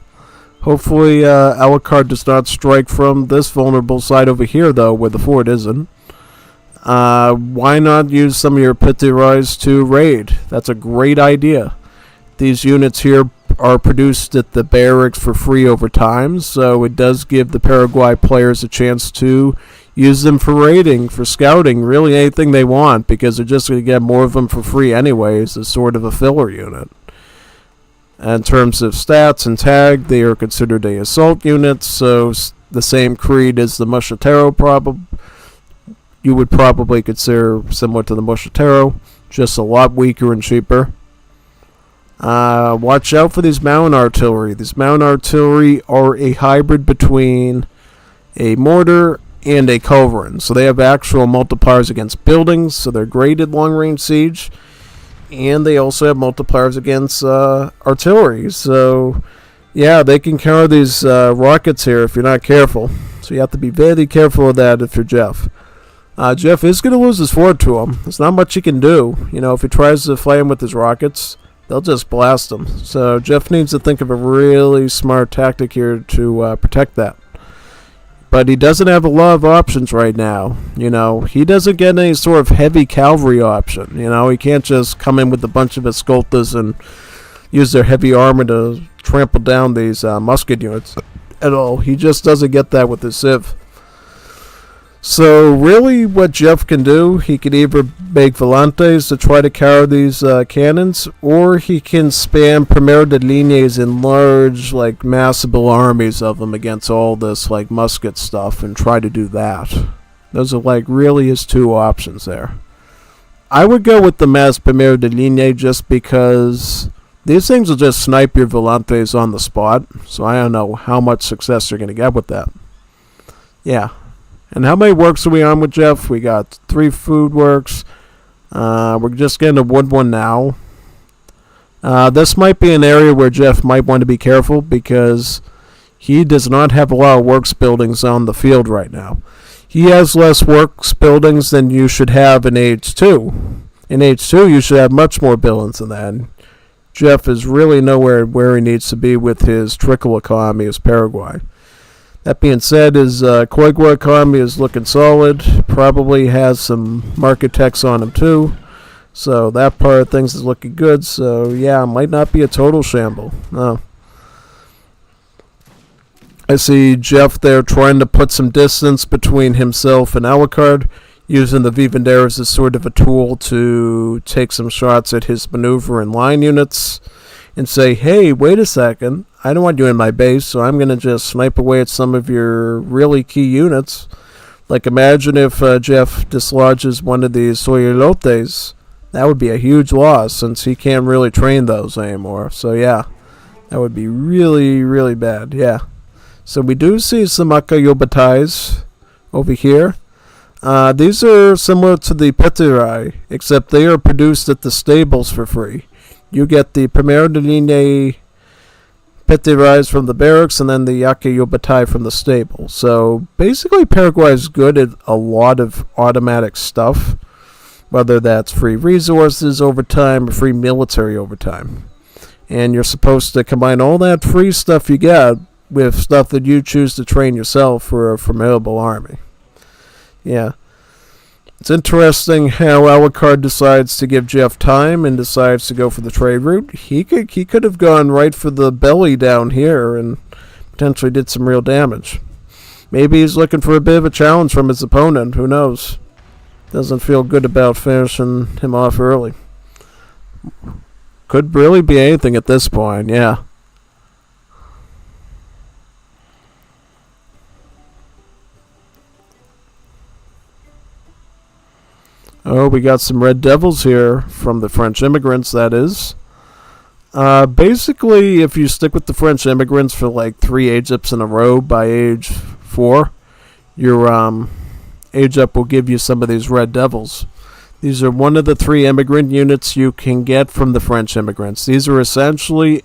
Hopefully, Alucard does not strike from this vulnerable side over here, though, where the fort isn't. Why not use some of your Pitirais to raid? That's a great idea. These units here are produced at the barracks for free over time, so it does give the Paraguay players a chance to use them for raiding, for scouting, really anything they want, because they're just going to get more of them for free anyways, as sort of a filler unit. In terms of stats and tag, they are considered a assault unit, so the same creed as the Mosquetero you would probably consider similar to the Mosquetero, just a lot weaker and cheaper. Watch out for these mountain artillery. These mountain artillery are a hybrid between a mortar and a culverin. So they have actual multipliers against buildings, so they're great at long-range siege. And they also have multipliers against artillery. So, yeah, they can counter these rockets here if you're not careful. So you have to be very careful of that if you're Jeff. Jeff is going to lose his fort to him. There's not much he can do. You know, if he tries to fight him with his rockets, they'll just blast him. So Jeff needs to think of a really smart tactic here to protect that. But he doesn't have a lot of options right now. You know, he doesn't get any sort of heavy cavalry option. You know, he can't just come in with a bunch of escoltas and use their heavy armor to trample down these musket units at all. He just doesn't get that with his civ. So really what Jeff can do, he can either make volantes to try to counter these cannons, or he can spam Primero de Líneas in large, like, massable armies of them against all this, like, musket stuff and try to do that. Those are, like, really his two options there. I would go with the mass Primero de Línea just because these things will just snipe your volantes on the spot, so I don't know how much success you're going to get with that. Yeah. And how many works are we on with Jeff? We got 3 food works. We're just getting to wood one now. This might be an area where Jeff might want to be careful because he does not have a lot of works buildings on the field right now. He has less works buildings than you should have in Age 2. In Age 2, you should have much more buildings than that. Jeff is really nowhere where he needs to be with his trickle economy as Paraguay. That being said, his Koigwa economy is looking solid. Probably has some market techs on him too. So that part of things is looking good. So yeah, might not be a total shamble. No. I see Jeff there trying to put some distance between himself and Alucard, using the Vivanderos as sort of a tool to take some shots at his maneuver and line units and say, hey, wait a second. I don't want you in my base, so I'm going to just snipe away at some of your really key units. Like, imagine if Jeff dislodges one of these Soyolotes That would be a huge loss since he can't really train those anymore. So yeah, that would be really, really bad. Yeah. So we do see some Akayobatais over here. These are similar to the Petirai, except they are produced at the stables for free. You get the Primera de Linea Petirais from the barracks and then the Akayobatai from the stable. So basically Paraguay is good at a lot of automatic stuff, whether that's free resources over time or free military over time. And you're supposed to combine all that free stuff you get with stuff that you choose to train yourself for a formidable army. Yeah. It's interesting how Alucard decides to give Jeff time and decides to go for the trade route. He could have gone right for the belly down here and potentially did some real damage. Maybe he's looking for a bit of a challenge from his opponent. Who knows? Doesn't feel good about finishing him off early. Could really be anything at this point, yeah. Oh, we got some Red Devils here from the French immigrants, that is. Basically, if you stick with the French immigrants for like 3 age ups in a row by age 4, your age up will give you some of these Red Devils. These are one of the 3 immigrant units you can get from the French immigrants. These are essentially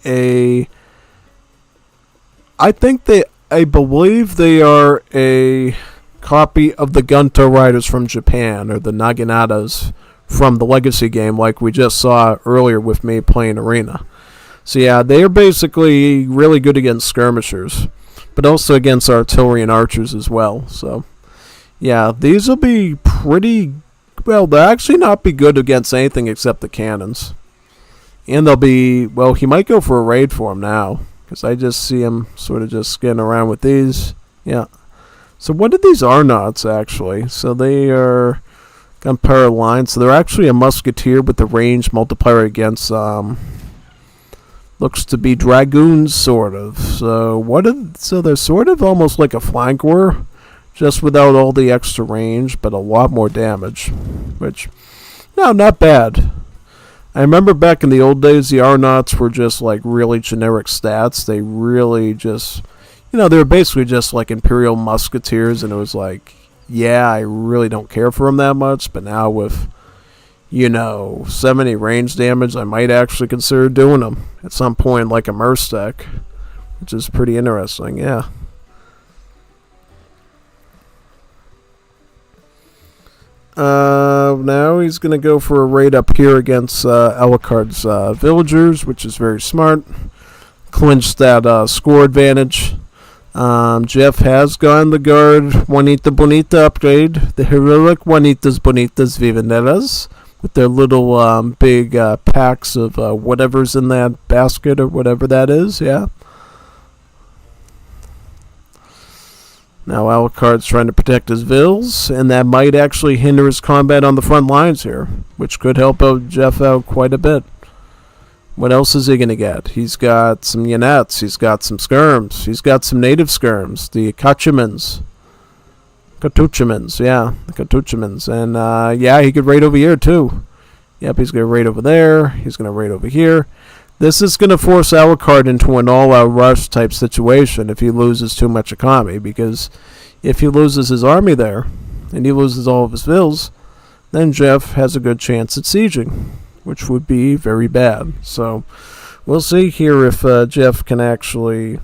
I believe they are a copy of the Gunto Riders from Japan, or the Naginatas from the Legacy game, like we just saw earlier with me playing Arena. So yeah, they are basically really good against skirmishers, but also against artillery and archers as well. So yeah, these will be pretty, well, they'll actually not be good against anything except the cannons. And they'll be, well, he might go for a raid for him now, because I just see him sort of just skinning around with these. Yeah. So what are these Arnauts, actually? So they are gunpowder lines. So they're actually a musketeer with the range multiplier against, looks to be dragoons, sort of. So they're sort of almost like a flanker, just without all the extra range, but a lot more damage. Which, no, not bad. I remember back in the old days, the Arnauts were just like really generic stats. They really just, they were basically just like Imperial Musketeers, and it was like, yeah, I really don't care for them that much, but now with, 70 range damage, I might actually consider doing them at some point, like a Merc deck, which is pretty interesting, yeah. Now he's going to go for a raid up here against Alucard's villagers, which is very smart. Clinch that score advantage. Jeff has gotten the guard Juanita Bonita upgrade, the heroic Juanitas Bonitas Vivanderas, with their little big packs of whatever's in that basket or whatever that is, yeah. Now Alucard's trying to protect his vills, and that might actually hinder his combat on the front lines here, which could help out Jeff out quite a bit. What else is he going to get? He's got some Yanettes, he's got some skirms, he's got some native skirms, the Kachumans. Yeah, the Katuchumans. And yeah, he could raid over here too. Yep, he's going to raid over there, he's going to raid over here. This is going to force Alucard into an all-out rush type situation if he loses too much economy, because if he loses his army there, and he loses all of his vills, then Jeff has a good chance at sieging, which would be very bad. So we'll see here if Jeff can actually,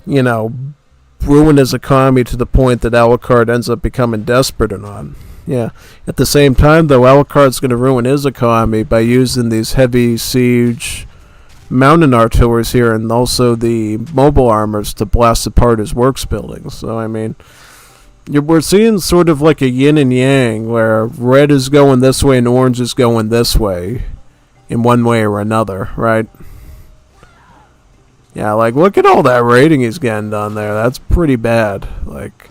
ruin his economy to the point that Alucard ends up becoming desperate or not. Yeah. At the same time, though, Alucard's going to ruin his economy by using these heavy siege mountain artilleries here and also the mobile armors to blast apart his works buildings. So, I mean, we're seeing sort of like a yin and yang, where red is going this way and orange is going this way in one way or another, right? Yeah, like, look at all that raiding he's getting done there. That's pretty bad. Like,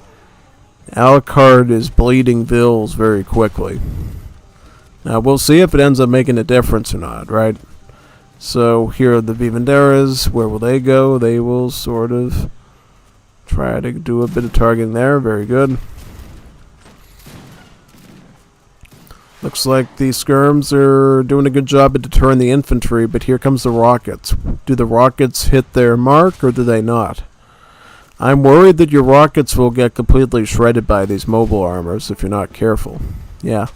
Alucard is bleeding vills very quickly. Now, we'll see if it ends up making a difference or not, right? So, here are the Vivanderas. Where will they go? They will sort of try to do a bit of targeting there. Very good. Looks like the skirms are doing a good job at deterring the infantry, but here comes the rockets. Do the rockets hit their mark, or do they not? I'm worried that your rockets will get completely shredded by these mobile armors if you're not careful. Yeah.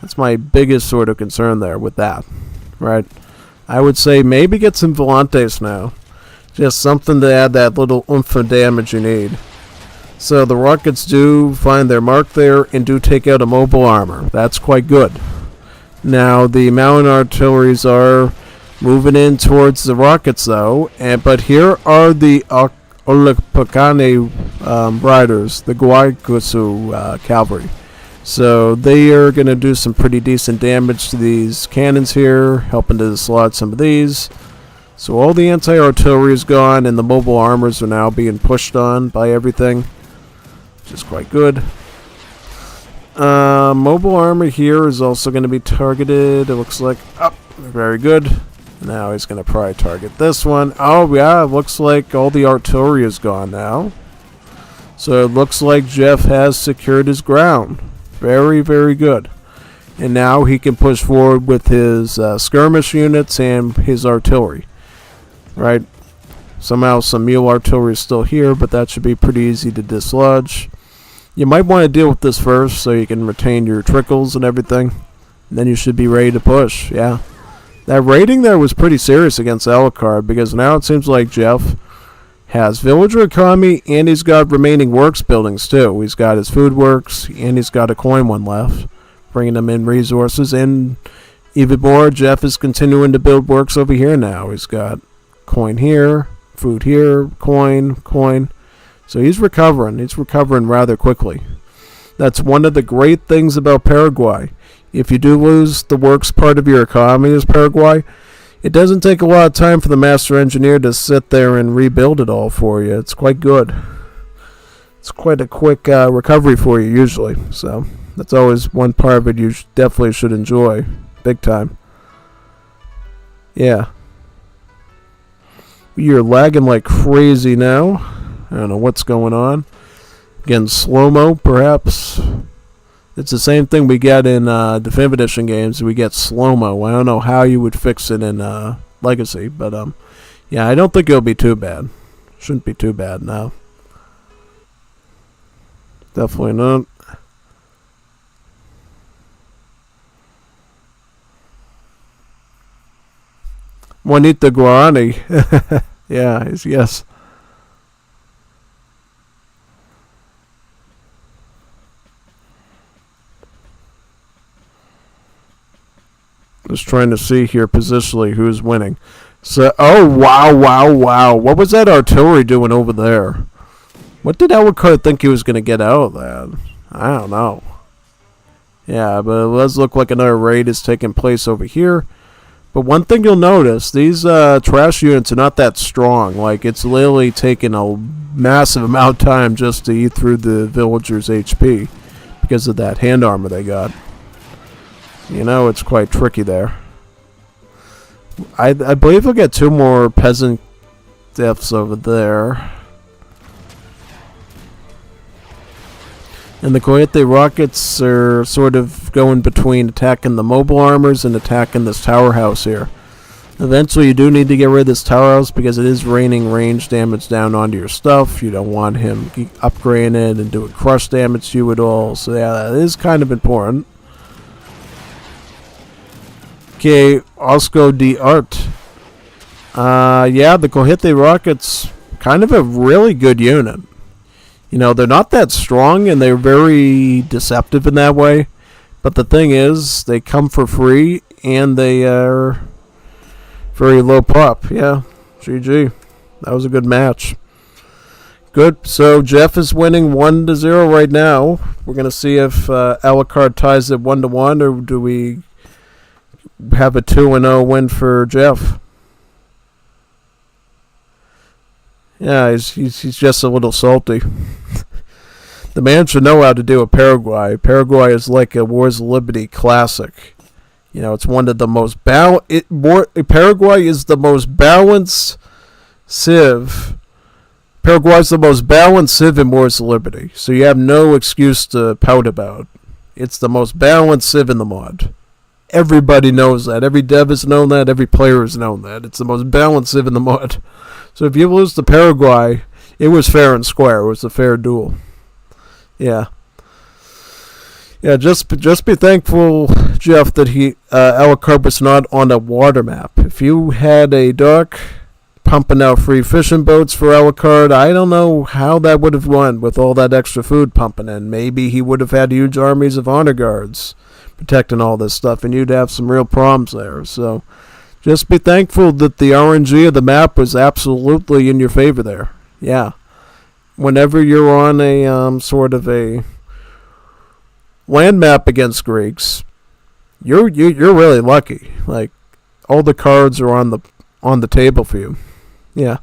That's my biggest sort of concern there with that. Right? I would say maybe get some Volantes now. Just something to add that little oomph of damage you need. So the rockets do find their mark there and do take out a mobile armor. That's quite good. Now the mountain artilleries are moving in towards the rockets though, but here are the Olipakane riders, the Guaykusu cavalry. So they are going to do some pretty decent damage to these cannons here, helping to dislodge some of these. So all the anti-artillery is gone, and the mobile armors are now being pushed on by everything, which is quite good. Mobile armor here is also going to be targeted. It looks like, oh, very good. Now he's going to probably target this one. Oh yeah, it looks like all the artillery is gone now. So it looks like Jeff has secured his ground. Very, very good. And now he can push forward with his skirmish units and his artillery. Right? Somehow some mule artillery is still here, but that should be pretty easy to dislodge. You might want to deal with this first so you can retain your trickles and everything. And then you should be ready to push. Yeah. That raiding there was pretty serious against Alucard, because now it seems like Jeff has villager economy and he's got remaining works buildings too. He's got his food works and he's got a coin one left, bringing them in resources. And even more, Jeff is continuing to build works over here now. He's got coin here, food here, coin, coin. So he's recovering. He's recovering rather quickly. That's one of the great things about Paraguay. If you do lose the works part of your economy as Paraguay, it doesn't take a lot of time for the master engineer to sit there and rebuild it all for you. It's quite good. It's quite a quick recovery for you usually. So that's always one part of it you definitely should enjoy. Big time. Yeah. You're lagging like crazy now. I don't know what's going on. Again, slow-mo perhaps. It's the same thing we get in Definitive Edition games. We get slow-mo. I don't know how you would fix it in Legacy, but yeah, I don't think it'll be too bad. Shouldn't be too bad now. Definitely not. Juanita Guarani. Yeah, yes. Just trying to see here positionally who's winning. So, oh, wow. What was that artillery doing over there? What did Alucard think he was going to get out of that? I don't know. Yeah, but it does look like another raid is taking place over here. But one thing you'll notice, these trash units are not that strong. Like, it's literally taking a massive amount of time just to eat through the villagers' HP because of that hand armor they got. You know, it's quite tricky there. I believe we'll get 2 more peasant deaths over there. And the Cohete rockets are sort of going between attacking the mobile armors and attacking this tower house here. Eventually you do need to get rid of this tower house because it is raining range damage down onto your stuff. You don't want him upgrading it and doing crush damage to you at all. So yeah, that is kind of important. Okay, Osco de Art. Yeah, the Cohete rockets, kind of a really good unit. You know, they're not that strong and they're very deceptive in that way. But the thing is, they come for free and they are very low pop. Yeah, GG. That was a good match. Good. So Jeff is winning 1-0 right now. We're going to see if Alucard ties it 1-1, or do we have a 2-0 win for Jeff? Yeah, he's just a little salty. The man should know how to do a Paraguay. Paraguay is like a Wars of Liberty classic. You know, it's one of the most Paraguay is the most balanced civ. Paraguay is the most balanced civ in Wars of Liberty. So you have no excuse to pout about. It's the most balanced Civ in the mod. Everybody knows that. Every dev has known that. Every player has known that. It's the most balanced Civ in the mod. So if you lose to Paraguay, it was fair and square. It was a fair duel. Yeah. Yeah, just be thankful, Jeff, that Alucard was not on a water map. If you had a dock pumping out free fishing boats for Alucard, I don't know how that would have run with all that extra food pumping in. Maybe he would have had huge armies of honor guards protecting all this stuff, and you'd have some real problems there. So just be thankful that the RNG of the map was absolutely in your favor there. Yeah. Whenever you're on a sort of a land map against Greeks, you're really lucky. Like, all the cards are on the table for you. Yeah.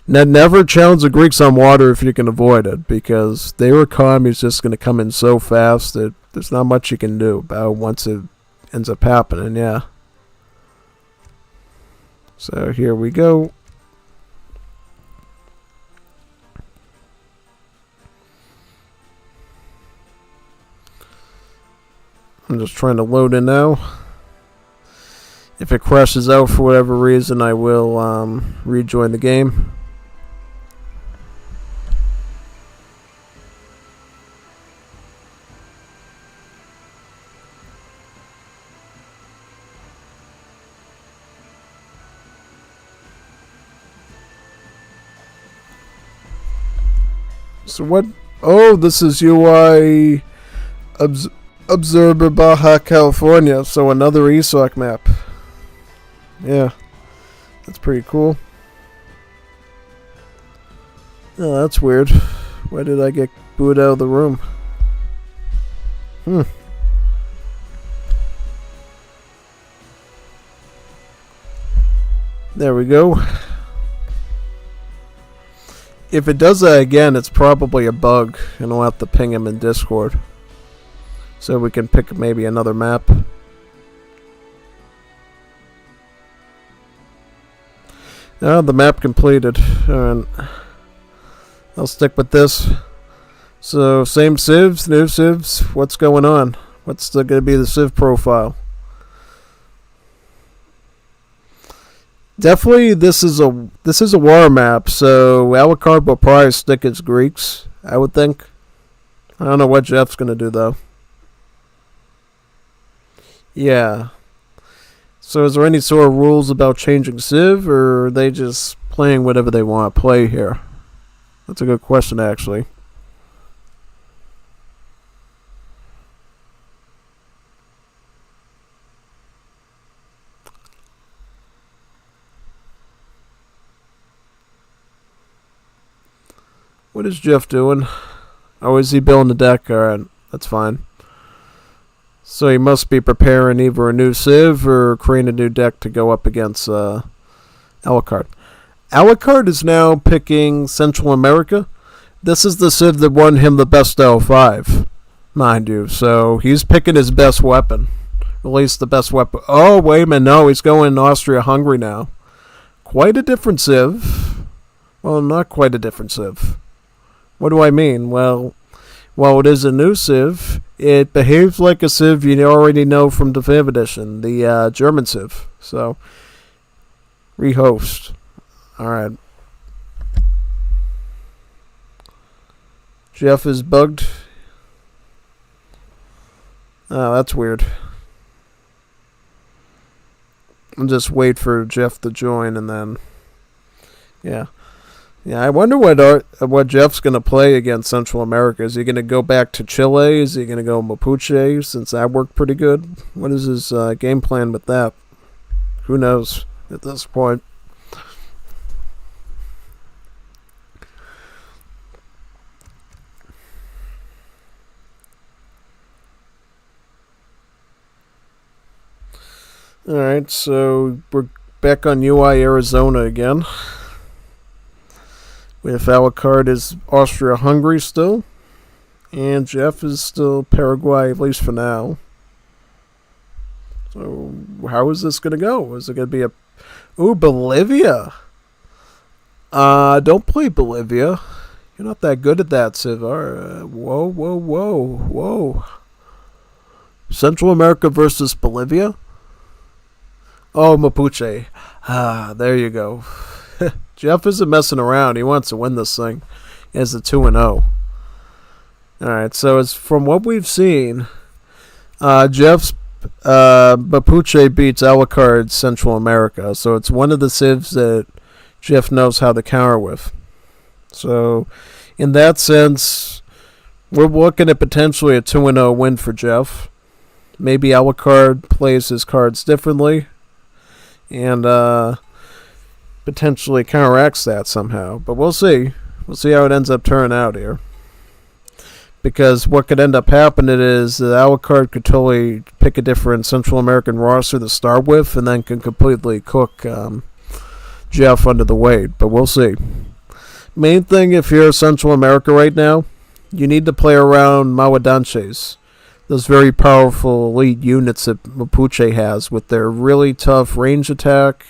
Never challenge the Greeks on water if you can avoid it, because they were commies just going to come in so fast that there's not much you can do about once it ends up happening. Yeah. So here we go. I'm just trying to load in now. If it crashes out for whatever reason, I will rejoin the game. So what? Oh, this is UI Observer Baja California, so another ESOC map. Yeah, that's pretty cool. Oh, that's weird. Why did I get booed out of the room? There we go. If it does that again, it's probably a bug, and I'll have to ping him in Discord. So we can pick maybe another map. Oh, the map completed. Alright. I'll stick with this. So, same civs, new civs. What's going on? What's going to be the civ profile? Definitely, this is a war map, so Alucard will probably stick as Greeks, I would think. I don't know what Jeff's going to do, though. Yeah. So is there any sort of rules about changing Civ, or are they just playing whatever they want to play here? That's a good question, actually. What is Jeff doing? Oh, is he building the deck? Alright, that's fine. So he must be preparing either a new Civ or creating a new deck to go up against Alucard. Alucard is now picking Central America. This is the Civ that won him the best L5, mind you. So he's picking his best weapon. At least the best weapon. Oh, wait a minute. No, he's going Austria-Hungary now. Quite a different Civ. Well, not quite a different Civ. What do I mean? Well, while it is a new Civ, it behaves like a Civ you already know from the 5th edition, the German Civ. So, rehost. Alright. Jeff is bugged. Oh, that's weird. I'll just wait for Jeff to join and then... Yeah. Yeah, I wonder what Jeff's going to play against Central America. Is he going to go back to Chile? Is he going to go Mapuche, since that worked pretty good? What is his game plan with that? Who knows at this point? Alright, so we're back on UI Arizona again. With Alucard is Austria-Hungary still. And Jeff is still Paraguay, at least for now. So, how is this going to go? Is it going to be a... Ooh, Bolivia! Don't play Bolivia. You're not that good at that, Civ. Whoa. Central America versus Bolivia? Oh, Mapuche. There you go. Jeff isn't messing around. He wants to win this thing. He has a 2-0. Alright, so it's from what we've seen, Jeff's Mapuche beats Alucard's Central America. So it's one of the civs that Jeff knows how to counter with. So, in that sense, we're looking at potentially a 2-0 win for Jeff. Maybe Alucard plays his cards differently and potentially counteracts that somehow. But we'll see. We'll see how it ends up turning out here. Because what could end up happening is that Alucard could totally pick a different Central American roster to start with and then can completely cook Jeff under the weight. But we'll see. Main thing, if you're Central America right now, you need to play around Mauadanches. Those very powerful elite units that Mapuche has with their really tough range attack,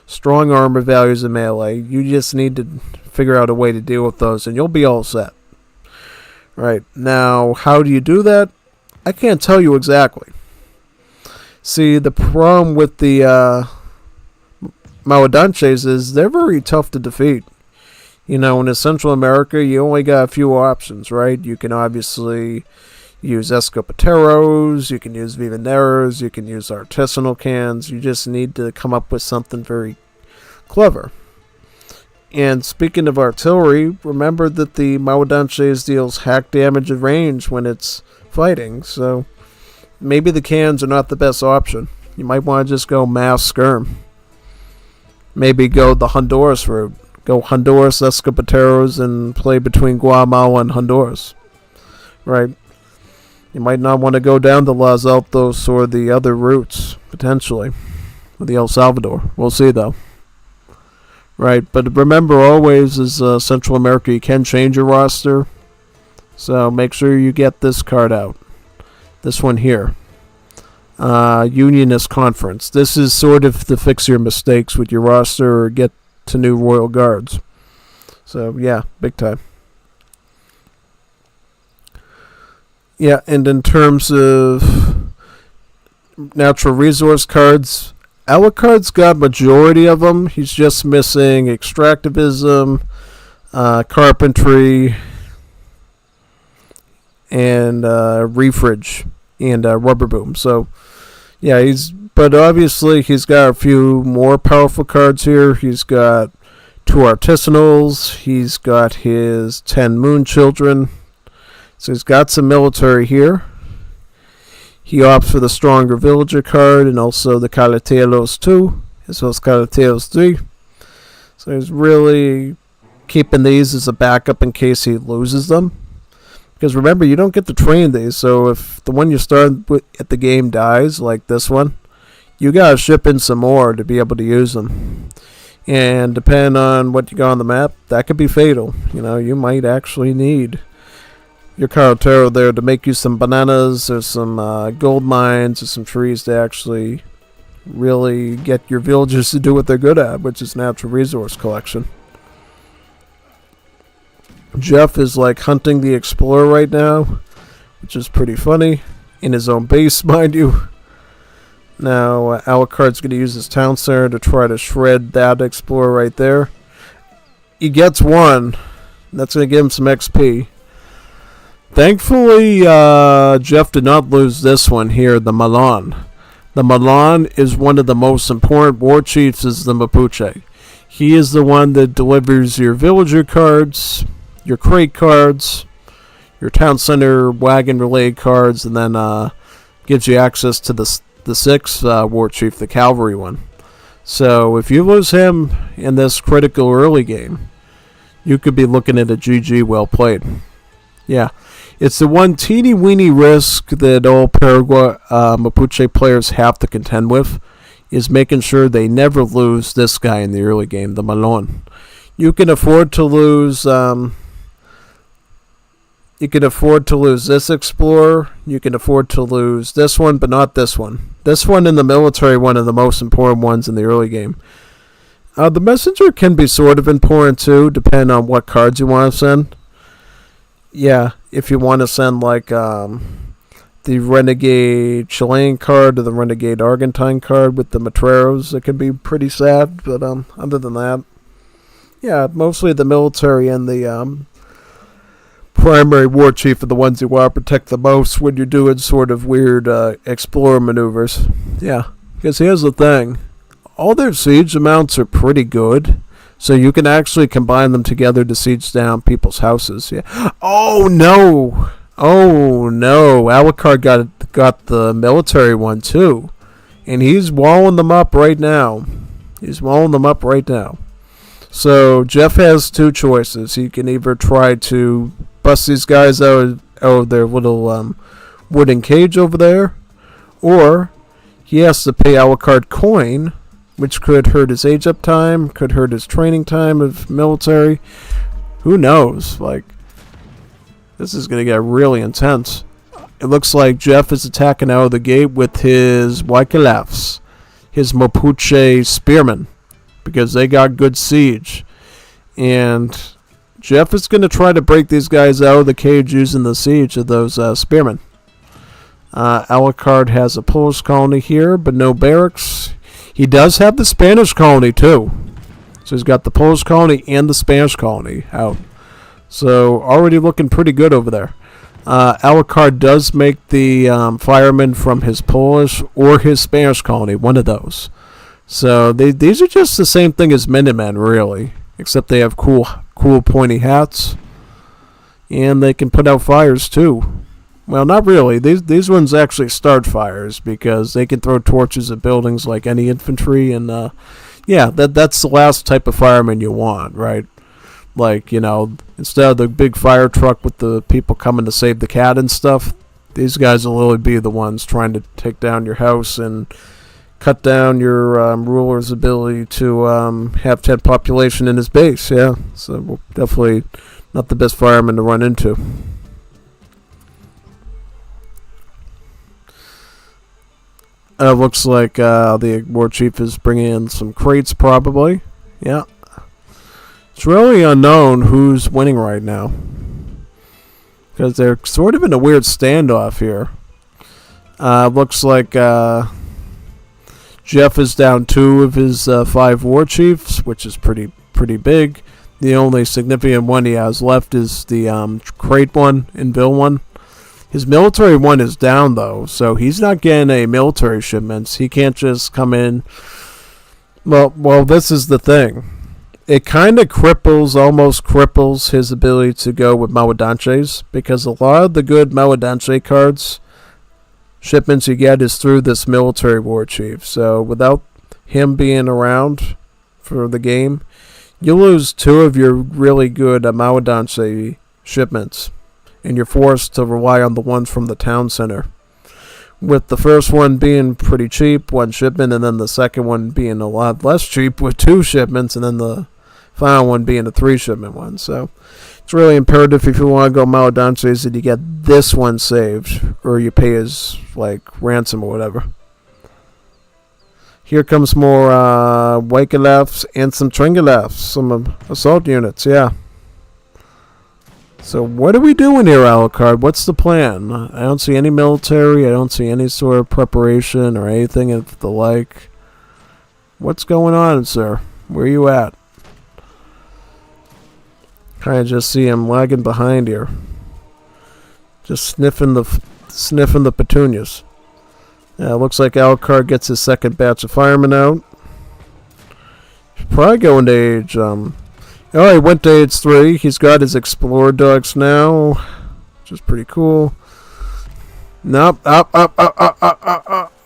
strong armor values in melee. You just need to figure out a way to deal with those and you'll be all set. Right, now how do you do that? I can't tell you exactly. See, the problem with the Mauadanches is they're very tough to defeat. You know, in Central America, you only got a few options, right? You can obviously use Escopeteros, you can use Vivaneros, you can use artisanal cans. You just need to come up with something very clever. And speaking of artillery, remember that the Mauadanches deals hack damage at range when it's fighting, so maybe the cans are not the best option. You might want to just go mass skirm. Maybe go the Honduras route. Go Honduras, Escopeteros, and play between Guatemala and Honduras. Right? You might not want to go down to Los Altos or the other routes, potentially. With the El Salvador. We'll see, though. Right, but remember always, as Central America, you can change your roster. So make sure you get this card out. This one here. Unionist Conference. This is sort of to fix your mistakes with your roster or get to new Royal Guards. So, yeah, big time. Yeah, and in terms of natural resource cards, Alucard's got majority of them. He's just missing extractivism, carpentry, and refridge and rubber boom. So, yeah, but obviously he's got a few more powerful cards here. He's got 2 artisanals. He's got his 10 moon children. So he's got some military here. He opts for the stronger villager card and also the Calateros 2, as well as Calateros 3. So he's really keeping these as a backup in case he loses them. Because remember, you don't get to train these, so if the one you start with at the game dies, like this one, you gotta ship in some more to be able to use them. And depending on what you got on the map, that could be fatal. You know, you might actually need your Carotero there to make you some bananas or some gold mines or some trees to actually really get your villagers to do what they're good at, which is natural resource collection. Jeff is like hunting the explorer right now, which is pretty funny. In his own base, mind you. Now, Alucard's going to use his town center to try to shred that explorer right there. He gets one. That's going to give him some XP. Thankfully, Jeff did not lose this one here, the Milan. The Milan is one of the most important war chiefs is the Mapuche. He is the one that delivers your villager cards, your crate cards, your town center wagon relay cards, and then gives you access to the 6th war chief, the cavalry one. So if you lose him in this critical early game, you could be looking at a GG well played. Yeah, it's the one teeny weeny risk that all Paraguay Mapuche players have to contend with, is making sure they never lose this guy in the early game, the Malone. You can afford to lose. You can afford to lose this explorer. You can afford to lose this one, but not this one. This one in the military, one of the most important ones in the early game. The messenger can be sort of important too, depending on what cards you want to send. Yeah, if you want to send like the the Renegade Chilean card or the Renegade Argentine card with the Matreros. It can be pretty sad, but other than that, yeah, mostly the military and the primary war chief are the ones you want to protect the most when you're doing sort of weird explorer maneuvers. Yeah, because here's the thing. All their siege amounts are pretty good, so you can actually combine them together to siege down people's houses. Yeah. Oh no! Oh no! Alucard got the military one too, and he's walling them up right now. So Jeff has two choices. He can either try to bust these guys out of their little wooden cage over there, or he has to pay Alucard coin, which could hurt his age-up time, could hurt his training time of military. Who knows? Like, this is going to get really intense. It looks like Jeff is attacking out of the gate with his Wyclifs, his Mapuche spearmen, because they got good siege. And Jeff is going to try to break these guys out of the cage using the siege of those spearmen. Alucard has a Polish colony here, but no barracks. He does have the Spanish colony, too. So he's got the Polish colony and the Spanish colony out. So already looking pretty good over there. Alucard does make the firemen from his Polish or his Spanish colony, one of those. So these are just the same thing as Minutemen, really. Except they have cool pointy hats. And they can put out fires, too. Well, not really. These ones actually start fires because they can throw torches at buildings like any infantry, and yeah, that's the last type of fireman you want, right? Like, you know, instead of the big fire truck with the people coming to save the cat and stuff, these guys will really be the ones trying to take down your house and cut down your ruler's ability to have 10 population in his base. Yeah, so definitely not the best fireman to run into. Looks like the war chief is bringing in some crates, probably. Yeah. It's really unknown who's winning right now, because they're sort of in a weird standoff here. Looks like Jeff is down 2 of his 5 war chiefs, which is pretty big. The only significant one he has left is the crate one and Bill one. His military one is down, though, so he's not getting any military shipments. He can't just come in. Well, this is the thing. It kind of almost cripples his ability to go with Mawadanches, because a lot of the good Mawadanche cards, shipments you get is through this military war chief. So without him being around for the game, you lose 2 of your really good Mawadanche shipments. And you're forced to rely on the ones from the town center. With the first one being pretty cheap, 1 shipment, and then the second one being a lot less cheap with 2 shipments, and then the final one being a 3 shipment one. So it's really imperative if you want to go Maladanches that you get this one saved, or you pay his ransom or whatever. Here comes more Wyclifs and some Tringolefs, some assault units, yeah. So what are we doing here, Alucard? What's the plan? I don't see any military. I don't see any sort of preparation or anything of the like. What's going on, sir? Where are you at? Kind of just see him lagging behind here. Just sniffing the petunias. Yeah, it looks like Alucard gets his second batch of firemen out. He's probably going to age, oh, he went to age 3. He's got his explorer dogs now, which is pretty cool. Nope. Up.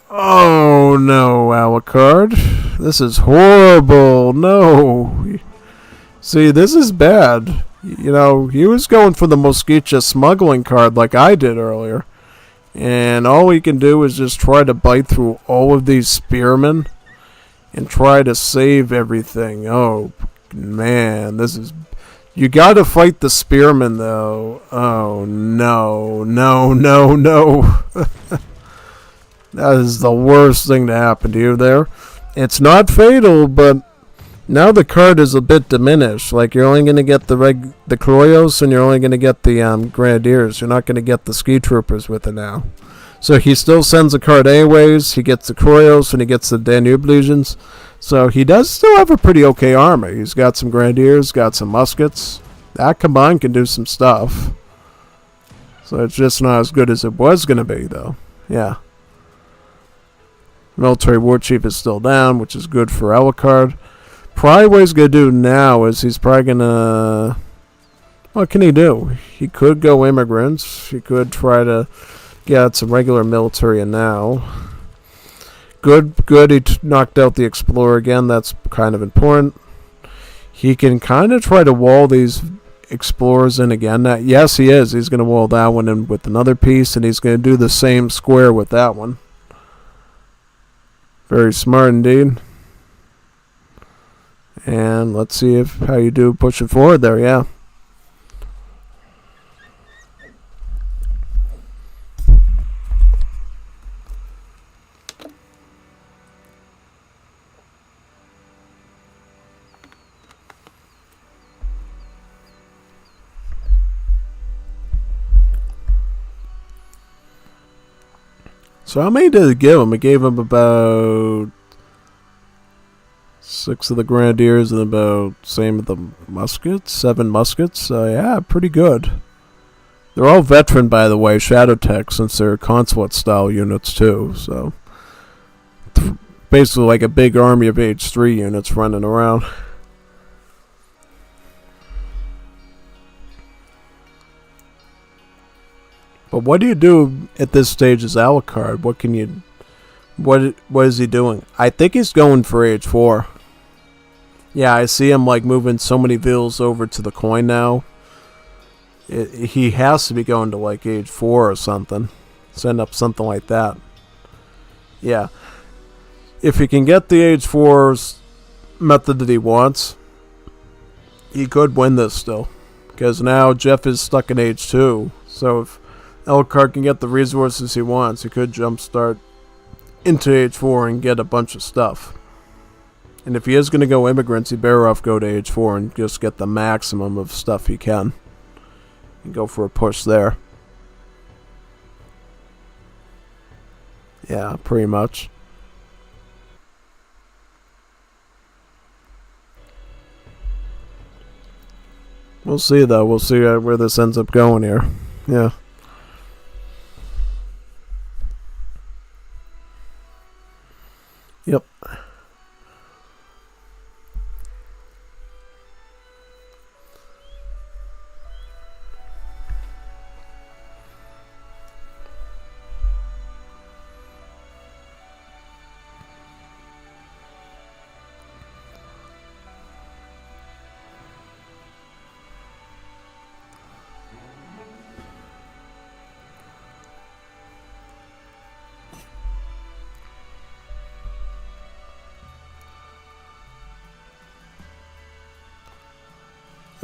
Oh, no, Alucard. This is horrible. No. See, this is bad. You know, he was going for the Mosquicha smuggling card like I did earlier. And all he can do is just try to bite through all of these spearmen and try to save everything. Oh, man, this is... You gotta fight the spearmen, though. Oh, no. That is the worst thing to happen to you there. It's not fatal, but now the card is a bit diminished. Like, you're only gonna get the Kroyos, and you're only gonna get the Grenadiers. You're not gonna get the Ski Troopers with it now. So he still sends a card anyways. He gets the Kroyos and he gets the Danube Legions. So he does still have a pretty okay army. He's got some Grenadiers, got some muskets. That combined can do some stuff. So it's just not as good as it was going to be, though. Yeah. Military War Chief is still down, which is good for Alucard. Probably what he's going to do now is he's probably going to... What can he do? He could go immigrants. He could try to get some regular military in now. Good. He knocked out the Explorer again. That's kind of important. He can kind of try to wall these Explorers in again. Yes, he is. He's going to wall that one in with another piece, and he's going to do the same square with that one. Very smart indeed. And let's see how you do pushing forward there. Yeah. So how many did it give him? It gave him about 6 of the Grenadiers and about same of the muskets, 7 muskets. So yeah, pretty good. They're all veteran, by the way, Shadow Tech, since they're consulate style units too. So basically like a big army of H3 units running around. But what do you do at this stage as Alucard? What can you... What is he doing? I think he's going for H4. Yeah, I see him like moving so many vills over to the coin now. He has to be going to like H4 or something. Send up something like that. Yeah. If he can get the H4's method that he wants, he could win this still. Because now Jeff is stuck in H2. So if Alucard can get the resources he wants, he could jumpstart into H4 and get a bunch of stuff. And if he is going to go immigrants, he better off go to H4 and just get the maximum of stuff he can. And go for a push there. Yeah, pretty much. We'll see though. We'll see where this ends up going here. Yeah. Yep.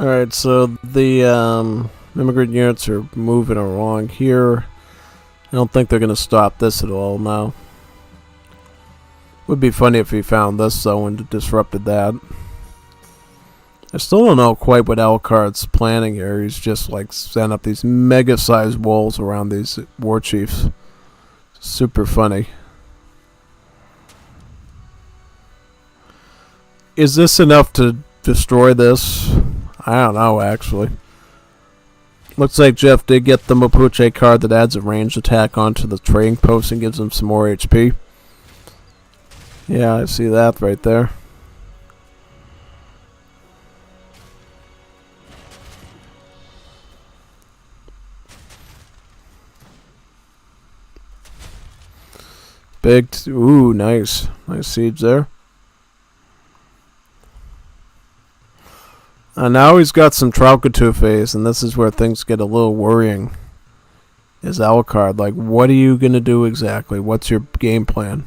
Alright, so the immigrant units are moving along here. I don't think they're going to stop this at all now. Would be funny if he found this though and disrupted that. I still don't know quite what Alucard's planning here. He's just like setting up these mega-sized walls around these war chiefs. Super funny. Is this enough to destroy this? I don't know, actually. Looks like Jeff did get the Mapuche card that adds a ranged attack onto the trading post and gives him some more HP. Yeah, I see that right there. Big, ooh, nice. Nice siege there. Now he's got some Tralkatu phase, and this is where things get a little worrying. Is Alucard, like, what are you going to do exactly? What's your game plan?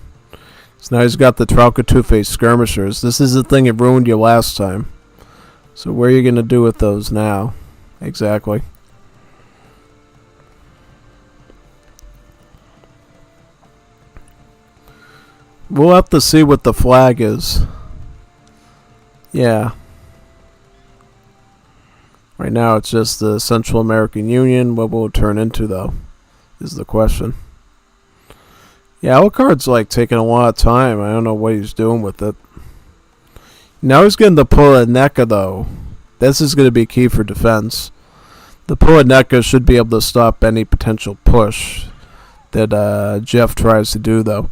So now he's got the Tralkatu phase skirmishers. This is the thing that ruined you last time. So what are you going to do with those now? Exactly. We'll have to see what the flag is. Yeah. Right now it's just the Central American Union. What will it turn into, though, is the question. Yeah, Alucard's like taking a lot of time. I don't know what he's doing with it. Now he's getting the pull at NECA though. This is going to be key for defense. The pull at NECA should be able to stop any potential push that Jeff tries to do though.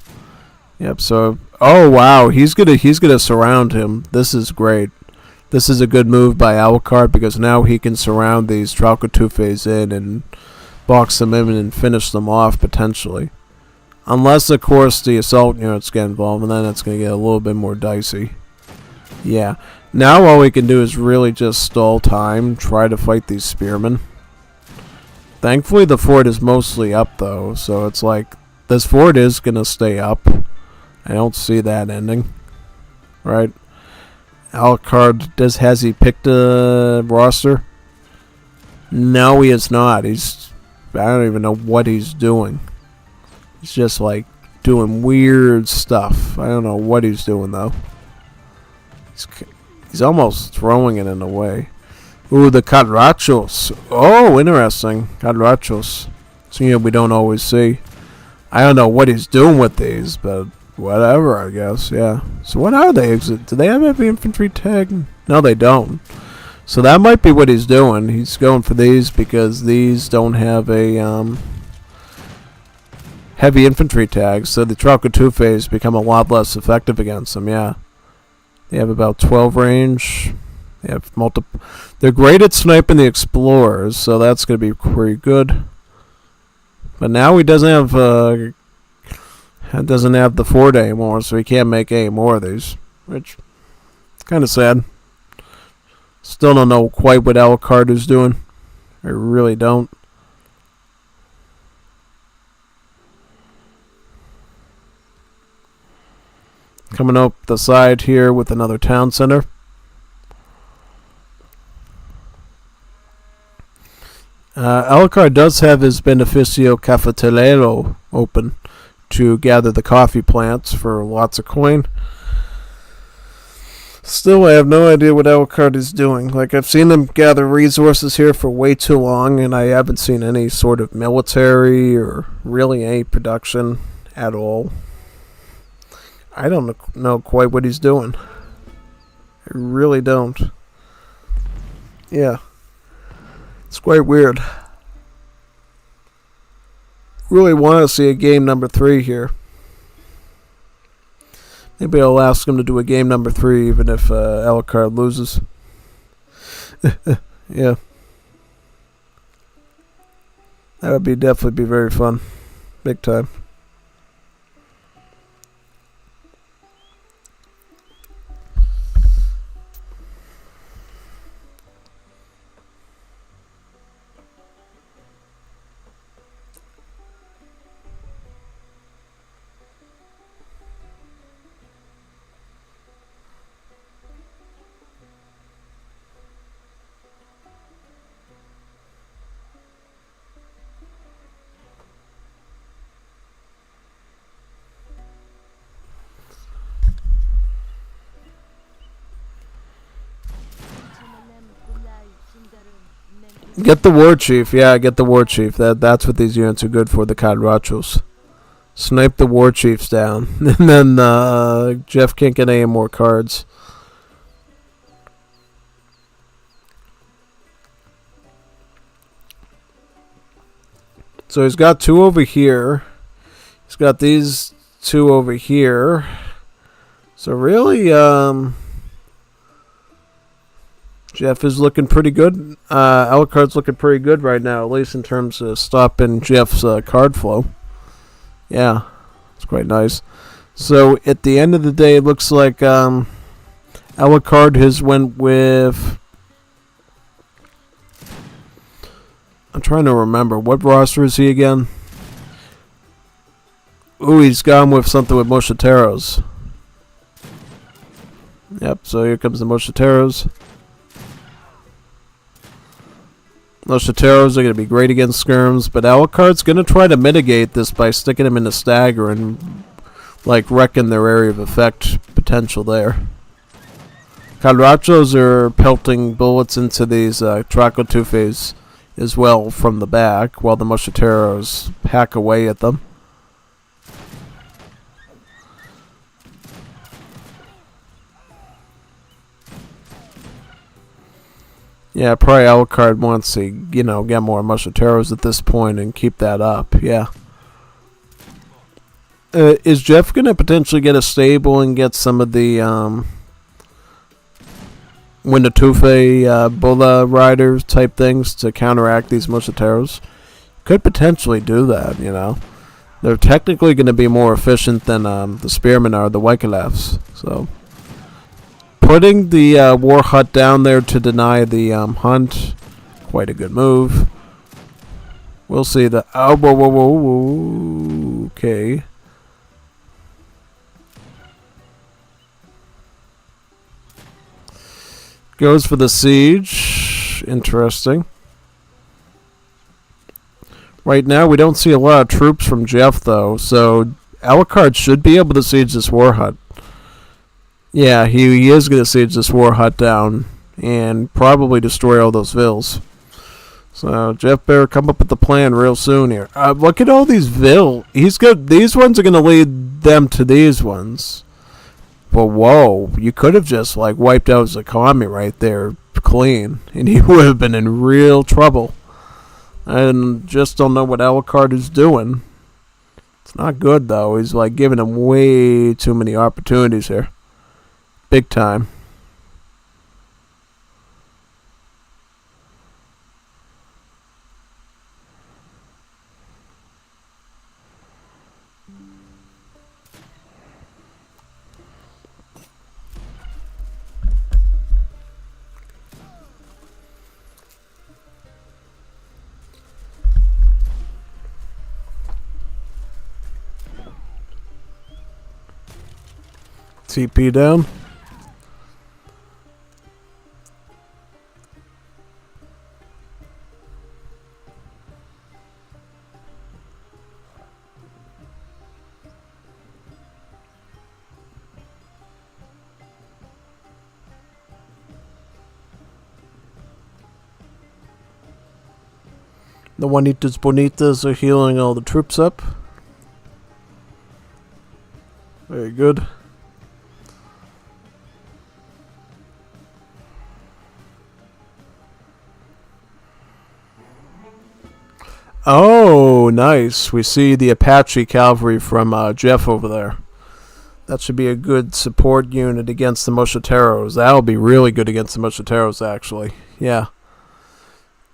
Yep, so oh wow, he's gonna surround him. This is great. This is a good move by Alucard because now he can surround these Tralcatufes in and box them in and finish them off potentially. Unless, of course, the assault units get involved, and then it's going to get a little bit more dicey. Yeah. Now all we can do is really just stall time, try to fight these spearmen. Thankfully, the fort is mostly up, though, so it's like, this fort is going to stay up. I don't see that ending. Right? Alucard, has he picked a roster? No, he has not. I don't even know what he's doing. He's just like doing weird stuff. I don't know what he's doing though. He's almost throwing it in a way. Ooh, the Cadrachos. Oh, interesting. Cadrachos. Something we don't always see. I don't know what he's doing with these, but whatever, I guess. Yeah. So what are they? Do they have heavy infantry tag? No, they don't. So that might be what he's doing. He's going for these because these don't have a heavy infantry tags, so the Tralcatufes become a lot less effective against them, yeah. They have about 12 range. They have They're great at sniping the explorers, so that's going to be pretty good. But now he doesn't have the fort anymore, so he can't make any more of these, which is kind of sad. Still don't know quite what Alucard is doing. I really don't. Coming up the side here with another town center. Alucard does have his Beneficio Cafetalero open to gather the coffee plants for lots of coin. Still, I have no idea what Alucard is doing. Like, I've seen him gather resources here for way too long, and I haven't seen any sort of military or really any production at all. I don't know quite what he's doing. I really don't. Yeah. It's quite weird. Really want to see a game number 3 here. Maybe I'll ask him to do a game number 3 even if Alucard loses. Yeah. That would definitely be very fun. Big time. Get the war chief, yeah, get the war chief. That's what these units are good for, the Cadrachos. Snipe the war chiefs down. And then Jeff can't get any more cards. So he's got 2 over here. He's got these 2 over here. So really, Jeff is looking pretty good. Alucard's looking pretty good right now, at least in terms of stopping Jeff's card flow. Yeah, it's quite nice. So at the end of the day, it looks like Alucard has went with... I'm trying to remember. What roster is he again? Ooh, he's gone with something with Mosqueteros. Yep, so here comes the Mosqueteros. Mosqueteros are going to be great against skirms, but Alucard's going to try to mitigate this by sticking them in a stagger and, like, wrecking their area of effect potential there. Cadrachos are pelting bullets into these Tralcatufes as well from the back, while the Mosqueteros hack away at them. Yeah, probably Alucard wants to, you know, get more Musketeros at this point and keep that up. Yeah. Is Jeff gonna potentially get a stable and get some of the Windotufe Bulla riders type things to counteract these Musketeros? Could potentially do that, you know. They're technically going to be more efficient than the Spearmen are, the Wykelefs. So, putting the War Hut down there to deny the hunt, quite a good move. We'll see the... Oh, whoa, whoa, whoa, whoa. Okay. Goes for the siege. Interesting. Right now, we don't see a lot of troops from Jeff, though, so Alucard should be able to siege this War Hut. Yeah, he is going to siege this War Hut down and probably destroy all those vills. So Jeff better come up with the plan real soon here. Look at all these vill. He's got these ones are going to lead them to these ones. But whoa, you could have just like wiped out Zakami right there clean, and he would have been in real trouble. I just don't know what Alucard is doing. It's not good, though. He's like giving him way too many opportunities here. Big time. TP down. The Juanitas Bonitas are healing all the troops up. Very good. Oh, nice. We see the Apache cavalry from Jeff over there. That should be a good support unit against the Musketeros. That'll be really good against the Musketeros, actually. Yeah.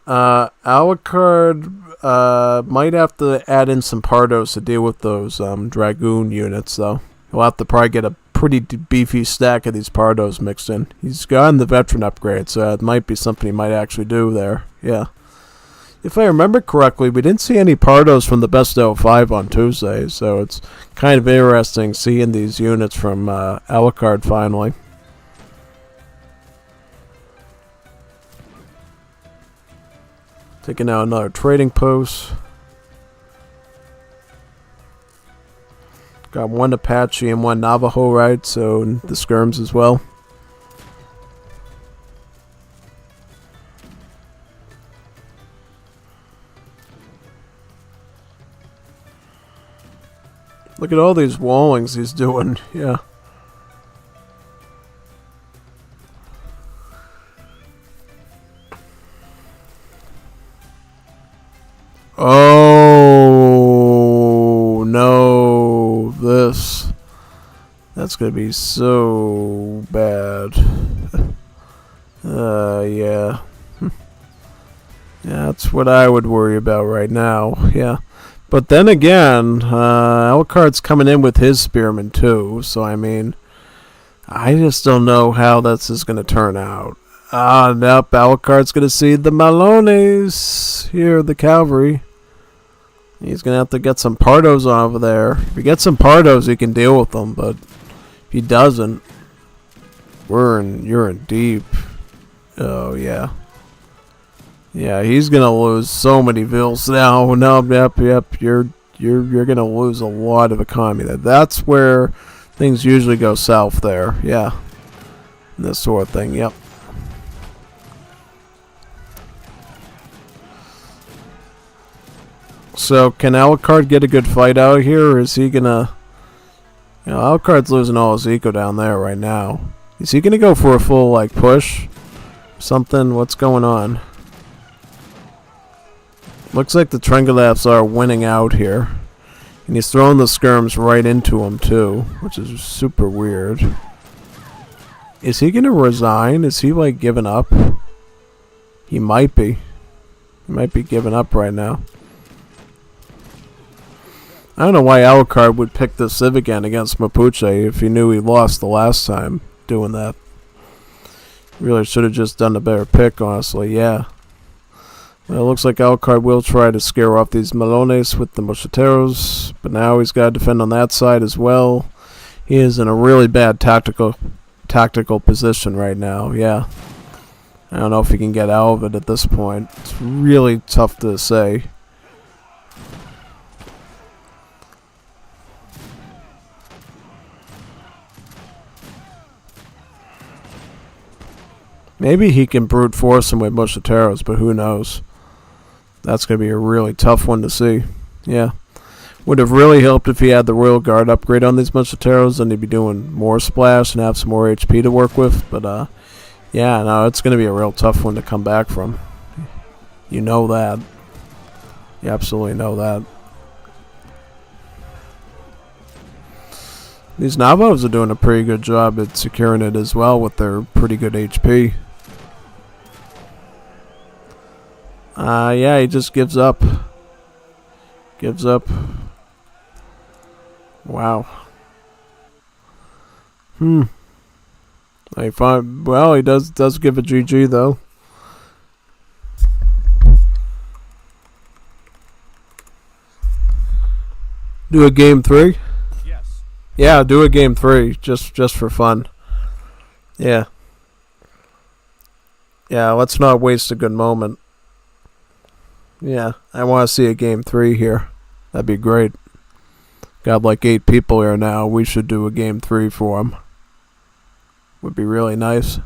Alucard might have to add in some Pardos to deal with those Dragoon units, though. He'll have to probably get a pretty beefy stack of these Pardos mixed in. He's gotten the veteran upgrade, so it might be something he might actually do there. Yeah. If I remember correctly, we didn't see any Pardos from the Best of 5 on Tuesday, so it's kind of interesting seeing these units from Alucard finally. Taking out another trading post. Got one Apache and one Navajo, right? So the skirms as well. Look at all these wallings he's doing. Yeah. Oh no, that's gonna be so bad. Yeah. That's what I would worry about right now. Yeah. But then again, Alucard's coming in with his spearmen too, so I mean, I just don't know how this is going to turn out. Nope, Alucard's going to see the Malones here, the cavalry. He's going to have to get some Pardos over there. If he gets some Pardos, he can deal with them, but if he doesn't, you're in deep. Oh, yeah. Yeah, he's gonna lose so many vills now. No, yep. You're gonna lose a lot of economy. That's where things usually go south there. Yeah, this sort of thing. Yep. So can Alucard get a good fight out here, or is he gonna? You know, Alucard's losing all his eco down there right now. Is he gonna go for a full like push? something? What's going on? Looks like the Trengalaths are winning out here. And he's throwing the skirms right into him too, which is super weird. Is he gonna resign? Is he like giving up? He might be. He might be giving up right now. I don't know why Alucard would pick the Civ again against Mapuche if he knew he lost the last time doing that. Really should have just done a better pick, honestly, yeah. Well, it looks like Alucard will try to scare off these Melones with the Mosquiteros, but now he's got to defend on that side as well. He is in a really bad tactical position right now, yeah. I don't know if he can get out of it at this point. It's really tough to say. Maybe he can brute force him with Mosquiteros, but who knows. That's going to be a really tough one to see. Yeah. Would have really helped if he had the Royal Guard upgrade on these Mosquiteros, then he'd be doing more splash and have some more HP to work with. But, yeah, no, it's going to be a real tough one to come back from. You know that. You absolutely know that. These Navos are doing a pretty good job at securing it as well with their pretty good HP. Yeah, he just gives up. Gives up. Wow. Well, he does give a GG though. Do a game 3? Yes. Yeah, do a game 3 just for fun. Yeah. Yeah, let's not waste a good moment. Yeah, I want to see a game 3 here. That'd be great. Got like 8 people here now. We should do a game 3 for them. Would be really nice.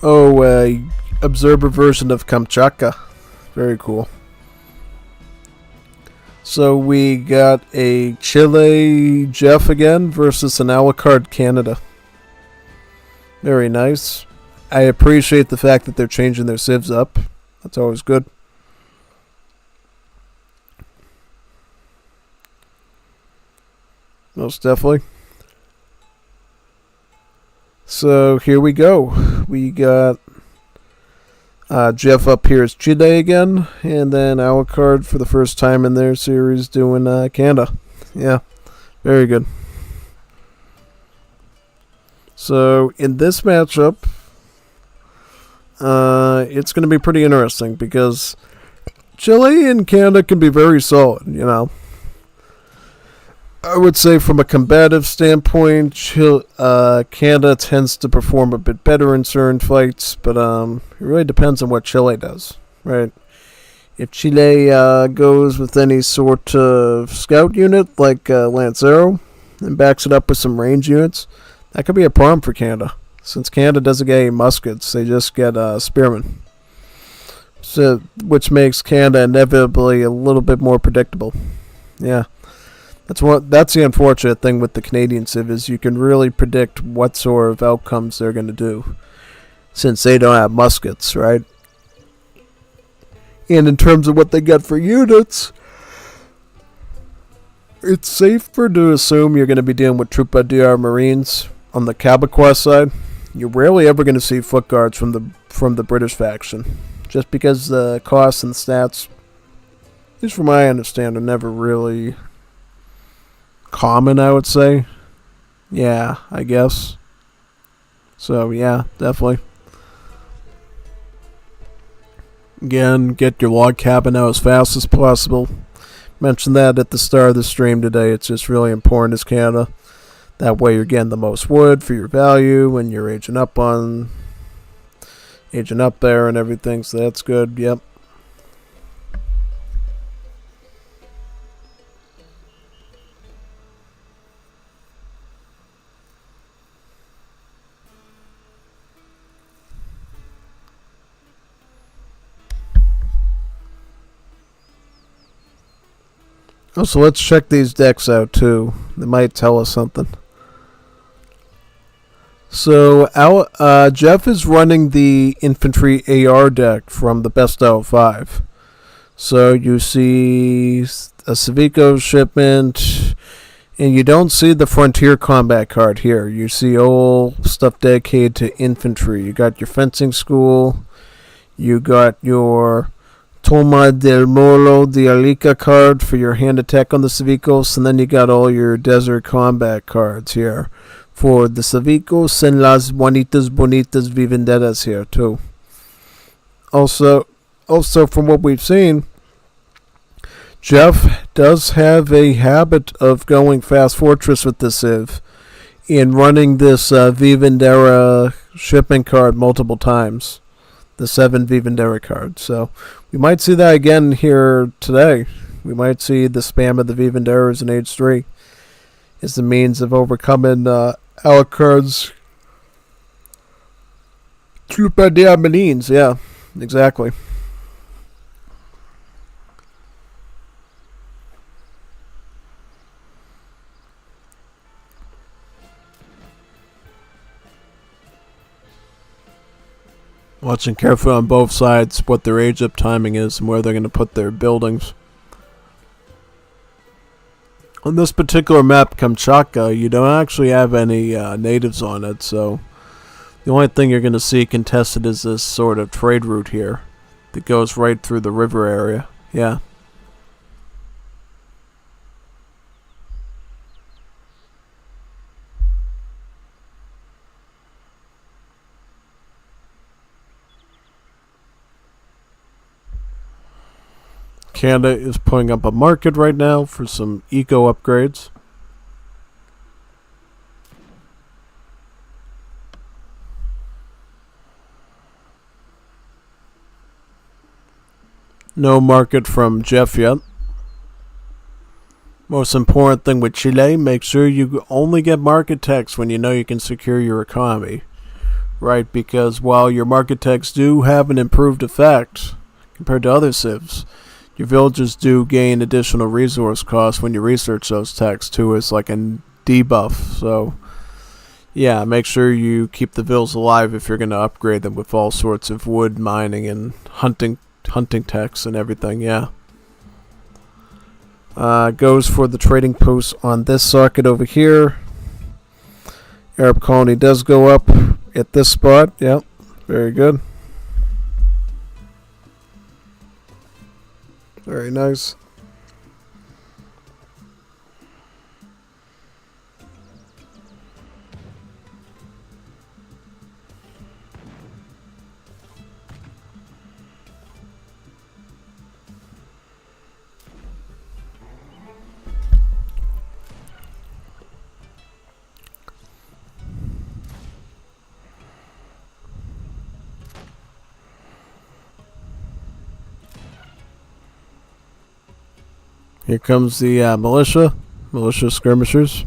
Oh, observer version of Kamchatka. Very cool. So we got a Chile Jeff again versus an Alucard Canada. Very nice. I appreciate the fact that they're changing their civs up. That's always good. Most definitely. So here we go. We got Jeff up here as Chile again, and then Alucard for the first time in their series doing Canada. Yeah, very good. So in this matchup, it's going to be pretty interesting because Chile and Canada can be very solid, you know. I would say from a combative standpoint, Canada tends to perform a bit better in certain fights, but it really depends on what Chile does, right? If Chile goes with any sort of scout unit like Lancero and backs it up with some range units, that could be a problem for Canada. Since Canada doesn't get any muskets, they just get spearmen. So, which makes Canada inevitably a little bit more predictable. Yeah. That's the unfortunate thing with the Canadian Civ is you can really predict what sort of outcomes they're going to do since they don't have muskets, right? And in terms of what they get for units, it's safer to assume you're going to be dealing with Trupa DR Marines on the Kabaquest side. You're rarely ever going to see foot guards from the British faction. just because the costs and stats, at least from my understanding, are never really common, I would say. Yeah, I guess. So, yeah, definitely. Again, get your log cabin out as fast as possible. Mentioned that at the start of the stream today. It's just really important as Canada. That way you're getting the most wood for your value when you're aging up there and everything. So that's good. Yep. Oh, so let's check these decks out too. They might tell us something. So Jeff is running the infantry AR deck from the best out of 5. So you see a Civico shipment, and you don't see the Frontier Combat card here. You see all stuff dedicated to infantry. You got your fencing school. You got your Toma del Molo de Alica card for your hand attack on the Civicos, and then you got all your desert combat cards here for the Civicos and las bonitas vivenderas here too. Also from what we've seen, Jeff does have a habit of going fast fortress with the Civ and running this Vivendera shipping card multiple times. The 7 Vivendera cards. So we might see that again here today. We might see the spam of the Vivenderas in Age 3 as the means of overcoming Alucard's Trupa de Armelines. Yeah, exactly. Watching carefully on both sides what their age up timing is and where they're going to put their buildings. On this particular map, Kamchatka, you don't actually have any natives on it, so the only thing you're going to see contested is this sort of trade route here that goes right through the river area. Yeah. Canada is putting up a market right now for some eco upgrades. No market from Jeff yet. Most important thing with Chile, make sure you only get market techs when you know you can secure your economy. Right, because while your market techs do have an improved effect compared to other civs, your villagers do gain additional resource costs when you research those techs too, as like a debuff. So, yeah, make sure you keep the vills alive if you're going to upgrade them with all sorts of wood mining and hunting techs and everything. Yeah. Goes for the trading post on this socket over here. Arab colony does go up at this spot. Yep, very good. Very nice. Here comes the militia skirmishers.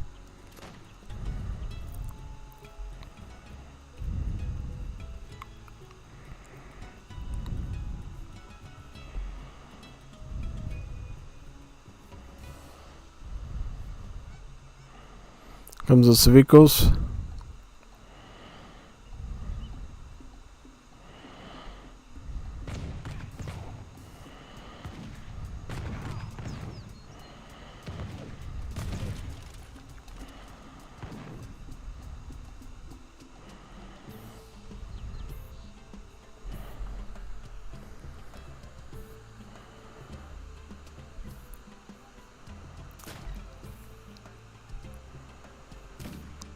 Comes the Civicos.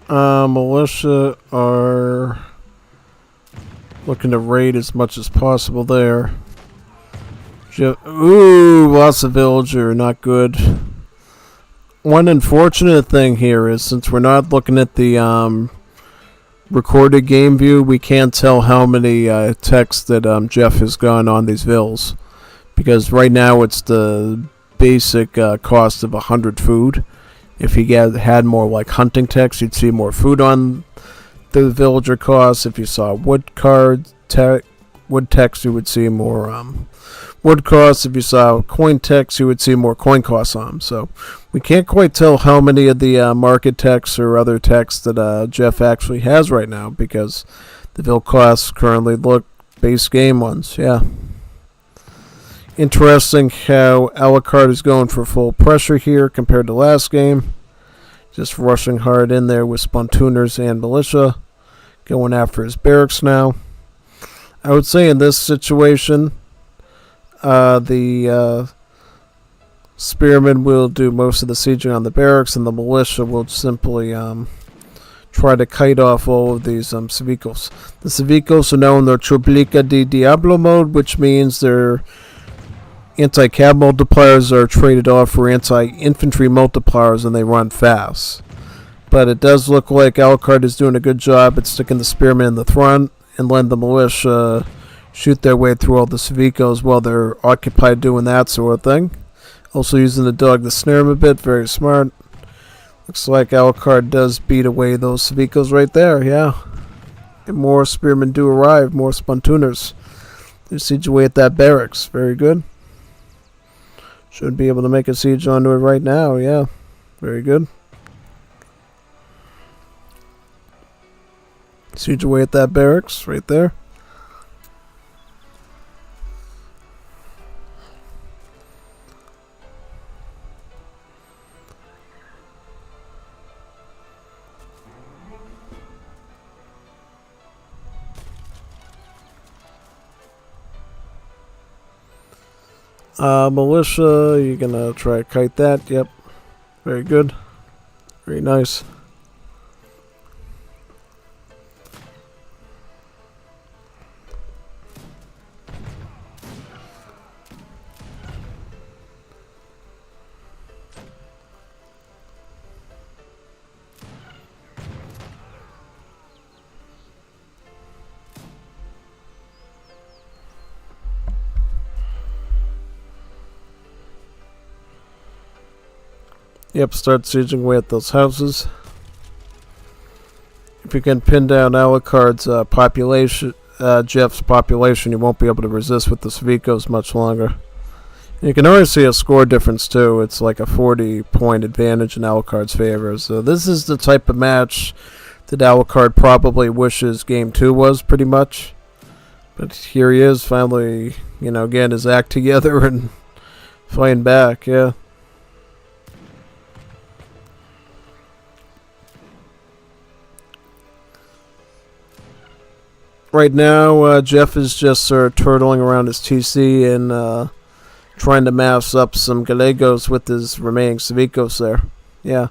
Militia are looking to raid as much as possible there. Ooh, lots of villager, not good. One unfortunate thing here is since we're not looking at the recorded game view, we can't tell how many texts that Jeff has gone on these vills. Because right now it's the basic cost of 100 food. If he had more like hunting text, you'd see more food on the villager costs. If you saw wood text, you would see more wood costs. If you saw coin text, you would see more coin costs on them. So we can't quite tell how many of the market texts or other texts that Jeff actually has right now because the vill costs currently look base game ones. Yeah. Interesting how Alucard is going for full pressure here compared to last game. Just rushing hard in there with Spontooners and Militia. Going after his barracks now. I would say in this situation, the Spearmen will do most of the sieging on the barracks and the Militia will simply try to kite off all of these Civicos. The Civicos are now in their Truplica di Diablo mode, which means they're anti-cab multipliers are traded off for anti-infantry multipliers and they run fast. But it does look like Alucard is doing a good job at sticking the spearmen in the front and letting the militia shoot their way through all the Civicos while they're occupied doing that sort of thing. Also using the dog to snare him a bit, very smart. Looks like Alucard does beat away those Civicos right there, yeah. And more spearmen do arrive, more Spontooners. They siege away at that barracks, very good. Should be able to make a siege onto it right now, yeah. Very good. Siege away at that barracks, right there. Militia, you're gonna try to kite that. Yep. Very good. Very nice. Yep, start sieging away at those houses. If you can pin down Alucard's population, Jeff's population, you won't be able to resist with the Civicos much longer. You can already see a score difference too. It's like a 40-point advantage in Alucard's favor. So this is the type of match that Alucard probably wishes Game 2 was, pretty much. But here he is, finally, getting his act together and fighting back, yeah. Right now, Jeff is just sort of turtling around his TC and trying to mass up some Gallegos with his remaining Civicos there. Yeah.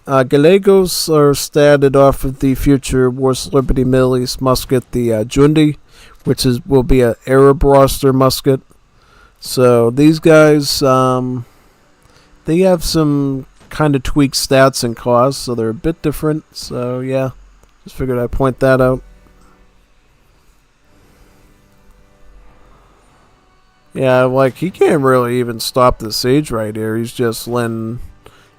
Gallegos are statted off of the future Wars Liberty Middle East musket, the Jundi, which will be an Arab roster musket. So these guys, they have some kind of tweaked stats and costs, so they're a bit different. So yeah, just figured I'd point that out. Yeah, like, he can't really even stop the siege right here. He's just letting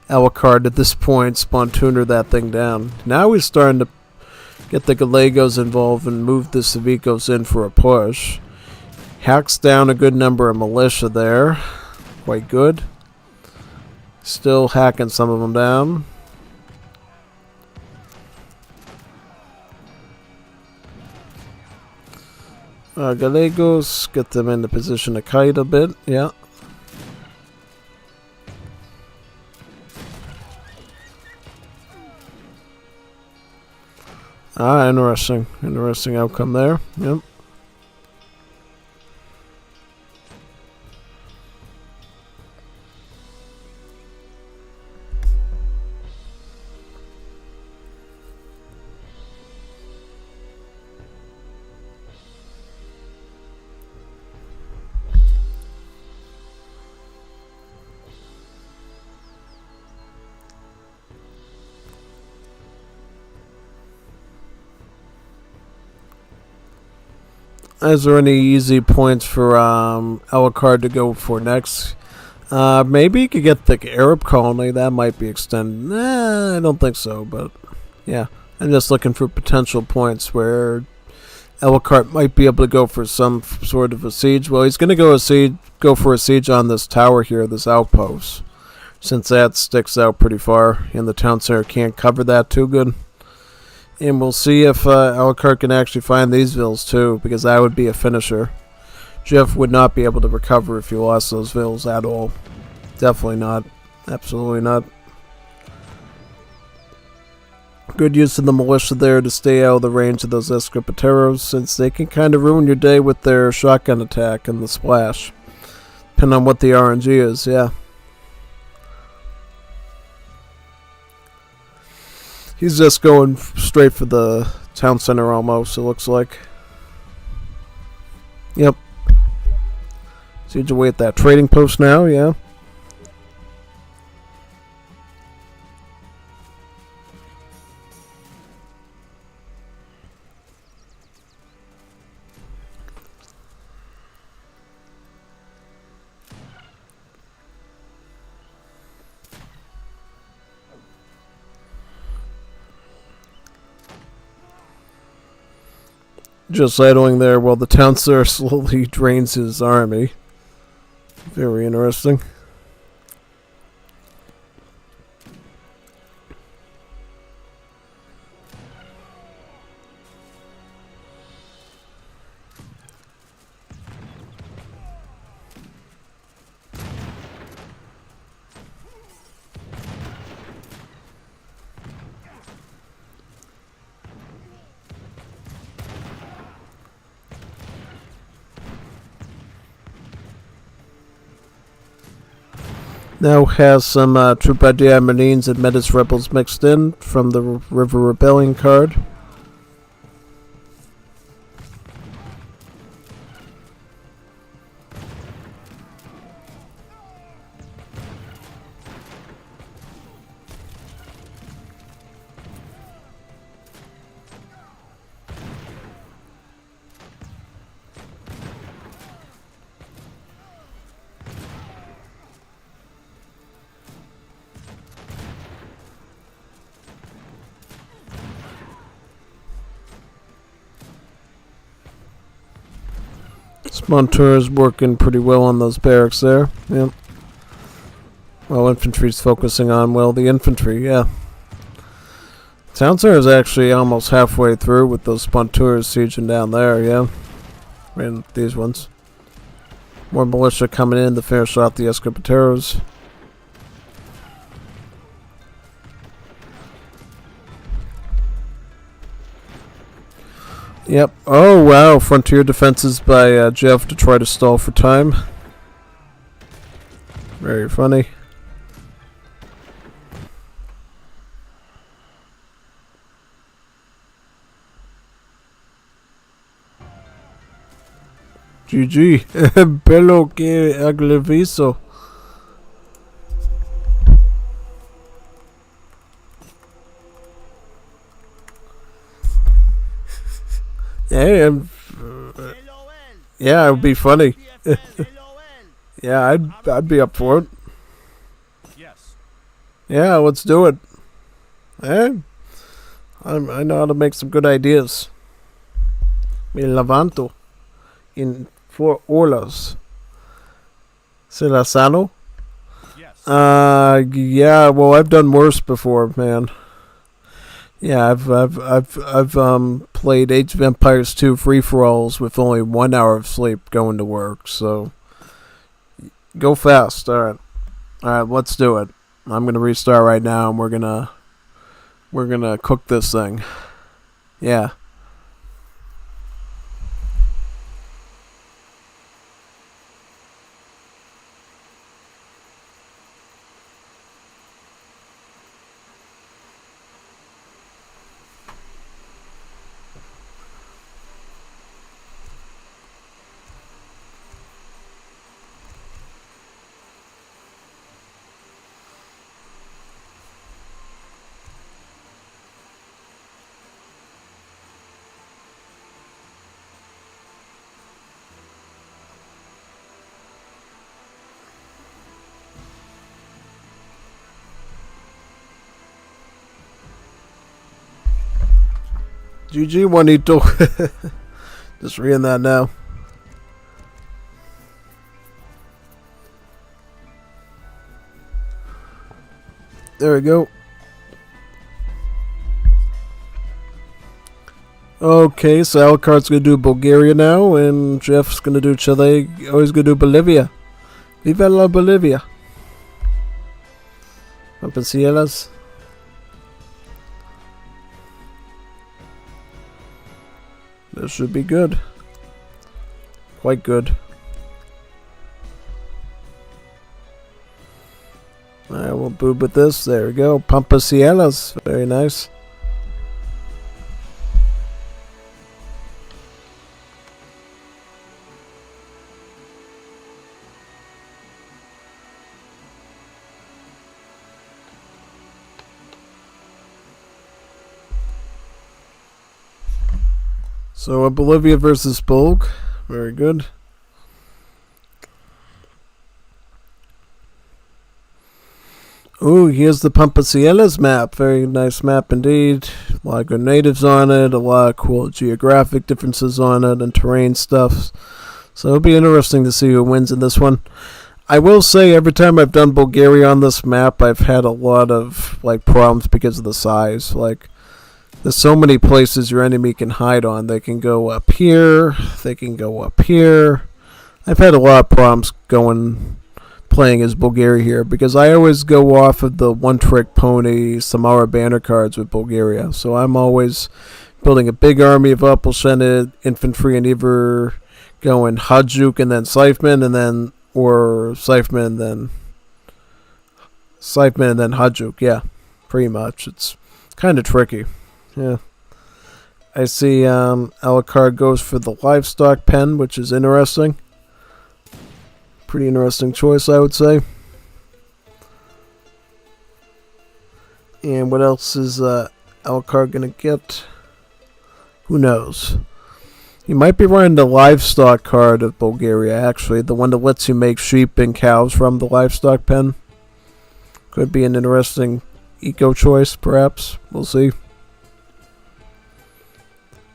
Alucard at this point Spontooner that thing down. Now he's starting to get the Gallegos involved and move the Civicos in for a push. Hacks down a good number of militia there. Quite good. Still hacking some of them down. Gallegos, get them in the position to kite a bit, yeah. Interesting. Interesting outcome there, yep. Is there any easy points for Alucard to go for next? Maybe you could get the Arab colony. That might be extended. Nah, I don't think so, but yeah. I'm just looking for potential points where Alucard might be able to go for some sort of a siege. Well, he's going to go for a siege on this tower here, this outpost, since that sticks out pretty far, and the town center can't cover that too good. And we'll see if Alucard can actually find these villas too, because that would be a finisher. Jeff would not be able to recover if he lost those villas at all. Definitely not. Absolutely not. Good use of the militia there to stay out of the range of those Escripateros, since they can kind of ruin your day with their shotgun attack and the splash. Depending on what the RNG is, yeah. He's just going straight for the town center almost, it looks like. Yep. Siege away at that trading post now, yeah. Just idling there while the town center slowly drains his army. Very interesting. Now has some Troubadour Marines and Metis Rebels mixed in from the River Rebellion card. Montour's working pretty well on those barracks there. Yep. Well, infantry's focusing on, well, the infantry, yeah. Town center is actually almost halfway through with those Spontours sieging down there, yeah. And these ones. More militia coming in to finish off the Escripateros. Yep. Oh, wow. Frontier defenses by Jeff to try to stall for time. Very funny. GG. Bello que agleviso. Yeah, yeah, it would be funny. Yeah, I'd be up for it. Yes. Yeah, let's do it. I know how to make some good ideas. Me levanto in 4 olas. Se la sano? Yes. Yeah. Well, I've done worse before, man. Yeah, I've played Age of Empires 2 free-for-alls with only 1 hour of sleep going to work, so go fast. Alright, let's do it. I'm gonna restart right now and we're gonna cook this thing. Yeah. GG, Juanito. Just reading that now. There we go. Okay, so Alucard's going to do Bulgaria now, and Jeff's going to do Chile. Oh, he's going to do Bolivia. Viva la Bolivia. Pampasielas. This should be good. Quite good. Alright, we'll boob with this. There we go. Pampasielas. Very nice. So Bolivia versus Bulg. Very good. Ooh, here's the Pampasielas map. Very nice map indeed. A lot of good natives on it. A lot of cool geographic differences on it and terrain stuff. So it'll be interesting to see who wins in this one. I will say every time I've done Bulgaria on this map, I've had a lot of problems because of the size. There's so many places your enemy can hide on. They can go up here. They can go up here. I've had a lot of problems playing as Bulgaria here because I always go off of the one-trick pony Samara banner cards with Bulgaria. So I'm always building a big army of Upalshenid infantry and either going Hajduk and then Scytheman or Scytheman and then Hajduk. Yeah, pretty much. It's kind of tricky. Yeah. I see Alucard goes for the livestock pen, which is interesting. Pretty interesting choice, I would say. And what else is Alucard going to get? Who knows? He might be running the livestock card of Bulgaria, actually. The one that lets you make sheep and cows from the livestock pen. Could be an interesting eco choice, perhaps. We'll see.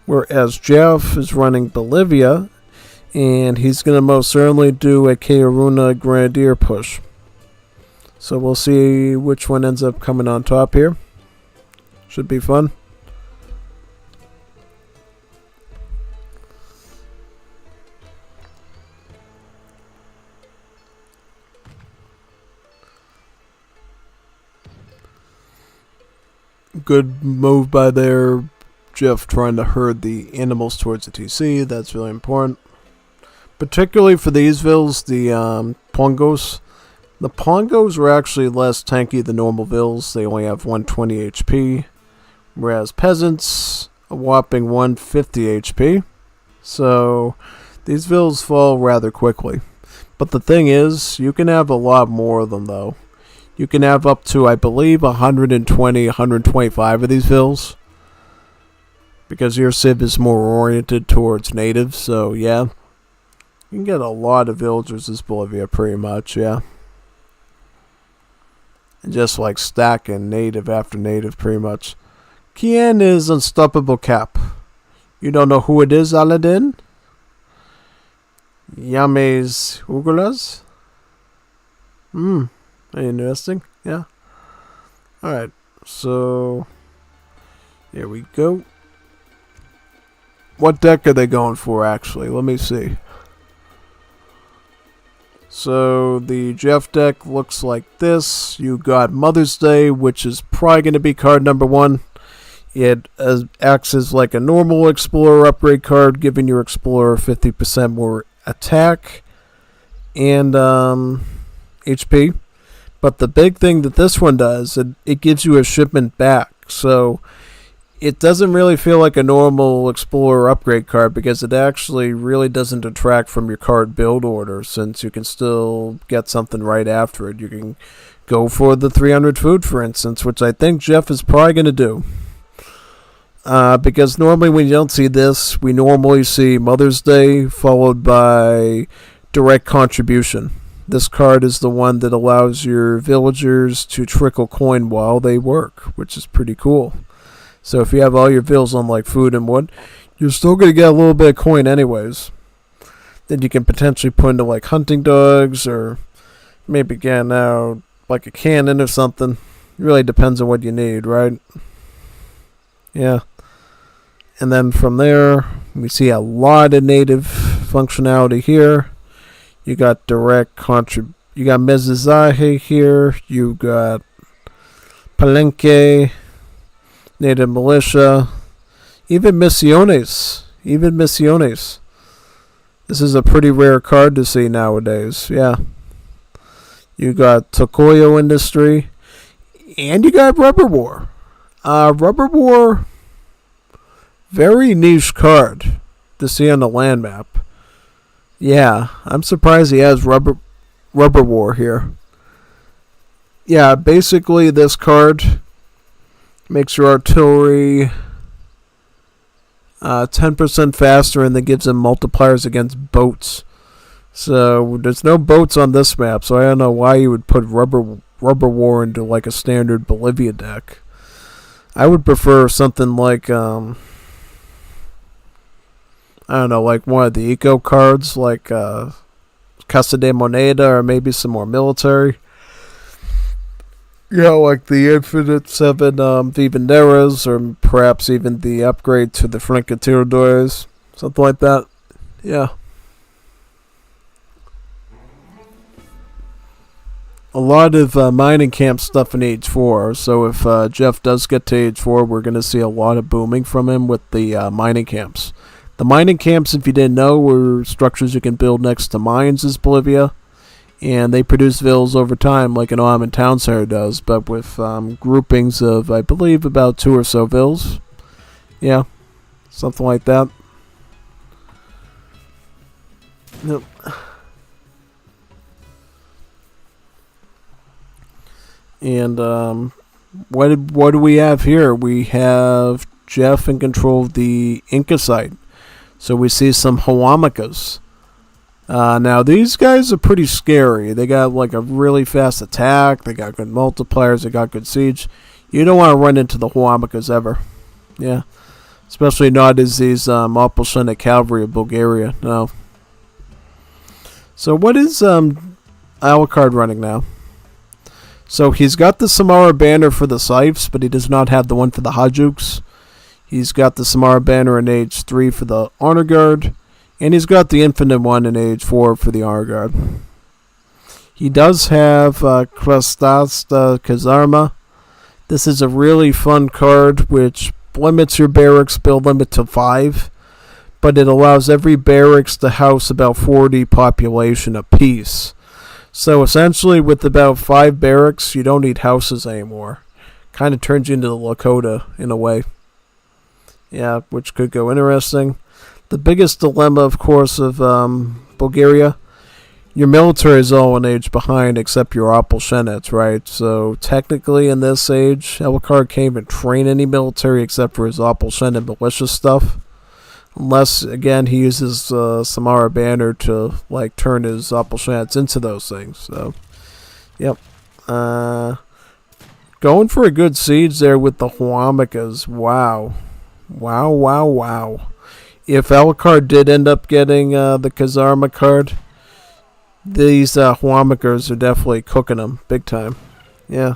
Whereas Jeff is running Bolivia, and he's going to most certainly do a Keiruna Grenadier push. So we'll see which one ends up coming on top here. Should be fun. Good move by there. Jeff trying to herd the animals towards the TC. That's really important. Particularly for these vills, the Pongos. The Pongos are actually less tanky than normal vills. They only have 120 HP. Whereas peasants, a whopping 150 HP. So these vills fall rather quickly. But the thing is, you can have a lot more of them though. You can have up to, I believe, 120, 125 of these vills. Because your civ is more oriented towards natives, so yeah. You can get a lot of villagers as Bolivia, pretty much, yeah. And just stacking native after native, pretty much. Kian is Unstoppable Cap. You don't know who it is, Aladdin? Yames Ugulas? Interesting, yeah. Alright, so here we go. What deck are they going for, actually? Let me see. So, the Jeff deck looks like this. You got Mother's Day, which is probably going to be card number 1. It acts as like a normal Explorer upgrade card, giving your Explorer 50% more attack and HP. But the big thing that this one does, it gives you a shipment back. So it doesn't really feel like a normal Explorer upgrade card because it actually really doesn't detract from your card build order, since you can still get something right after it. You can go for the 300 food, for instance, which I think Jeff is probably going to do. Because normally when you don't see this, we normally see Mother's Day followed by direct contribution. This card is the one that allows your villagers to trickle coin while they work, which is pretty cool. So if you have all your bills on like food and wood, you're still gonna get a little bit of coin anyways. Then you can potentially put into like hunting dogs or maybe get out like a cannon or something. It really depends on what you need, right? Yeah. And then from there, we see a lot of native functionality here. You got direct you got Mezizahé here. You got Palenque, Native Militia, even Misiones. This is a pretty rare card to see nowadays. Yeah. You got Tokoyo Industry, and you got Rubber War. Rubber War, very niche card to see on the land map. Yeah, I'm surprised he has Rubber War here. Yeah, basically this card makes your artillery 10% faster, and then gives them multipliers against boats. So there's no boats on this map, so I don't know why you would put Rubber War into like a standard Bolivia deck. I would prefer something like I don't know, like one of the eco cards, like Casa de Moneda, or maybe some more military. Yeah, like the Infinite 7 Vivanderas, or perhaps even the upgrade to the Francatiradores, something like that. Yeah. A lot of mining camp stuff in Age 4, so if Jeff does get to Age 4, we're going to see a lot of booming from him with the mining camps. The mining camps, if you didn't know, were structures you can build next to mines as Bolivia, and they produce villas over time like an Oaman Town Center does, but with groupings of, I believe, about 2 or so villas. Yeah, something like that. Yep. And what do we have here? We have Jeff in control of the Inca site. So we see some Huamacas. Now these guys are pretty scary. They got like a really fast attack. They got good multipliers. They got good siege. You don't want to run into the Huamacas ever. Yeah. Especially not as these Opalshenic Cavalry of Bulgaria. No. So what is Alucard running now? So he's got the Samara banner for the Scythes, but he does not have the one for the Hajuks. He's got the Samara banner in Age 3 for the Honor Guard, and he's got the Infinite one in Age 4 for the Honor Guard. He does have Krastasta Kazarma. This is a really fun card which limits your barracks build limit to 5, but it allows every barracks to house about 40 population apiece. So essentially, with about 5 barracks, you don't need houses anymore. Kind of turns you into the Lakota in a way. Yeah, which could go interesting. The biggest dilemma, of course, of Bulgaria, your military is all an age behind except your Opalshenets, right? So technically, in this age, Alucard can't even train any military except for his Opalshenet militia stuff. Unless, again, he uses Samara Banner to, like, turn his Opalshenets into those things. So, yep. Going for a good siege there with the Huamacas. Wow. Wow. If Alucard did end up getting the Kazarma card, these Huamacas are definitely cooking them big time. Yeah.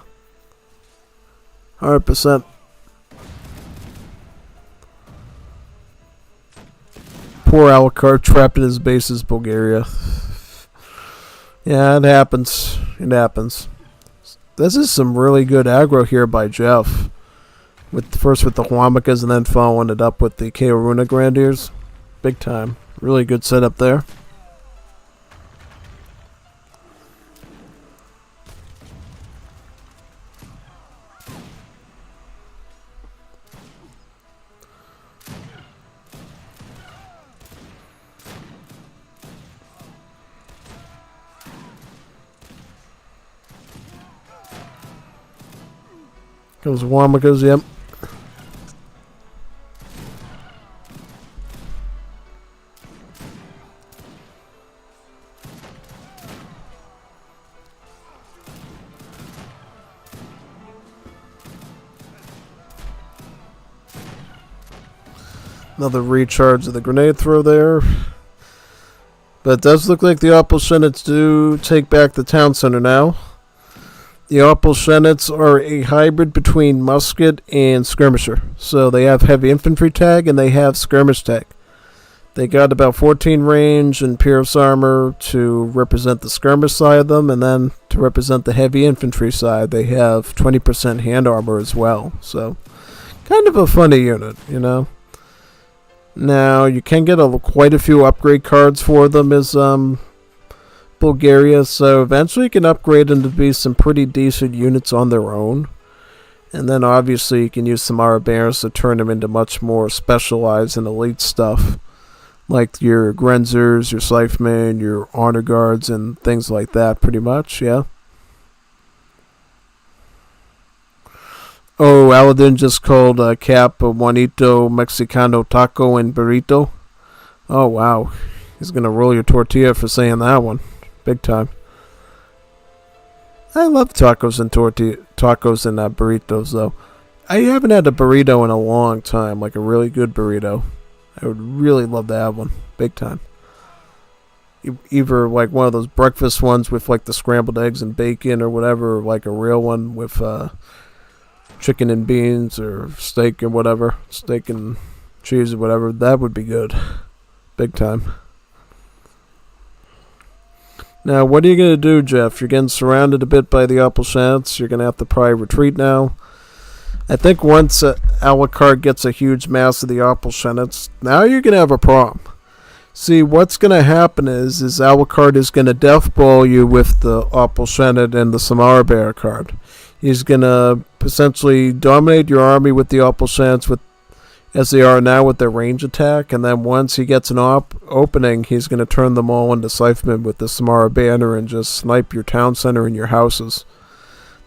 100%. Poor Alucard trapped in his bases, Bulgaria. Yeah, it happens. This is some really good aggro here by Jeff. First with the Huamacas and then following it up with the Keoruna Grandiers. Big time. Really good setup there. Goes Huamacas, yep. Another recharge of the grenade throw there. But it does look like the Opalshenets do take back the town center now. The Opalshenets are a hybrid between musket and skirmisher. So they have heavy infantry tag and they have skirmish tag. They got about 14 range and pierce armor to represent the skirmish side of them, and then to represent the heavy infantry side, they have 20% hand armor as well. So, kind of a funny unit, you know. Now, you can get quite a few upgrade cards for them as Bulgaria, so eventually you can upgrade them to be some pretty decent units on their own. And then obviously you can use some Arabears to turn them into much more specialized and elite stuff. Like your Grenzers, your Scythemen, your Honor Guards, and things like that, pretty much, yeah. Oh, Aladdin just called Cap a Juanito Mexicano Taco and Burrito. Oh, wow. He's going to roll your tortilla for saying that one. Big time. I love tacos and burritos, though. I haven't had a burrito in a long time, like a really good burrito. I would really love to have one. Big time. Either like one of those breakfast ones with like the scrambled eggs and bacon or whatever, or like a real one with chicken and beans or steak or whatever. Steak and cheese or whatever. That would be good. Big time. Now, what are you going to do, Jeff? You're getting surrounded a bit by the Opalshenets. You're going to have to probably retreat now. I think once Alucard gets a huge mass of the Opalshenets, now you're going to have a problem. See, what's going to happen is Alucard is going to death ball you with the Opalshenet and the Samara Bear card. He's going to essentially dominate your army with the Opalshenets as they are now with their range attack, and then once he gets an opening, he's going to turn them all into Scythemen with the Samara Banner and just snipe your town center and your houses.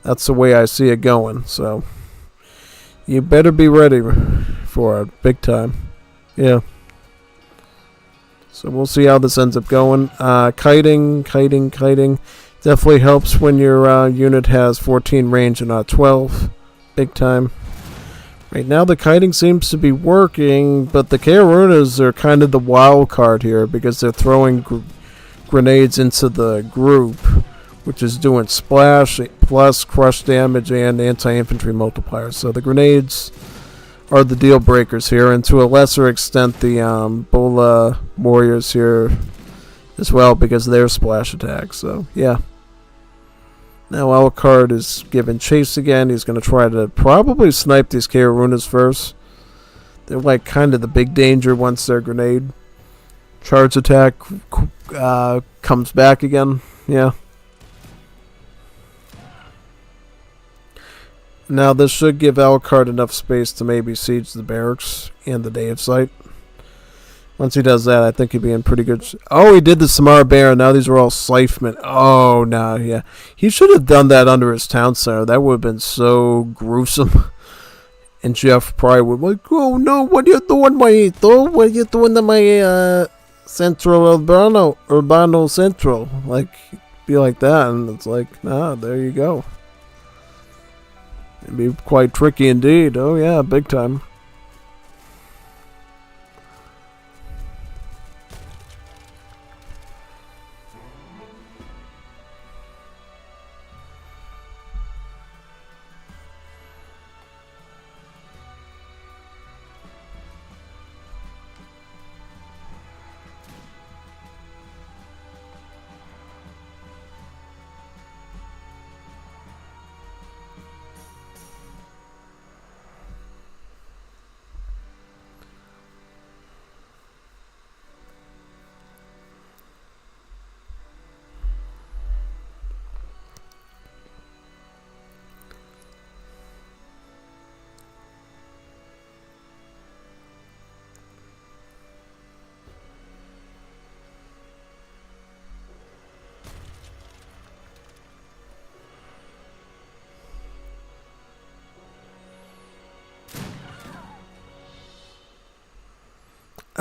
That's the way I see it going, so you better be ready for it, big time. Yeah. So we'll see how this ends up going. Kiting. Definitely helps when your unit has 14 range and not 12. Big time. Right now the kiting seems to be working, but the Karunas are kind of the wild card here because they're throwing grenades into the group, which is doing splash plus crush damage and anti-infantry multipliers. So the grenades are the deal breakers here, and to a lesser extent the Bola warriors here as well because of their splash attacks. So yeah. Now Alucard is given chase again. He's going to try to probably snipe these Karunas first. They're like kind of the big danger once their grenade charge attack comes back again. Yeah. Now this should give Alucard enough space to maybe siege the barracks and the Dave site. Once he does that, I think he'd be in pretty good... Oh, he did the Samara Bear. Now these are all Scythemen. Oh, no, yeah. He should have done that under his town center. That would have been so gruesome. And Jeff probably would be like, oh, no, what are you doing, Maito? What are you doing to my Central Urbano Central? Like, be like that. And it's like, nah, there you go. It'd be quite tricky indeed. Oh, yeah, big time.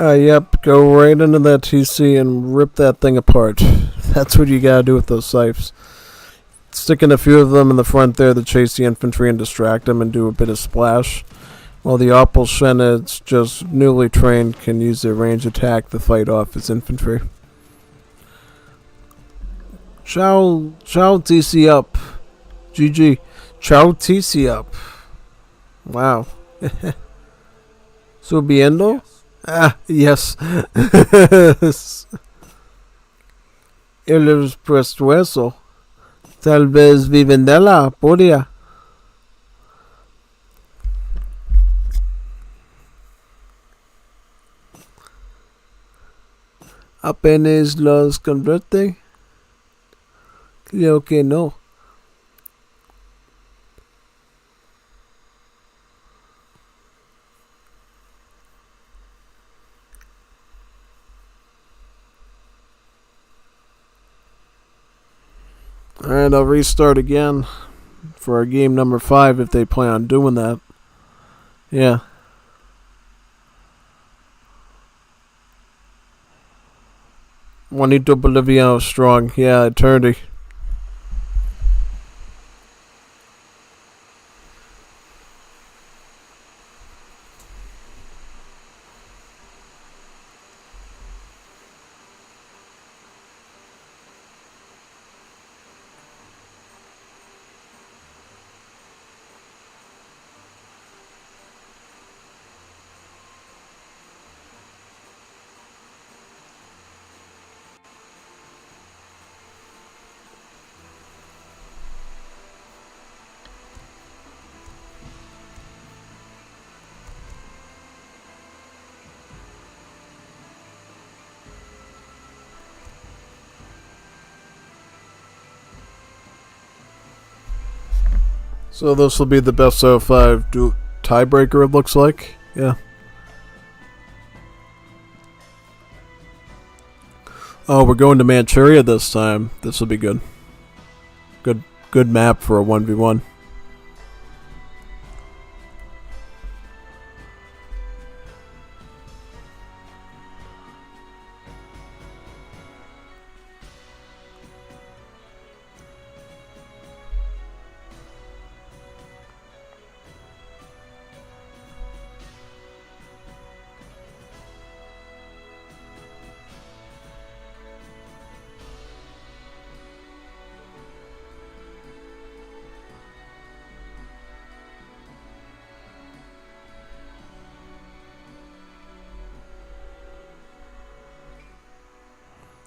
Yep, go right into that TC and rip that thing apart. That's what you gotta do with those scythes. Stick in a few of them in the front there to chase the infantry and distract them and do a bit of splash. while the Appelschenids, just newly trained, can use their range attack to fight off his infantry. Chow TC up. GG. Chow TC up. Wow. Subiendo? Ah, yes. El prestuoso. Tal vez Vivendella podía. Apenas los convierte. Creo que no. Alright, I'll restart again for our game number 5 if they plan on doing that. Yeah. Juanito Boliviano strong. Yeah, eternity. So this will be the best out of 5 tiebreaker, it looks like. Yeah. Oh, we're going to Manchuria this time. This will be good. Good map for a 1v1.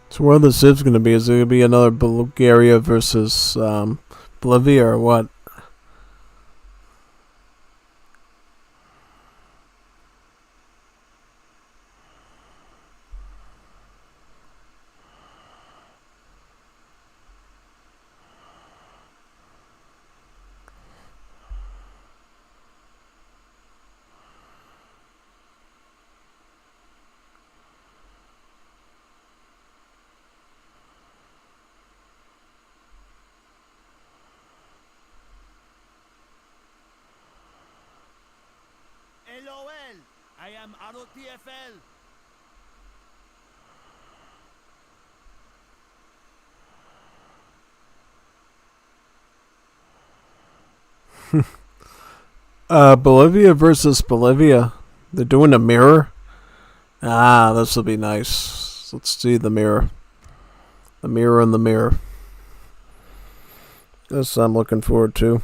So where are the civs going to be? Is it going to be another Bulgaria versus Bolivia or what? LOL, I am ROTFL. Bolivia versus Bolivia. They're doing a mirror. Ah, this will be nice. Let's see the mirror. The mirror in the mirror. This I'm looking forward to.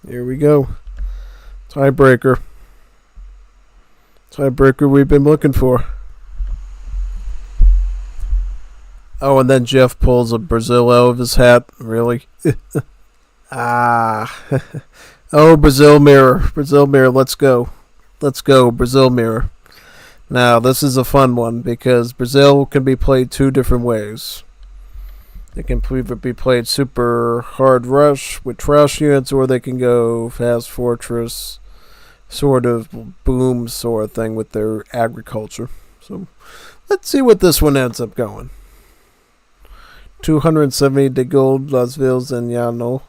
Here we go. Tiebreaker. Tiebreaker we've been looking for. Oh, and then Jeff pulls a Brazil out of his hat. Really? Ah. Oh, Brazil mirror. Brazil mirror, let's go. Let's go, Brazil mirror. Now, this is a fun one because Brazil can be played 2 different ways. It can either be played super hard rush with trash units, or they can go fast fortress, sort of boom sort of thing with their agriculture. So, let's see what this one ends up going. 270 de gold, Las Villas and Llano.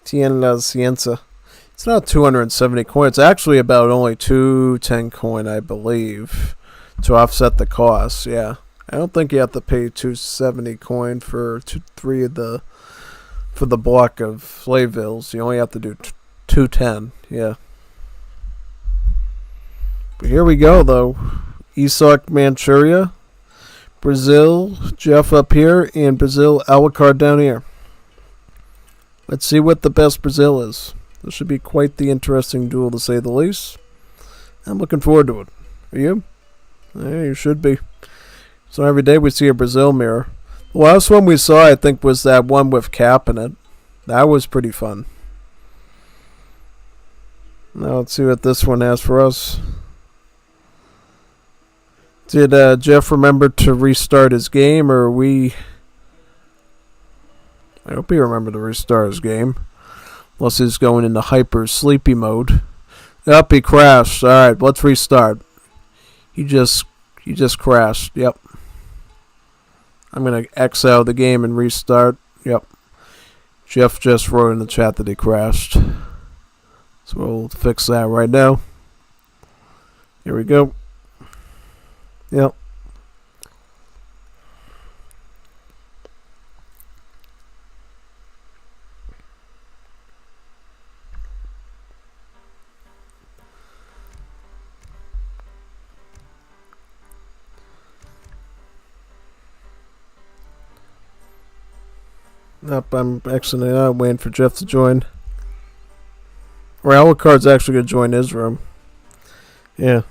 Tien la Ciencia. It's not 270 coin. It's actually about only 210 coin, I believe, to offset the cost. Yeah. I don't think you have to pay 270 coin for 3 of the for the block of slave vills. You only have to do 210. Yeah. But here we go, though. Isak Manchuria, Brazil, Jeff up here, and Brazil Alucard down here. Let's see what the best Brazil is. This should be quite the interesting duel, to say the least. I'm looking forward to it. Are you? Yeah, you should be. So every day we see a Brazil mirror. The last one we saw, I think, was that one with Cap in it. That was pretty fun. Now let's see what this one has for us. Did Jeff remember to restart his game, or we... I hope he remembered to restart his game. Unless he's going into hyper sleepy mode. Yep, he crashed. Alright, let's restart. He just crashed. Yep. I'm going to X out of the game and restart. Yep. Jeff just wrote in the chat that he crashed. So we'll fix that right now. Here we go. Yep. Nope, I'm exiting out, waiting for Jeff to join. Or Alucard's actually going to join his room. Yeah.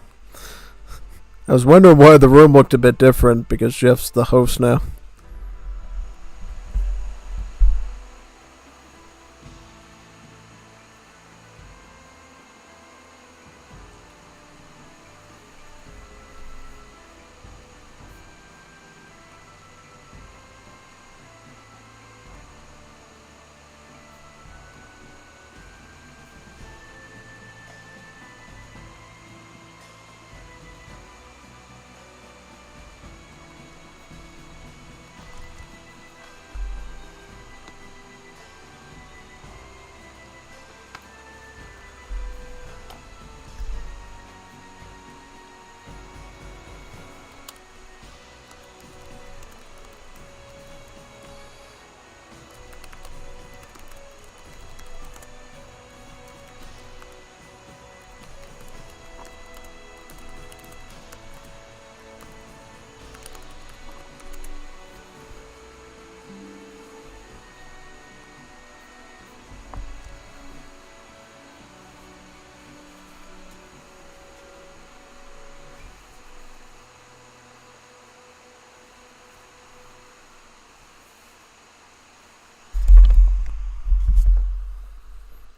I was wondering why the room looked a bit different, because Jeff's the host now.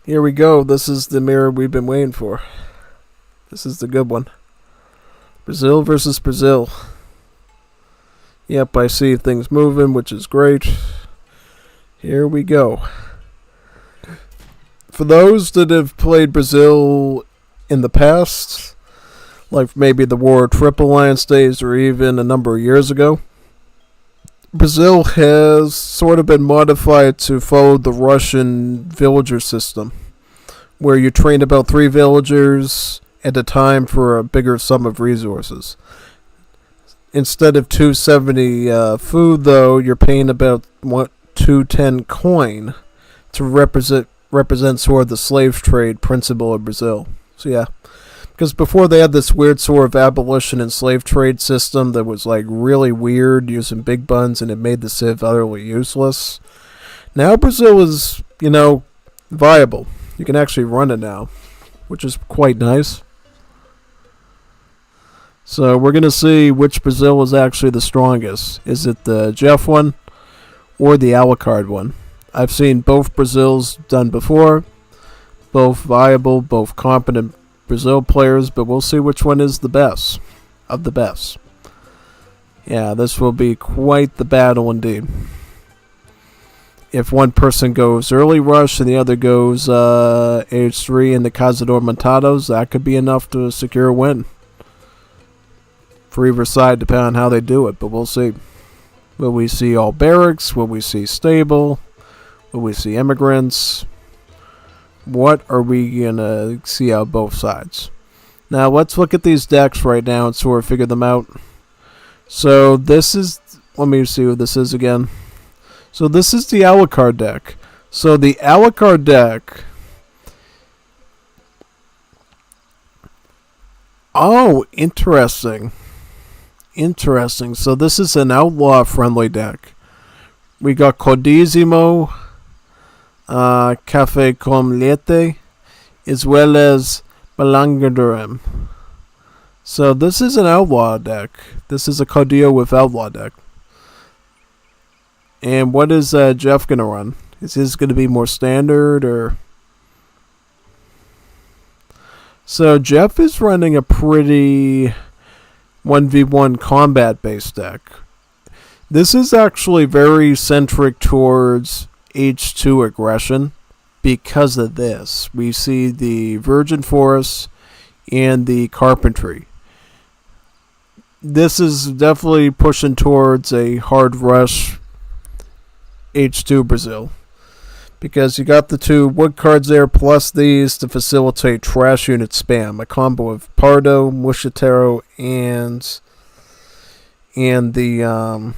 Here we go. This is the mirror we've been waiting for. This is the good one. Brazil versus Brazil. Yep, I see things moving, which is great. Here we go. For those that have played Brazil in the past, like maybe the War Triple Alliance days or even a number of years ago, Brazil has sort of been modified to follow the Russian villager system, where you train about 3 villagers at a time for a bigger sum of resources. Instead of 270 food, though, you're paying about 210 coin to represent sort of the slave trade principle of Brazil. So yeah. Because before they had this weird sort of abolition and slave trade system that was like really weird, using big buns, and it made the civ utterly useless. Now Brazil is, viable. You can actually run it now, which is quite nice. So we're going to see which Brazil is actually the strongest. Is it the Jeff one or the Alucard one? I've seen both Brazils done before. Both viable, both competent Brazil players, but we'll see which one is the best of the best. Yeah, this will be quite the battle indeed. If one person goes early rush and the other goes age 3 in the Cazador Montados, that could be enough to secure a win. For either side, depending on how they do it, but we'll see. Will we see all barracks? Will we see stable? Will we see immigrants? What are we going to see out both sides? Now, let's look at these decks right now and sort of figure them out. So, this is... Let me see what this is again. So, this is the Alucard deck. So the Alucard deck. Oh, interesting. Interesting. So this is an outlaw-friendly deck. We got Codissimo, Cafe con Leche, as well as Belangadurim. So this is an outlaw deck. This is a Caudillo with outlaw deck. And what is Jeff going to run? Is his going to be more standard or... So Jeff is running a pretty 1v1 combat-based deck. This is actually very centric towards H2 aggression because of this. We see the Virgin Forest and the Carpentry. This is definitely pushing towards a hard rush H2 Brazil. Because you got the 2 wood cards there plus these to facilitate trash unit spam. A combo of Pardo, Mushatero, and the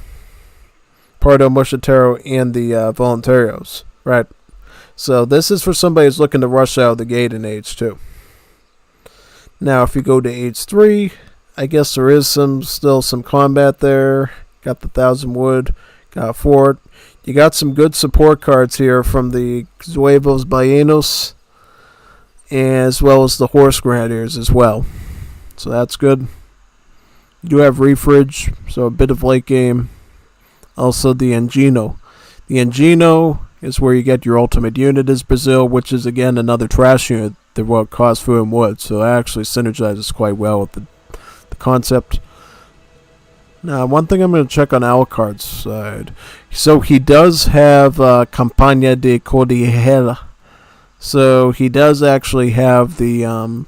Pardo, Mushatero, and the Voluntarios. Right. So this is for somebody who's looking to rush out of the gate in H2. Now if you go to H3, I guess there is still some combat there. Got the 1,000 wood, got a fort. You got some good support cards here from the Zuevos Baianos, as well as the Horse Grenadiers as well. So that's good. You do have Refridge, so a bit of late game. Also the Engino. The Engino is where you get your ultimate unit as Brazil, which is again another trash unit that will cost food and wood. So it actually synergizes quite well with the concept. Now, one thing I'm going to check on Alucard's side. So he does have Campagna de Cordillera. So he does actually have the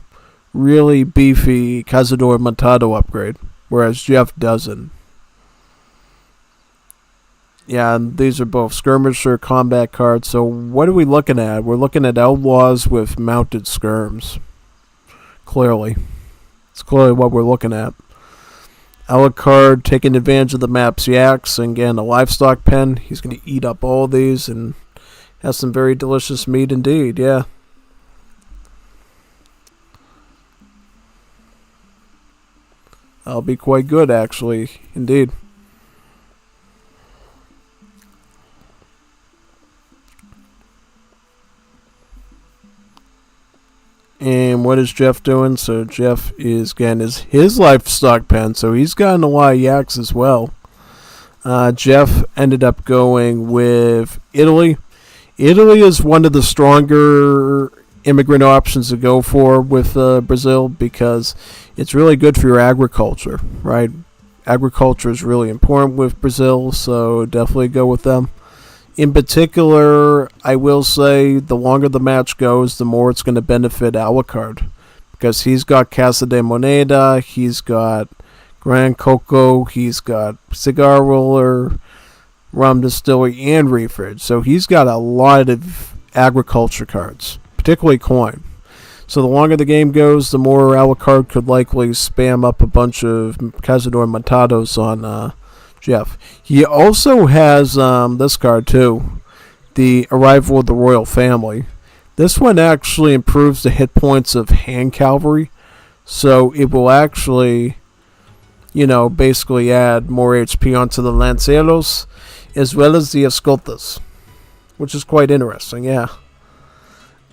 really beefy Cazador Montado upgrade, whereas Jeff doesn't. Yeah, and these are both skirmisher combat cards. So what are we looking at? We're looking at outlaws with mounted skirms. Clearly. It's clearly what we're looking at. Alucard taking advantage of the map's yaks and getting a livestock pen. He's going to eat up all these and have some very delicious meat indeed, yeah. That'll be quite good, actually, indeed. And what is Jeff doing? So Jeff is getting his livestock pen, so he's gotten a lot of yaks as well. Jeff ended up going with Italy. Italy is one of the stronger immigrant options to go for with Brazil because it's really good for your agriculture, right? Agriculture is really important with Brazil, so definitely go with them. In particular, I will say the longer the match goes, the more it's going to benefit Alucard. Because he's got Casa de Moneda, he's got Gran Coco, he's got Cigar Roller, Rum Distillery, and Refridge. So he's got a lot of agriculture cards, particularly coin. So the longer the game goes, the more Alucard could likely spam up a bunch of Cazador Montados on Jeff. He also has this card too, the Arrival of the Royal Family. This one actually improves the hit points of hand cavalry, so it will actually, basically add more HP onto the Lanceros, as well as the Escoltas, which is quite interesting, yeah.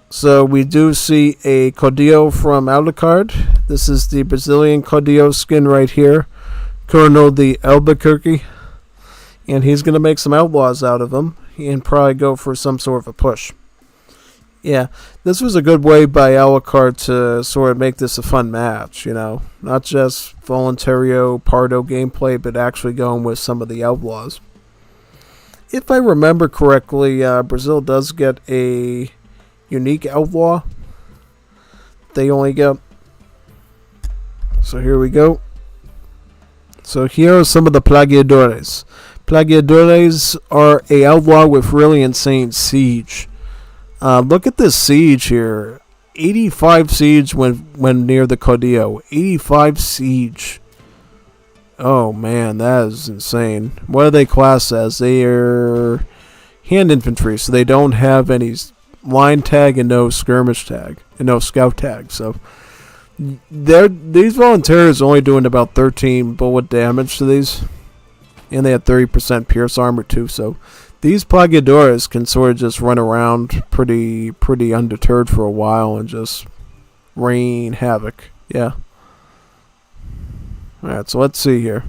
So we do see a Caudillo from Alucard. This is the Brazilian Caudillo skin right here. Colonel de Albuquerque, and he's going to make some outlaws out of him and probably go for some sort of a push. Yeah, this was a good way by Alucard to sort of make this a fun match, not just Voluntario Pardo gameplay, but actually going with some of the outlaws. If I remember correctly, Brazil does get a unique outlaw. They only get... So here we go. So here are some of the Plagiadores. Plagiadores are a outlaw with really insane siege. Look at this siege here. 85 siege when near the Caudillo. 85 siege. Oh man, that is insane. What are they classed as? He hand infantry, so they don't have any line tag and no skirmish tag and no scout tag. So these volunteers are only doing about 13 bullet damage to these, and they have 30% pierce armor too. So these Plagiadores can sort of just run around pretty undeterred for a while and just rain havoc. Yeah. Alright, so let's see here.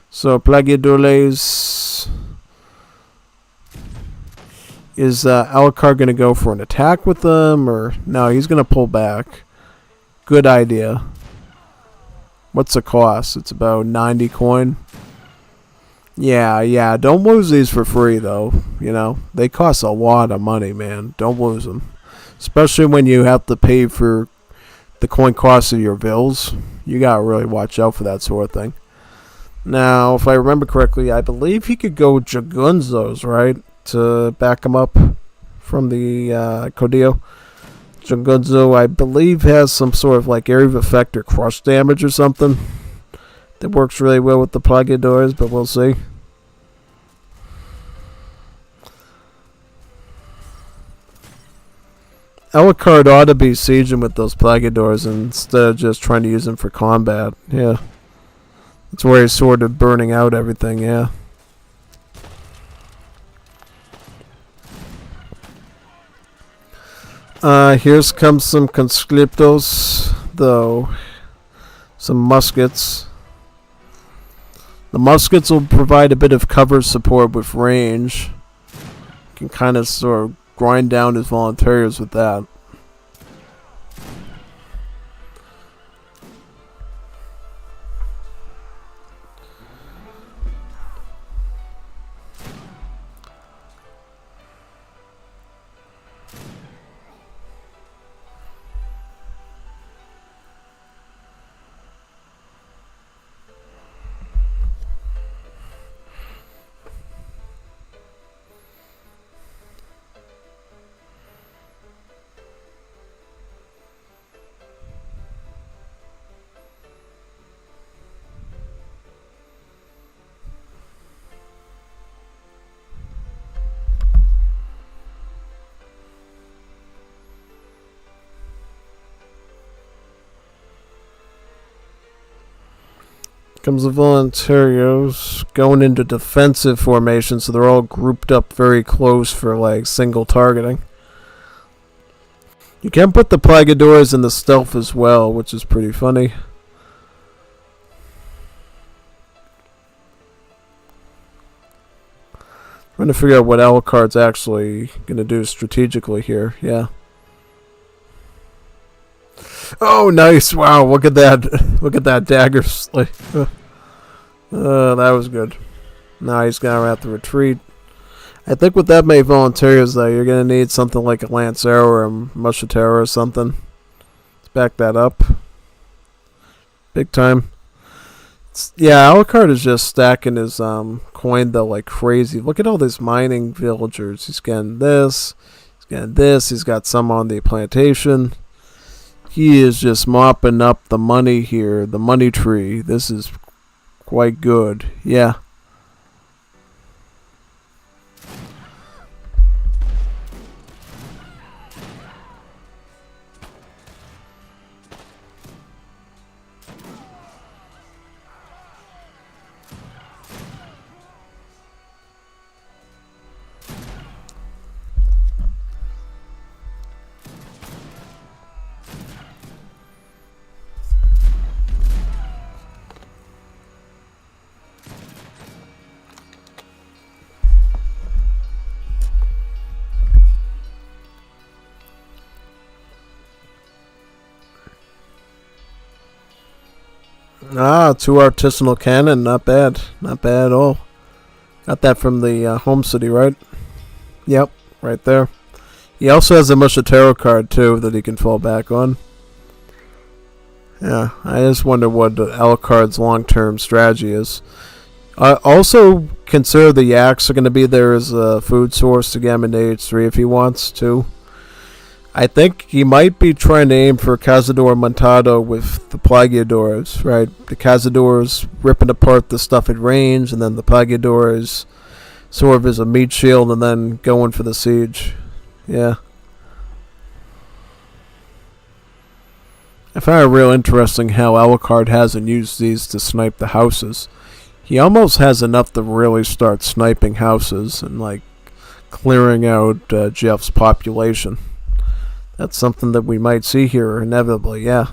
So Plagiadores, is Alucard going to go for an attack with them, or no, he's going to pull back. Good idea. What's the cost? It's about 90 coin. Yeah, don't lose these for free though. You know, they cost a lot of money, man. Don't lose them. Especially when you have to pay for the coin cost of your vills. You gotta really watch out for that sort of thing. Now, if I remember correctly, I believe he could go Jagunzos, right? To back him up from the Codillo. Jagunzo, I believe, has some sort of like area of effect or crush damage or something that works really well with the Plagiadores, but we'll see. Alucard ought to be sieging with those Plagiadores instead of just trying to use them for combat. Yeah. That's where he's sort of burning out everything, yeah. Here's comes some conscriptos, though. Some muskets. The muskets will provide a bit of cover support with range. Can kind of sort of grind down his volunteers with that. Comes the Voluntarios going into defensive formation, so they're all grouped up very close for like single targeting. You can put the Plagiadores in the stealth as well, which is pretty funny. Trying to figure out what Alucard's actually going to do strategically here. Yeah. Oh, nice! Wow, look at that! Look at that dagger slay. That was good. Now he's gonna have to retreat. I think with that many volunteers, though, you're gonna need something like a Lancero or a Musketeer or something. Let's back that up. Big time. Yeah, Alucard is just stacking his coin though like crazy. Look at all these mining villagers. He's getting this. He's getting this. He's got some on the plantation. He is just mopping up the money here, the money tree. This is quite good. Yeah. Ah, 2 artisanal cannon, not bad. Not bad at all. Got that from the home city, right? Yep, right there. He also has a Mushatero card, too, that he can fall back on. Yeah, I just wonder what Alucard's long-term strategy is. Also, consider the yaks are going to be there as a food source to get him into H3 if he wants to. I think he might be trying to aim for Cazador Montado with the Plagiadores, right? The Cazadors ripping apart the stuff at range, and then the Plagiadores sort of as a meat shield and then going for the siege. Yeah. I find it real interesting how Alucard hasn't used these to snipe the houses. He almost has enough to really start sniping houses and like clearing out Jeff's population. That's something that we might see here inevitably, yeah.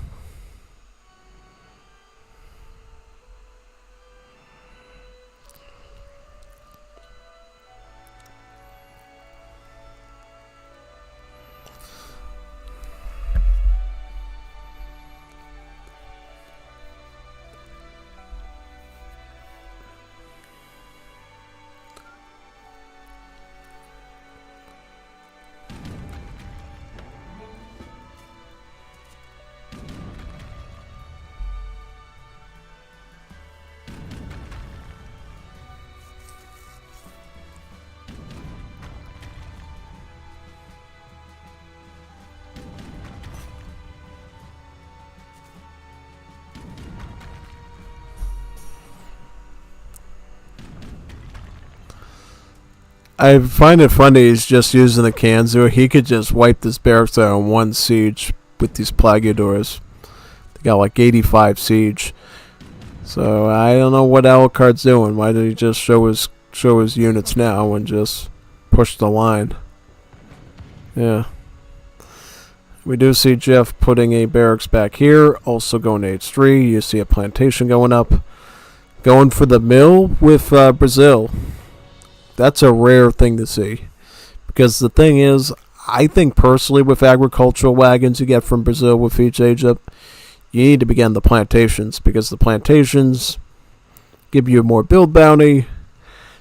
I find it funny he's just using the Kanzu. He could just wipe this barracks out in one siege with these Plagiadors. They got like 85 siege. So I don't know what Alucard's doing. Why did he just show his units now and just push the line? Yeah. We do see Jeff putting a barracks back here. Also going to H3. You see a plantation going up. Going for the mill with Brazil. That's a rare thing to see. Because the thing is, I think personally with agricultural wagons you get from Brazil with each Egypt, you need to begin the plantations. Because the plantations give you more build bounty.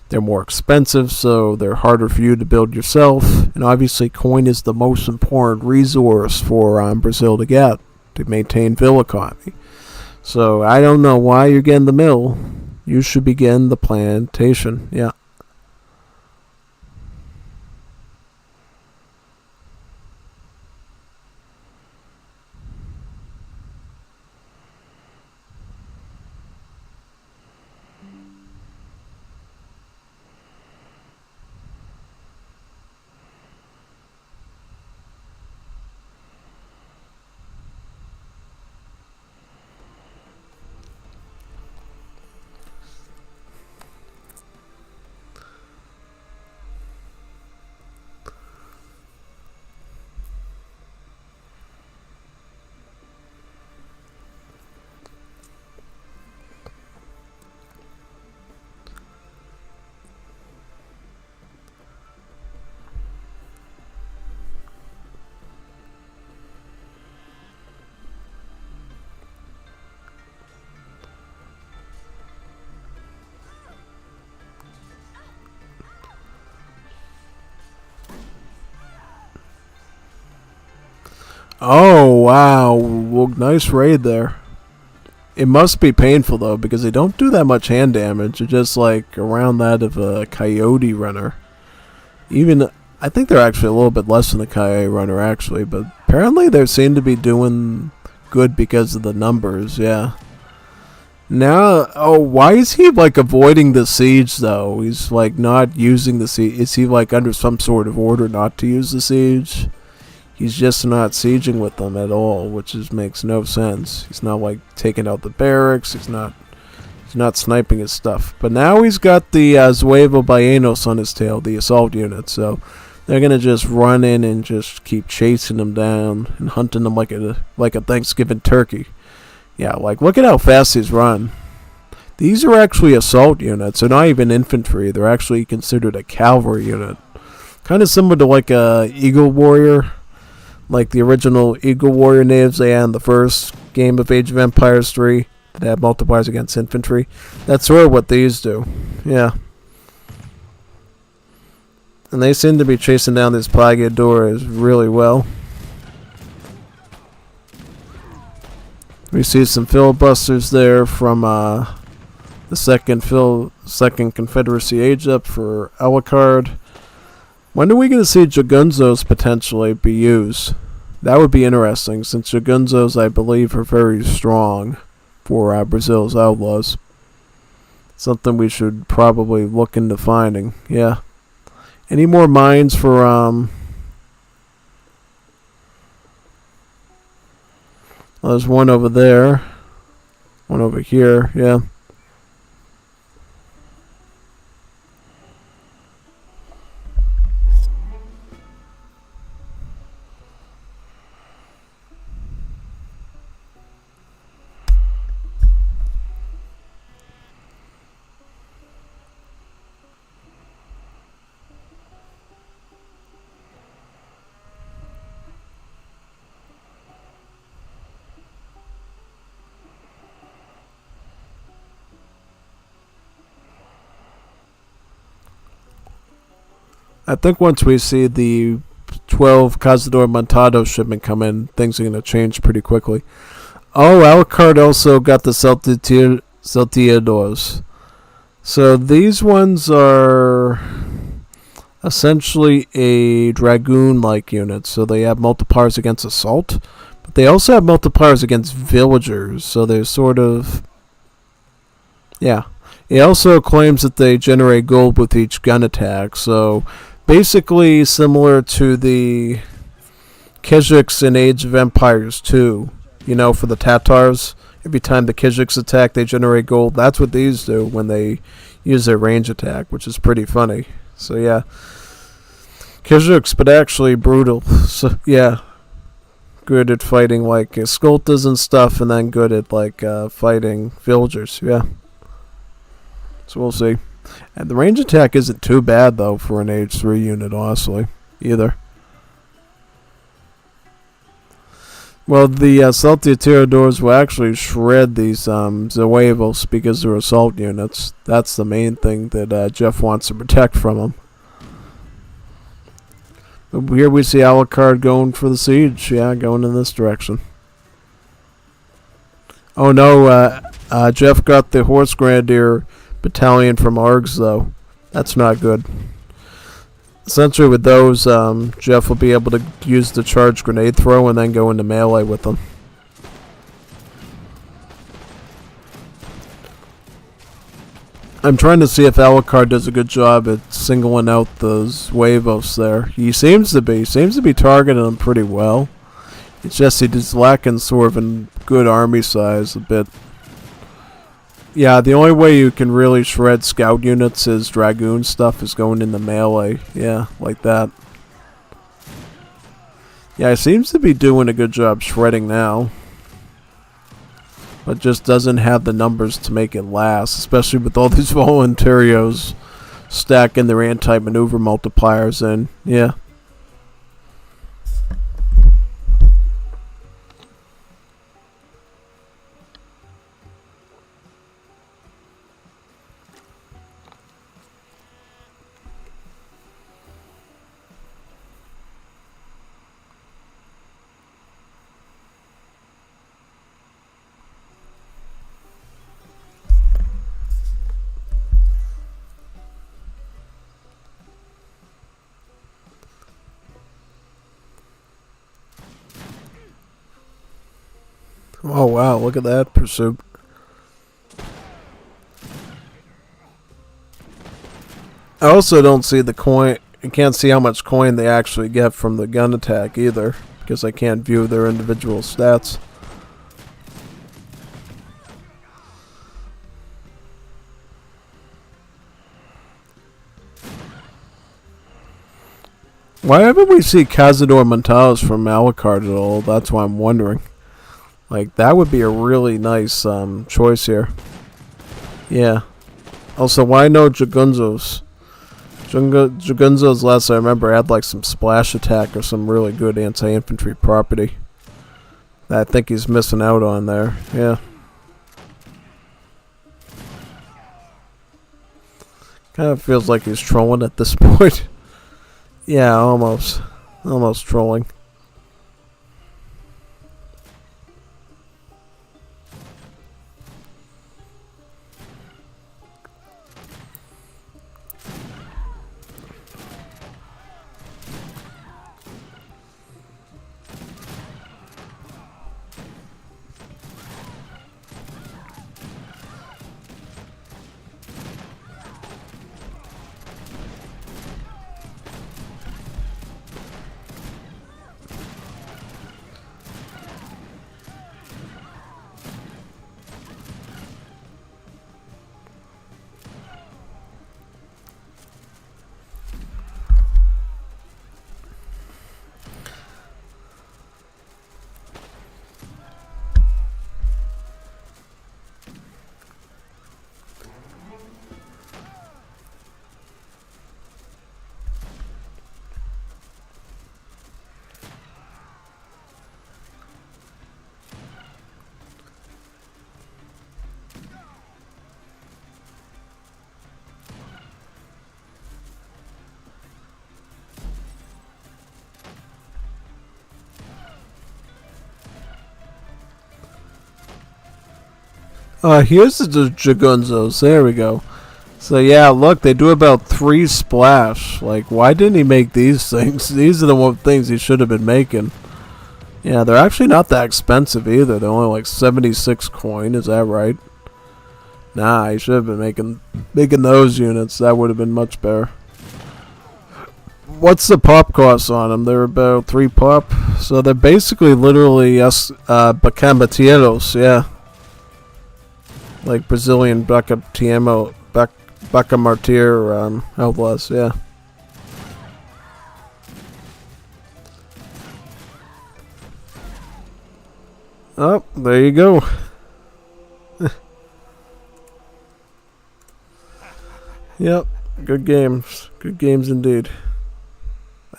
They're more expensive, so they're harder for you to build yourself. And obviously coin is the most important resource for Brazil to get to maintain villa economy. So I don't know why you're getting the mill. You should begin the plantation. Yeah. Oh, wow. Well, nice raid there. It must be painful, though, because they don't do that much hand damage. They're just, like, around that of a Coyote Runner. Even, I think they're actually a little bit less than a Coyote Runner, actually. But apparently they seem to be doing good because of the numbers, yeah. Now, oh, why is he, like, avoiding the siege, though? He's, like, not using the siege. Is he, like, under some sort of order not to use the siege? He's just not sieging with them at all, which makes no sense. He's not like taking out the barracks. He's not sniping his stuff. But now he's got the Zuevo Baianos on his tail, the assault unit. So they're gonna just run in and just keep chasing them down and hunting them like a Thanksgiving turkey. Yeah, like look at how fast he's run. These are actually assault units. They're not even infantry. They're actually considered a cavalry unit. Kind of similar to like a Eagle Warrior. Like the original Eagle Warrior natives they had in the first game of Age of Empires 3 that had multipliers against infantry. That's sort of what these do. Yeah. And they seem to be chasing down these Plagiadores really well. We see some filibusters there from the second Confederacy age up for Alucard. When are we going to see Jagunzos potentially be used? That would be interesting, since Jagunzos, I believe, are very strong for Brazil's outlaws. something we should probably look into finding. Yeah. Any more mines for well, there's one over there. One over here, yeah. I think once we see the 12 Cazador Montado shipment come in, things are going to change pretty quickly. Oh, Alucard also got the Salteadors. So these ones are essentially a Dragoon-like unit. So they have multipliers against assault, but they also have multipliers against villagers. So they're sort of... yeah. It also claims that they generate gold with each gun attack. So basically similar to the Kijiks in Age of Empires 2. You know, for the Tatars, every time the Kijiks attack, they generate gold. That's what these do when they use their range attack, which is pretty funny. So yeah, Kijiks, but actually brutal. So yeah, good at fighting like Skultas and stuff, and then good at like fighting villagers. Yeah. So we'll see. And the range attack isn't too bad though for an Age 3 unit, honestly, either. Well, the Salteadores will actually shred these Zuevos because they're assault units. That's the main thing that Jeff wants to protect from them. But here we see Alucard going for the siege. Yeah, going in this direction. Oh no, Jeff got the Horse Grenadier battalion from Args though. That's not good. Essentially with those, Jeff will be able to use the charged grenade throw and then go into melee with them. I'm trying to see if Alucard does a good job at singling out those Zuevos there. He seems to be targeting them pretty well. It's just he's lacking sort of in good army size a bit. Yeah, the only way you can really shred scout units is Dragoon stuff is going into melee. Yeah, like that. Yeah, he seems to be doing a good job shredding now. But just doesn't have the numbers to make it last, especially with all these Voluntarios stacking their anti-maneuver multipliers in. Yeah. Oh wow, look at that pursuit. I also don't see the coin. I can't see how much coin they actually get from the gun attack either, because I can't view their individual stats. Why haven't we seen Cazador Montados from Alucard at all? That's why I'm wondering. Like, that would be a really nice choice here. Yeah. Also, why no Jagunzos? Jagunzos, last I remember, had like some splash attack or some really good anti-infantry property that I think he's missing out on there. Yeah. Kind of feels like he's trolling at this point. Yeah, almost. Almost trolling. Here's the Jagunzos. There we go. So yeah, look, they do about 3 splash. Like, why didn't he make these things? These are the things he should have been making. Yeah, they're actually not that expensive either. They're only like 76 coin. Is that right? Nah, he should have been making those units. That would have been much better. What's the pop cost on them? They're about 3 pop. So they're basically literally Bacambatieros, yeah. Like Brazilian Bacamatiemo, Bacamartir outlaws, yeah. Oh, there you go. Yep, good games. Good games indeed.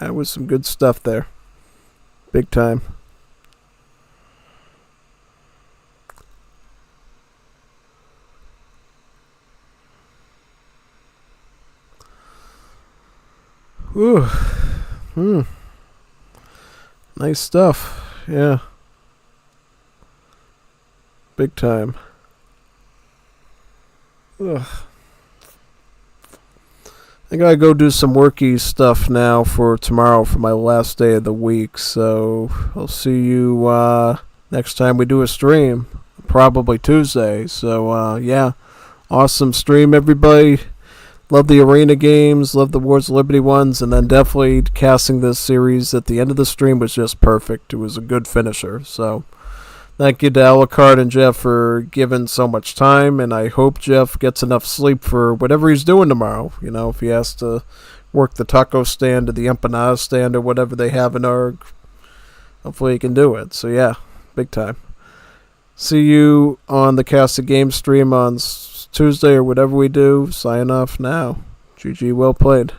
That was some good stuff there. Big time. Whew. Nice stuff. Yeah. Big time. Ugh. I gotta go do some worky stuff now for tomorrow for my last day of the week. So I'll see you next time we do a stream. Probably Tuesday. So yeah. Awesome stream, everybody. Love the arena games, love the Wars of Liberty ones, and then definitely casting this series at the end of the stream was just perfect. It was a good finisher. So thank you to Alucard and Jeff for giving so much time, and I hope Jeff gets enough sleep for whatever he's doing tomorrow. You know, if he has to work the taco stand or the empanada stand or whatever they have in ARG, hopefully he can do it. So yeah, big time. See you on the Casted Game stream on Tuesday or whatever we do. Sign off now. GG, well played.